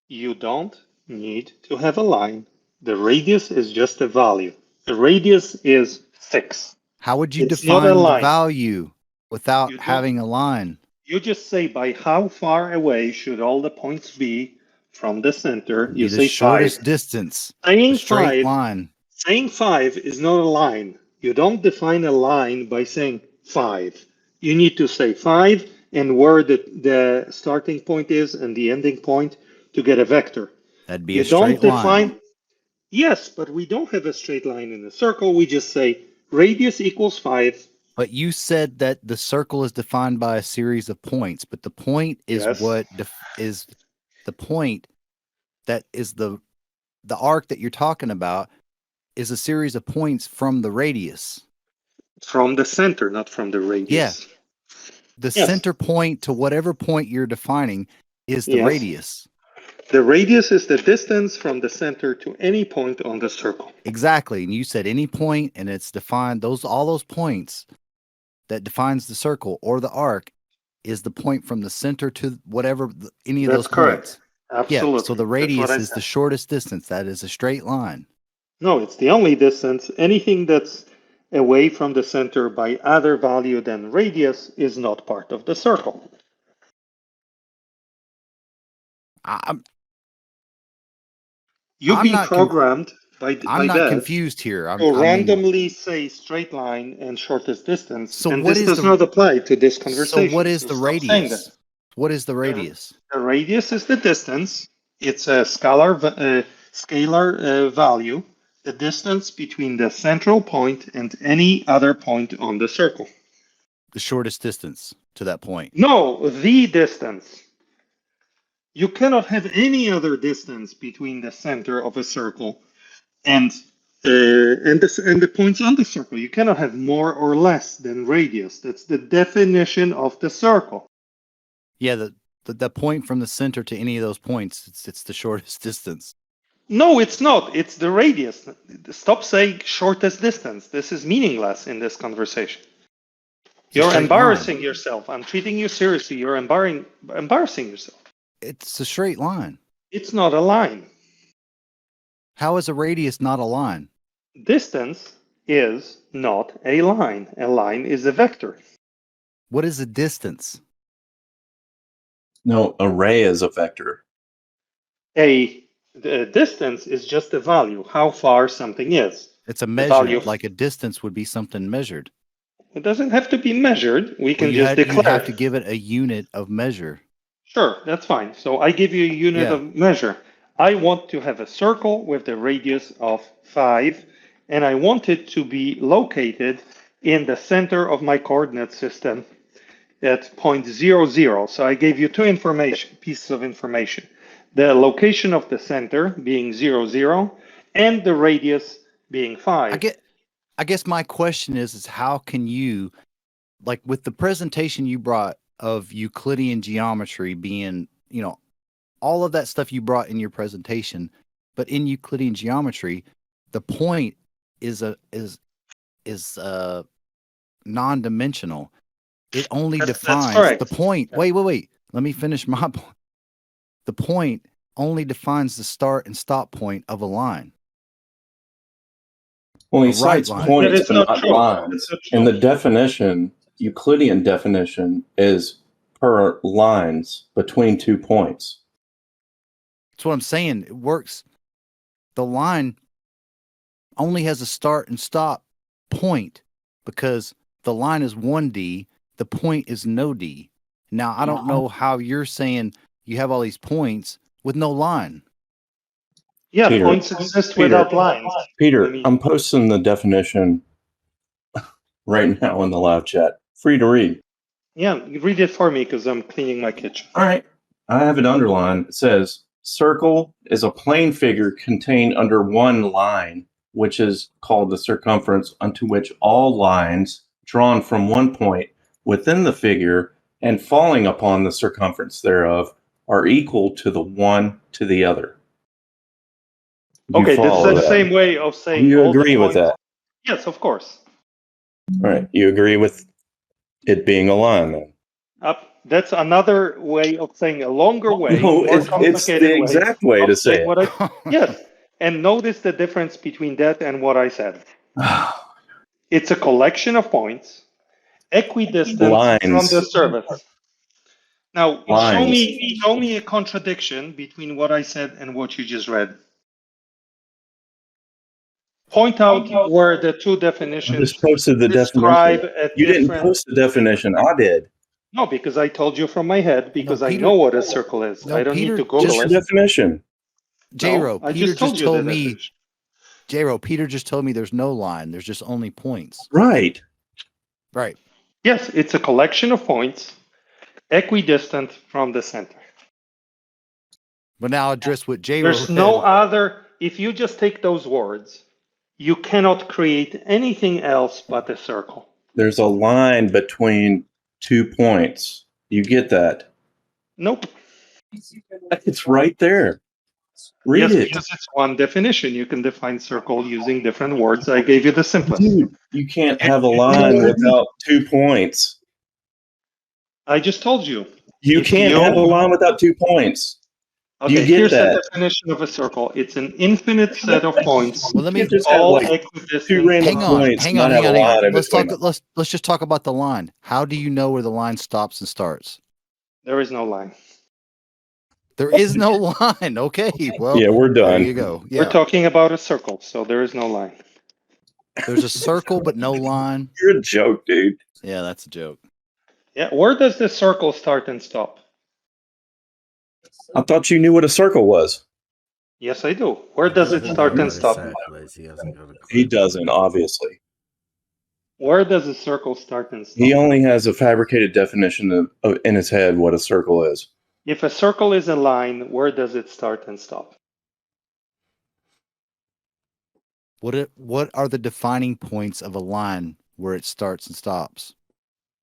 You don't need to have a line. The radius is just a value. The radius is 6.
How would you
It's not a
define the
line.
value without
You don't-
having a line?
You just say by how far away should all the points be from the center.
It'd
You
be the
say
shortest
5.
distance.
Saying
A straight
5,
line.
saying 5 is not a line. You don't define a line by saying 5. You need to say 5 and where the starting point is and the ending point to get a vector.
That'd be
You
a straight
don't define.
line.
Yes, but we don't have a straight line in a circle. We just say radius equals 5.
But you said that the circle is defined by a series of points, but the point is
Yes.
what is the point that is the arc that you're talking about is a series of points from the radius.
From the center, not from the radius.
Yeah. The
Yes.
center point to whatever point you're defining is the
Yes.
radius.
The radius is the distance from the center to any point on the circle.
Exactly. And you said any point, and it's defined all those points that defines the circle or the arc is the point from the center to whatever any of
That's
those
correct.
points.
Absolutely.
Yeah. So the
That's what
radius
I
is
said.
the shortest distance. That is a straight line.
No, it's the only distance. Anything that's away from the center by other value than radius is not part of the circle.
I'm
You've
I'm
been
not
programmed
I'm not confused here.
to
I mean,
randomly say straight line and shortest distance,
So
and
what
this
is
does
the-
not apply to this
so
conversation.
what is
so
the
stop saying
radius?
that.
What is the radius?
The radius is the distance. It's a scalar value, the distance between the central point and any other point on the circle.
The shortest distance to that point.
No, the distance. You cannot have any other distance between the center of a circle and the points on the circle. You cannot have more or less than radius. That's the definition of the circle.
Yeah, the point from the center to any of those points, it's the shortest distance.
No, it's not. It's the radius. Stop saying shortest distance. This is meaningless in this conversation. You're embarrassing yourself. I'm treating you seriously. You're embarrassing yourself.
It's a straight line.
It's not a line.
How is a radius not a line?
Distance is not a line. A line is a vector.
What is a distance?
No, array is a vector.
The distance is just a value, how far something is.
It's a measure. Like a distance would be something measured.
It doesn't have to be measured. We can just
You
declare.
have to give it a unit of measure.
Sure, that's fine. So I give you a unit of measure. I want to have a circle with the radius of 5, and I want it to be located in the center of my coordinate system at point 0, 0. So I gave you two pieces of information. The location of the center being 0, 0, and the radius being 5.
I guess my question is how can you, like with the presentation you brought of Euclidean geometry being, all of that stuff you brought in your presentation, but in Euclidean geometry, the point is non-dimensional. It only defines the point. Wait. Let me finish my point. The point only defines the start and stop point of a line.
Well, he cites points, but not lines. And the definition, Euclidean definition, is per lines between 2 points.
That's what I'm saying. It works. The line only has a start and stop point because the line is 1D, the point is no D. Now, I don't know how you're saying you have all these points with no line.
Yeah, Peter, points exist without lines.
Peter, I'm posting the definition right now in the live chat. Free to read.
Yeah, read it for me because I'm cleaning my kitchen.
All right. I have it underlined. It says, circle is a plane figure contained under one line, which is called the circumference, unto which all lines drawn from one point within the figure and falling upon the circumference thereof are equal to the one to the other.
Okay, this is the same way of saying.
You agree with that?
Yes, of course.
All right. You agree with it being a line then?
That's another way of saying a longer way.
No, it's the exact way to say it.
Yes, and notice the difference between that and what I said. It's a collection of points, equidistant from the surface. Now, show me a contradiction between what I said and what you just read. Point out where the two definitions
I just posted the
describe
definition. You didn't post the definition. I did.
No, because I told you from my head, because I know what a circle is. I don't need to Google
just
it.
The definition.
J-Ro, Peter just told me. J-Ro, Peter just told me there's no line. There's just only points.
Right.
Right.
Yes, it's a collection of points equidistant from the center.
But now address what J-Ro
There's no other. If you just take those words, you cannot create anything else but a circle.
There's a line between 2 points. You get that?
Nope.
It's right there. Read it.
Because it's one definition. You can define circle using different words. I gave you the simplest.
Dude, you can't have a line without 2 points.
I just told you.
You can't have a line without 2 points.
Okay,
you get
here's
that?
the definition of a circle. It's an infinite set of points.
Well, let me
just have like 2 random points.
Hang on. Let's just talk about the line. How do you know where the line stops and starts?
There is no line.
There is no line. Okay, well,
Yeah, we're
there
done.
you go.
We're
Yeah,
talking about a circle, so there is no line.
there's a circle but no line.
You're a joke, dude.
Yeah, that's a joke.
Yeah, where does the circle start and stop?
I thought you knew what a circle was.
Yes, I do. Where
He
does it
doesn't
start
know
and
what a
stop?
circle is. He hasn't got a clue.
He doesn't, obviously.
Where does a circle start and stop?
He only has a fabricated definition in his head what a circle is.
If a circle is a line, where does it start and stop?
What are the defining points of a line where it starts and stops?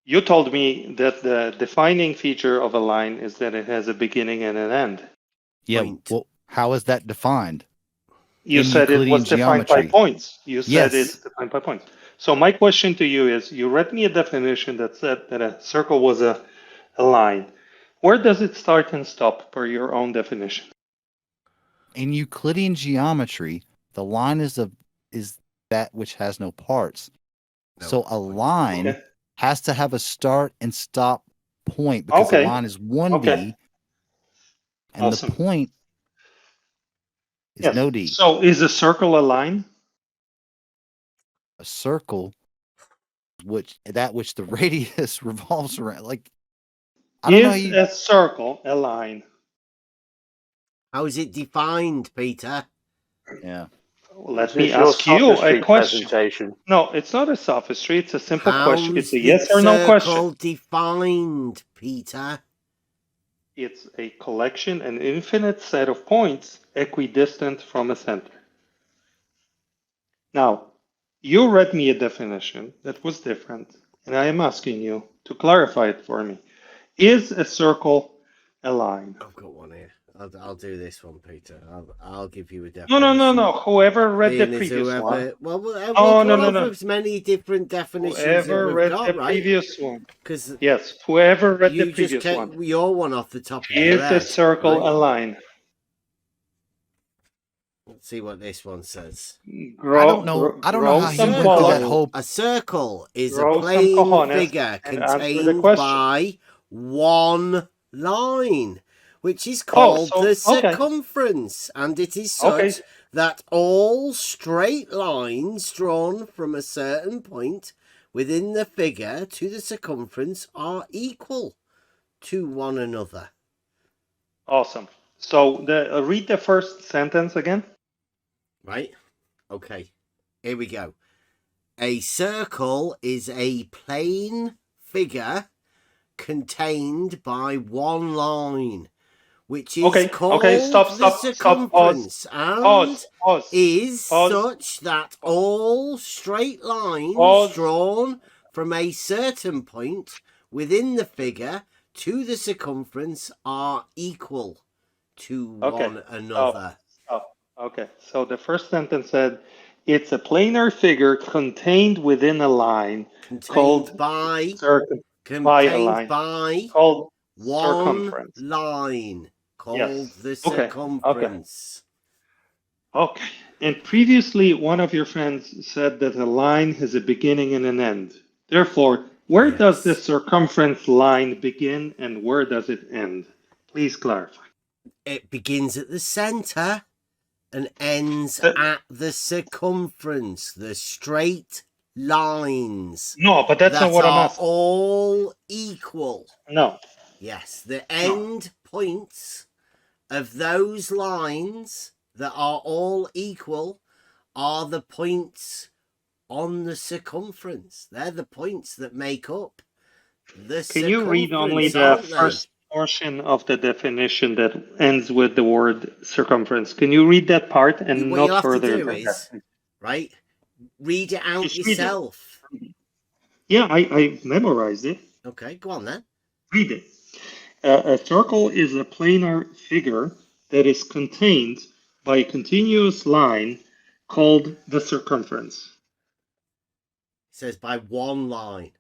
You told me that the defining feature of a line is that it has a beginning and an end.
Yeah,
Point.
well, how is that defined?
You
In
said it
Euclidean
was defined by
geometry.
points. You said
Yes.
it's defined by points. So my question to you is, you read me a definition that said that a circle was a line. Where does it start and stop per your own definition?
In Euclidean geometry, the line is that which has no parts.
No,
So a line
Okay.
has to have a start and stop point because
Okay.
the line is 1D
Okay.
and
Awesome.
the point is
Yes.
no D.
So is a circle a line?
A circle, which the radius revolves around. Like, I don't know.
Is a circle a line?
How is it defined, Peter?
Yeah.
Let
Is
me
this your
ask you a
sophistry
question.
presentation?
No, it's not a sophistry. It's a simple question. It's
How's
a
the
yes or no question.
circle defined, Peter?
It's a collection, an infinite set of points equidistant from a center. Now, you read me a definition that was different, and I am asking you to clarify it for me. Is a circle a line?
I've got one here. I'll do this one, Peter. I'll give you a
No,
definition.
no. Whoever read the
Being as
previous
whoever,
one.
well, we'll
Oh,
go
no.
over as many different definitions
Whoever
that we've
read
got,
the
right?
previous one.
Because
Yes, whoever read the
you just
previous
take
one.
your one off the top of your
Is a
head.
circle
right?
a line?
Let's see what this one says.
I don't know how he went through that whole.
A circle is a
Grow some
plane
cojones
figure
and answer the
contained
question.
by one line, which is called the circumference, and it is such that all straight lines drawn from a certain point within the figure to the circumference are equal to one another.
Awesome. So read the first sentence again.
Right? Okay. Here we go. A circle is a plane figure contained by one line, which is called the circumference, and is such that all straight lines drawn from a certain point within the figure to the circumference are equal to one another.
Okay. So the first sentence said, it's a planar figure contained within a line called
by
a line called
one
circumference.
line called the
Okay.
circumference.
Okay. And previously, one of your friends said that a line has a beginning and an end. Therefore, where does the circumference line begin and where does it end? Please clarify.
It begins at the center and ends at the circumference, the straight lines.
No, but that's not what I'm asking.
All equal.
No.
Yes, the end points of those lines that are all equal are the points on the circumference. They're the points that make up the circumference.
Can you read only the first portion of the definition that ends with the word circumference? Can you read that part and
what you'll
not
have
further
to do
than
is,
that?
right, read it out
Just read it.
yourself.
Yeah, I memorized it.
Okay, go on then.
Read it. A circle is a planar figure that is contained by a continuous line called the circumference.
It says by one line.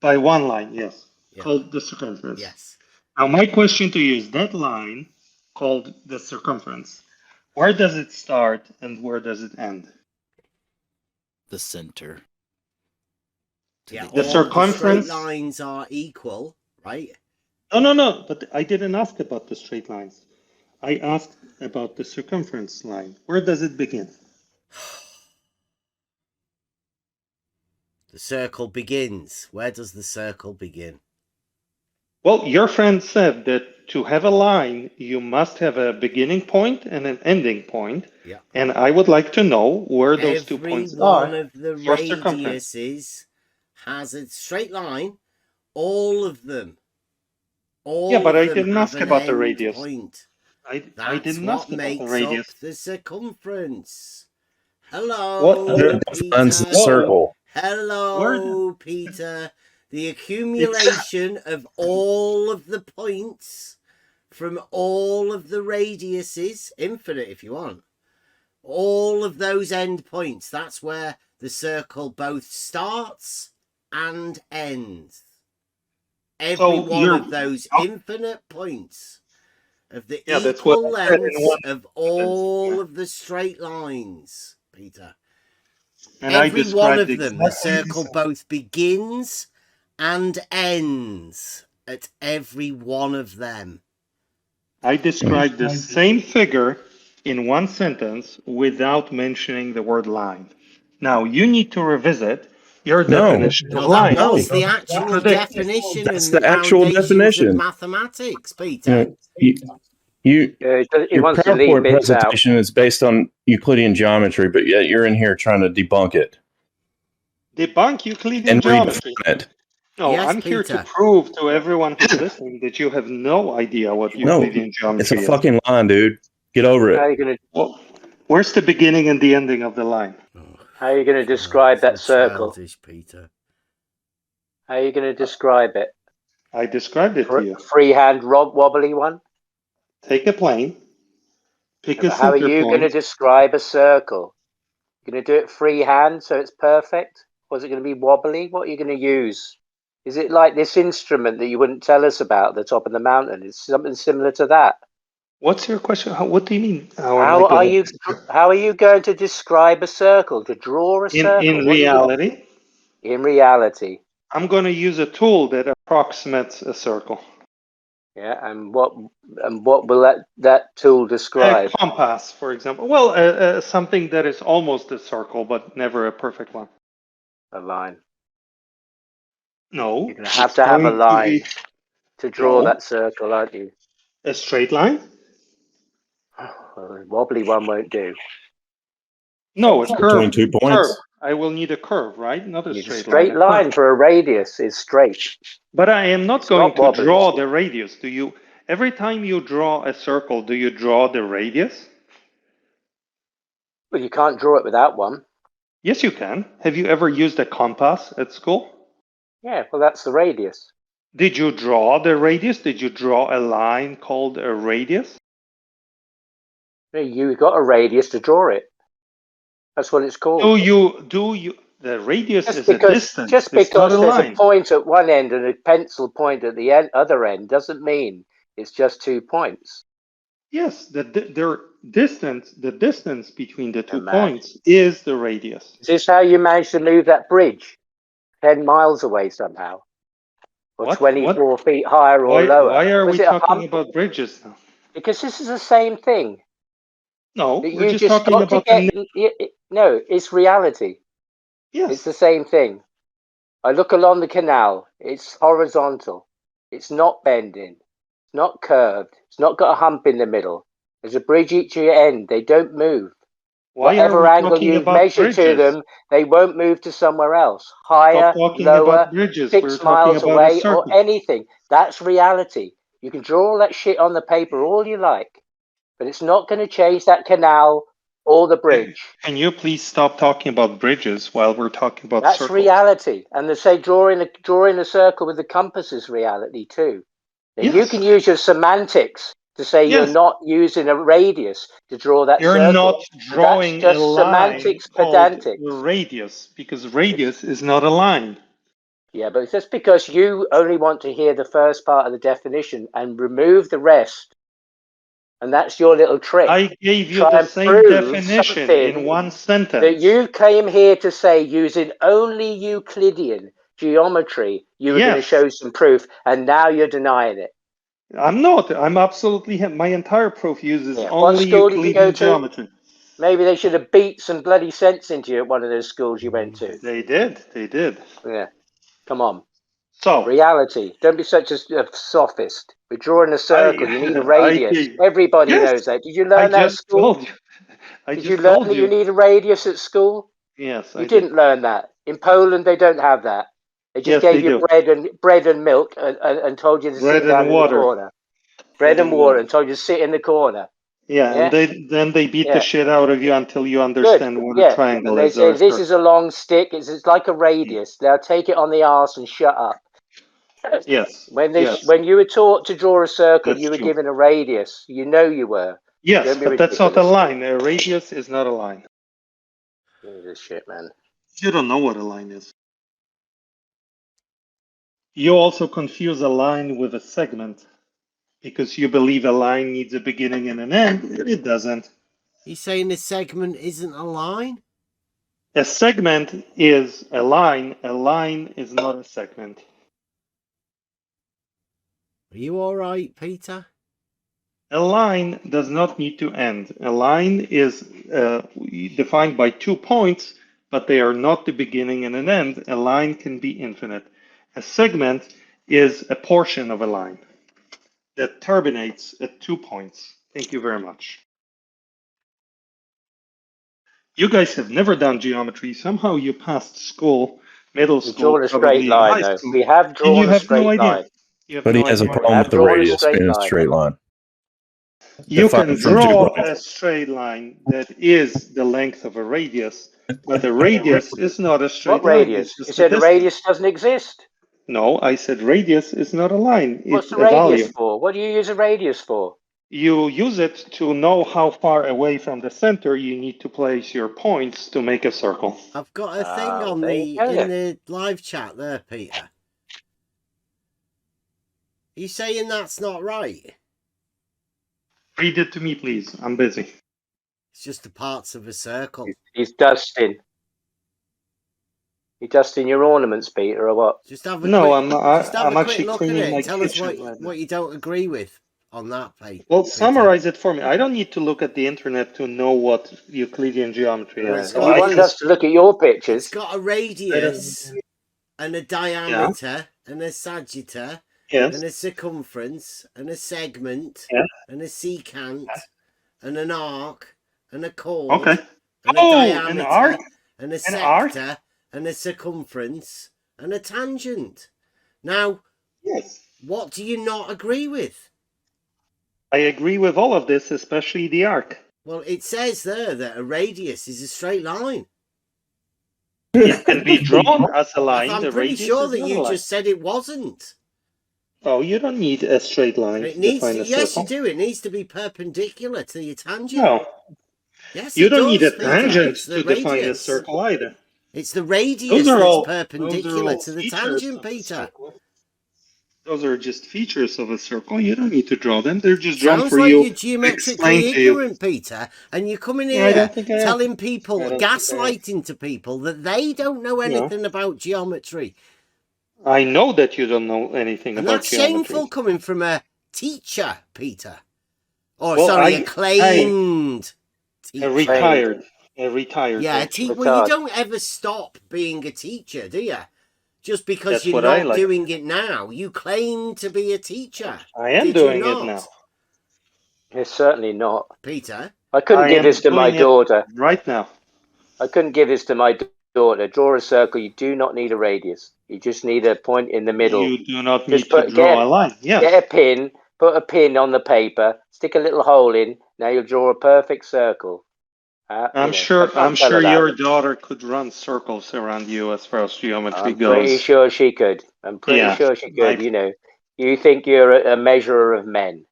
By one line, yes.
Yeah.
Called the circumference.
Yes.
Now, my question to you is that line called the circumference, where does it start and where does it end?
The center.
Yeah,
The
all
circumference.
the straight lines are equal, right?
No. But I didn't ask about the straight lines. I asked about the circumference line. Where does it begin?
The circle begins. Where does the circle begin?
Well, your friend said that to have a line, you must have a beginning point and an ending point.
Yeah.
And I would like to know where those 2 points are.
Every one of the
for circumference.
radiuses has a straight line. All of them.
Yeah, but I
of them
didn't
have
ask
an
about the
end
radius.
point.
I
That's
didn't
what
ask about the
makes
radius.
up the circumference. Hello,
What
defines the
Peter.
circle?
Hello, Peter. The accumulation of all of the points from all of the radiuses, infinite if you want, all of those end points, that's where the circle both starts and ends. Every one of those infinite points of the equal lengths of all of the straight lines, Peter.
And
every one of them,
exactly
the circle both begins and ends at every one of them.
I described the same figure in one sentence without mentioning the word line. Now you need to revisit your definition of line.
That was the actual definition
That's
and
the actual
foundations
definition.
of mathematics, Peter.
Your
wants to leave
PowerPoint
bits out.
presentation is based on Euclidean geometry, but yet you're in here trying to debunk it
Debunk Euclidean
and
geometry.
redefine it.
No,
Yes,
I'm here to
Peter.
prove to everyone who's listening that you have no idea what Euclidean geometry
It's a
is.
fucking line, dude. Get over it.
How are you going to?
Well, where's the beginning and the ending of the line?
How are you going to describe that circle?
Childish, Peter.
How are you going to describe it?
I described it to you.
Freehand wobbly one.
Take a plane. Pick a
How are
center
you going to
point.
describe a circle? You're going to do it freehand so it's perfect? Or is it going to be wobbly? What are you going to use? Is it like this instrument that you wouldn't tell us about at the top of the mountain? It's something similar to that.
What's your question? What do you mean?
How are you going to describe a circle? To draw a circle?
In reality?
In reality.
I'm going to use a tool that approximates a circle.
Yeah, and what will that tool describe?
A compass, for example. Well, something that is almost a circle, but never a perfect one.
A line.
No.
You're going to have a line to draw that circle, aren't you?
A straight line?
Well, a wobbly one won't do.
No, a curve.
Between 2 points.
Curve. I will need a curve, right? Not a straight line.
Straight line for a radius is straight.
But I am not going to draw the radius. Do you? Every time you draw a circle, do you draw the radius?
Well, you can't draw it without one.
Yes, you can. Have you ever used a compass at school?
Yeah, well, that's the radius.
Did you draw the radius? Did you draw a line called a radius?
You got a radius to draw it. That's what it's called.
Do you? The radius is a distance.
Just because there's
line.
a point at one end and a pencil point at the other end doesn't mean it's just 2 points.
Yes, the distance between the 2 points is the radius.
Is this how you managed to move that bridge 10 miles away somehow? Or 24 feet higher or lower?
Why are we talking about bridges now?
Because this is the same thing.
No, we're just talking about
No, it's reality.
Yes.
It's the same thing. I look along the canal. It's horizontal. It's not bending. It's not curved. It's not got a hump in the middle. There's a bridge each end. They don't move. Whatever angle you measure to them, they won't move to somewhere else. Higher, lower, 6 miles away, or anything. That's reality. You can draw all that shit on the paper all you like, but it's not going to change that canal or the bridge.
Can you please stop talking about bridges while we're talking about circles?
That's reality. And they say drawing a circle with the compass is reality too. Now, you can use your semantics to say you're not using a radius to draw that circle.
You're not drawing
that's just
a line
semantics,
called
pedantic.
radius, because radius is not a line.
Yeah, but just because you only want to hear the first part of the definition and remove the rest, and that's your little trick.
I gave you the same definition in one sentence.
That you came here to say using only Euclidean geometry, you were going to show some proof, and now you're denying it.
I'm not. I'm absolutely. My entire proof uses
Yeah. What
only
school did you go
Euclidean
to?
geometry.
Maybe they should have beat some bloody sense into you at one of those schools you went to.
They did. They did.
Yeah. Come on.
So
Reality. Don't be such a sophist. We're drawing a circle. You need a radius. Everybody
yes,
knows that. Did you
I
learn that at
just
school?
told you. I
Did you
just
learn
told
that you
you.
need a radius at school?
Yes,
You
I
didn't
did.
learn that. In Poland, they don't have that. They just
Yes, they
gave you
do.
bread and milk and told you to
Bread
sit down
and
in the
water.
corner. Bread and water and told you to sit in the corner.
Yeah,
Yeah.
and then they beat the
Yeah.
shit out of you until you
Good.
understand what a
Yeah.
triangle
And they
is or
say
a
this
circle.
is a long stick. It's like a radius. Now take it on the arse and shut up.
Yes.
When
Yes.
when you were taught to draw a circle,
That's
you were
true.
given a radius. You know you were.
Yes,
Don't be
but that's not a
ridiculous.
line. A radius is not a line.
This shit, man.
You don't know what a line is. You also confuse a line with a segment because you believe a line needs a beginning and an end. It doesn't.
He's saying a segment isn't a line?
A segment is a line. A line is not a segment.
Are you all right, Peter?
A line does not need to end. A line is defined by 2 points, but they are not the beginning and an end. A line can be infinite. A segment is a portion of a line that terminates at 2 points. Thank you very much. You guys have never done geometry. Somehow you passed school, middle
We've
school,
drawn a straight
probably
line,
high
though.
school,
We have
and
drawn
you
a
have no
straight
idea.
line.
You have
But
no
he has a
idea.
problem with the
drawn a
radius
straight
being a
line.
straight line.
You can
Defined from 2
draw
points.
a straight line that is the length of a radius, but a radius is not a straight
What
line.
radius?
It's just
You
a
said a
distance.
radius doesn't exist.
No, I said radius is not a line.
What's
It's
the
a
radius
value.
for? What do you use a radius for?
You use it to know how far away from the center you need to place your points to make a circle.
I've got a thing on
there you go
in
then.
the live chat there, Peter. Are you saying that's not right?
Read it to me, please. I'm busy.
It's just the parts of a circle.
He's dusting. You dusting your ornaments, Peter, or what?
Just have a
No,
quick,
I'm
quick
actually
look at
cleaning my
it. Tell us
kitchen right now.
what you don't agree with on that, Peter.
Well, summarize it for me. I don't need to look at the internet to know what Euclidean geometry
Well,
is.
You wanted us to look at your pictures.
It's got a radius and a diameter and a sagittar
Yes.
and a circumference and a segment
Yes.
and a secant and an arc and a chord
Okay.
and a diameter
an arc?
and a
An arc?
sector and a circumference and a tangent. Now,
Yes.
what do you not agree with?
I agree with all of this, especially the arc.
Well, it says there that a radius is a straight line.
It can be drawn as a line.
I'm
The
pretty
radius
sure
is
that
not a
you
line.
just said it wasn't.
Oh, you don't need a straight line
It
to
needs
define
to,
a
yes, you
circle.
do. It needs to be perpendicular to your tangent.
No.
Yes,
You
it
don't
does,
need a
Peter.
tangent
It's the
to define a
radius.
circle either.
It's the radius
Those are
that's
all
perpendicular to the
features
tangent,
of a
Peter.
circle. Those are just features of a circle. You don't need to draw them. They're just drawn
Sounds
for
like
you
you're
to
geometrically
explain to you.
ignorant, Peter, and you're coming
No, I
here
don't think I am.
telling people,
I don't think I am.
gaslighting to people that they don't know anything about geometry.
I know that you don't know anything
And
about
that's
geometry.
shameful coming from a teacher, Peter. Or,
Well,
sorry, acclaimed teacher.
A retired
Yeah,
teacher.
well, you don't ever stop being a teacher, do you? Just because
That's
you're
what I
not
like.
doing it now. You claim to be a teacher.
I am
Did
doing
you
it
not?
now.
It's certainly not.
Peter?
I couldn't give
am
this to my
doing it
daughter.
right now.
I couldn't give this to my daughter. Draw a circle. You do not need a radius. You just need a point in the middle.
You do not
Just
need to draw a line. Yes.
Get a pin. Put a pin on the paper. Stick a little hole in. Now you'll draw a perfect circle.
I'm sure your daughter could run circles around you as far as geometry
I'm
goes.
pretty sure she could. I'm pretty sure she could. You know, you think you're a measurer of men.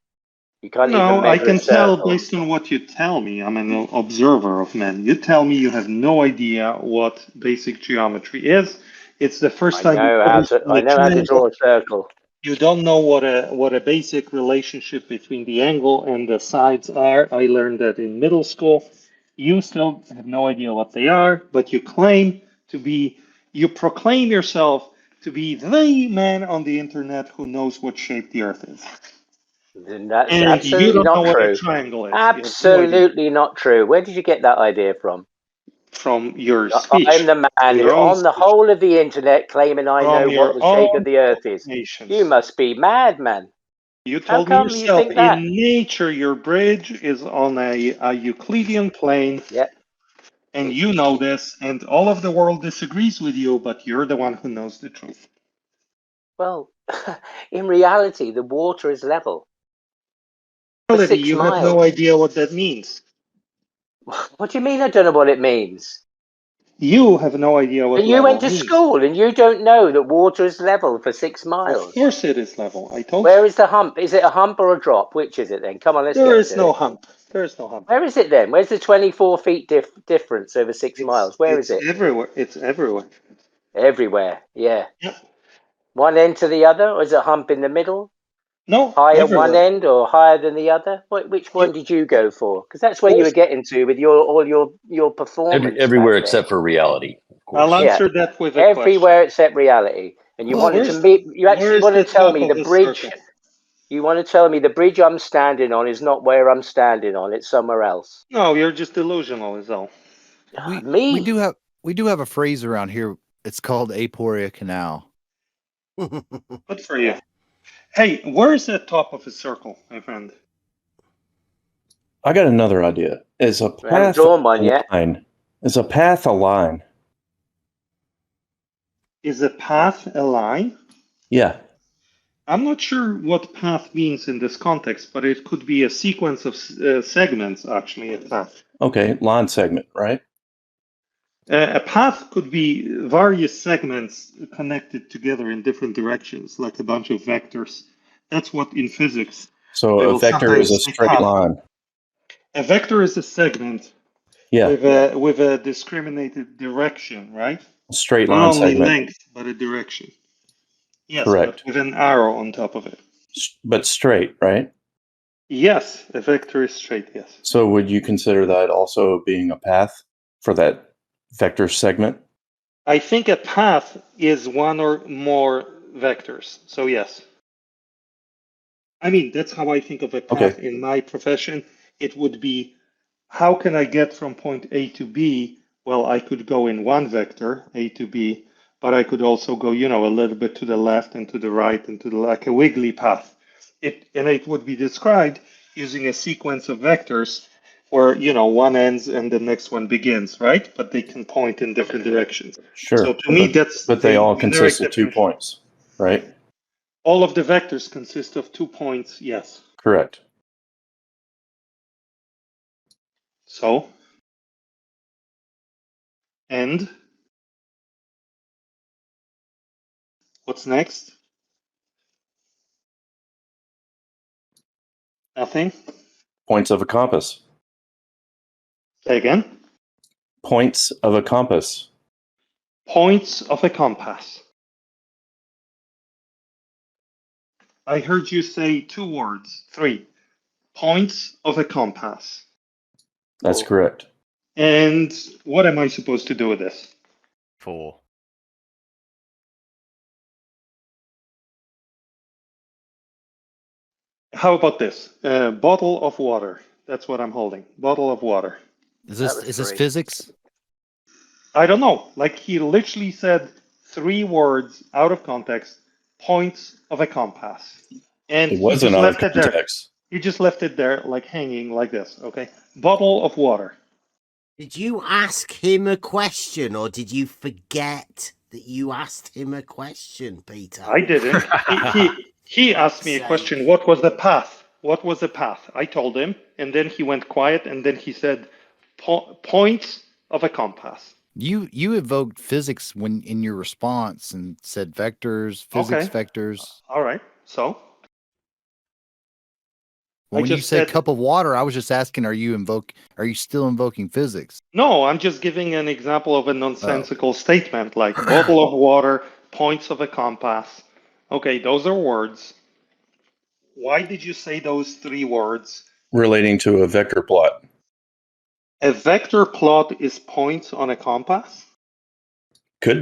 You can't even
No, I
measure a
can tell
circle.
based on what you tell me. I'm an observer of men. You tell me you have no idea what basic geometry is. It's the first time you've ever seen
I
a
know how to
triangle.
draw a circle.
You don't know what a basic relationship between the angle and the sides are. I learned that in middle school. You still have no idea what they are, but you proclaim yourself to be the man on the internet who knows what shape the earth is.
Then that's
And you
absolutely
don't know
not
what a
true.
triangle is. You have no idea.
Absolutely not true. Where did you get that idea from?
From your
I'm
speech.
the man
Your
who,
own
on the
speech.
whole of the internet, claiming I
From
know what
your
the shape
own
of the Earth is.
nations.
You must be mad, man.
You
How
told me
come you
yourself,
think that?
in nature, your bridge is on a Euclidean plane.
Yeah.
And you know this, and all of the world disagrees with you, but you're the one who knows the truth.
Well, in reality, the water is level. For
Reality,
6
you
miles.
have no idea what that means.
What do you mean I don't know what it means?
You have no idea what
And you
level
went to
means.
school and you don't know that water is level for 6 miles.
Of course it is level. I told
Where
you.
is the hump? Is it a hump or a drop? Which is it then? Come on, let's
There
get
is
to
no
it.
hump. There is no hump.
Where is it then? Where's the 24 feet difference over 6 miles? Where is it?
Everywhere. It's everywhere.
Everywhere. Yeah.
Yep.
One end to the other, or is it a hump in the middle?
No,
Higher one
everywhere.
end or higher than the other? Which one did you go for? Because that's where you were getting to with all your performance.
Everywhere
back there.
except for reality, of course.
I'll answer that with a
Everywhere except reality. And you wanted to meet. You actually want to tell me the bridge. You want to tell me the bridge I'm standing on is not where I'm standing on. It's somewhere else.
No, you're just delusional, is all.
Me?
We do have a phrase around here. It's called aporia canal.
Good for you. Hey, where is the top of a circle, my friend?
I got another idea. Is a
We haven't
path
drawn one
a
yet.
line? Is a path a line?
Is a path a line?
Yeah.
I'm not sure what path means in this context, but it could be a sequence of segments, actually, a path.
Okay, line segment, right?
A path could be various segments connected together in different directions, like a bunch of vectors. That's what in physics.
So
we
a
will
vector is a
sometimes say
straight
path.
line.
A vector is a segment
Yeah.
with a discriminated direction, right?
A straight
Not
line
only
segment.
length, but a direction. Yes,
Correct.
but with an arrow on top of it.
But straight, right?
Yes, a vector is straight, yes.
So would you consider that also being a path for that vector segment?
I think a path is one or more vectors. So yes. I mean, that's how I think of a path in my profession. It would be, how can I get from point A to B? Well, I could go in one vector, A to B, but I could also go, a little bit to the left and to the right and to the, like a wiggly path. And it would be described using a sequence of vectors where, one ends and the next one begins, right? But they can point in different directions.
Sure.
So to me, that's
but they
the
all
generic
consist of 2
definition.
points, right?
All of the vectors consist of 2 points, yes.
Correct.
So, and what's next? Nothing.
Points of a compass.
Say again.
Points of a compass.
Points of a compass. I heard you say 2 words, 3. Points of a compass.
That's correct.
And what am I supposed to do with this?
4.
How about this? A bottle of water. That's what I'm holding. Bottle of water.
Is this physics?
I don't know. Like he literally said 3 words out of context. Points of a compass. And
It
he
wasn't
just
out of
left it there.
context.
He just left it there, like hanging like this. Okay. Bottle of water.
Did you ask him a question, or did you forget that you asked him a question, Peter?
I didn't. He asked me a question. What was the path? What was the path? I told him, and then he went quiet, and then he said, points of a compass.
You evoked physics when in your response and said vectors, physics vectors.
All right. So
when you said cup of water, I was just asking, are you still invoking physics?
No, I'm just giving an example of a nonsensical statement like bottle of water, points of a compass. Okay, those are words. Why did you say those 3 words?
Relating to a vector plot.
A vector plot is points on a compass?
How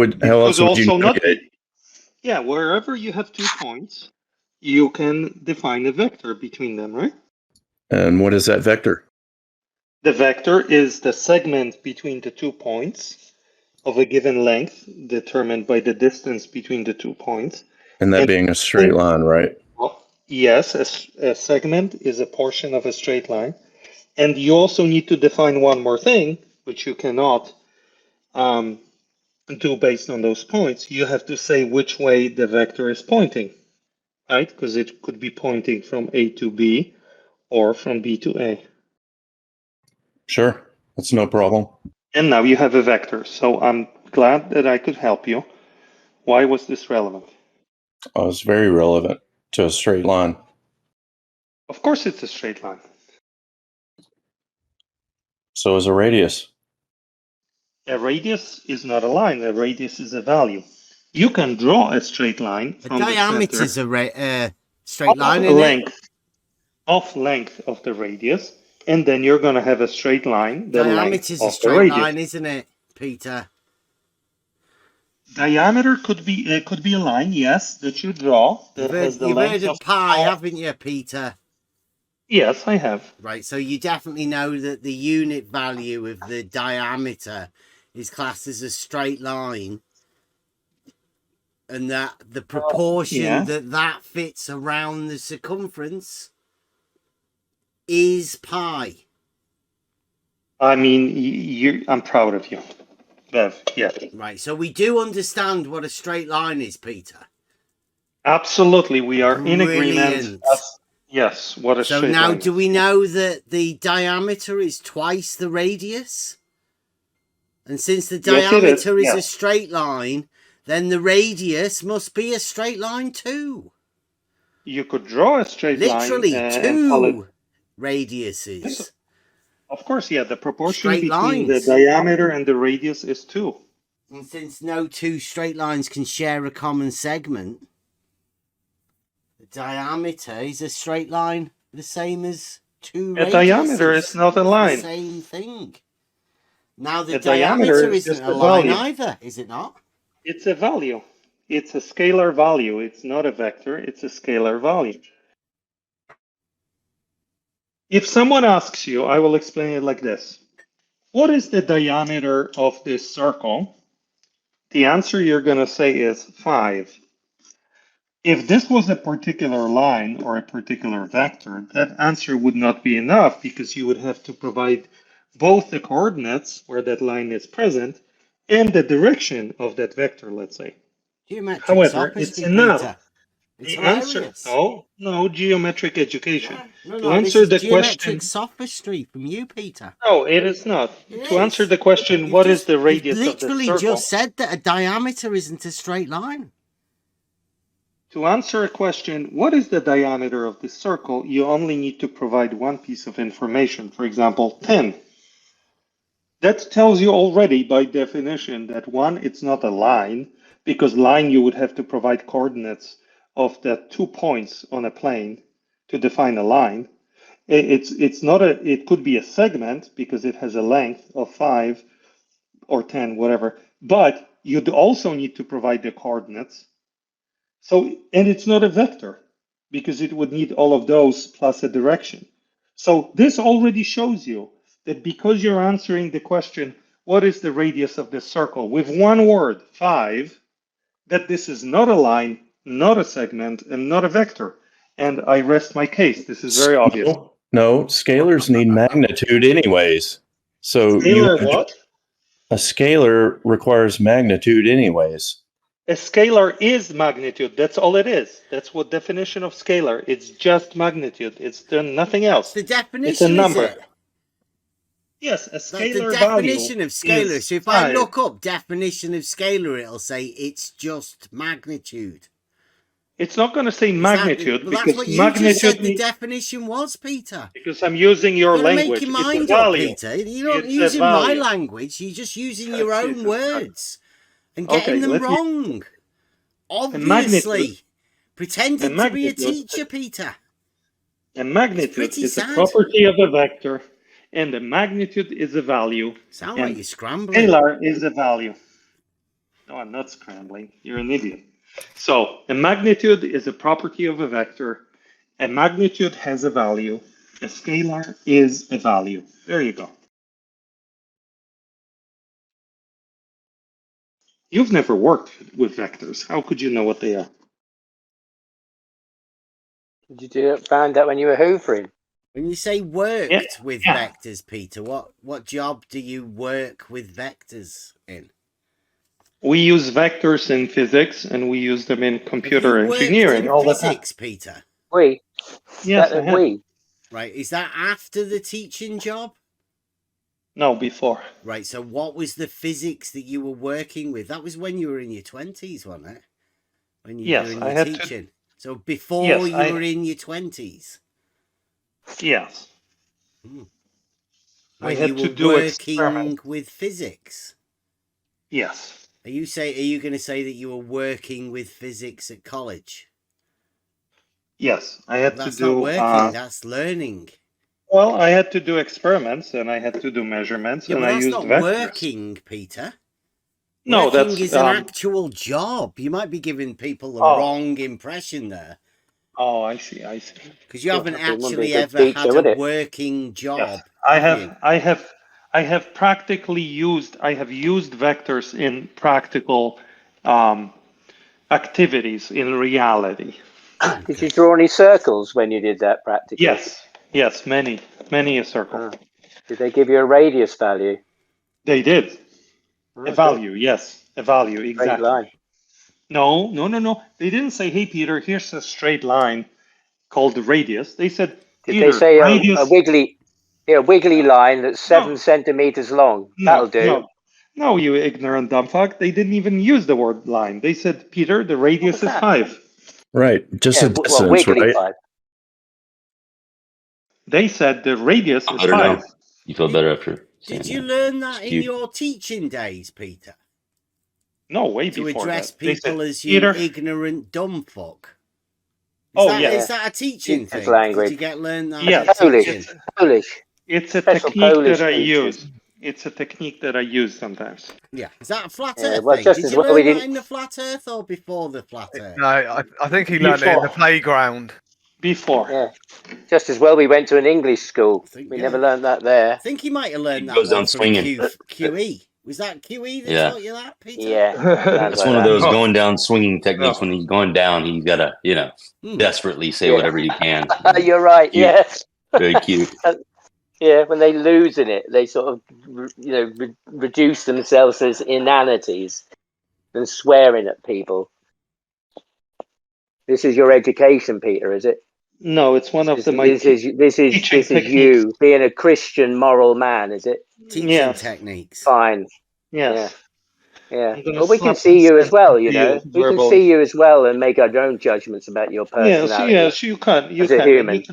else would you navigate?
Yeah, wherever you have 2 points, you can define a vector between them, right?
And what is that vector?
The vector is the segment between the 2 points of a given length determined by the distance between the 2 points.
And that being a straight line, right?
Yes, a segment is a portion of a straight line. And you also need to define one more thing, which you cannot do based on those points. You have to say which way the vector is pointing, right? Because it could be pointing from A to B or from B to A.
Sure, that's no problem.
And now you have a vector. So I'm glad that I could help you. Why was this relevant?
Oh, it's very relevant to a straight line.
Of course it's a straight line.
So is a radius.
A radius is not a line. A radius is a value. You can draw a straight line
A
from the
diameter
center
is a straight line, isn't it?
Length of the radius, and then you're going to have a straight line. The
Diameter is a
length of the
straight
radius.
line, isn't it, Peter?
Diameter could be a line, yes, that you draw that has the
You've
length
heard of pi, haven't you, Peter?
Yes, I have.
Right, so you definitely know that the unit value of the diameter is classed as a straight line, and that the proportion that fits around the circumference is pi.
I mean, I'm proud of you, Bev. Yes.
Right, so we do understand what a straight line is, Peter.
Absolutely, we are in agreement.
Brilliant.
Yes, what a
So
straight
now,
line.
do we know that the diameter is twice the radius? And since the diameter is a straight line, then the radius must be a straight line too.
You could draw a straight
Literally,
line.
two radiuses.
Of course, yeah, the proportion
Straight
between
lines.
the diameter and the radius is 2.
And since no two straight lines can share a common segment, the diameter is a straight line the same as two radiuses.
A diameter is not a line.
It's the same thing. Now the
diameter
diameter
is
isn't
just
a
a
line
value.
either, is it not?
It's a value. It's a scalar value. It's not a vector. It's a scalar value. If someone asks you, I will explain it like this. What is the diameter of this circle? The answer you're going to say is 5. If this was a particular line or a particular vector, that answer would not be enough because you would have to provide both the coordinates where that line is present and the direction of that vector, let's say.
Geometric
However, it's
sophistry,
enough.
Peter. It's
The answer,
hilarious.
no, geometric education.
No,
To
this
answer
is
the
geometric
question,
sophistry from you, Peter.
no, it is not.
It
To answer
is.
the question,
You've
what is
just-
the radius
you've
of the
literally
circle?
just said that a diameter isn't a straight line.
To answer a question, what is the diameter of this circle? You only need to provide one piece of information. For example, 10. That tells you already by definition that 1, it's not a line, because line you would have to provide coordinates of the 2 points on a plane to define a line. It's not a, it could be a segment because it has a length of 5 or 10, whatever, but you'd also need to provide the coordinates. So, and it's not a vector because it would need all of those plus a direction. So this already shows you that because you're answering the question, what is the radius of this circle with one word, 5, that this is not a line, not a segment, and not a vector. And I rest my case. This is very obvious.
No, scalars need magnitude anyways. So
Scalar what?
A scalar requires magnitude anyways.
A scalar is magnitude. That's all it is. That's what definition of scalar. It's just magnitude. It's done nothing else.
The definition
it's a number.
is it?
Yes, a scalar
the definition of scalar. So if I look up definition of scalar, it'll say it's just magnitude.
It's not going to say magnitude
well,
because
that's what you
magnitude
just said the definition was, Peter.
Because I'm using your language.
Make your mind
it's a value.
up, Peter. You're not using my language. You're just using your own words and getting them wrong. Obviously, pretending to be a teacher, Peter.
A magnitude is a property of a vector, and the magnitude is a value.
Sound like you're scrambling.
Scalar is a value. No, I'm not scrambling. You're an idiot. So a magnitude is a property of a vector. A magnitude has a value. A scalar is a value. There you go. You've never worked with vectors. How could you know what they are?
Did you find that when you were hoovering?
When you say worked
Yeah,
with
yeah.
vectors, Peter, what job do you work with vectors in?
We use vectors in physics and we use them in
Have
computer
you worked
engineering
in
all the time.
physics, Peter?
We.
Yes, I have.
We.
Right, is that after the teaching job?
No, before.
Right, so what was the physics that you were working with? That was when you were in your 20s, wasn't it? When you were
Yes,
doing
I
your
had
teaching.
to.
So before
Yes,
you were in your 20s.
Yes. I
When
had
you
to
were
do
working
experiments.
with physics.
Yes.
Are you going to say that you were working with physics at college?
Yes, I had to
That's not
do.
working, that's learning.
Well, I had to do experiments and I had to do measurements
Yeah,
and
but
I
that's
used
not
vectors.
working, Peter.
No,
Working
that's
is an actual job. You might be giving people the
Oh.
wrong impression there.
Oh, I see. I see.
Because you haven't
It wouldn't be a
actually
good
ever
teacher,
had a
would it?
working job.
Yes,
You?
I have practically used. I have used vectors in practical activities in reality.
Did you draw any circles when you did that practically?
Yes, yes, many a circle.
Did they give you a radius value?
They did.
Oh,
A value, yes, a value,
Straight
exactly.
line.
No. They didn't say, "Hey, Peter, here's a straight line called the radius." They said,
Did
"Peter,
they say
radius."
a wiggly line that's 7 centimeters long? That'll do.
No, you ignorant dumb fuck. They didn't even use the word line. They said, "Peter, the radius is 5."
Right. Just a distance,
wiggly
right?
5.
They said the radius
Feel
is
better
5.
now. You feel better after saying
Did you
that.
learn that in
Cute.
your teaching days, Peter?
No, way
To
before
address
that. They
people
said,
as you
"Peter."
ignorant dumb fuck.
Yes.
Is that a teaching
Teacher's
thing?
language.
Did you get learned that
Yes.
at
Polish.
teaching?
Polish.
It's a
Special
technique
Polish
that I
teachers.
use. It's a technique that I use sometimes.
Yeah. Is that a flat
Yeah,
earth
well,
thing?
just
Did
as
you
well we
learn that
didn't.
in the flat earth or before the flat earth?
No, I think he learned it in the
Before.
playground.
Before.
Yeah. Just as well we went to an English school. We never learned that
I
there.
think he might have learned that
Goes
one
down
from
swinging.
QE. Was that QE that
Yeah.
taught you that, Peter?
Yeah. Sounds
It's
like
one of
that.
those going down swinging techniques.
No.
When he's going down, he's got to, desperately say
Yeah.
whatever he can.
You're right.
Cute.
Yeah.
Very cute.
Yeah. When they lose in it, they sort of, reduce themselves as inanities and swearing at people. This is your education, Peter, is it?
No, it's one of my
This is
teaching techniques.
you being a Christian moral man, is it?
Teaching
Yes.
techniques.
Fine.
Yes.
Yeah.
I'm gonna
Well, we can
slap
see you as
sense
well,
into
We can
verbally.
see you as well and make our own judgments about your personality
Yes, you can. You
as a
can.
human.
You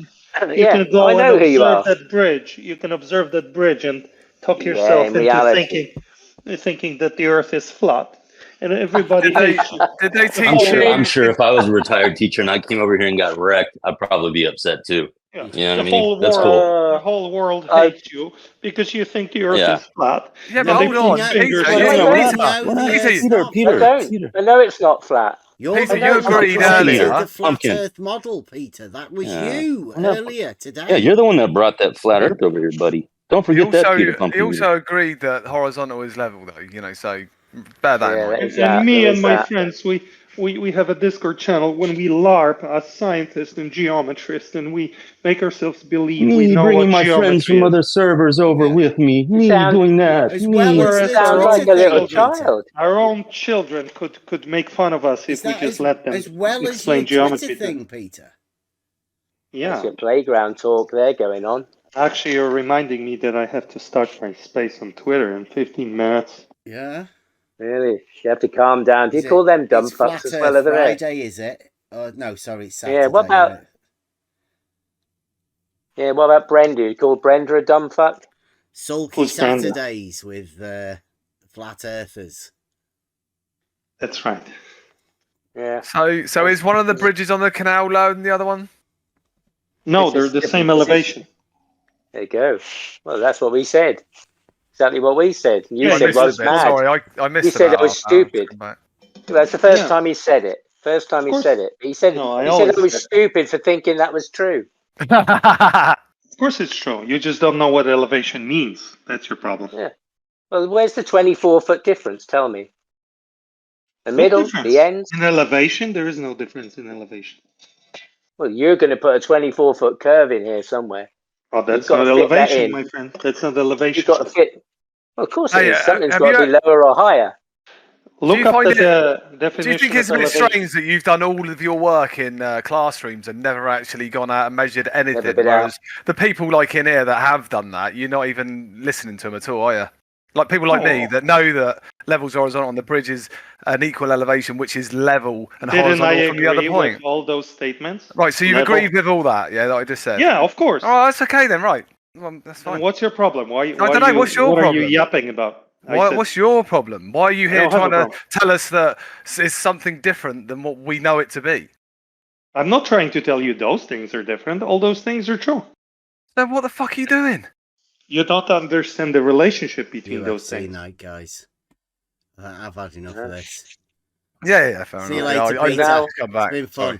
Yeah,
can
I
go and
know who you
observe
are.
that bridge. You can observe that bridge and talk
Yeah,
yourself
in
into
reality.
thinking that the Earth is flat, and everybody
Did they
hates you.
did they
The
teach
whole
you?
I'm
world
sure
hates
if I was a retired teacher and I came over here and got wrecked, I'd probably be upset too.
Yeah.
You know what
The
I mean?
whole
That's
world,
cool.
the whole world
I
hates you because you think the Earth
Yeah.
is flat,
Yeah, but
and they
hold
point
on,
fingers.
Peter.
No, I
You,
don't.
Peter,
I don't. I know it's not flat.
Peter,
I know
you
it's not
agreed
flat.
earlier.
The flat
Pumpkin.
earth model, Peter. That was
Yeah.
you
I know.
earlier today.
Yeah, you're the one that brought that flat Earth over here, buddy. Don't forget that, Peter
He
Pumpkin.
also agreed that horizontal is level, though. So bear that in mind.
And me and my friends, we have a Discord channel when we LARP as scientists and geometrists, and we make ourselves believe we
Me
know
bringing
what
my friends
geometry
from
is.
other servers over with me. Me doing that.
As
Me.
well as
Whereas
the
our
Twitter
own
thing,
children,
Peter.
our own children could make fun of us if we just let them
as well as
explain
your
geometry.
Twitter thing, Peter?
Yeah.
That's your playground talk there going on.
Actually, you're reminding me that I have to start my space on Twitter in 15 minutes.
Yeah.
Really? You have to calm down. Do you call them dumb
It's
fucks
Flat
as well
Earth
over there?
Friday, is it? No, sorry, it's Saturday.
Yeah, what about Brenda? You call Brenda a dumb fuck?
Sulky
Who's Brenda?
Saturdays with flat earthers.
That's right.
Yeah.
So is one of the bridges on the canal lower than the other one?
No, they're the same elevation.
There you go. Well, that's what we said. Exactly what we said. You
I
said
missed
I
a
was
bit.
mad.
Sorry, I missed
You said
about
I was
half an hour.
stupid.
Come back.
That's the first time he said it. First time he
course.
said it. He said
No, I
he said I
always
was
said-
stupid for thinking that was true.
Of course it's true. You just don't know what elevation means. That's your problem.
Yeah. Well, where's the 24-foot difference? Tell me. The
What
middle,
difference?
the ends.
In elevation, there is no difference in elevation.
Well, you're going to put a 24-foot curve in here somewhere.
Oh,
You've
that's
got
not
to fit that
elevation,
in.
my friend. That's not elevation.
You've got to fit. Well, of course it
Hey,
is. Something's
have
got to
you-
be lower or higher.
Look
you
up
find
the
Do you
definition
think it's a
of
bit
elevation.
strange that you've done all of your work in classrooms and never actually gone out and measured anything?
been
Whereas the people like in here that have done that, you're not even listening to them at all, are you? Like people like me
Oh.
that know that levels horizontal on the bridge is an equal elevation, which is level and
Didn't I
horizontal from the other
agree
point.
with all those statements?
Right, so you've
Level-
agreed with all that, yeah, that I just said.
Yeah, of course.
Oh, that's okay then, right? Well, that's
And
fine.
what's your problem? Why
don't know, what's your
what are
problem?
you yapping about? I said-
What's your problem? Why are you
I
here
don't have a
trying to
problem.
tell us that it's something different than what we know it to be?
I'm not trying to tell you those things are different. All those things are true.
So what the fuck are you doing?
You don't understand the relationship between those
UFC
things.
night, guys. I've had enough of this.
Yeah, fair
See you
enough.
later,
I
Peter.
now come back.
It's been fun.
Sorry.